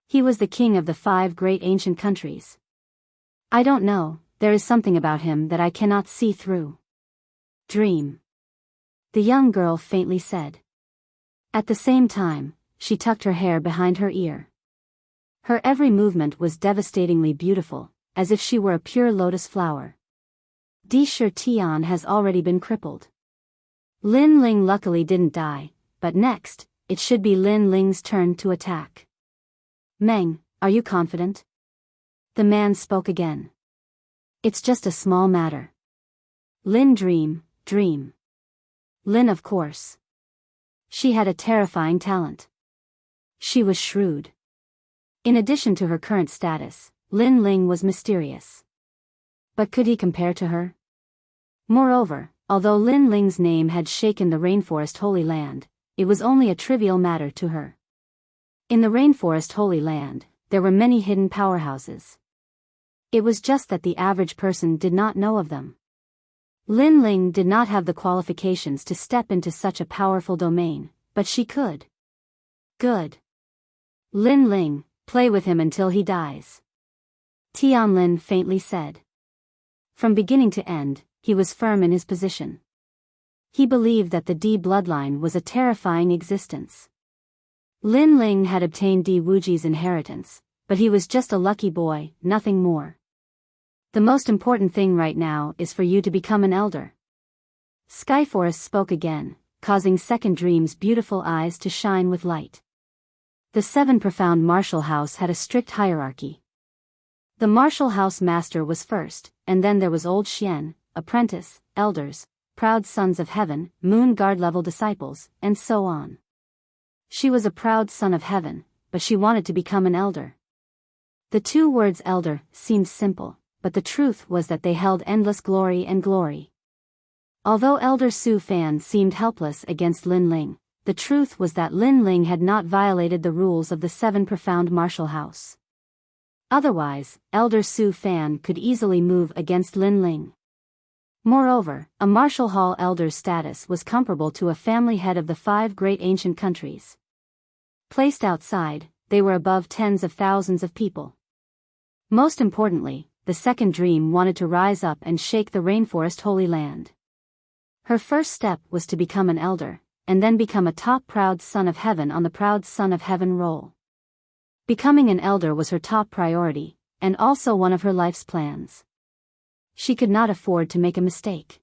He was the king of the 5 great ancient countries. I don't know, there is something about him that I cannot see through. Dream. The young girl faintly said. At the same time, she tucked her hair behind her ear. Her every movement was devastatingly beautiful, as if she were a pure lotus flower. Sure Tian has already been crippled. Lin Ling luckily didn't die, but next, it should be Lin Ling's turn to attack. Meng, are you confident? The man spoke again. It's just a small matter. Lin dream. Lin of course. She had a terrifying talent. She was shrewd. In addition to her current status, Lin Ling was mysterious. But could he compare to her? Moreover, although Lin Ling's name had shaken the Rainforest Holy Land, it was only a trivial matter to her. In the Rainforest Holy Land, there were many hidden powerhouses. It was just that the average person did not know of them. Lin Ling did not have the qualifications to step into such a powerful domain, but she could. Good. Lin Ling, play with him until he dies. Tian Lin faintly said. From beginning to end, he was firm in his position. He believed that the Di bloodline was a terrifying existence. Lin Ling had obtained Di Wuji's inheritance, but he was just a lucky boy, nothing more. The most important thing right now is for you to become an elder. Skyforest spoke again, causing Second Dream's beautiful eyes to shine with light. The 7 profound martial house had a strict hierarchy. The martial house master was first, and then there was Old Xian, apprentice, elders, proud sons of heaven, moon guard level disciples, and so on. She was a proud son of heaven, but she wanted to become an elder. The 2 words elder seemed simple, but the truth was that they held endless glory and glory. Although Elder Su Fan seemed helpless against Lin Ling, the truth was that Lin Ling had not violated the rules of the 7 profound martial house. Otherwise, Elder Su Fan could easily move against Lin Ling. Moreover, a martial hall elder's status was comparable to a family head of the 5 great ancient countries. Placed outside, they were above tens of thousands of people. Most importantly, the Second Dream wanted to rise up and shake the Rainforest Holy Land. Her first step was to become an elder, and then become a top proud son of heaven on the proud son of heaven roll. Becoming an elder was her top priority, and also one of her life's plans. She could not afford to make a mistake.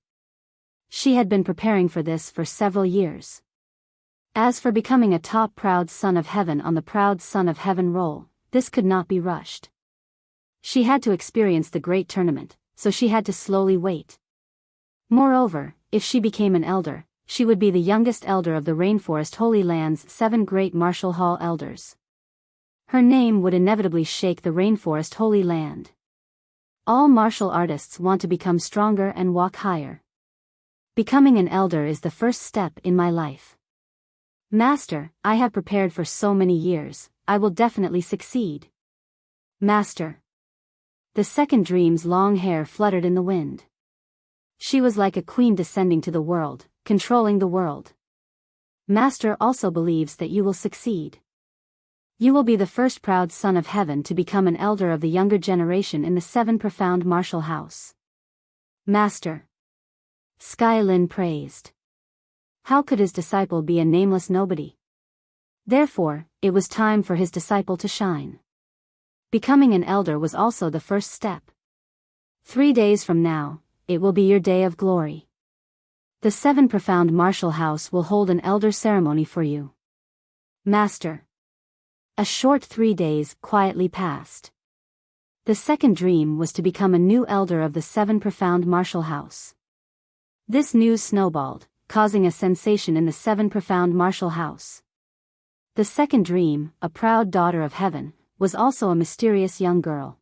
She had been preparing for this for several years. As for becoming a top proud son of heaven on the proud son of heaven roll, this could not be rushed. She had to experience the great tournament, so she had to slowly wait. Moreover, if she became an elder, she would be the youngest elder of the Rainforest Holy Land's 7 great martial hall elders. Her name would inevitably shake the Rainforest Holy Land. All martial artists want to become stronger and walk higher. Becoming an elder is the first step in my life. Master, I have prepared for so many years, I will definitely succeed. Master. The Second Dream's long hair fluttered in the wind. She was like a queen descending to the world, controlling the world. Master also believes that you will succeed. You will be the first proud son of heaven to become an elder of the younger generation in the 7 profound martial house. Master. Sky Lin praised. How could his disciple be a nameless nobody? Therefore, it was time for his disciple to shine. Becoming an elder was also the first step. 3 days from now, it will be your day of glory. The 7 profound martial house will hold an elder ceremony for you. Master. A short 3 days quietly passed. The Second Dream was to become a new elder of the 7 profound martial house. This news snowballed, causing a sensation in the 7 profound martial house. The Second Dream, a proud daughter of heaven, was also a mysterious young girl.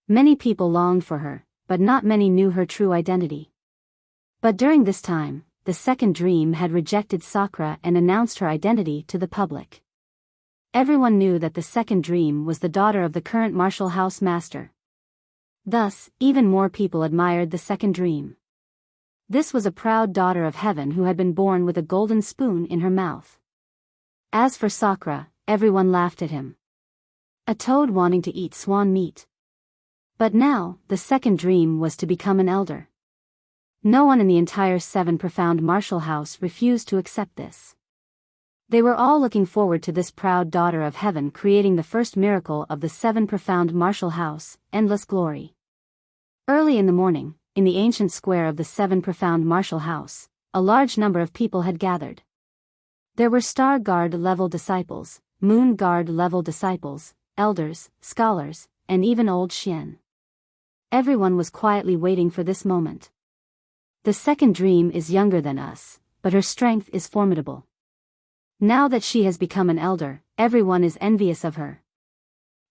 Many people longed for her, but not many knew her true identity. But during this time, the second dream had rejected Sakura and announced her identity to the public. Everyone knew that the second dream was the daughter of the current martial house master. Thus, even more people admired the second dream. This was a proud daughter of heaven who had been born with a golden spoon in her mouth. As for Sakura, everyone laughed at him. A toad wanting to eat swan meat. But now, the second dream was to become an elder. No one in the entire Seven Profound Martial House refused to accept this. They were all looking forward to this proud daughter of heaven creating the first miracle of the Seven Profound Martial House, endless glory. Early in the morning, in the ancient square of the Seven Profound Martial House, a large number of people had gathered. There were Star Guard level disciples, Moon Guard level disciples, elders, scholars, and even old Xian. Everyone was quietly waiting for this moment. The second dream is younger than us, but her strength is formidable. Now that she has become an elder, everyone is envious of her.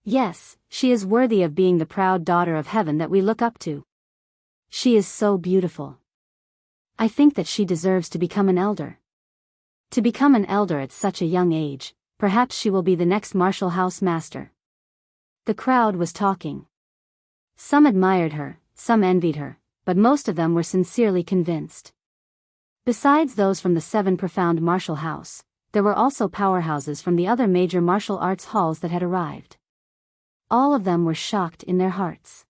Yes, she is worthy of being the proud daughter of heaven that we look up to. She is so beautiful. I think that she deserves to become an elder. To become an elder at such a young age, perhaps she will be the next martial house master. The crowd was talking. Some admired her, some envied her, but most of them were sincerely convinced. Besides those from the Seven Profound Martial House, there were also powerhouses from the other major martial arts halls that had arrived. All of them were shocked in their hearts.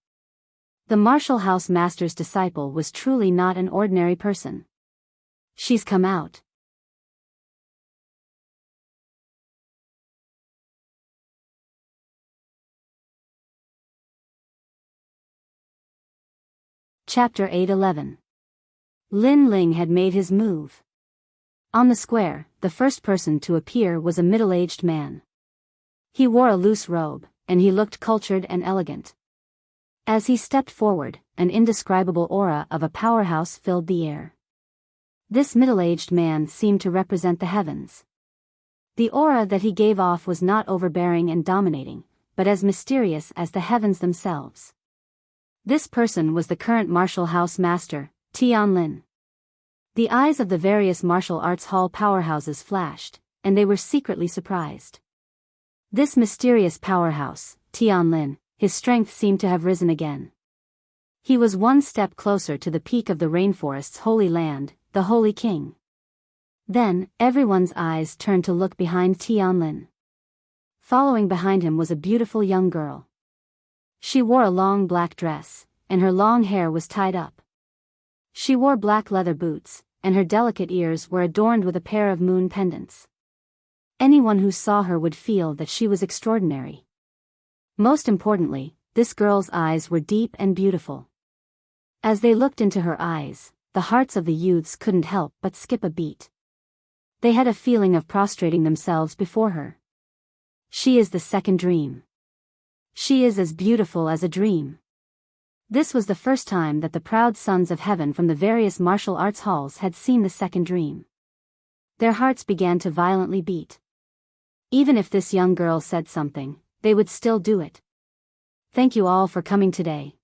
The martial house master's disciple was truly not an ordinary person. She's come out. Chapter 8:11. Lin Ling had made his move. On the square, the first person to appear was a middle-aged man. He wore a loose robe, and he looked cultured and elegant. As he stepped forward, an indescribable aura of a powerhouse filled the air. This middle-aged man seemed to represent the heavens. The aura that he gave off was not overbearing and dominating, but as mysterious as the heavens themselves. This person was the current martial house master, Tianlin. The eyes of the various martial arts hall powerhouses flashed, and they were secretly surprised. This mysterious powerhouse, Tianlin, his strength seemed to have risen again. He was one step closer to the peak of the rainforest's holy land, the Holy King. Then, everyone's eyes turned to look behind Tianlin. Following behind him was a beautiful young girl. She wore a long black dress, and her long hair was tied up. She wore black leather boots, and her delicate ears were adorned with a pair of moon pendants. Anyone who saw her would feel that she was extraordinary. Most importantly, this girl's eyes were deep and beautiful. As they looked into her eyes, the hearts of the youths couldn't help but skip a beat. They had a feeling of prostrating themselves before her. She is the second dream. She is as beautiful as a dream. This was the first time that the proud sons of heaven from the various martial arts halls had seen the second dream. Their hearts began to violently beat. Even if this young girl said something, they would still do it. Thank you all for coming today.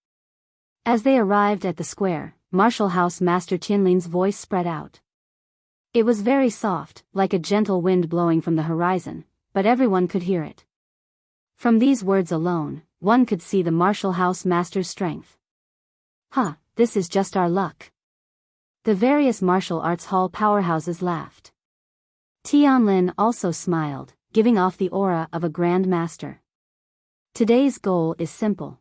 As they arrived at the square, martial house master Tianlin's voice spread out. It was very soft, like a gentle wind blowing from the horizon, but everyone could hear it. From these words alone, one could see the martial house master's strength. This is just our luck. The various martial arts hall powerhouses laughed. Tianlin also smiled, giving off the aura of a grand master. Today's goal is simple.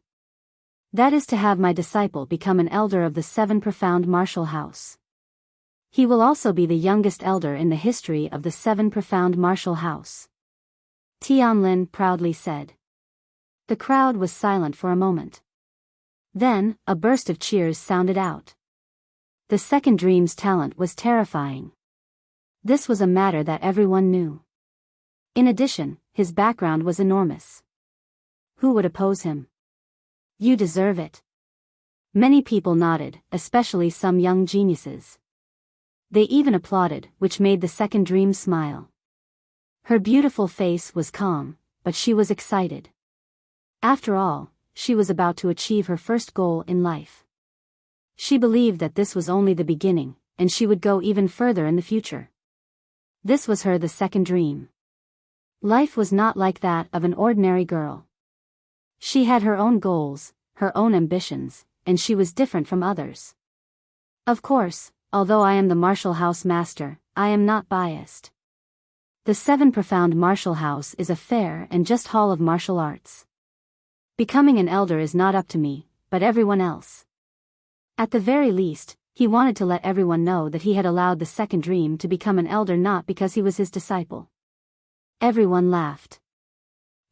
That is to have my disciple become an elder of the Seven Profound Martial House. He will also be the youngest elder in the history of the Seven Profound Martial House. Tianlin proudly said. The crowd was silent for a moment. Then, a burst of cheers sounded out. The second dream's talent was terrifying. This was a matter that everyone knew. In addition, his background was enormous. Who would oppose him? You deserve it. Many people nodded, especially some young geniuses. They even applauded, which made the second dream smile. Her beautiful face was calm, but she was excited. After all, she was about to achieve her first goal in life. She believed that this was only the beginning, and she would go even further in the future. This was the second dream. Life was not like that of an ordinary girl. She had her own goals, her own ambitions, and she was different from others. Of course, although I am the martial house master, I am not biased. The 7 Profound Martial House is a fair and just hall of martial arts. Becoming an elder is not up to me, but everyone else. At the very least, he wanted to let everyone know that he had allowed the second dream to become an elder not because he was his disciple. Everyone laughed.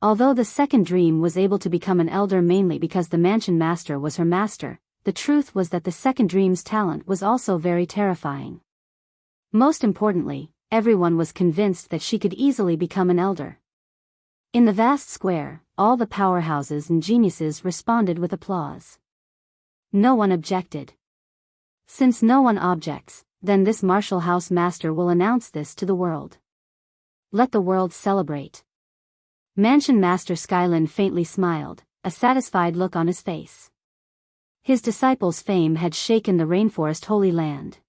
Although the second dream was able to become an elder mainly because the mansion master was her master, the truth was that the second dream's talent was also very terrifying. Most importantly, everyone was convinced that she could easily become an elder. In the vast square, all the powerhouses and geniuses responded with applause. No one objected. Since no one objects, then this martial house master will announce this to the world. Let the world celebrate. Mansion Master Skylin faintly smiled, a satisfied look on his face. His disciple's fame had shaken the rainforest holy land.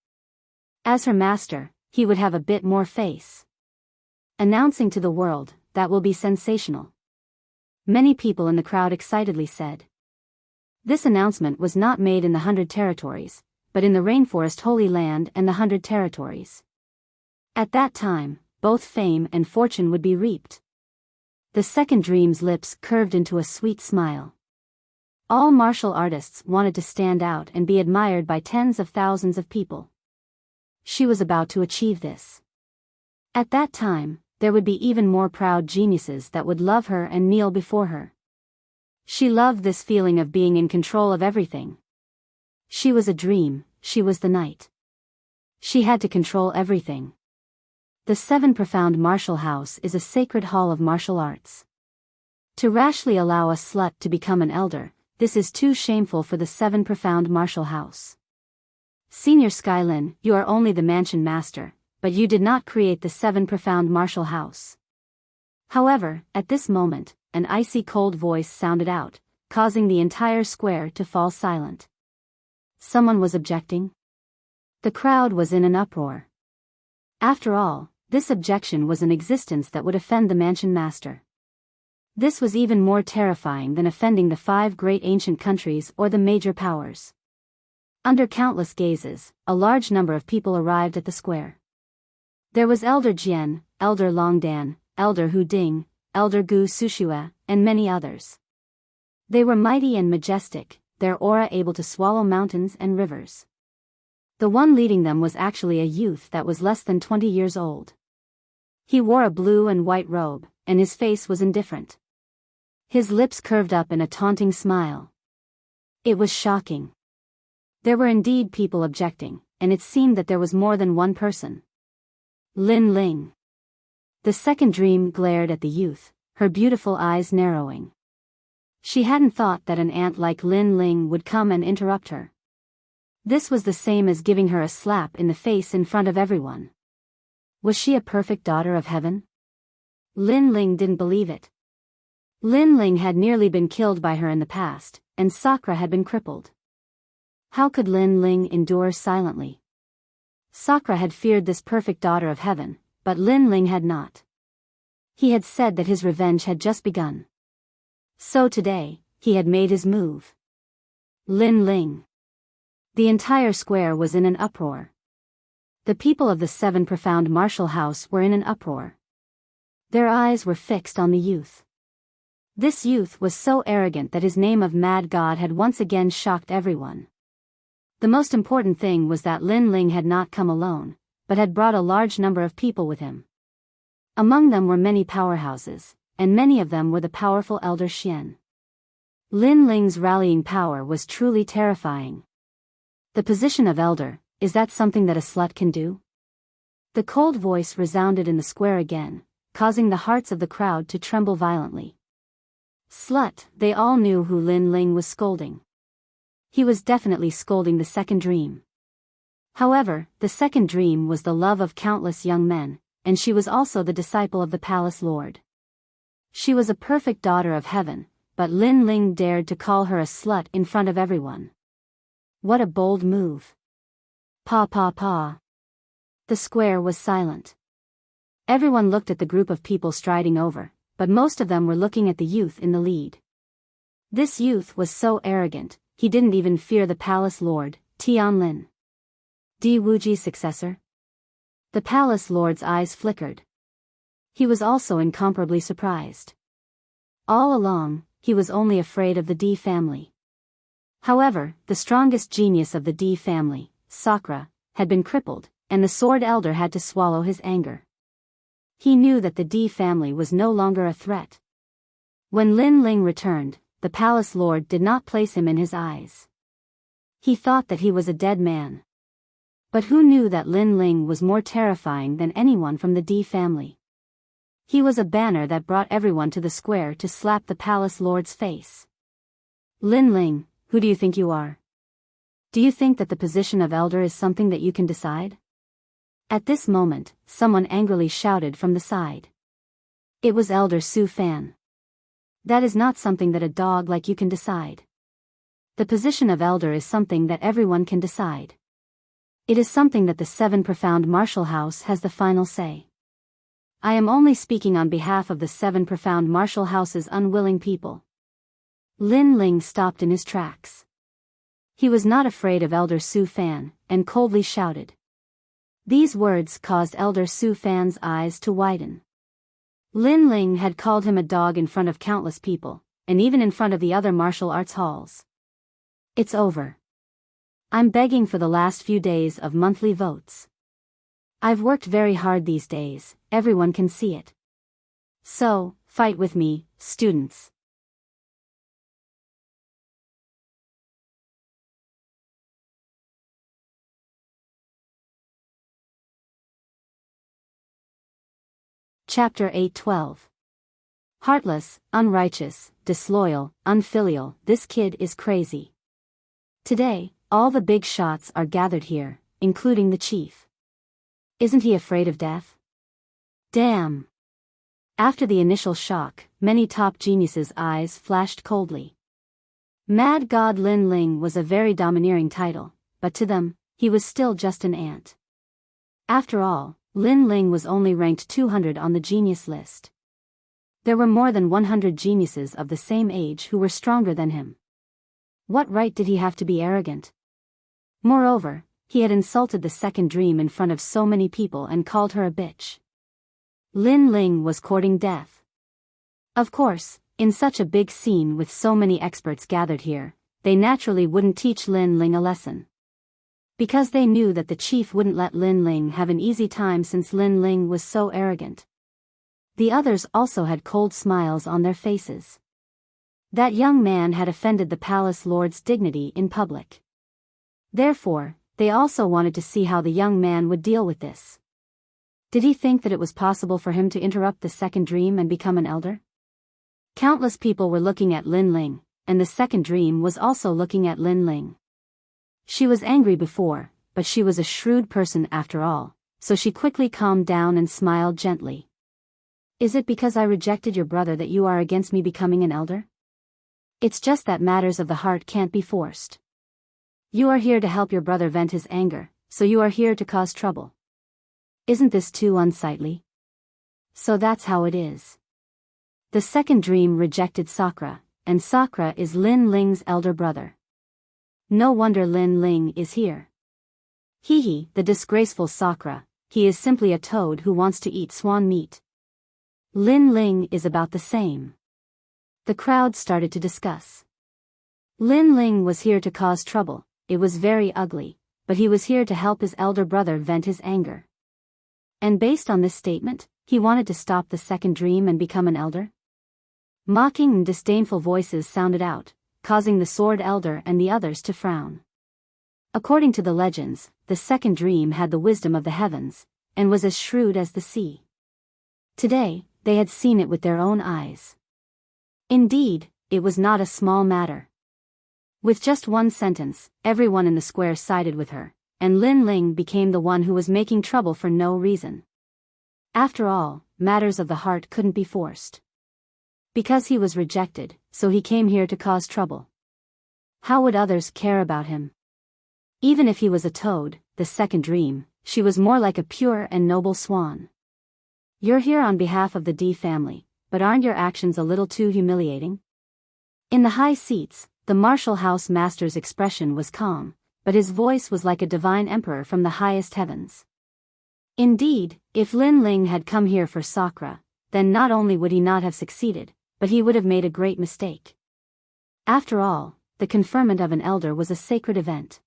As her master, he would have a bit more face. Announcing to the world, that will be sensational. Many people in the crowd excitedly said. This announcement was not made in the 100 territories, but in the rainforest holy land and the 100 territories. At that time, both fame and fortune would be reaped. The second dream's lips curved into a sweet smile. All martial artists wanted to stand out and be admired by tens of thousands of people. She was about to achieve this. At that time, there would be even more proud geniuses that would love her and kneel before her. She loved this feeling of being in control of everything. She was a dream, she was the night. She had to control everything. The 7 Profound Martial House is a sacred hall of martial arts. To rashly allow a slut to become an elder, this is too shameful for the 7 Profound Martial House. Senior Skylin, you are only the mansion master, but you did not create the 7 Profound Martial House. However, at this moment, an icy cold voice sounded out, causing the entire square to fall silent. Someone was objecting. The crowd was in an uproar. After all, this objection was an existence that would offend the mansion master. This was even more terrifying than offending the 5 great ancient countries or the major powers. Under countless gazes, a large number of people arrived at the square. There was Elder Jian, Elder Longdan, Elder Hu Ding, Elder Gu Sushua, and many others. They were mighty and majestic, their aura able to swallow mountains and rivers. The one leading them was actually a youth that was less than 20 years old. He wore a blue and white robe, and his face was indifferent. His lips curved up in a taunting smile. It was shocking. There were indeed people objecting, and it seemed that there was more than one person. Lin Ling. The second dream glared at the youth, her beautiful eyes narrowing. She hadn't thought that an ant like Lin Ling would come and interrupt her. This was the same as giving her a slap in the face in front of everyone. Was she a perfect daughter of heaven? Lin Ling didn't believe it. Lin Ling had nearly been killed by her in the past, and Sakura had been crippled. How could Lin Ling endure silently? Sakura had feared this perfect daughter of heaven, but Lin Ling had not. He had said that his revenge had just begun. So today, he had made his move. Lin Ling. The entire square was in an uproar. The people of the 7 Profound Martial House were in an uproar. Their eyes were fixed on the youth. This youth was so arrogant that his name of Mad God had once again shocked everyone. The most important thing was that Lin Ling had not come alone, but had brought a large number of people with him. Among them were many powerhouses, and many of them were the powerful Elder Xian. Lin Ling's rallying power was truly terrifying. The position of elder, is that something that a slut can do? The cold voice resounded in the square again, causing the hearts of the crowd to tremble violently. Slut, they all knew who Lin Ling was scolding. He was definitely scolding the second dream. However, the second dream was the love of countless young men, and she was also the disciple of the palace lord. She was a perfect daughter of heaven, but Lin Ling dared to call her a slut in front of everyone. What a bold move. Pa pa pa. The square was silent. Everyone looked at the group of people striding over, but most of them were looking at the youth in the lead. This youth was so arrogant, he didn't even fear the palace lord, Tianlin. Di Wuji's successor? The palace lord's eyes flickered. He was also incomparably surprised. All along, he was only afraid of the Di family. However, the strongest genius of the Di family, Sakura, had been crippled, and the Sword Elder had to swallow his anger. He knew that the Di family was no longer a threat. When Lin Ling returned, the palace lord did not place him in his eyes. He thought that he was a dead man. But who knew that Lin Ling was more terrifying than anyone from the Di family? He was a banner that brought everyone to the square to slap the palace lord's face. Lin Ling, who do you think you are? Do you think that the position of elder is something that you can decide? At this moment, someone angrily shouted from the side. It was Elder Su Fan. That is not something that a dog like you can decide. The position of elder is something that everyone can decide. It is something that the Seven Profound Martial House has the final say. I am only speaking on behalf of the Seven Profound Martial House's unwilling people. Lin Ling stopped in his tracks. He was not afraid of Elder Su Fan, and coldly shouted. These words caused Elder Su Fan's eyes to widen. Lin Ling had called him a dog in front of countless people, and even in front of the other martial arts halls. It's over. I'm begging for the last few days of monthly votes. I've worked very hard these days, everyone can see it. So, fight with me, students. Chapter 8:12. Heartless, unrighteous, disloyal, unfilial, this kid is crazy. Today, all the big shots are gathered here, including the chief. Isn't he afraid of death? Damn! After the initial shock, many top geniuses' eyes flashed coldly. Mad God Lin Ling was a very domineering title, but to them, he was still just an ant. After all, Lin Ling was only ranked 200 on the genius list. There were more than 100 geniuses of the same age who were stronger than him. What right did he have to be arrogant? Moreover, he had insulted the second dream in front of so many people and called her a bitch. Lin Ling was courting death. Of course, in such a big scene with so many experts gathered here, they naturally wouldn't teach Lin Ling a lesson. Because they knew that the chief wouldn't let Lin Ling have an easy time since Lin Ling was so arrogant. The others also had cold smiles on their faces. That young man had offended the palace lord's dignity in public. Therefore, they also wanted to see how the young man would deal with this. Did he think that it was possible for him to interrupt the second dream and become an elder? Countless people were looking at Lin Ling, and the second dream was also looking at Lin Ling. She was angry before, but she was a shrewd person after all, so she quickly calmed down and smiled gently. Is it because I rejected your brother that you are against me becoming an elder? It's just that matters of the heart can't be forced. You are here to help your brother vent his anger, so you are here to cause trouble. Isn't this too unsightly? So that's how it is. The second dream rejected Sakura, and Sakura is Lin Ling's elder brother. No wonder Lin Ling is here. Hee, the disgraceful Sakura, he is simply a toad who wants to eat swan meat. Lin Ling is about the same. The crowd started to discuss. Lin Ling was here to cause trouble, it was very ugly, but he was here to help his elder brother vent his anger. And based on this statement, he wanted to stop the second dream and become an elder? Mocking and disdainful voices sounded out, causing the Sword Elder and the others to frown. According to the legends, the second dream had the wisdom of the heavens, and was as shrewd as the sea. Today, they had seen it with their own eyes. Indeed, it was not a small matter. With just one sentence, everyone in the square sided with her, and Lin Ling became the one who was making trouble for no reason. After all, matters of the heart couldn't be forced. Because he was rejected, so he came here to cause trouble. How would others care about him? Even if he was a toad, the second dream, she was more like a pure and noble swan. You're here on behalf of the D family, but aren't your actions a little too humiliating? In the high seats, the martial house master's expression was calm, but his voice was like a divine emperor from the highest heavens. Indeed, if Lin Ling had come here for Sakura, then not only would he not have succeeded, but he would have made a great mistake. After all, the conferment of an elder was a sacred event.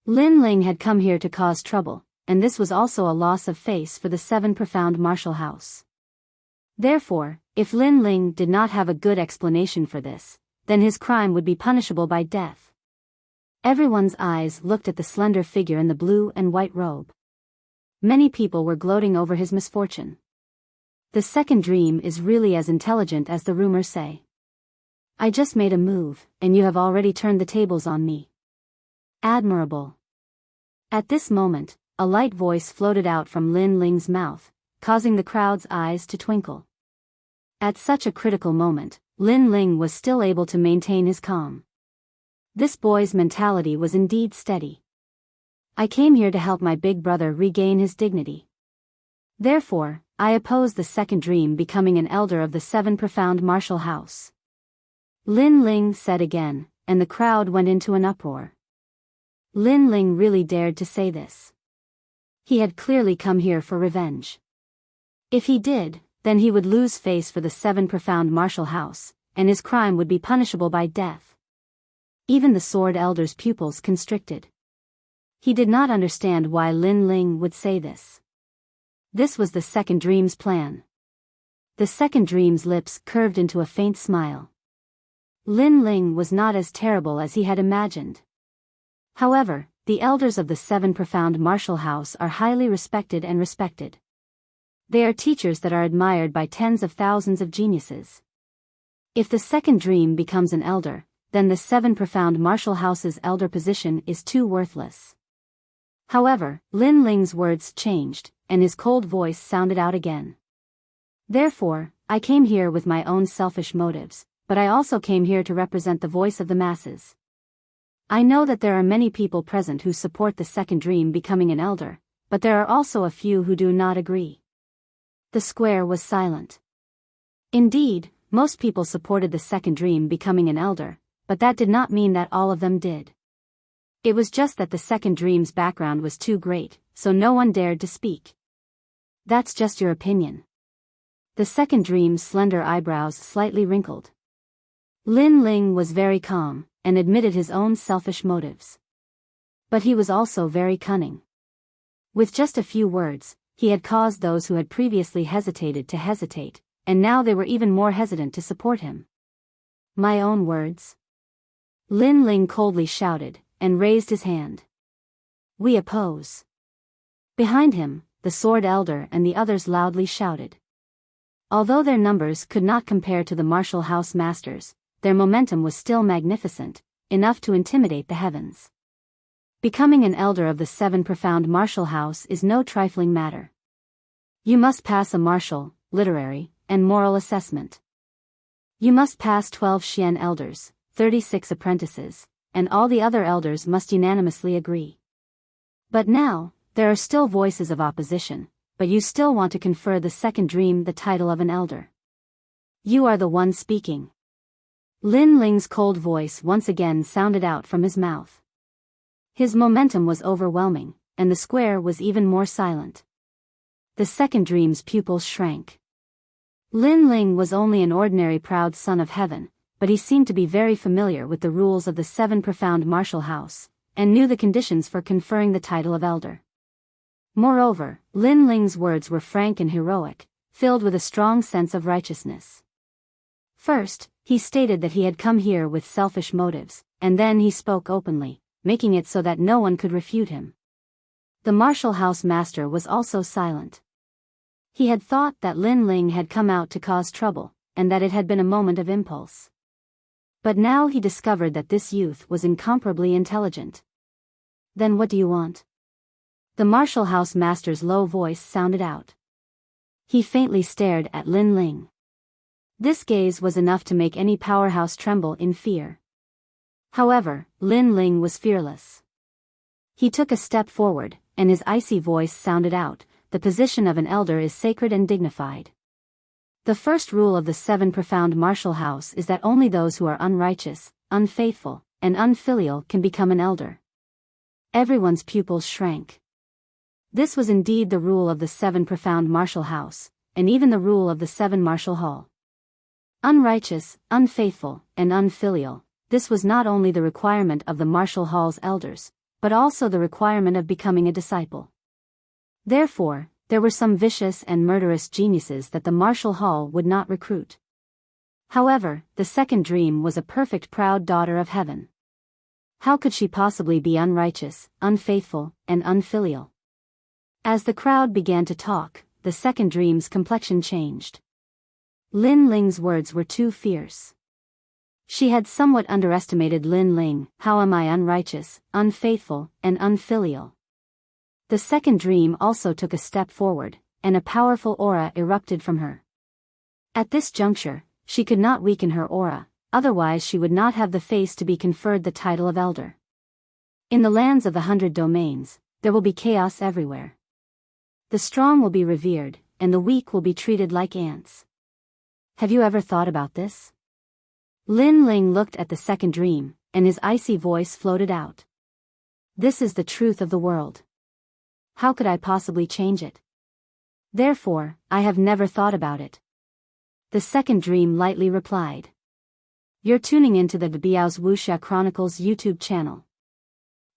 Lin Ling had come here to cause trouble, and this was also a loss of face for the Seven Profound Martial House. Therefore, if Lin Ling did not have a good explanation for this, then his crime would be punishable by death. Everyone's eyes looked at the slender figure in the blue and white robe. Many people were gloating over his misfortune. The second dream is really as intelligent as the rumors say. I just made a move, and you have already turned the tables on me. Admirable. At this moment, a light voice floated out from Lin Ling's mouth, causing the crowd's eyes to twinkle. At such a critical moment, Lin Ling was still able to maintain his calm. This boy's mentality was indeed steady. I came here to help my big brother regain his dignity. Therefore, I oppose the second dream becoming an elder of the Seven Profound Martial House. Lin Ling said again, and the crowd went into an uproar. Lin Ling really dared to say this. He had clearly come here for revenge. If he did, then he would lose face for the Seven Profound Martial House, and his crime would be punishable by death. Even the Sword Elder's pupils constricted. He did not understand why Lin Ling would say this. This was the second dream's plan. The second dream's lips curved into a faint smile. Lin Ling was not as terrible as he had imagined. However, the elders of the Seven Profound Martial House are highly respected and respected. They are teachers that are admired by tens of thousands of geniuses. If the second dream becomes an elder, then the Seven Profound Martial House's elder position is too worthless. However, Lin Ling's words changed, and his cold voice sounded out again. Therefore, I came here with my own selfish motives, but I also came here to represent the voice of the masses. I know that there are many people present who support the second dream becoming an elder, but there are also a few who do not agree. The square was silent. Indeed, most people supported the second dream becoming an elder, but that did not mean that all of them did. It was just that the second dream's background was too great, so no one dared to speak. That's just your opinion. The second dream's slender eyebrows slightly wrinkled. Lin Ling was very calm, and admitted his own selfish motives. But he was also very cunning. With just a few words, he had caused those who had previously hesitated to hesitate, and now they were even more hesitant to support him. My own words? Lin Ling coldly shouted, and raised his hand. We oppose. Behind him, the Sword Elder and the others loudly shouted. Although their numbers could not compare to the Martial House Masters, their momentum was still magnificent, enough to intimidate the heavens. Becoming an elder of the Seven Profound Martial House is no trifling matter. You must pass a martial, literary, and moral assessment. You must pass 12 Xian elders, 36 apprentices, and all the other elders must unanimously agree. But now, there are still voices of opposition, but you still want to confer the second dream the title of an elder. You are the one speaking. Lin Ling's cold voice once again sounded out from his mouth. His momentum was overwhelming, and the square was even more silent. The second dream's pupils shrank. Lin Ling was only an ordinary proud son of heaven, but he seemed to be very familiar with the rules of the Seven Profound Martial House, and knew the conditions for conferring the title of elder. Moreover, Lin Ling's words were frank and heroic, filled with a strong sense of righteousness. First, he stated that he had come here with selfish motives, and then he spoke openly, making it so that no one could refute him. The Martial House Master was also silent. He had thought that Lin Ling had come out to cause trouble, and that it had been a moment of impulse. But now he discovered that this youth was incomparably intelligent. Then what do you want? The Martial House Master's low voice sounded out. He faintly stared at Lin Ling. This gaze was enough to make any powerhouse tremble in fear. However, Lin Ling was fearless. He took a step forward, and his icy voice sounded out, "The position of an elder is sacred and dignified. The first rule of the 7 profound martial house is that only those who are unrighteous, unfaithful, and unfilial can become an elder." Everyone's pupils shrank. This was indeed the rule of the 7 profound martial house, and even the rule of the 7 martial hall. Unrighteous, unfaithful, and unfilial, this was not only the requirement of the martial hall's elders, but also the requirement of becoming a disciple. Therefore, there were some vicious and murderous geniuses that the martial hall would not recruit. However, the second dream was a perfect proud daughter of heaven. How could she possibly be unrighteous, unfaithful, and unfilial? As the crowd began to talk, the second dream's complexion changed. Lin Ling's words were too fierce. She had somewhat underestimated Lin Ling. "How am I unrighteous, unfaithful, and unfilial?" The second dream also took a step forward, and a powerful aura erupted from her. At this juncture, she could not weaken her aura, otherwise she would not have the face to be conferred the title of elder. In the lands of the 100 domains, there will be chaos everywhere. The strong will be revered, and the weak will be treated like ants. Have you ever thought about this? Lin Ling looked at the second dream, and his icy voice floated out. "This is the truth of the world. How could I possibly change it? Therefore, I have never thought about it." The second dream lightly replied. You're tuning into the Biyao's Wuxia Chronicles YouTube channel.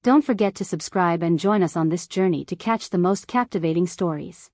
Don't forget to subscribe and join us on this journey to catch the most captivating stories.